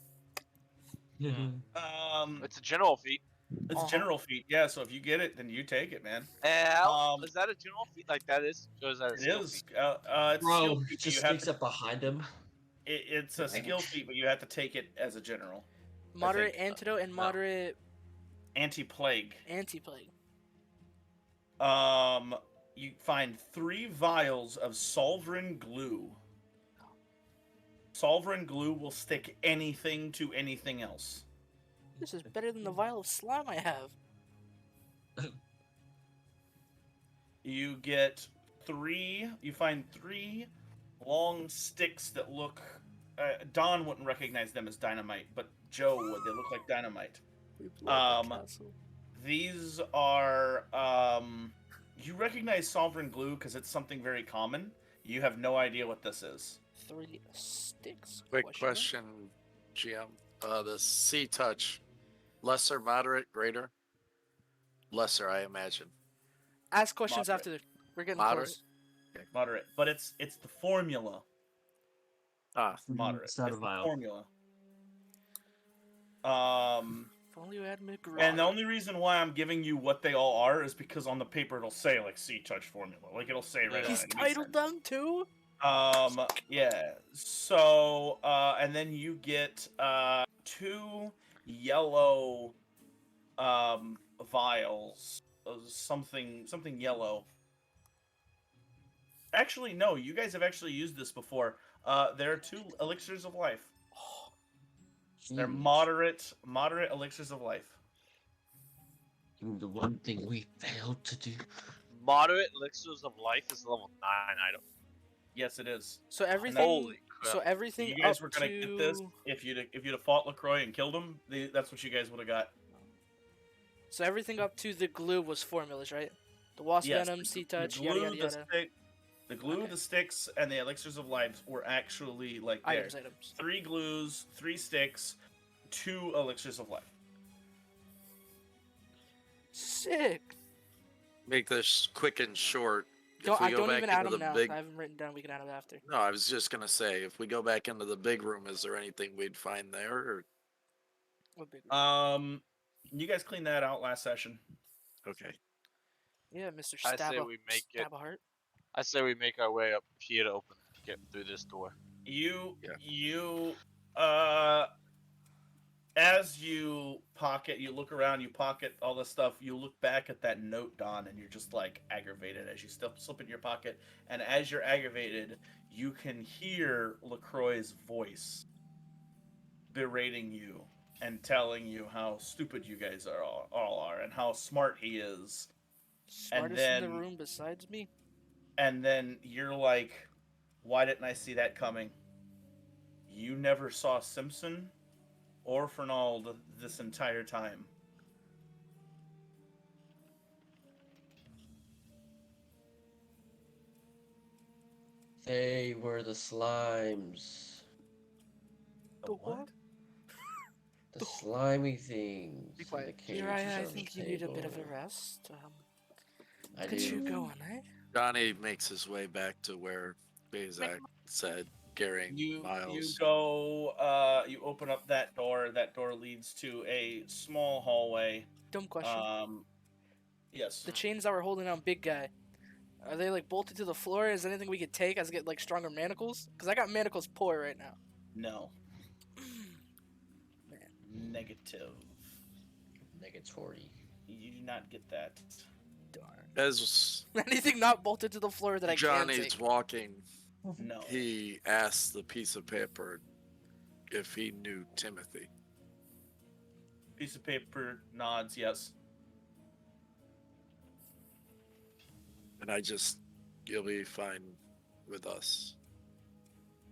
It's a general feat. It's a general feat, yeah. So if you get it, then you take it, man. Is that a general feat? Like that is, or is that a It skill is. feat? It's a Bro skill feat. But just you have sneaks to. up behind him. It's a Dang skill it. feat, but you have to take it as a general. Moderate think. antidote and moderate Anti-plague. anti-plague. You find 3 vials of solverin glue. Solverin glue will stick anything to anything else. This is better than the vial of slime I have. You get 3. You find 3 long sticks that look. Don wouldn't recognize them as dynamite, but Joe would. They look like dynamite. We blew up the Um, castle. These are. You recognize solverin glue because it's something very common. You have no idea what this is. 3 sticks. Quick mark. question, GM. The C touch, lesser, moderate, greater? Lesser, I imagine. Ask questions Moderate. after. We're getting Moderate? close. Moderate, but it's the formula. Ah, Moderate. It's not a the vial. formula. If only you had McGraw. And the only reason why I'm giving you what they all are is because on the paper it'll say like C touch formula, like it'll say right on He's it. titled them too. Yeah. So, and then you get 2 yellow vials of something yellow. Actually, no, you guys have actually used this before. There are 2 elixirs of life. They're Jeez. moderate elixirs of life. The one thing we failed to do. Moderate elixirs of life is level 9 item. Yes, it is. So everything. Holy crap! So everything. You guys up were gonna to... get this if you'd have fought Lacroix and killed him. That's what you guys would have got. So everything up to the glue was formulas, right? The wasp Yes, venom, the sea touch, glue, yada yada yada. the glue, Okay. the sticks, and the elixirs of life were actually like there. Items. 3 glues, 3 sticks, 2 elixirs of life. Sick. make this quick and short. I don't even add into them now. big... I haven't written down. We can add them after. No, I was just gonna say, if we go back into the big room, is there anything we'd find there? Or... What big? You guys cleaned that out last session. Okay. Yeah, Mr. I Stab say a, we make it. Stab a heart. I say we make our way up here to get through this door. You Yeah. As you look around, you pocket all this stuff, you look back at that note, Don, and you're just like aggravated as you slip in your pocket. And as you're aggravated, you can hear LaCroix's voice berating you and telling you how stupid you guys all are and how smart he is. Smartest in the room besides me. And then you're like, why didn't I see that coming? You never saw Simpson or Fernald this entire time. They were the slimes. The what? The slimy things. Be in quiet. the Here, I cages on think the you need a bit of a table. rest. I Look at you do. going, eh? Johnny makes his way back to where Bazak said, carrying You Miles. go. You open up that door. That door leads to a small hallway. Dumb question. Yes. The chains that were holding on Big Guy, are they like bolted to the floor? Is there anything we could take as I get like stronger manacles? Because I got manacles poor right now. No. Man, Negative. Negatory. You do not get that. darn. As Anything not bolted to the floor that I can Johnny's take. walking, No. he asked the piece of paper if he knew Timothy. Piece of paper nods. Yes. And you'll be fine with us.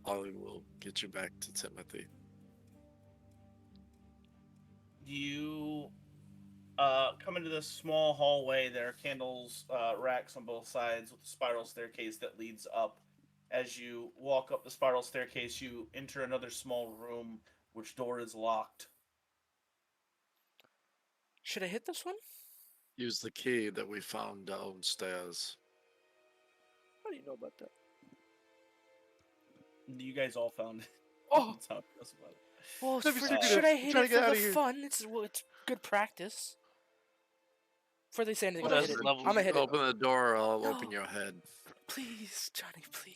Ollie will get you back to Timothy. You come into this small hallway. There are candles, racks on both sides with a spiral staircase that leads up. As you walk up the spiral staircase, you enter another small room, which door is locked. Should I hit this one? Use the key that we found downstairs. know about that. You guys all found it. Oh, That's how it goes about it. well, That'd be for, secretive. should I I'm hit trying it to get for out the of here. fun? It's good practice. Before they say anything, What I'm else gonna hit it. level I'm gonna you hit it. Open the door, I'll No. open your head. Please, Johnny, please.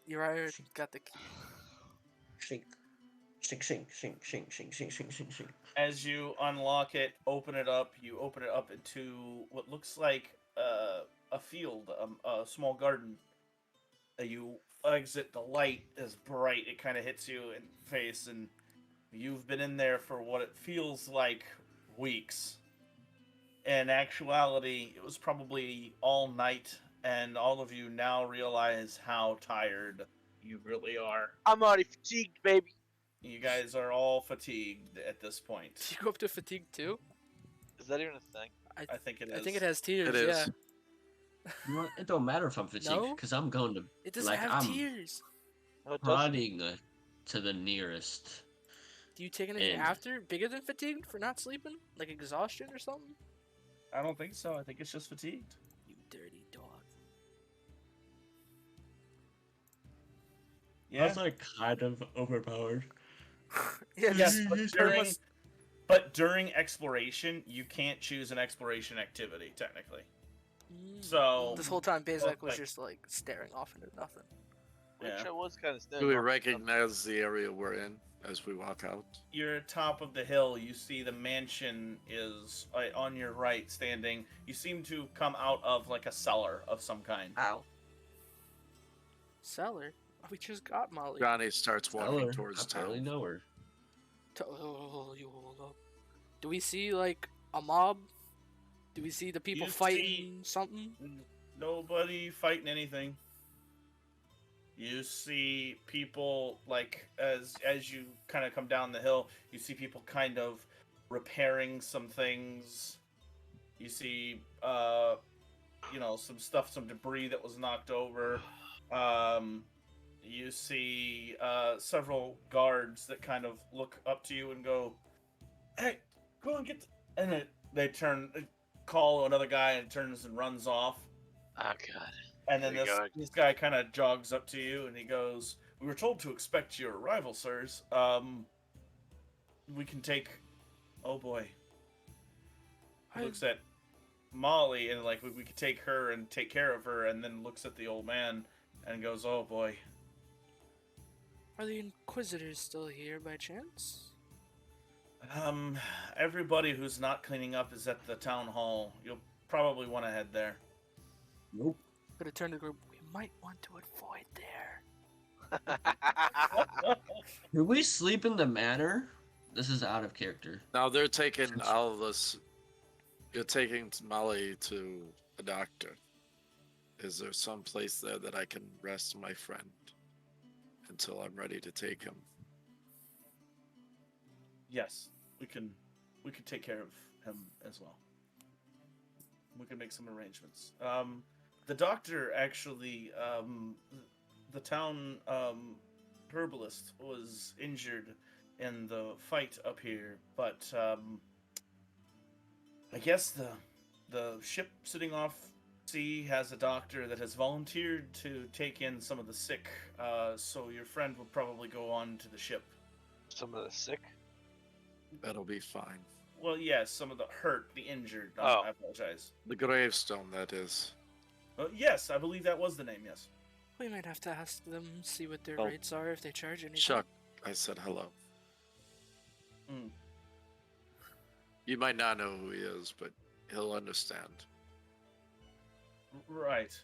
Uriah got the key. Shink. Shink, shink, shink, shink, shink, shink, shink, shink, shink. As you unlock it, open it up. You open it up into what looks like a field, a small garden. You exit. The light is bright. It kind of hits you in the face, and you've been in there for what it feels like weeks. In actuality, it was probably all night, and all of you now realize how tired you really are. I'm already fatigued, baby. You guys are all fatigued at this Do point. you go up to fatigue too? Is that even a thing? I think it is. I think it has tears. It is. Yeah. You know what? It don't matter if I'm fatigued, No? because I'm going to It doesn't like have I'm tears. No, it doesn't. prodding to the nearest. Do you take anything And- after bigger than fatigued for not sleeping, like exhaustion or something? I don't think so. I think it's just fatigued. You dirty dog. Yeah. That's like kind of overpowered. Yeah. Yes, this- but there during, must- but during exploration, you can't choose an exploration activity technically. So this whole time, Bezek was like- just like staring off into nothing. Which Yeah. I was kind of Do we recognize the area we're in as we walk out? you're top of the hill. You see the mansion is on your right, standing. You seem to come out of like a cellar of some kind. Ow. Cellar. Oh, we just got Molly. Johnny starts walking Eller, towards I barely town. know her. Oh, you hold up. Do we see like a mob? Do we see the people You fighting something? Nobody fighting anything. You see people like as you kind of come down the hill, you see people kind of repairing some things. You see some stuff, some debris that was knocked over. You see several guards that kind of look up to you and go, "Hey, go and get," and they call another guy and turns and runs off. Oh god. And then There you go. this guy kind of jogs up to you and he goes, "We were told to expect your arrival, sirs. We can take." Oh boy. He looks at Molly and like we could take her and take care of her, and then looks at the old man and goes, "Oh boy." Are the Inquisitors still here by chance? Everybody who's not cleaning up is at the town hall. You'll probably want to head there. Nope. Gonna turn to the group. We might want to avoid there. Do we sleep in the manor? This is out of character. Now they're taking all of us. You're taking Molly to a doctor. Is there some place there that I can rest my friend until I'm ready to take him? Yes, we can take care of him as well. We can make some arrangements. The doctor actually, the town herbalist was injured in the fight up here, but I guess the ship sitting off sea has a doctor that has volunteered to take in some of the sick. So your friend will probably go on to the ship. Some of the sick. That'll be fine. Well, yes, some of the hurt, the injured. Oh. I apologize. The gravestone, that is. Yes, I believe that was the name. Yes. We might have to ask them, see what their Oh. rates are, if they charge anything. Chuck, I said hello. Mm. You might not know who he is, but he'll understand. Right.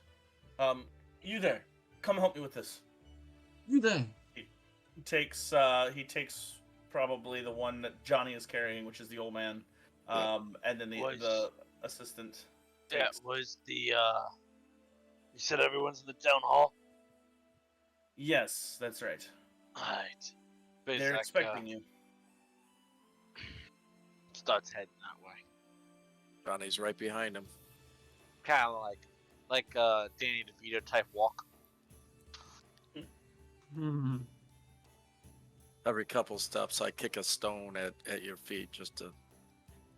You there? Come help me with this. You there? He takes probably the one that Johnny is carrying, which is the old man. And then Was- the assistant. That takes- was the. You said everyone's in the town hall. Yes, that's right. Alright. They're expecting you. Starts heading that way. Johnny's right behind him. Kind of like Danny DeVito type walk. Hmm. Every couple steps, I kick a stone at your feet just to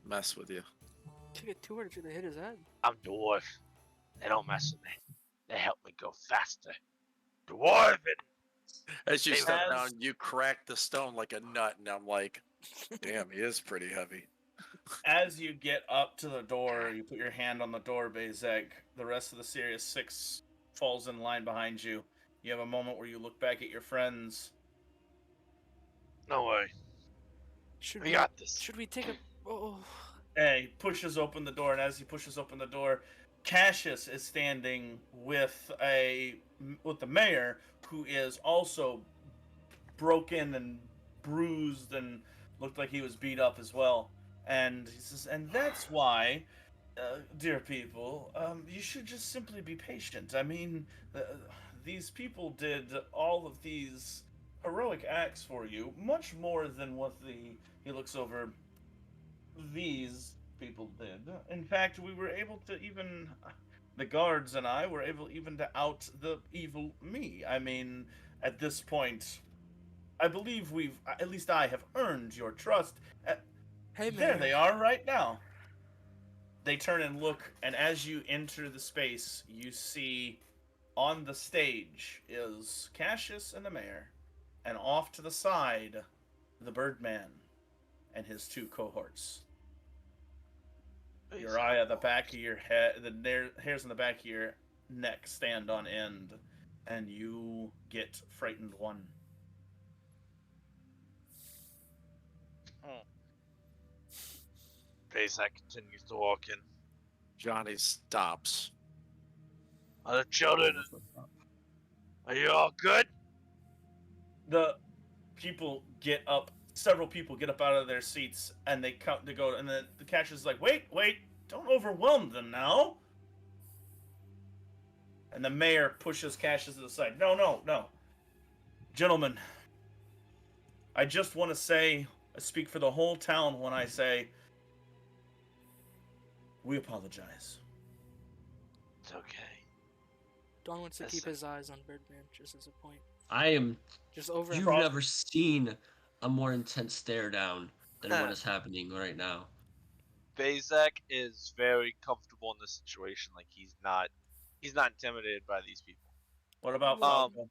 mess with you. Kick it too hard to hit his head. I'm dwarf. They don't mess with me. They help me go faster. Dwarven! As you Hey, step As- down, you crack the stone like a nut, and I'm like, damn, he is pretty heavy. As you get up to the door, you put your hand on the door, Bezek. The rest of the Sirius Six falls in line behind you. You have a moment where you look back at your friends. No worry. Should We we? got this. Should we take a? Oh, And he pushes open the door, and as he pushes open the door, Cassius is standing with the mayor, who is also broken and bruised and looked like he was beat up as well. And he says, and that's why, dear people, you should just simply be patient. I mean, these people did all of these heroic acts for you, much more than what he looks over these people did. In fact, we were able to even the guards and I were able even to out the evil me. I mean, at this point, I believe at least I have earned your trust. hey There man. they are right now. They turn and look, and as you enter the space, you see on the stage is Cassius and the mayor, and off to the side, the Birdman and his two cohorts. Your eye at the back of your head, the hairs on the back of your neck stand on end, and you get frightened one. Bezak continues to walk in. Johnny stops. Other children, are you all good? The people get up. Several people get up out of their seats, and they go, and the catcher is like, "Wait, don't overwhelm them now." And the mayor pushes Cassius to the side. No, gentlemen. I just want to say, I speak for the whole town when I say, we apologize. It's okay. Don wants to Yes, keep sir. his eyes on Birdman, just as a point. I am. Just over. You've Frost- never seen a more intense stare down than what is happening right now. Bezak is very comfortable in this situation. Like he's not intimidated by these people. What about Um, Falco?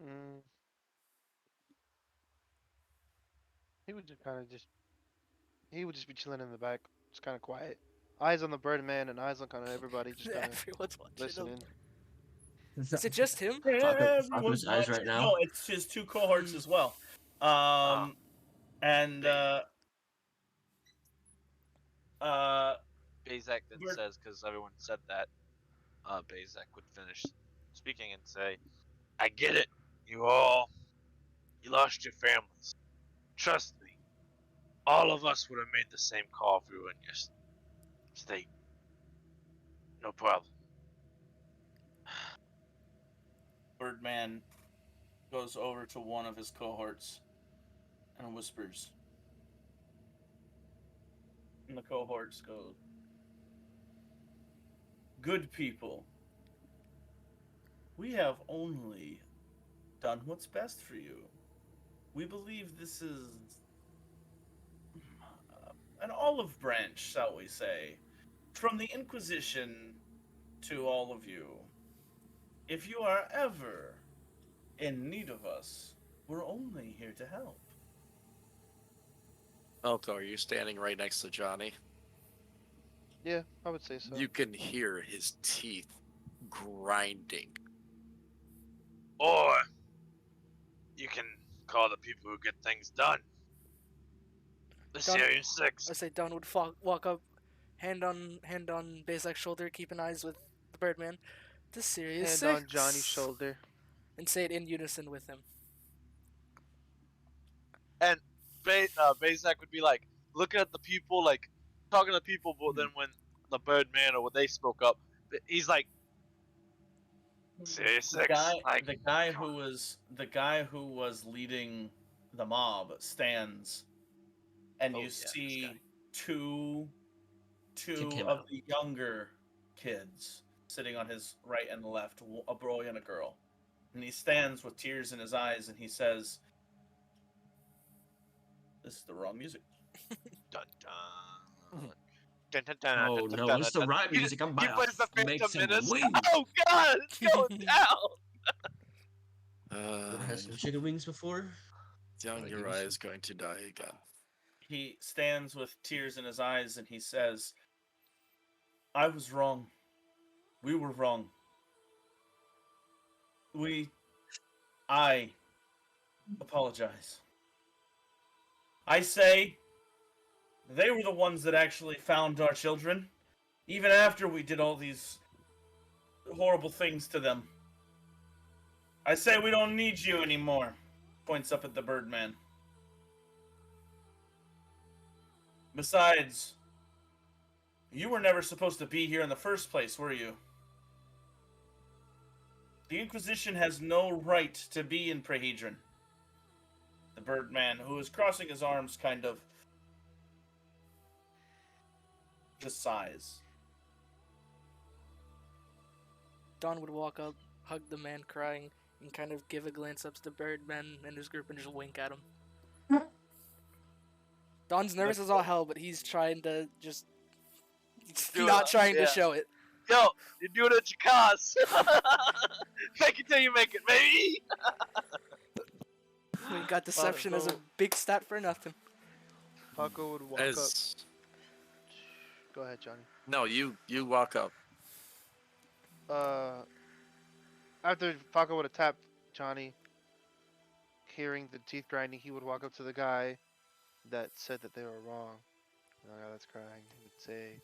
Mm. He would just kind of just. He would just be chilling in the back, just kind of quiet. Eyes on the Birdman and eyes on kind of everybody, just kind of Everyone's watching him. listening. Is it just him? Everyone's Falco's eyes right watching. now? No, it's his two cohorts as well. And Bezak then Bird- says, because everyone said that, Bezak would finish speaking and say, "I get it. You lost your families. Trust me, all of us would have made the same call if we were in your state. No problem." Birdman goes over to one of his cohorts and whispers. And the cohorts go, "Good people, we have only done what's best for you. We believe this is an olive branch, shall we say, from the Inquisition to all of you. If you are ever in need of us, we're only here to help." Falco, are you standing right next to Johnny? Yeah, I would say so. You can hear his teeth grinding. Or you can call the people who get things done. The Done. Serious Six. I say Don would walk up, hand on Bezak's shoulder, keeping eyes with the Birdman. The Serious Hand Six. on Johnny's shoulder. And say it in unison with him. And Bezak would be like looking at the people, like talking to people, but then when the Birdman or what they spoke up, he's like, "Serious The Six." guy, Like, the guy come who on. was leading the mob stands, and Oh, you yeah, this see guy. two Kick him of out. the younger kids sitting on his right and left, a boy and a girl. And he stands with tears in his eyes, and he says, "This is the wrong music." Dun dun. Oh no, it's the rap music. I'm He about plays the to make Phantom some Menace. wings. Oh god, it's going down. Ever had some chicken wings before? Young Like, Uriah is going to die again. He stands with tears in his eyes and he says, I was wrong. We were wrong. I apologize. I say they were the ones that actually found our children, even after we did all these horrible things to them. I say we don't need you anymore. Points up at the Birdman. Besides, you were never supposed to be here in the first place, were you? The Inquisition has no right to be in Prehedron. The Birdman, who is crossing his arms, kind of just sighs. Don would walk up, hug the man crying, and kind of give a glance up to the Birdman and his group and just wink at him. Don's nervous as all hell, but he's trying to just not trying to show it. Yo, you're doing it at your cause. Fake it till you make it, baby. We got deception as a big stat for nothing. Paco would walk up. As Go ahead, Johnny. no, you walk up. After Paco would have tapped Johnny, hearing the teeth grinding, he would walk up to the guy that said that they were wrong. The guy that's crying, he would say,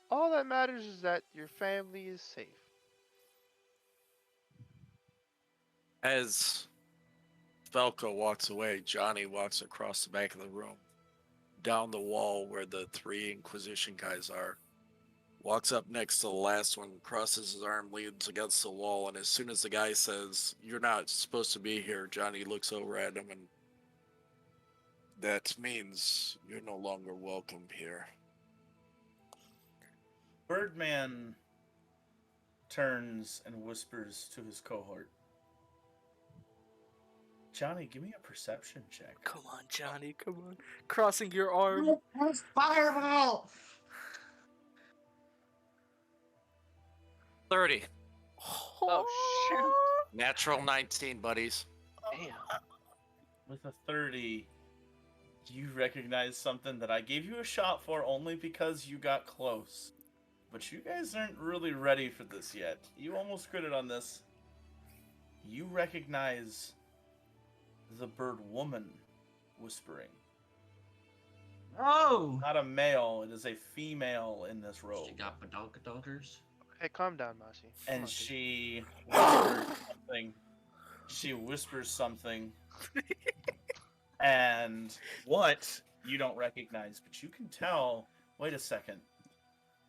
all that matters is that your family is safe. As Falco walks away, Johnny walks across the back of the room, down the wall where the 3 Inquisition guys are. Walks up next to the last one, crosses his arm, leans against the wall, and as soon as the guy says, "You're not supposed to be here," Johnny looks over at him and, "That means you're no longer welcome here." Birdman turns and whispers to his cohort. Johnny, give me a perception check. Come on, Johnny, come on. Crossing your arm. Fireball! 30. Oh shoot. Natural 19, buddies. Damn. With a 30, you recognize something that I gave you a shot for only because you got close. But you guys aren't really ready for this yet. You almost critted on this. You recognize the bird woman whispering. Oh! Not a male, it is a female in this robe. She got badonkadonkers. Hey, calm down, Mashi. Come And on, dude. she whispers something. She whispers something. And what you don't recognize, but you can tell. Wait a second.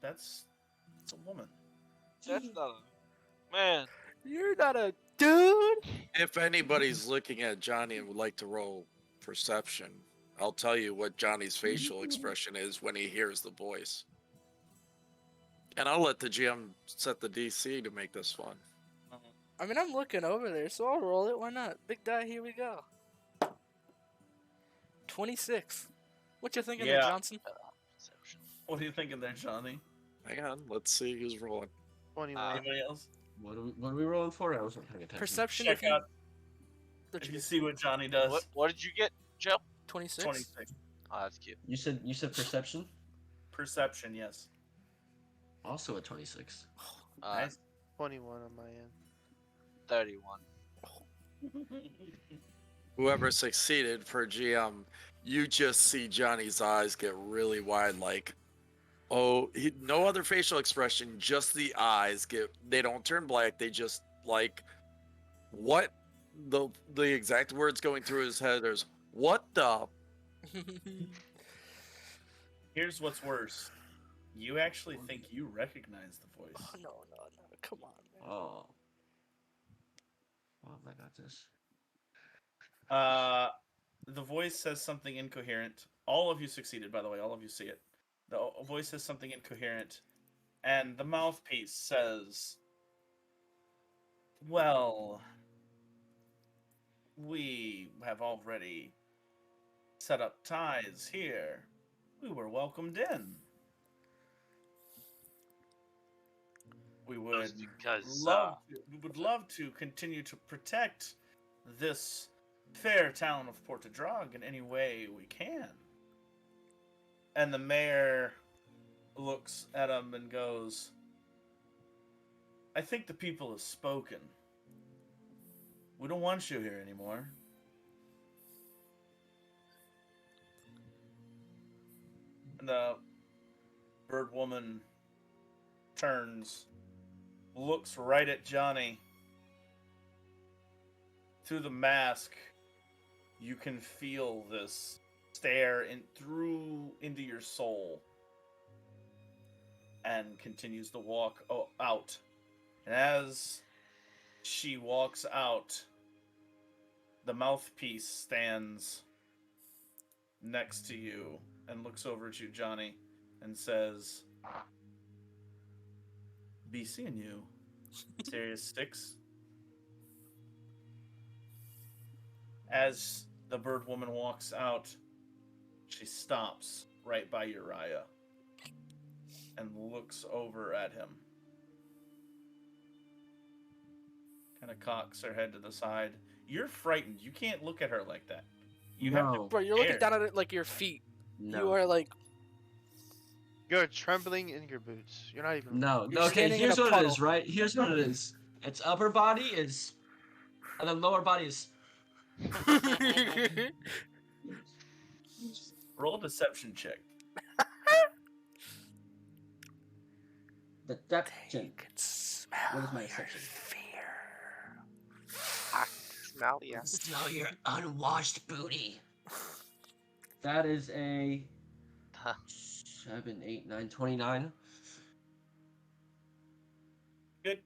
It's a woman. That's not a man. You're not a dude. If anybody's looking at Johnny and would like to roll perception, I'll tell you what Johnny's facial expression is when he hears the voice. And I'll let the GM set the DC to make this fun. I mean, I'm looking over there, so I'll roll it. Why not? Big die, here we go. 26. What you thinking there, Yeah. Johnson? Perception. What are you thinking there, Johnny? Hang on, let's see who's rolling. 21. Anybody else? What are we rolling for? I wasn't paying attention. Perception Check if you... out What if you you get? see what Johnny does. What did you get, Joe? 26? 26. Oh, that's cute. You said perception? Perception, yes. Also a 26. Nice. 21 on my end. 31. Whoever succeeded for GM, you just see Johnny's eyes get really wide, like, no other facial expression, just the eyes they don't turn black, they just, like, what? The exact words going through his head is, what the? Here's what's worse. You actually think you recognize the voice. Oh, no. Come on, man. Oh. Oh, I got this. The voice says something incoherent. All of you succeeded, by the way. All of you see it. The voice says something incoherent, and the mouthpiece says, "Well, we have already set up ties here, we were welcomed in. We That would was because we would love to continue to protect this fair town of Portadrag in any way we can. And the mayor looks at him and goes, I think the people have spoken. We don't want you here anymore. And the bird woman turns, looks right at Johnny. Through the mask, you can feel this stare through into your soul, and continues to walk out. And as she walks out, the mouthpiece stands next to you and looks over at you, Johnny, and says, "Be seeing you, Serious Six." As the bird woman walks out, she stops right by Uriah and looks over at him. Kind of cocks her head to the side. You're frightened. You can't look at her like that. You have to. No. Bro, you're looking Scared. down at it like your feet. No. You are like You're trembling in your boots. You're not even. No. You're Okay, standing in here's a what it puddle. is, right? Here's what it is. Its upper body is, and the lower body is. Roll a deception check. Deception. You can smell What is my your deception? fear. I smell ya. Smell your unwashed booty. That is a 7, 8, 9, 29. Good.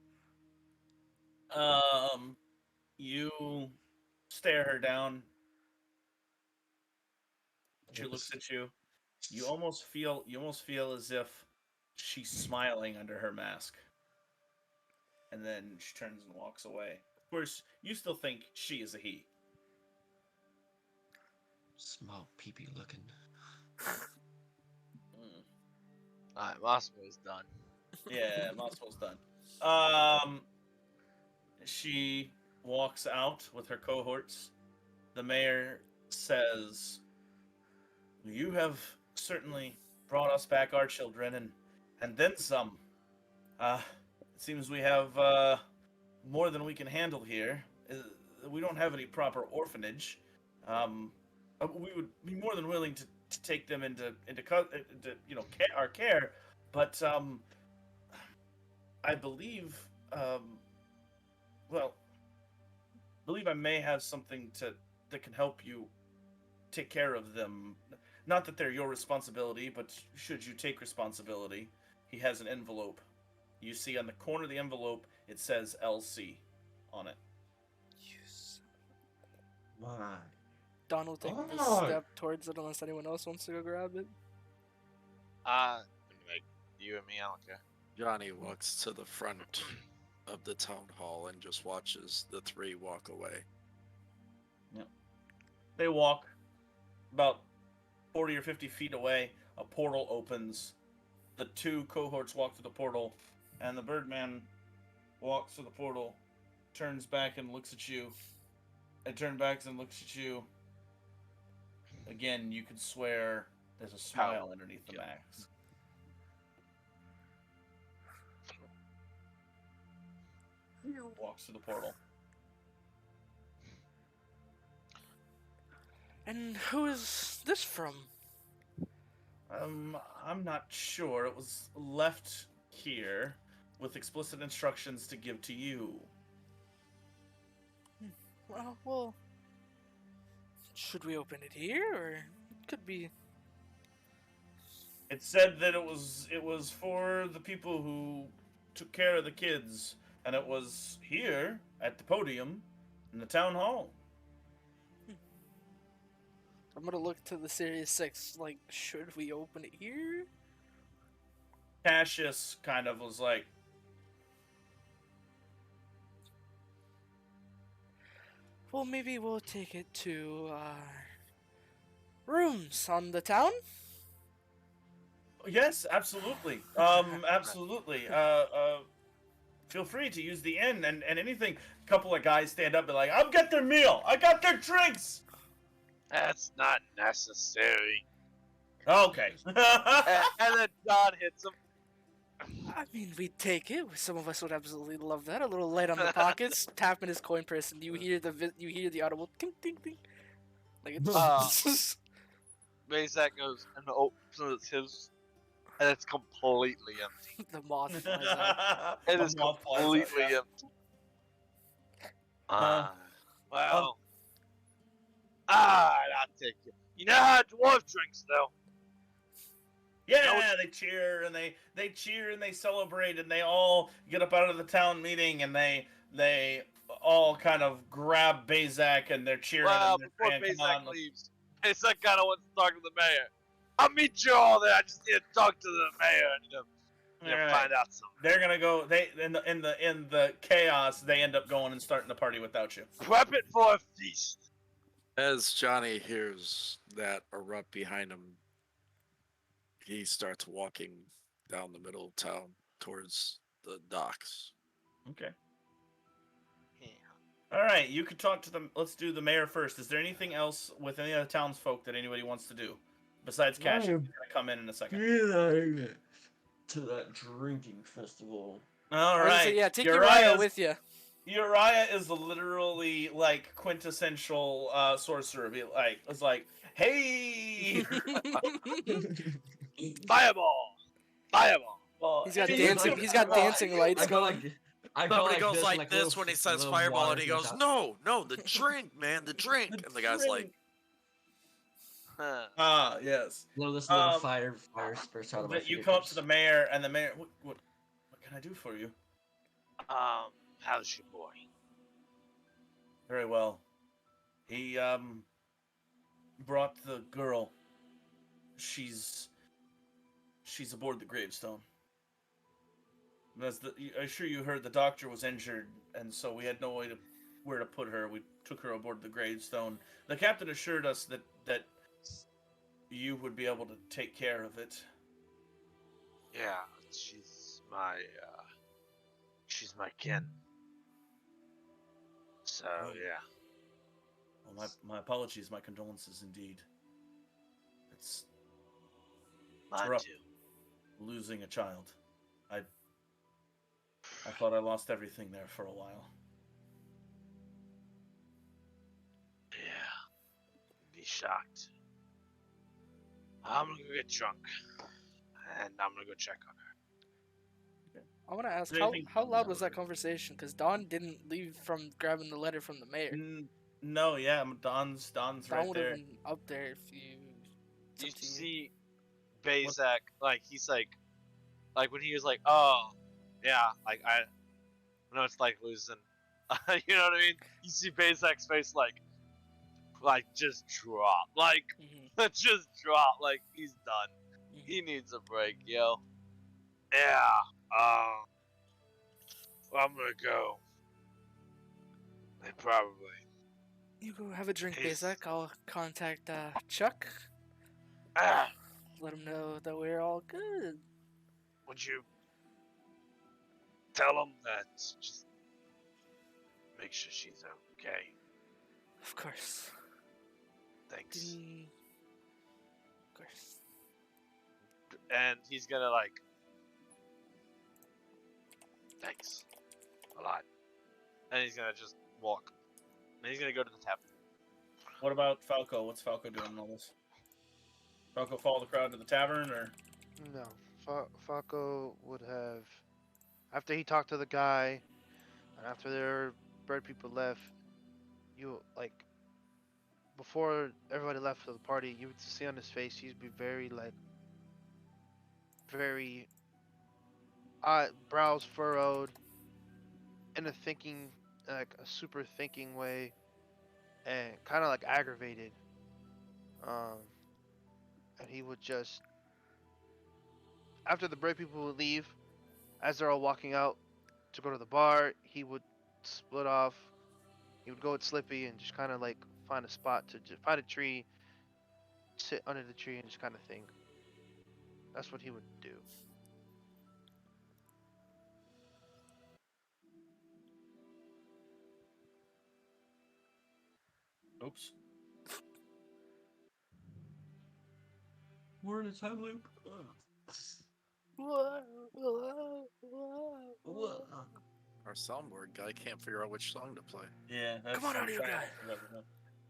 You stare her down. She looks at you. You almost feel as if she's smiling under her mask. And then she turns and walks away. Of course, you still think she is a he. Small peepee looking. Alright, Massimo's done. Yeah, Massimo's done. She walks out with her cohorts. The mayor says, "You have certainly brought us back our children, and then some. It seems we have more than we can handle here. We don't have any proper orphanage. We would be more than willing to take them into our care, but I believe I may have something that can help you take care of them. Not that they're your responsibility, but should you take responsibility." He has an envelope. You see on the corner of the envelope, it says LC on it. Why? Don will take this Oh. step towards it unless anyone else wants to go grab it. Like, you and me, I don't care. Johnny walks to the front of the town hall and just watches the three walk away. They walk about 40 or 50 feet away. A portal opens. The two cohorts walk to the portal, and the Birdman walks to the portal, turns back and looks at you, and turns back and looks at you. Again, you could swear there's a smile underneath the mask. Walks to the portal. And who is this from? I'm not sure. It was left here with explicit instructions to give to you. Well, should we open it here, or it could be? It said that it was for the people who took care of the kids, and it was here at the podium in the town hall. I'm gonna look to the Series 6, like, should we open it here? Cassius kind of was like, Well, maybe we'll take it to, rooms on the town? Yes, absolutely. Absolutely. Feel free to use the inn and anything. A couple of guys stand up and like, I'll get their meal. I got their drinks. That's not necessary. Okay. And then Don hits him. I mean, we'd take it. Some of us would absolutely love that. A little light on the pockets, tapping his coin purse, and you hear the audible ting ting ting, like it's Mazak goes and opens his, and it's completely empty. the moth flies out. It A is moth flies out, completely yeah. empty. Uh, Well, I'll take it. You know how dwarf drinks, though. Yeah, they cheer and they cheer and they celebrate and they all get up out of the town meeting and they all kind of grab Bazak and they're cheering Well, and they're before saying, "Come Mazak on." leaves, Mazak kind of wants to talk to the mayor. I'll meet you all there. I just need to talk to the mayor and All right. find out something. They're gonna go. They in the chaos. They end up going and starting the party without you. Prep it for a feast. As Johnny hears that erupt behind him, he starts walking down the middle of town towards the docks. Okay. Yeah. All right. You could talk to them. Let's do the mayor first. Is there anything else with any of the townsfolk that anybody wants to do besides Cash? He's gonna come in a second. To that drinking festival. All I was gonna right. say, yeah, take Uriah's- Uriah with you. Uriah is literally like quintessential sorcerer. It's like, hey. Fireball! Fireball! Well, He's got hey, dancing. you- He's got dancing lights I go going. like, I go Somebody like goes this, like this when he says little fireball, water and he comes goes, out. no, the drink, man, the drink. The And the guy's like, drink. Huh. Ah, yes. This little Um, fire spurts out of my But you come up to the fingertips. mayor, and the mayor, what can I do for you? How's your boy? Very well. He brought the girl. She's aboard the gravestone. I'm sure you heard the doctor was injured, and so we had no way to where to put her. We took her aboard the gravestone. The captain assured us that you would be able to take care of it. Yeah, she's my kin. So Oh. yeah. Well, my apologies, my condolences indeed. It's Mine rough. too. losing a child. I thought I lost everything there for a while. Yeah. Be shocked. I'm gonna go get drunk. And I'm gonna go check on her. I want to ask, Is there anything- how loud was that conversation? Because Don didn't leave from grabbing the letter from the mayor. No, yeah, Don's Don right would have there. been up there if you. It's You up to you. see Bazak, like he's like when he was like, oh yeah, like I know it's like losing you know what I mean? You see Bazak's face like just drop. Like Mhm, just drop, like he's done. mhm. He needs a break, yo. Yeah. I'm gonna go. They probably. You go have a drink, He's- Bazak. I'll contact Chuck. Ah, Let him know that we're all good. would you tell him that just make sure she's okay? Of course. Thanks. Of course. And he's gonna like. Thanks. A lot. And he's gonna just walk. And he's gonna go to the tavern. What about Falco? What's Falco doing in all this? Falco follow the crowd to the tavern, or No, Falco would have, after he talked to the guy, and after their bird people left, you like, before everybody left for the party, you would see on his face, he'd be very like, very, brows furrowed, in a thinking, like a super thinking way, and kind of like aggravated. And he would just, after the break people would leave, as they're all walking out to go to the bar, he would split off. He would go with Slippy and just kind of like find a spot to just find a tree sit under the tree and just kind of think. That's what he would do. Oops. We're in a time loop. Our soundboard guy can't figure out which song to play. Yeah, that's Come on, I'm audio trying guy. to figure that one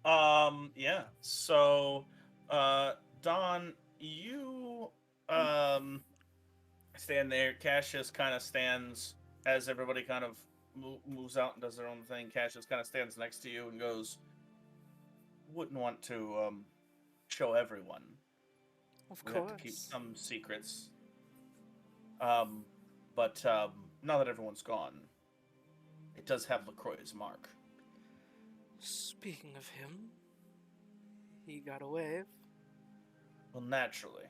out. Yeah. So, Don, you stand there. Cassius kind of stands as everybody kind of moves out and does their own thing. Cassius kind of stands next to you and goes, "Wouldn't want to show everyone. Of We have to keep course. some secrets. But now that everyone's gone, it does have LaCroix's mark." Speaking of him, he got away. Well, naturally.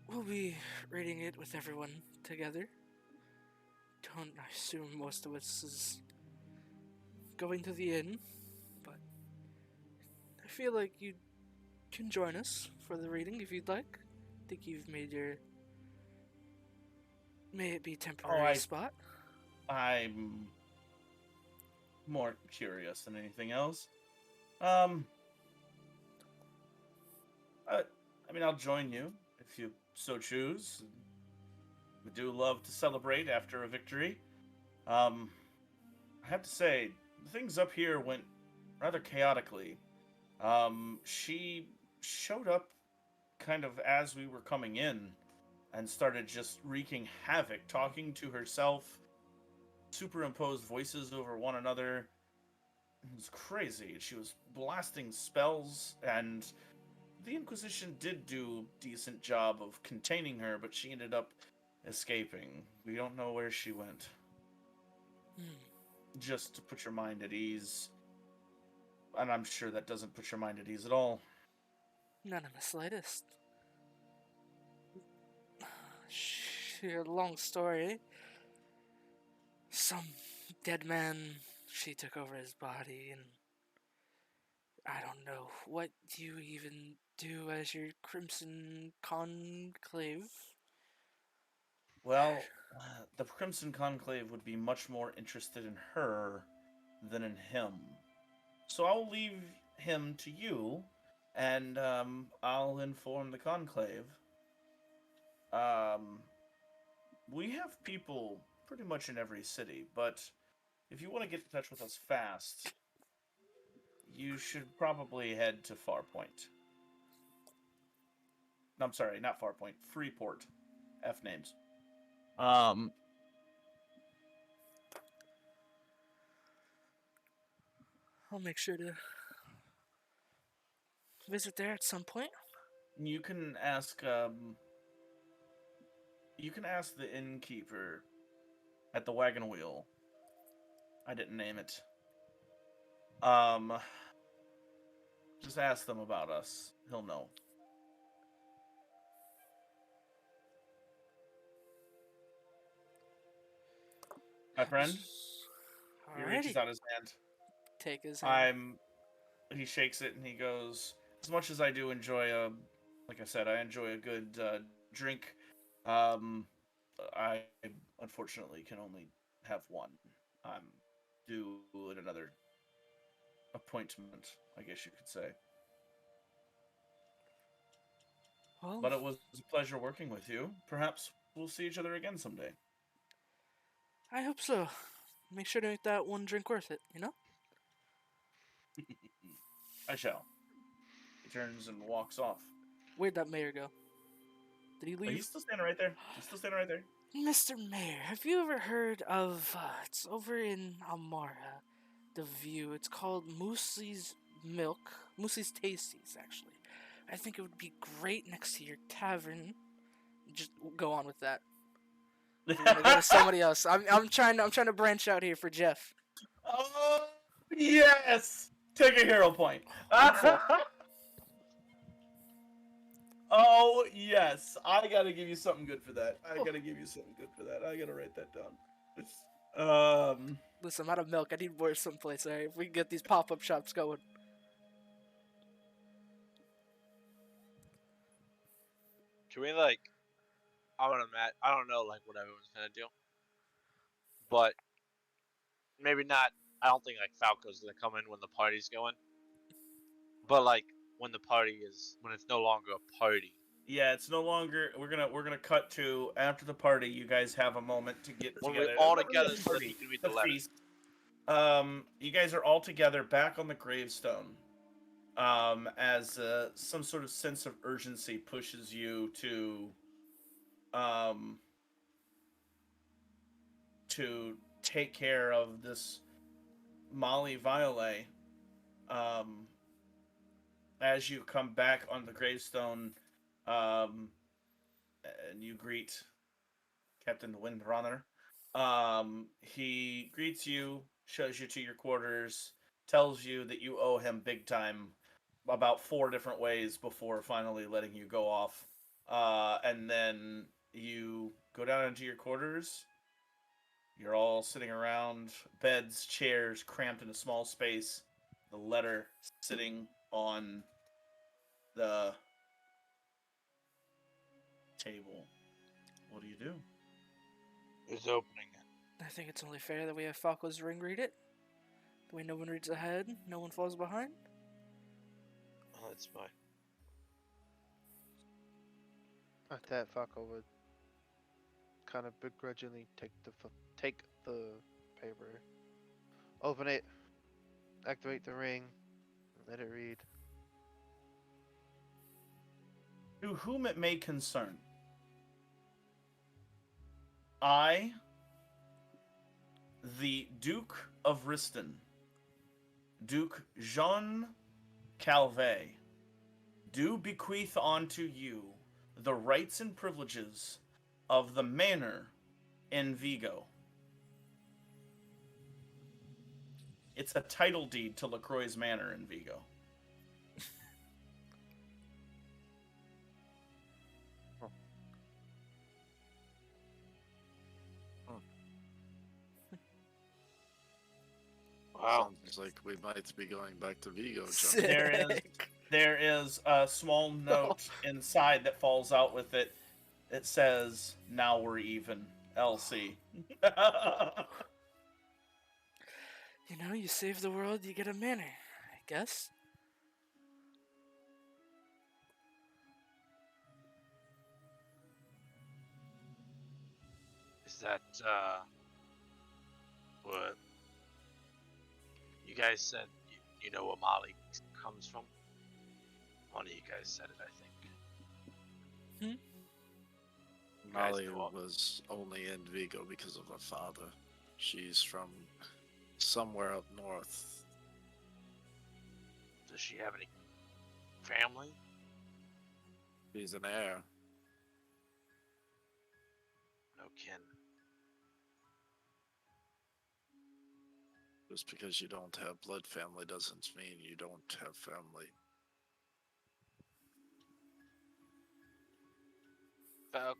We'll be reading it with everyone together. Don't I assume most of us is going to the inn, but I feel like you can join us for the reading if you'd like. I think you've made your may it be temporary spot. I'm more curious than anything else. I mean, I'll join you if you so choose. We do love to celebrate after a victory. I have to say, things up here went rather chaotically. She showed up kind of as we were coming in and started just wreaking havoc, talking to herself, superimposed voices over one another. It was crazy. She was blasting spells, and the Inquisition did do a decent job of containing her, but she ended up escaping. We don't know where she went. Just to put your mind at ease. And I'm sure that doesn't put your mind at ease at all. None in the slightest. A long story. Some dead man, she took over his body, and I don't know what you even do as your Crimson Conclave. Well, the Crimson Conclave would be much more interested in her than in him. So I'll leave him to you, and I'll inform the Conclave. We have people pretty much in every city, but if you want to get in touch with us fast, you should probably head to Farpoint. I'm sorry, not Farpoint. Freeport. F names. I'll make sure to visit there at some point. You can ask. You can ask the innkeeper at the Wagon Wheel. I didn't name it. Just ask them about us. He'll know. My friend, he reaches Alrighty. out his hand. Take his hand. He shakes it and he goes, as much as I do enjoy like I said, I enjoy a good drink. I unfortunately can only have one. I'm due at another appointment, I guess you could say. Well, But it was a pleasure working with you. Perhaps we'll see each other again someday. I hope so. Make sure to make that one drink worth it, you know? I shall. He turns and walks off. Where'd that mayor go? Did he But leave? he's still standing right there. He's still standing right there. Mr. Mayor, have you ever heard of, it's over in Amara, the view. It's called Moosey's Milk. Moosey's Tasties, actually. I think it would be great next to your tavern. Just go on with that. If you want to go to somebody else. I'm trying to branch out here for Jeff. Oh, yes! Take a hero point. Wonderful. Oh, yes. I gotta give you something good for that. I gotta give you something good for that. I gotta write that down. Listen, I'm out of milk. I need more someplace. All right, if we can get these pop-up shops going. Can we like? I want to. I don't know like what everyone's gonna do, but maybe not. I don't think like Falco's gonna come in when the party's going, but like when it's no longer a party. Yeah, it's no longer. We're gonna cut to after the party. You guys have a moment to get When together. we're all Not really together, a so that he party, can read the the letter. feast. You guys are all together back on the gravestone. As some sort of sense of urgency pushes you um, to take care of this Molly Violet. Um, as you come back on the gravestone, um, and you greet Captain Windrunner. He greets you, shows you to your quarters, tells you that you owe him big time about 4 different ways before finally letting you go off. And then you go down into your quarters. You're all sitting around, beds, chairs, cramped in a small space. The letter sitting on the table. What do you do? Who's opening it? I think it's only fair that we have Falco's ring read it. That way no one reads ahead, no one falls behind. Oh, that's fine. At that, Falco would kind of begrudgingly take the paper, open it, activate the ring, and let it read. To whom it may concern, I, the Duke of Riston, Duke Jean Calvet, do bequeath unto you the rights and privileges of the manor in Vigo. It's a title deed to LaCroix's manor in Vigo. Wow. Sounds like we might be going back to Vigo, John. Sick. There is a small note inside that falls out with it. It says, "Now we're even, Elsie." You know, you save the world, you get a manor, I guess. Is that what you guys said? You know where Molly comes from? One of you guys said it, I think. You guys Molly know was only in Vigo because of her father. She's from somewhere up north. Does she have any family? She's an heir. No kin. Just because you don't have blood family doesn't mean you don't have family. Falco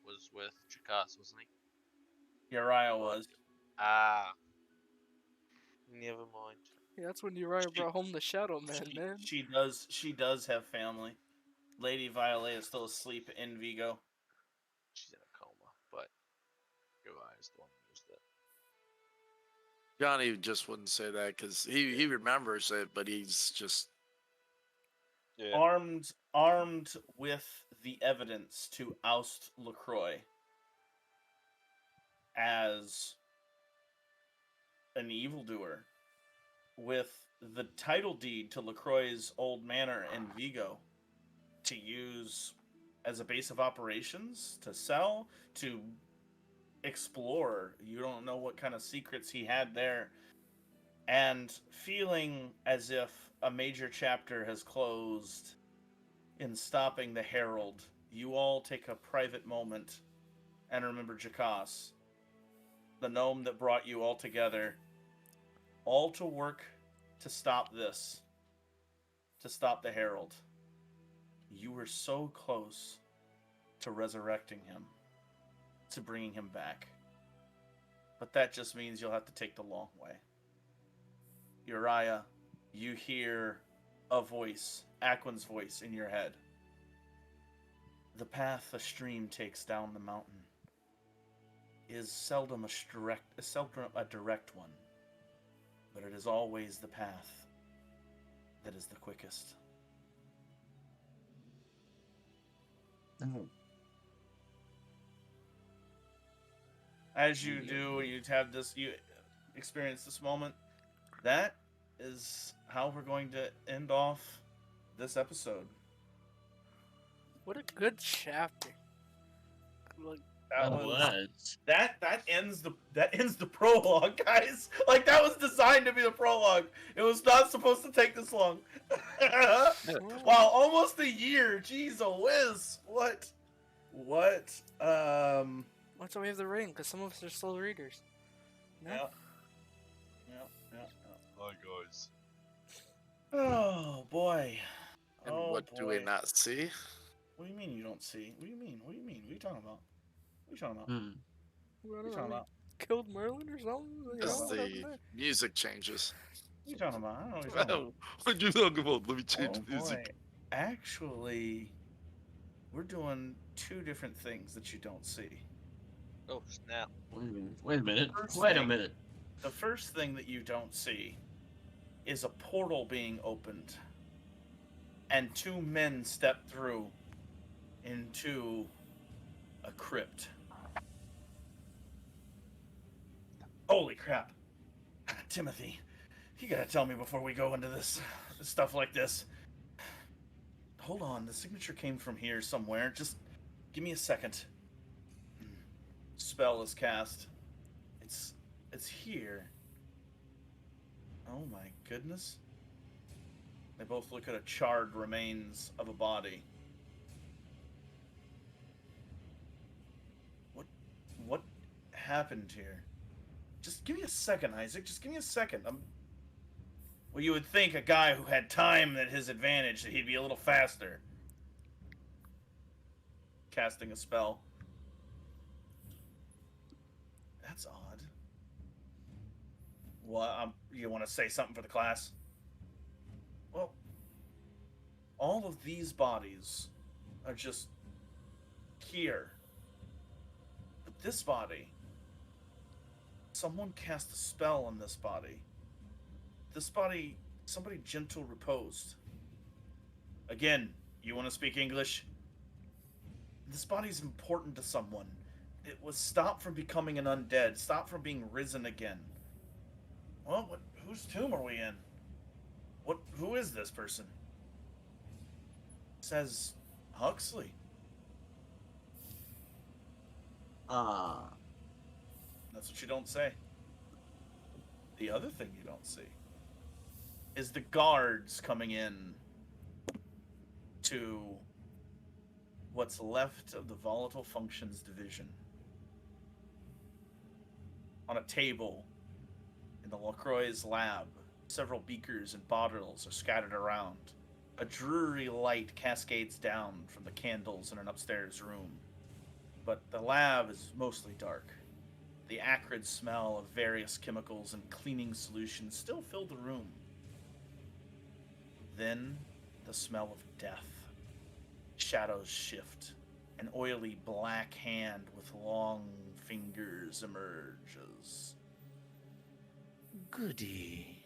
was with Chikos, wasn't he? Uriah was. Ah. Never mind. Yeah, that's when Uriah She- brought home the Shadow Man, She, man. she does. She does have family. Lady Violet is still asleep in Vigo. She's in a coma, but Uriah's the one who used it. Johnny just wouldn't say that because he remembers it, but he's just Yeah. Armed with the evidence to oust LaCroix as an evildoer, with the title deed to LaCroix's old manor in Vigo to use as a base of operations, to sell, to explore. You don't know what kind of secrets he had there. And feeling as if a major chapter has closed in stopping the Herald, you all take a private moment and remember Jakos, the gnome that brought you all together, all to work to stop this, to stop the Herald. You were so close to resurrecting him, to bringing him back. but that just means you'll have to take the long way. Uriah, you hear a voice, Aquin's voice, in your head. The path a stream takes down the mountain is seldom a direct one, but it is always the path that is the quickest. As you do, you have this, you experience this moment. That is how we're going to end off this episode. What a good chapter. Like, That ends the prologue, guys. Like, that was designed to be the prologue. It was not supposed to take this long. Wow, almost a year. Jeez, a whiz. What? that's why we have the ring, because some of us are slow readers. No? Yeah. Hi guys. Oh boy. And Oh, what do we boy. not see? What do you mean you don't see? What do you mean? What are you talking about? What are you talking about? I What don't are you know, talking about? killed Merlin or something? You Because know, what happened the there? music changes. What are you talking about? I don't know what you're talking about. What are you talking about? Let me Oh, change the boy. music. Actually, we're doing two different things that you don't see. Oh snap. Wait a minute. First Wait a thing- minute. The first thing that you don't see is a portal being opened, and two men step through into a crypt. Holy crap. Timothy, you gotta tell me before we go into this stuff like this. Hold on, the signature came from here somewhere. Just give me a second. Spell is cast. It's here. Oh my goodness. They both look at a charred remains of a body. What happened here? Just give me a second, Isaac. Just give me a second. Well, you would think a guy who had time at his advantage that he'd be a little faster. Casting a spell. That's odd. Well, you want to say something for the class? Well, all of these bodies are just here. But this body, someone cast a spell on this body. This body, somebody gentle reposed. Again, you want to speak English? This body's important to someone. It was stopped from becoming an undead, stopped from being risen again. Well, whose tomb are we in? Who is this person? It says Huxley. That's what you don't say. The other thing you don't see is the guards coming in to what's left of the Volatile Functions Division. On a table in the LaCroix's lab, several beakers and bottles are scattered around. A dreary light cascades down from the candles in an upstairs room. But the lab is mostly dark. The acrid smell of various chemicals and cleaning solutions still fill the room. Then, the smell of death. Shadows shift. An oily black hand with long fingers emerges. Goody.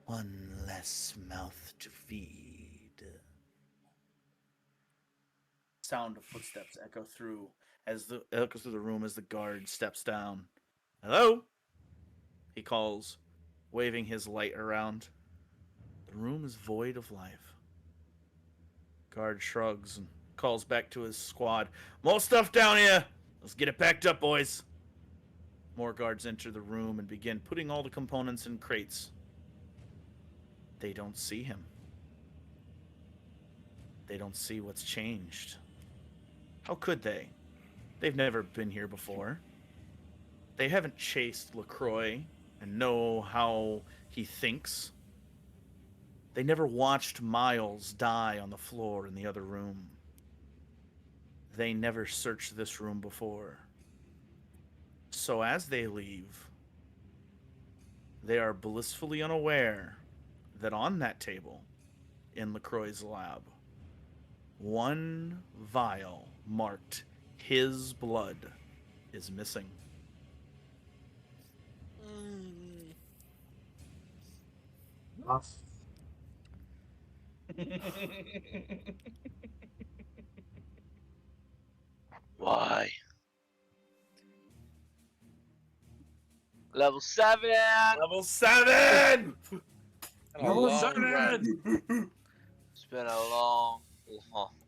One less mouth to feed. Sound of footsteps echo through the room as the guard steps down. Hello? He calls, waving his light around. The room is void of life. Guard shrugs and calls back to his squad. More stuff down here. Let's get it packed up, boys. More guards enter the room and begin putting all the components in crates. They don't see him. They don't see what's changed. How could they? They've never been here before. They haven't chased LaCroix and know how he thinks. They never watched Miles die on the floor in the other room. They never searched this room before. So as they leave, they are blissfully unaware that on that table in LaCroix's lab, one vial marked his blood is missing. Mm. Why? Level 7! Level 7! And a long rest. It's been a long.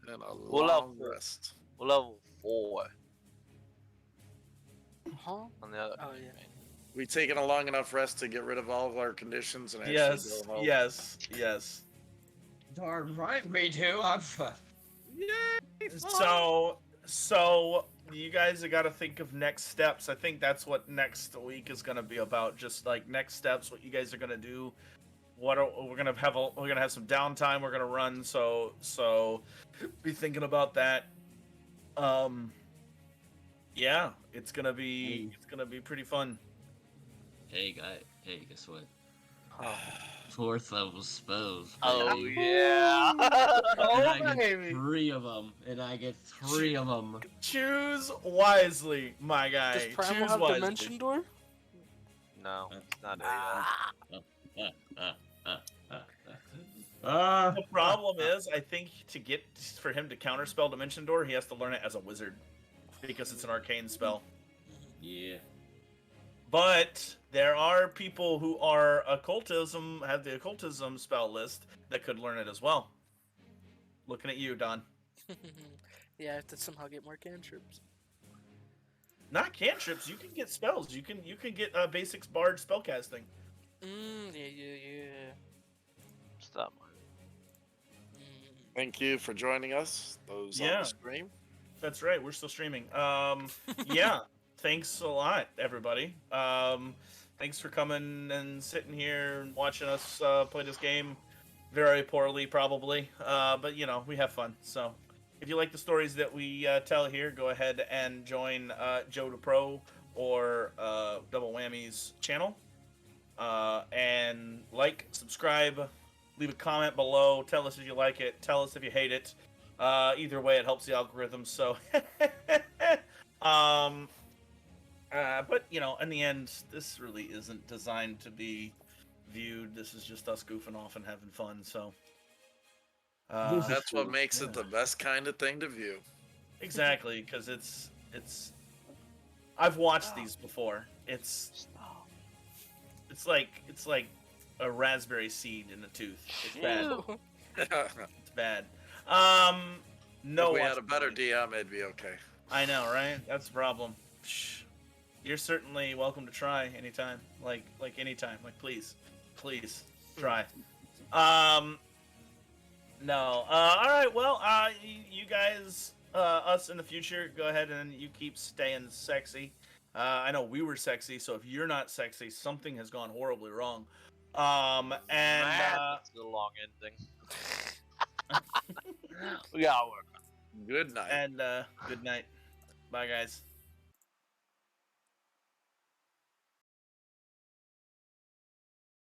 And a We'll level long 4. rest. We'll level 4. Huh? On the other. Oh yeah. We taken a long enough rest to get rid of all of our conditions and actually Yes, go home. yes. Darn right we do. I'm. So you guys have got to think of next steps. I think that's what next week is going to be about. Just like next steps, what you guys are going to do. We're gonna have some downtime. We're gonna run. So be thinking about that. Yeah, it's gonna be pretty fun. Hey guy. Hey, guess what? 4th level spells. Oh baby. yeah. And I get baby. 3 of them. And I get 3 of them. Choose wisely, my guy. Does Primal Choose have wisely. Dimension Door? No, it's not The problem is, I think for him to counterspell Dimension Door, he has to learn it as a wizard because it's an arcane spell. Yeah. But there are people who are have the occultism spell list that could learn it as well. Looking at you, Don. Yeah, I have to somehow get more cantrips. Not cantrips. You can get spells. You can get basics bard spellcasting. Yeah. Stop. Thank you for joining us. Those on Yeah. the stream. That's right. We're still streaming. Yeah. Thanks a lot, everybody. Thanks for coming and sitting here and watching us play this game. Very poorly, probably. But, we have fun. So, if you like the stories that we tell here, go ahead and join Joe the Pro or Double Whammy's channel. And subscribe, leave a comment below. Tell us if you like it. Tell us if you hate it. Either way, it helps the algorithm. So, but in the end, this really isn't designed to be viewed. This is just us goofing off and having fun. So, That's what makes it the best kind of thing to view. exactly, because it's. I've watched these before. It's like a raspberry seed in a tooth. It's bad. It's bad. No. If we had a better DM, it'd be okay. I know, right? That's the problem. Psh. You're certainly welcome to try anytime. Like anytime. Like please try. No. All right. Well, you guys, us in the future, go ahead and you keep staying sexy. I know we were sexy, so if you're not sexy, something has gone horribly wrong. That's a long ending. We gotta work. Good night. And good night. Bye, guys.